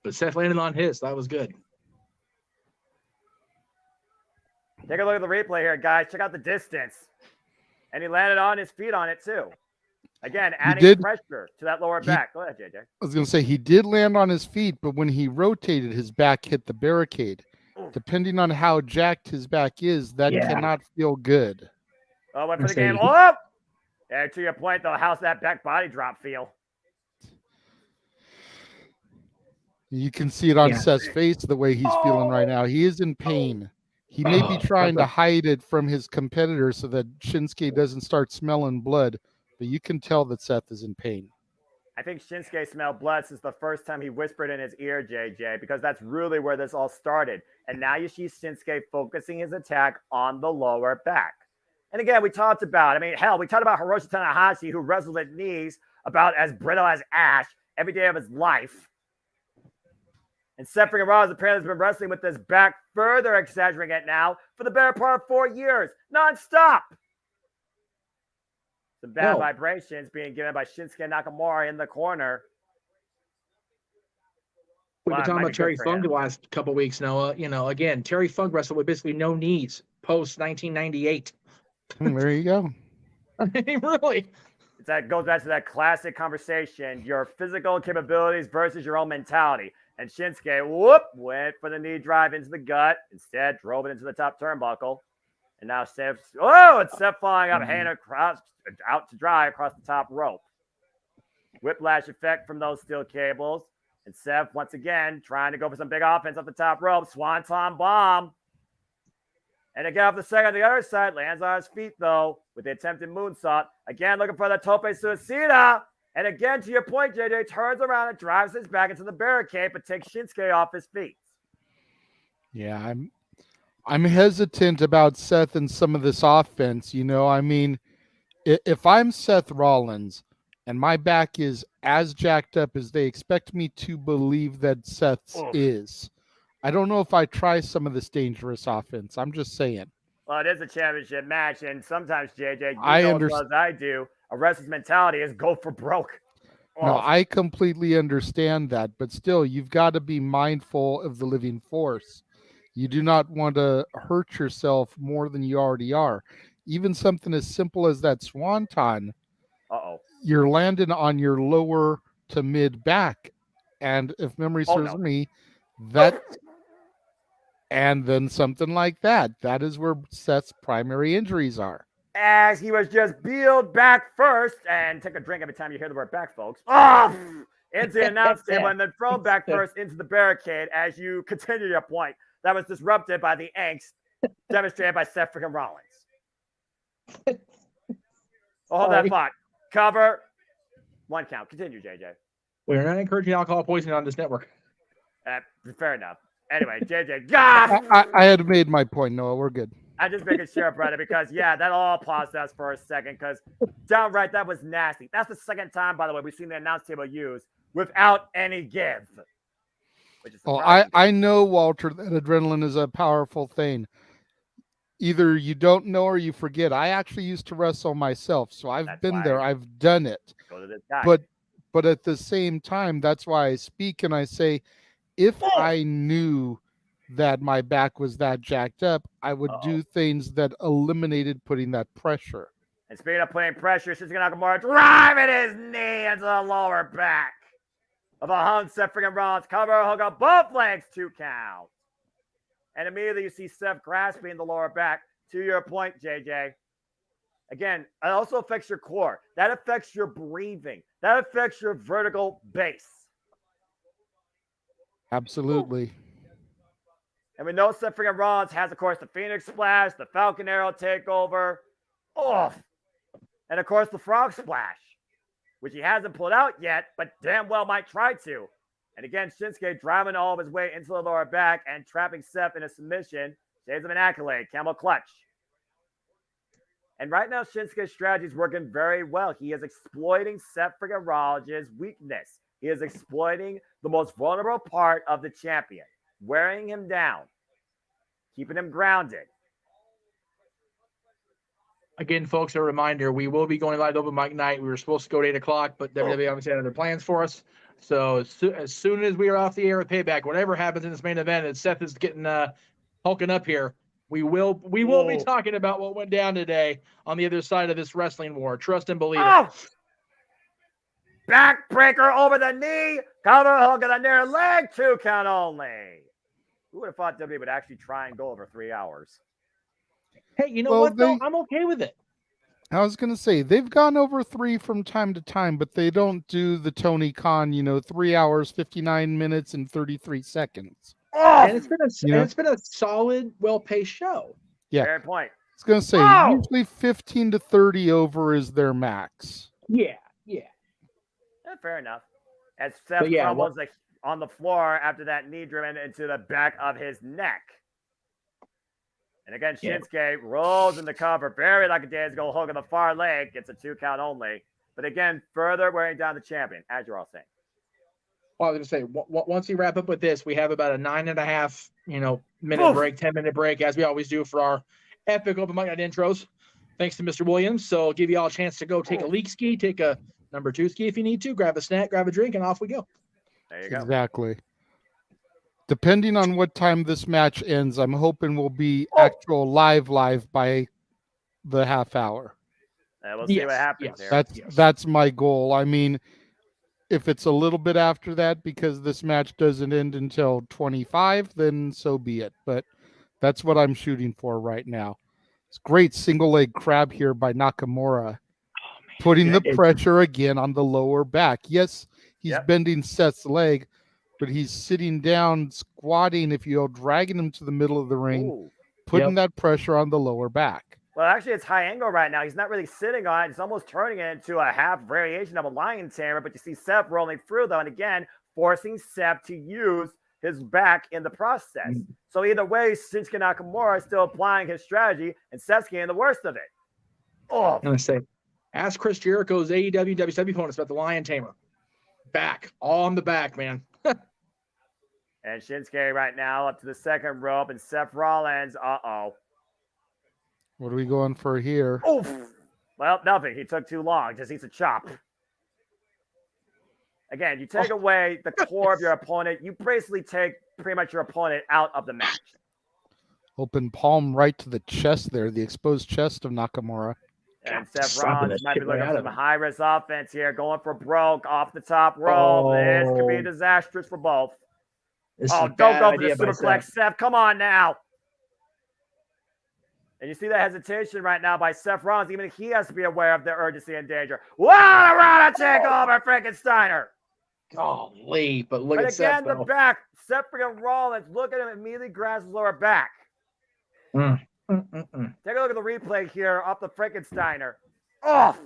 S3: But Seth landed on his. That was good.
S5: Take a look at the replay here, guys. Check out the distance. And he landed on his feet on it, too. Again, adding pressure to that lower back. Go ahead, JJ.
S4: I was going to say, he did land on his feet, but when he rotated, his back hit the barricade. Depending on how jacked his back is, that cannot feel good.
S5: Oh, went for the game. Oh! And to your point, though, how's that back body drop feel?
S4: You can see it on Seth's face, the way he's feeling right now. He is in pain. He may be trying to hide it from his competitor so that Shinsuke doesn't start smelling blood, but you can tell that Seth is in pain.
S5: I think Shinsuke smelled blood since the first time he whispered in his ear, JJ, because that's really where this all started. And now you see Shinsuke focusing his attack on the lower back. And again, we talked about, we talked about Hiroshi Tanahashi, who wrestled at knees about as brittle as ash every day of his life. And Seth freaking Rollins apparently has been wrestling with this back, further exaggerating it now for the better part of 4 years, nonstop. Some bad vibrations being given by Shinsuke Nakamura in the corner.
S3: We've been talking about Terry Funk the last couple of weeks, Noah. Again, Terry Funk wrestled with basically no knees post 1998.
S4: There you go.
S3: Really?
S5: That goes back to that classic conversation, your physical capabilities versus your own mentality. And Shinsuke, went for the knee drive into the gut. Instead, drove it into the top turnbuckle. And now it's Seth falling up, hand across, out to dry across the top rope. Whiplash effect from those steel cables. And Seth, once again, trying to go for some big offense off the top rope. Swanton bomb. And again, off the second on the other side, lands on his feet, though, with the attempted moonsault. Again, looking for the tope suicida. And again, to your point, JJ, turns around and drives his back into the barricade, but takes Shinsuke off his feet.
S4: Yeah, I'm hesitant about Seth and some of this offense. If I'm Seth Rollins and my back is as jacked up as they expect me to believe that Seth's is, I don't know if I try some of this dangerous offense. I'm just saying.
S5: Well, it is a championship match, and sometimes, JJ,
S4: I
S5: know
S4: understand.
S5: as well as I do, a wrestler's mentality is go for broke.
S4: No, I completely understand that, but still, you've got to be mindful of the living force. You do not want to hurt yourself more than you already are. Even something as simple as that swanton, you're landing on your lower to mid back. And if memory serves me, that and then something like that. That is where Seth's primary injuries are.
S5: As he was just peeled back first, and take a drink every time you hear the word back, folks. Into the announce table and then thrown back first into the barricade as you continue your point. That was disrupted by the angst demonstrated by Seth freaking Rollins. Hold that thought. Cover. 1 count. Continue, JJ.
S3: We're not encouraging alcohol poisoning on this network.
S5: Fair enough. Anyway, JJ.
S4: I had made my point, Noah. We're good.
S5: I'm just making sure, brother, because, that all paused us for a second, because downright, that was nasty. That's the second time, by the way, we've seen the announce table used without any give.
S4: I know, Walter, that adrenaline is a powerful thing. Either you don't know or you forget. I actually used to wrestle myself, so I've been there. I've done it. But at the same time, that's why I speak and I say, if I knew that my back was that jacked up, I would do things that eliminated putting that pressure.
S5: And speaking of putting pressure, Shinsuke Nakamura driving his knee into the lower back of a hung Seth freaking Rollins. Cover hook up both legs, 2 count. And immediately you see Seth grasping the lower back. To your point, JJ. Again, it also affects your core. That affects your breathing. That affects your vertical base.
S4: Absolutely.
S5: And we know Seth freaking Rollins has, of course, the Phoenix Splash, the Falcon Arrow takeover. And, of course, the Frog Splash, which he hasn't pulled out yet, but damn well might try to. And again, Shinsuke driving all of his way into the lower back and trapping Seth in a submission. Shades of an accolade, camel clutch. And right now, Shinsuke's strategy is working very well. He is exploiting Seth freaking Rollins' weakness. He is exploiting the most vulnerable part of the champion, wearing him down, keeping him grounded.
S3: Again, folks, a reminder, we will be going live to open mic night. We were supposed to go at 8 o'clock, but WWE obviously had other plans for us. So as soon as we are off the air with Payback, whatever happens in this main event, and Seth is getting hulking up here, we will be talking about what went down today on the other side of this wrestling war. Trust and believe it.
S5: Backbreaker over the knee. Cover hook of the near leg. 2 count only. Who would have thought WWE would actually try and go over 3 hours?
S3: Hey, you know what, though? I'm okay with it.
S4: I was going to say, they've gone over 3 from time to time, but they don't do the Tony Khan, 3 hours, 59 minutes, and 33 seconds.
S3: And it's been a solid, well-paced show.
S4: Yeah.
S5: Fair point.
S4: I was going to say, usually 15 to 30 over is their max.
S3: Yeah.
S5: Fair enough. As Seth crumbles on the floor after that knee driven into the back of his neck. And again, Shinsuke rolls in the cover, very like a days ago, hook on the far leg, gets a 2 count only. But again, further wearing down the champion, as you're all saying.
S3: Well, I was going to say, once we wrap up with this, we have about a 9.5, minute break, 10-minute break, as we always do for our epic open mic night intros. Thanks to Mr. Williams. So I'll give you all a chance to go take a leak ski, take a number 2 ski if you need to, grab a snack, grab a drink, and off we go.
S5: There you go.
S4: Exactly. Depending on what time this match ends, I'm hoping we'll be actual live by the half hour.
S5: We'll see what happens there.
S4: That's my goal. I mean, if it's a little bit after that because this match doesn't end until 25, then so be it. But that's what I'm shooting for right now. It's great single leg crab here by Nakamura. Putting the pressure again on the lower back. Yes, he's bending Seth's leg, but he's sitting down, squatting, if you will, dragging him to the middle of the ring, putting that pressure on the lower back.
S5: Well, actually, it's high angle right now. He's not really sitting on it. He's almost turning it into a half variation of a lion tamer, but you see Seth rolling through, though, and again, forcing Seth to use his back in the process. So either way, Shinsuke Nakamura is still applying his strategy, and Seth's getting the worst of it.
S3: I'm going to say, ask Chris Jericho's AEW WCW opponents about the lion tamer. Back. All on the back, man.
S5: And Shinsuke right now up to the second rope, and Seth Rollins,
S4: What are we going for here?
S5: Oof. Well, nothing. He took too long. Just eats a chop. Again, you take away the core of your opponent, you basically take pretty much your opponent out of the match.
S4: Open palm right to the chest there, the exposed chest of Nakamura.
S5: And Seth Rollins might be looking for some high-risk offense here, going for broke off the top rope.
S3: Oh.
S5: This could be disastrous for both. Don't go for the superplex, Seth. Come on now. And you see the hesitation right now by Seth Rollins. Even he has to be aware of the urgency and danger. What a round to take over Frankensteiner.
S3: Golly, but look at Seth.
S5: But again, the back. Seth freaking Rollins. Look at him immediately grabs his lower back. Take a look at the replay here off the Frankensteiner. Off.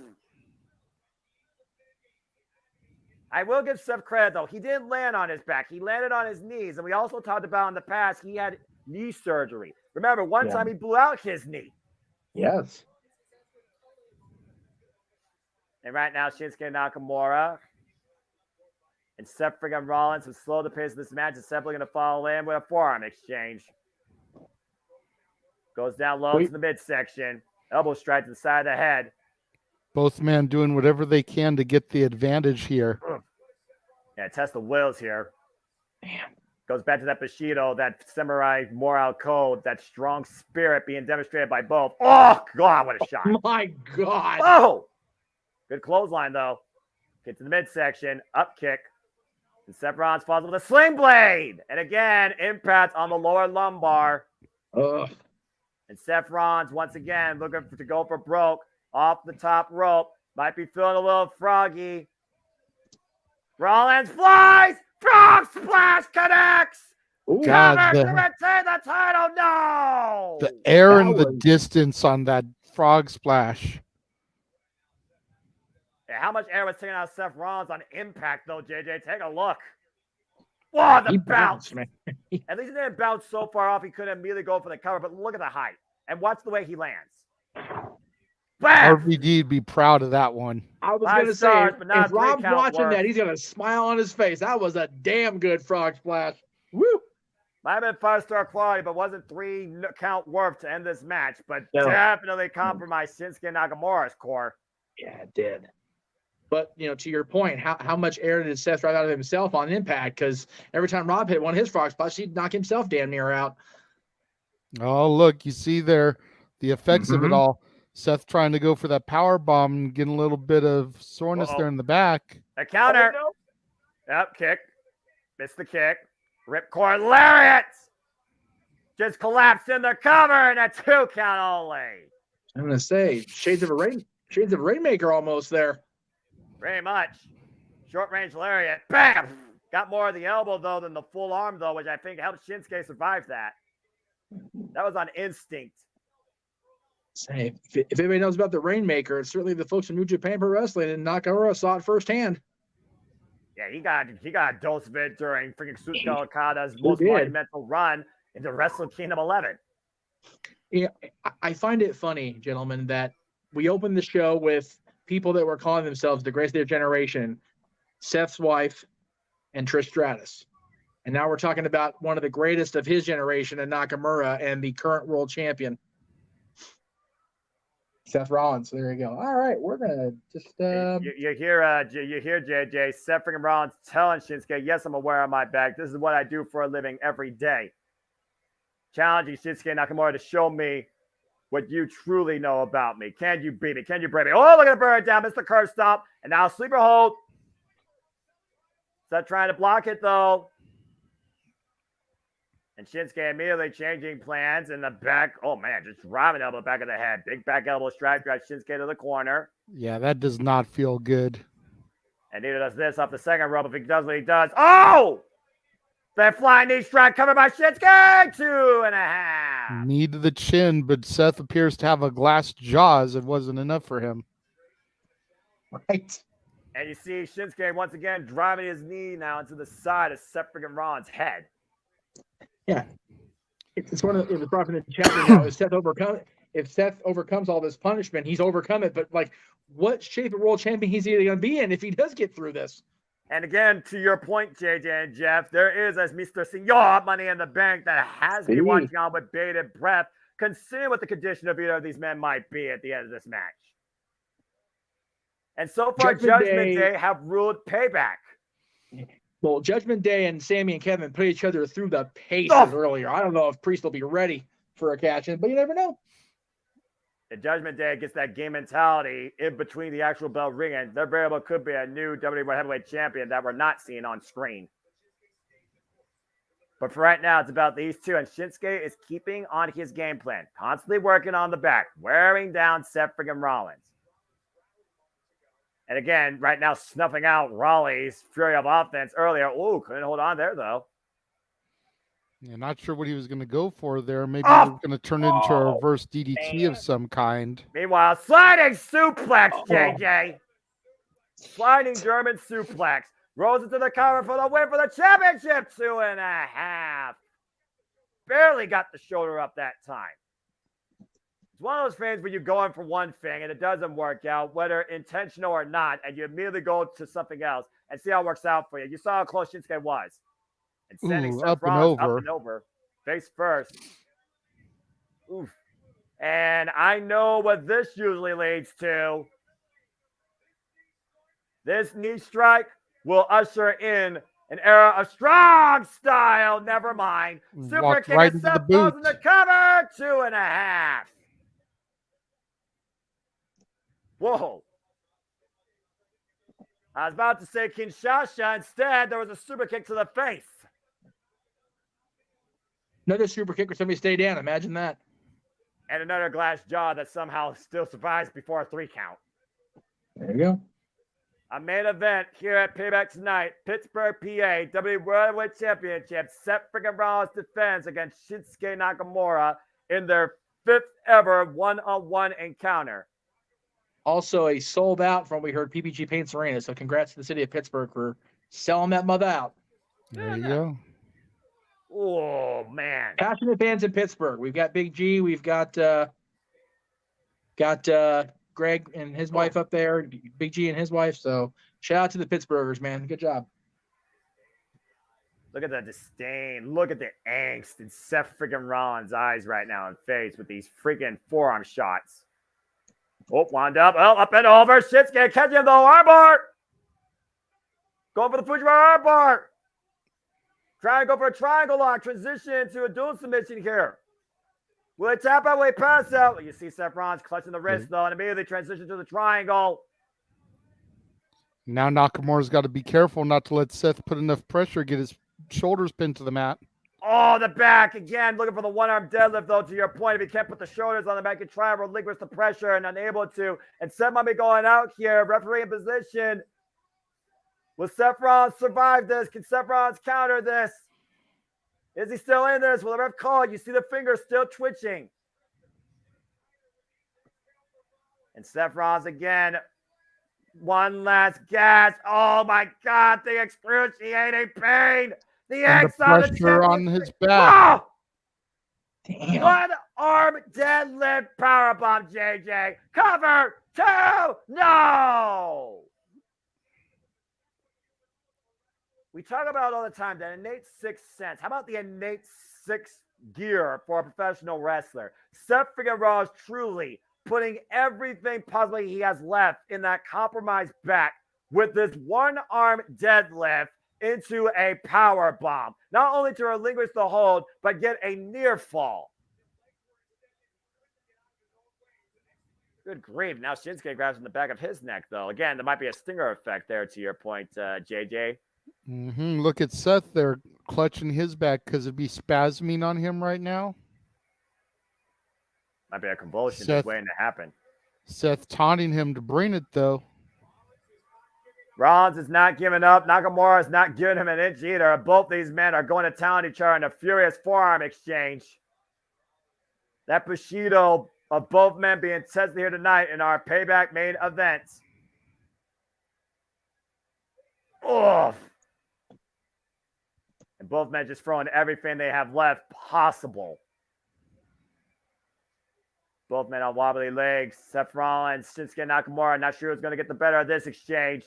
S5: I will give Seth credit, though. He didn't land on his back. He landed on his knees. And we also talked about in the past, he had knee surgery. Remember, one time he blew out his knee.
S3: Yes.
S5: And right now, Shinsuke Nakamura and Seth freaking Rollins have slowed the pace of this match. And Seth going to follow in with a forearm exchange. Goes down low to the midsection. Elbow strike to the side of the head.
S4: Both men doing whatever they can to get the advantage here.
S5: Yeah, test the wills here.
S3: Damn.
S5: Goes back to that Bushido, that samurai moral code, that strong spirit being demonstrated by both. Oh, God, what a shot.
S3: My God.
S5: Oh! Good clothesline, though. Get to the midsection. Up kick. And Seth Rollins falls with a sling blade. And again, impact on the lower lumbar.
S3: Ugh.
S5: And Seth Rollins, once again, looking to go for broke. Off the top rope. Might be feeling a little froggy. Rollins flies. Frog splash connects.
S4: God,
S5: to retain the title. No.
S4: The air and the distance on that frog splash.
S5: Yeah, how much air was taken out of Seth Rollins on impact, though, JJ? Take a look. Wow, the bounce. Man. At least he didn't bounce so far off he couldn't immediately go for the cover, but look at the height. And watch the way he lands. Bam!
S4: RVD'd be proud of that one.
S3: I was going to say, if Rob's watching that, he's going to smile on his face. That was a damn good frog splash. Woo!
S5: Might have been 5-star quality, but wasn't 3-count worth to end this match. But definitely compromised Shinsuke Nakamura's core.
S3: Yeah, it did. But, to your point, how much air did Seth drive out of himself on impact? Because every time Rob hit one of his frog spots, he'd knock himself damn near out.
S4: Oh, look, you see there the effects of it all. Seth trying to go for that power bomb and getting a little bit of soreness there in the back.
S5: A counter. Oh, no. Yep, kick. Missed the kick. Ripcord lariat. Just collapsed in the cover and a 2-count only.
S3: I'm going to say, shades of Rainmaker almost there.
S5: Very much. Short range lariat. Bam! Got more of the elbow, though, than the full arm, though, which I think helped Shinsuke survive that. That was on instinct.
S3: Say, if anybody knows about the Rainmaker, it's certainly the folks in New Japan Pro Wrestling, and Nakamura saw it firsthand.
S5: Yeah, he got a dose of it during freaking Suzuki Okada's most monumental run into Wrestle Kingdom 11.
S3: Yeah, I find it funny, gentlemen, that we opened the show with people that were calling themselves the greatest of their generation, Seth's wife and Trish Stratus. And now we're talking about one of the greatest of his generation, and Nakamura, and the current world champion, Seth Rollins. There you go. All right, we're gonna just
S5: you hear JJ, Seth freaking Rollins telling Shinsuke, yes, I'm aware of my back. This is what I do for a living every day. Challenging Shinsuke Nakamura to show me what you truly know about me. Can you beat me? Can you break me? Oh, look at the burn down, Mr. Curve Stomp, and now sleeper hold. Seth trying to block it though. And Shinsuke immediately changing plans in the back. Oh, man, just driving elbow back of the head. Big back elbow strike, drives Shinsuke to the corner.
S4: Yeah, that does not feel good.
S5: And neither does this off the second rope if he does what he does. Oh! That flying knee strike covered by Shinsuke. 2.5.
S4: Knee to the chin, but Seth appears to have a glass jaw as it wasn't enough for him.
S3: Right.
S5: And you see Shinsuke once again driving his knee now into the side of Seth freaking Rollins' head.
S3: Yeah, it's one of the, it was brought up in the chapter now. If Seth overcomes all this punishment, he's overcome it. But like, what shape of world champion he's either going to be in if he does get through this?
S5: And again, to your point, JJ and Jeff, there is, as Mr. Senor Money in the Bank, that has me watching on with bated breath, considering what the condition of either of these men might be at the end of this match. And so far, Judgment Day have ruled Payback.
S3: Well, Judgment Day and Sammy and Kevin put each other through the paces earlier. I don't know if Priest will be ready for a catch-in, but you never know.
S5: The Judgment Day gets that game mentality in between the actual bell ring, and there very well could be a new WWE Heavyweight Champion that we're not seeing on screen. But for right now, it's about these two, and Shinsuke is keeping on his game plan, constantly working on the back, wearing down Seth freaking Rollins. And again, right now, snuffing out Raleigh's fury of offense earlier. Ooh, couldn't hold on there, though.
S4: Yeah, not sure what he was going to go for there. Maybe he was going to turn it into a reverse DDT of some kind.
S5: Meanwhile, sliding suplex, JJ. Sliding German suplex. Rolls into the cover for the win for the championship. 2.5. Barely got the shoulder up that time. It's one of those things where you're going for one thing and it doesn't work out, whether intentional or not, and you immediately go to something else and see how it works out for you. You saw how close Shinsuke was. And sending Seth Rollins up and over. Face first. Oof. And I know what this usually leads to. This knee strike will usher in an era of strong style. Never mind. Super kick right and Seth goes in the cover. 2.5. Whoa. I was about to say Kinshasa. Instead, there was a super kick to the face.
S3: Another super kick where somebody stayed down. Imagine that.
S5: And another glass jaw that somehow still survives before a 3 count.
S3: There you go.
S5: A main event here at Payback tonight. Pittsburgh, PA, WWE World Heavyweight Championship. Seth freaking Rollins defends against Shinsuke Nakamura in their 5th ever one-on-one encounter.
S3: Also a sold out from what we heard PPG Paints Arena. So congrats to the city of Pittsburgh for selling that mother out.
S4: There you go.
S5: Oh, man.
S3: Passionate fans in Pittsburgh. We've got Big G. We've got Greg and his wife up there. Big G and his wife. So shout out to the Pittsburghers, man. Good job.
S5: Look at the disdain. Look at the angst in Seth freaking Rollins' eyes right now and face with these freaking forearm shots. Oh, wound up. Oh, up and over. Shinsuke catching him the armbar. Going for the Fujiwara armbar. Trying to go for a triangle lock. Transition to a dual submission here. Will it tap out? Will it pass out? Well, you see Seth Rollins clutching the wrist, though, and immediately transition to the triangle.
S4: Now Nakamura's got to be careful not to let Seth put enough pressure, get his shoulders pinned to the mat.
S5: Oh, the back. Again, looking for the one-arm deadlift, though, to your point. If he can't put the shoulders on the back, he can try to relinquish the pressure and unable to. And Seth might be going out here. Referee in position. Will Seth Rollins survive this? Can Seth Rollins counter this? Is he still in this? Will the ref call? You see the finger still twitching. And Seth Rollins again. One last gas. Oh, my God. The excruciating pain. The X
S4: on the pressure on his back.
S5: Oh! Damn. One arm deadlift powerbomb, JJ. Cover 2. No. We talk about all the time that innate sixth sense. How about the innate sixth gear for a professional wrestler? Seth freaking Rollins truly putting everything possibly he has left in that compromised back with this one-arm deadlift into a power bomb. Not only to relinquish the hold, but get a near fall. Good grief. Now Shinsuke grabs in the back of his neck, though. Again, there might be a stinger effect there to your point, JJ.
S4: Look at Seth there clutching his back because it'd be spasming on him right now.
S5: Might be a convulsion just waiting to happen.
S4: Seth taunting him to bring it, though.
S5: Rollins is not giving up. Nakamura is not giving him an inch either. Both these men are going to town each other in a furious forearm exchange. That Bushido of both men being tested here tonight in our Payback main event. Oh. And both men just throwing everything they have left possible. Both men on wobbly legs. Seth Rollins, Shinsuke Nakamura. Not sure who's going to get the better of this exchange.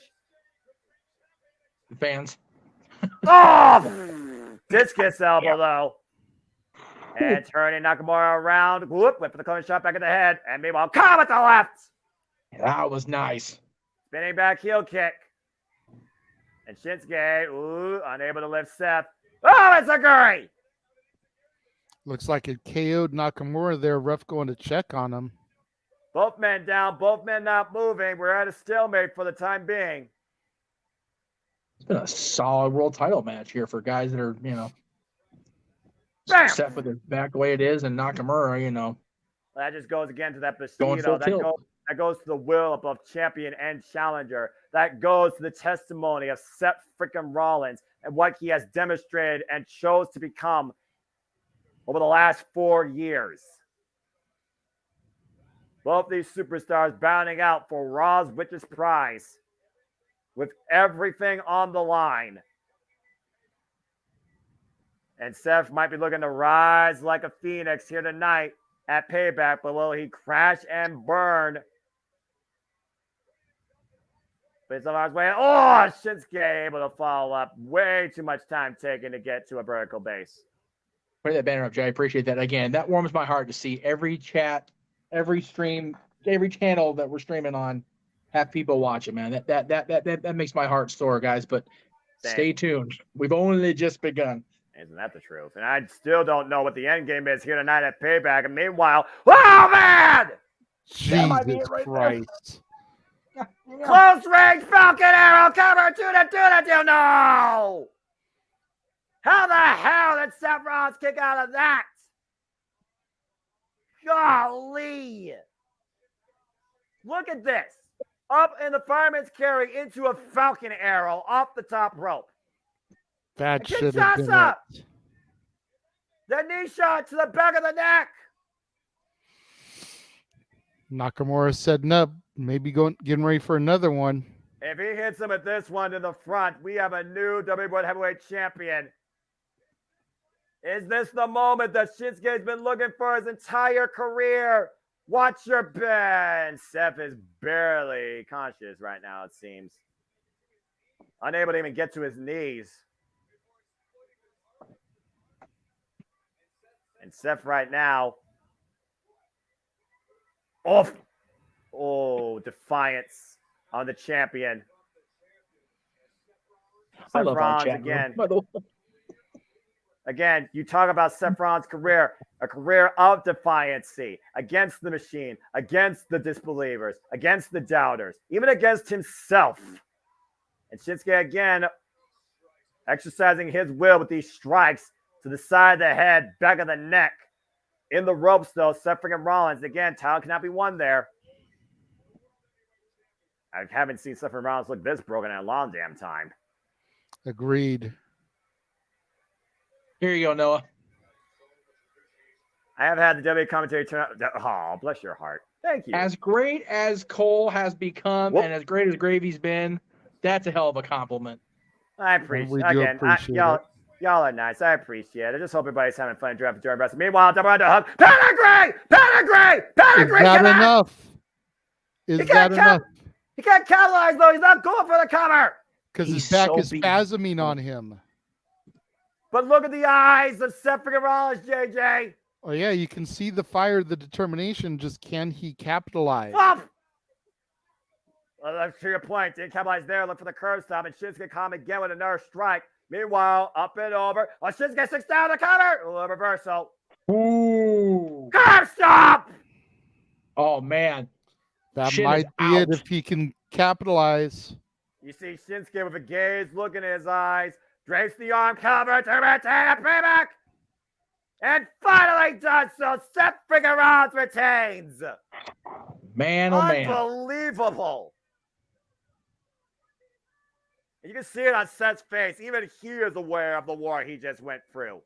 S3: Fans.
S5: Oh! Discus elbow, though. And turning Nakamura around. Whoop, went for the cone shot back in the head. And meanwhile, Cobb at the left.
S3: That was nice.
S5: Spinning back heel kick. And Shinsuke, unable to lift Seth. Oh, it's a Guri!
S4: Looks like it KO'd Nakamura there. Ref going to check on him.
S5: Both men down, both men not moving. We're at a stalemate for the time being.
S3: It's been a solid world title match here for guys that are,
S5: Bam!
S3: set with their back the way it is, and Nakamura,
S5: That just goes again to that
S3: going full
S5: Bushido.
S3: tilt.
S5: That goes to the will of both champion and challenger. That goes to the testimony of Seth freaking Rollins and what he has demonstrated and chose to become over the last 4 years. Both these superstars bounding out for Raw's richest prize with everything on the line. And Seth might be looking to rise like a phoenix here tonight at Payback, but will he crash and burn? But it's on his way. Oh, Shinsuke able to follow up. Way too much time taken to get to a vertical base.
S3: Put that banner up, Jay. I appreciate that. Again, that warms my heart to see every chat, every stream, every channel that we're streaming on have people watching, man. That makes my heart soar, guys. But stay tuned. We've only just begun.
S5: Isn't that the truth? And I still don't know what the end game is here tonight at Payback. And meanwhile, oh man!
S4: Jesus Christ.
S5: Close range Falcon Arrow cover to the no! How the hell did Seth Rollins kick out of that? Golly! Look at this. Up in the fireman's carry into a Falcon Arrow off the top rope.
S4: That should have been it.
S5: The knee shot to the back of the neck.
S4: Nakamura setting up, maybe getting ready for another one.
S5: If he hits him at this one to the front, we have a new WWE World Heavyweight Champion. Is this the moment that Shinsuke's been looking for his entire career? Watch your bend. Seth is barely conscious right now, it seems. Unable to even get to his knees. And Seth right now. Off. Oh, defiance on the champion. Seth Rollins again. Again, you talk about Seth Rollins' career, a career of defiancy against the machine, against the disbelievers, against the doubters, even against himself. And Shinsuke again exercising his will with these strikes to the side of the head, back of the neck. In the ropes, though, Seth freaking Rollins. Again, title cannot be won there. I haven't seen Seth Rollins look this broken in a long damn time.
S4: Agreed.
S3: Here you go, Noah.
S5: I have had the WWE commentary turn out. Oh, bless your heart. Thank you.
S3: As great as Cole has become and as great as Gravy's been, that's a hell of a compliment.
S5: I appreciate it. Y'all are nice. I appreciate it. I just hope everybody's having fun during wrestling. Meanwhile, double under hug. Pedigree!
S4: Is that enough? Is that enough?
S5: He can't capitalize, though. He's not going for the cover.
S4: Because his back is spasming on him.
S5: But look at the eyes of Seth freaking Rollins, JJ.
S4: Oh, yeah, you can see the fire, the determination. Just can he capitalize?
S5: Well, that's to your point. Didn't capitalize there. Look for the curve stop. And Shinsuke come again with another strike. Meanwhile, up and over. Oh, Shinsuke 6 down the cover. Ooh, reversal.
S3: Ooh.
S5: Curve stop.
S3: Oh, man.
S4: That might be it if he can capitalize.
S5: You see Shinsuke with a gaze, look in his eyes. Drapes the arm cover to retain a payback. And finally does so. Seth freaking Rollins retains.
S3: Man, oh man.
S5: Unbelievable. And you can see it on Seth's face. Even he is aware of the war he just went through.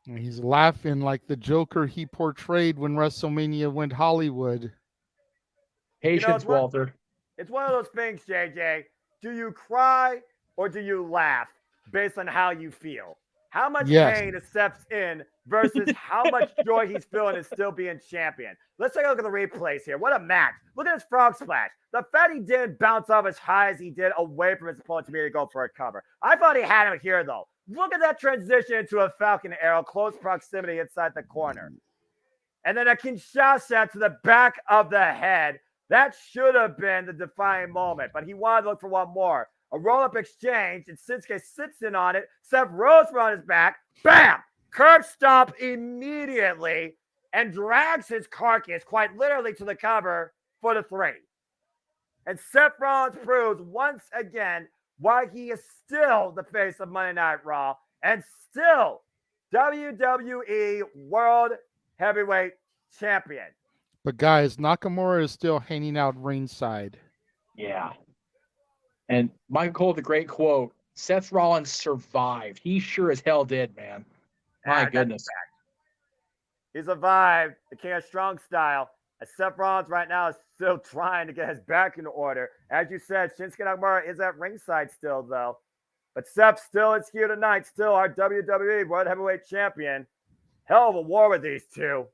S4: He's laughing like the Joker he portrayed when WrestleMania went Hollywood.
S3: Patience, Walter.
S5: It's one of those things, JJ. Do you cry or do you laugh based on how you feel? How much pain is Seth's in versus how much joy he's feeling is still being champion. Let's take a look at the replays here. What a match. Look at his frog splash. The fact he didn't bounce off as high as he did away from his opponent to be able to go for a cover. I thought he had him here, though. Look at that transition into a Falcon Arrow, close proximity inside the corner. And then a Kinshasa to the back of the head. That should have been the defining moment, but he wanted to look for one more. A roll-up exchange, and Shinsuke sits in on it. Seth rolls on his back. Bam! Curb stomp immediately and drags his carcass quite literally to the cover for the 3. And Seth Rollins proves once again why he is still the face of Monday Night Raw and still WWE World Heavyweight Champion.
S4: But guys, Nakamura is still hanging out ringside.
S3: Yeah. And Michael Cole, the great quote, Seth Rollins survived. He sure as hell did, man. My goodness.
S5: He survived the King of Strong style. As Seth Rollins right now is still trying to get his back in order. As you said, Shinsuke Nakamura is at ringside still, though. But Seth still is here tonight, still our WWE World Heavyweight Champion. Hell of a war with these two.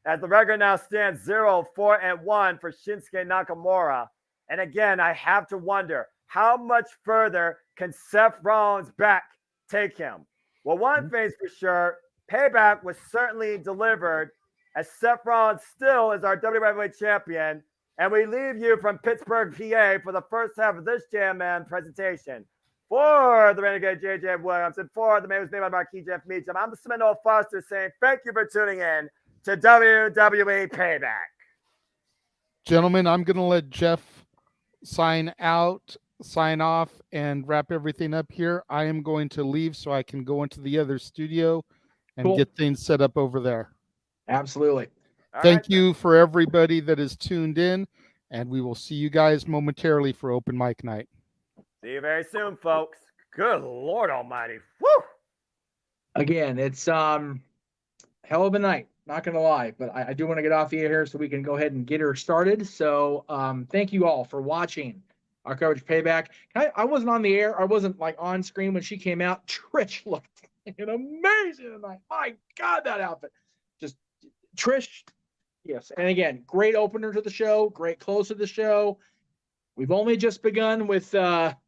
S5: As the record now stands 0-4-1 for Shinsuke Nakamura. And again, I have to wonder, how much further can Seth Rollins' back take him? Well, one thing's for sure, Payback was certainly delivered, as Seth Rollins still is our WWE Heavyweight Champion. And we leave you from Pittsburgh, PA for the first half of this JMN presentation. For the Renegade JJ Williams and for the man who's named by Marquis Jeff Meacham, I'm the Seminole Foster saying thank you for tuning in to WWE Payback.
S4: Gentlemen, I'm going to let Jeff sign off, and wrap everything up here. I am going to leave so I can go into the other studio and get things set up over there.
S3: Absolutely.
S4: Thank you for everybody that is tuned in, and we will see you guys momentarily for open mic night.
S5: See you very soon, folks. Good Lord Almighty. Woo!
S3: Again, it's hell of a night. Not going to lie, but I do want to get off the air here so we can go ahead and get her started. So thank you all for watching our coverage Payback. I wasn't on the air. I wasn't like on screen when she came out. Trish looked amazing tonight. My God, that outfit. Just Trish. Yes. And again, great opener to the show. Great close to the show. We've only just begun with our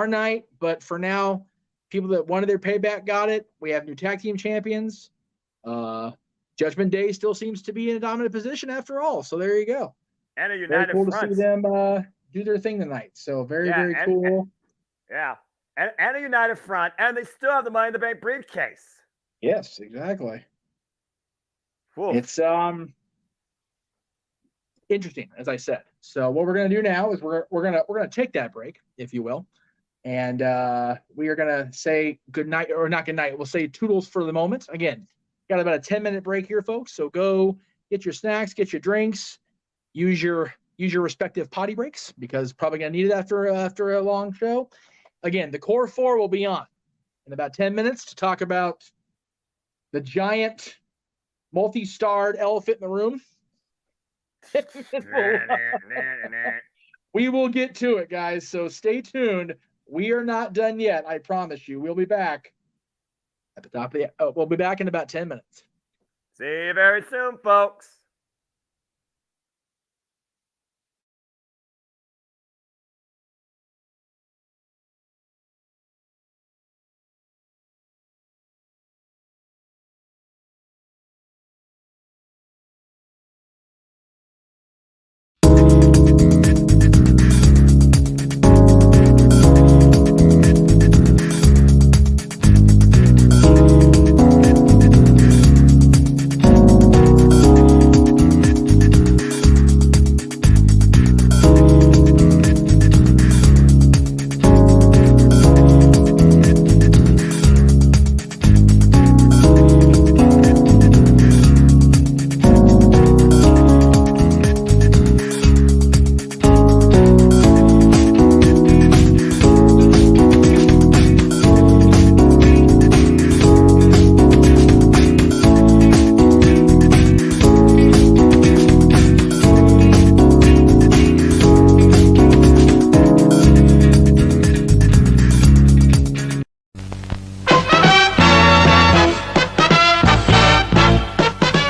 S3: night, but for now, people that wanted their Payback got it. We have new tag team champions. Judgment Day still seems to be in a dominant position after all. So there you go.
S5: And a united
S3: very cool
S5: front.
S3: to see them do their thing tonight. So very cool.
S5: And a united front. And they still have the Money in the Bank briefcase.
S3: Yes, exactly.
S5: Cool.
S3: It's interesting, as I said. So what we're gonna do now is we're gonna take that break, if you will. And we are going to say good night, or not good night. We'll say toodles for the moment. Again, got about a 10-minute break here, folks. So go get your snacks, get your drinks, use your respective potty breaks, because probably going to need it after a long show. Again, the core 4 will be on in about 10 minutes to talk about the giant multi-starred elephant in the room. We will get to it, guys. So stay tuned. We are not done yet. I promise you. We'll be back at the top of the. We'll be back in about 10 minutes.
S5: See you very soon, folks.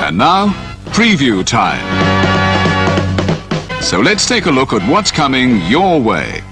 S1: And now, preview time. So let's take a look at what's coming your way.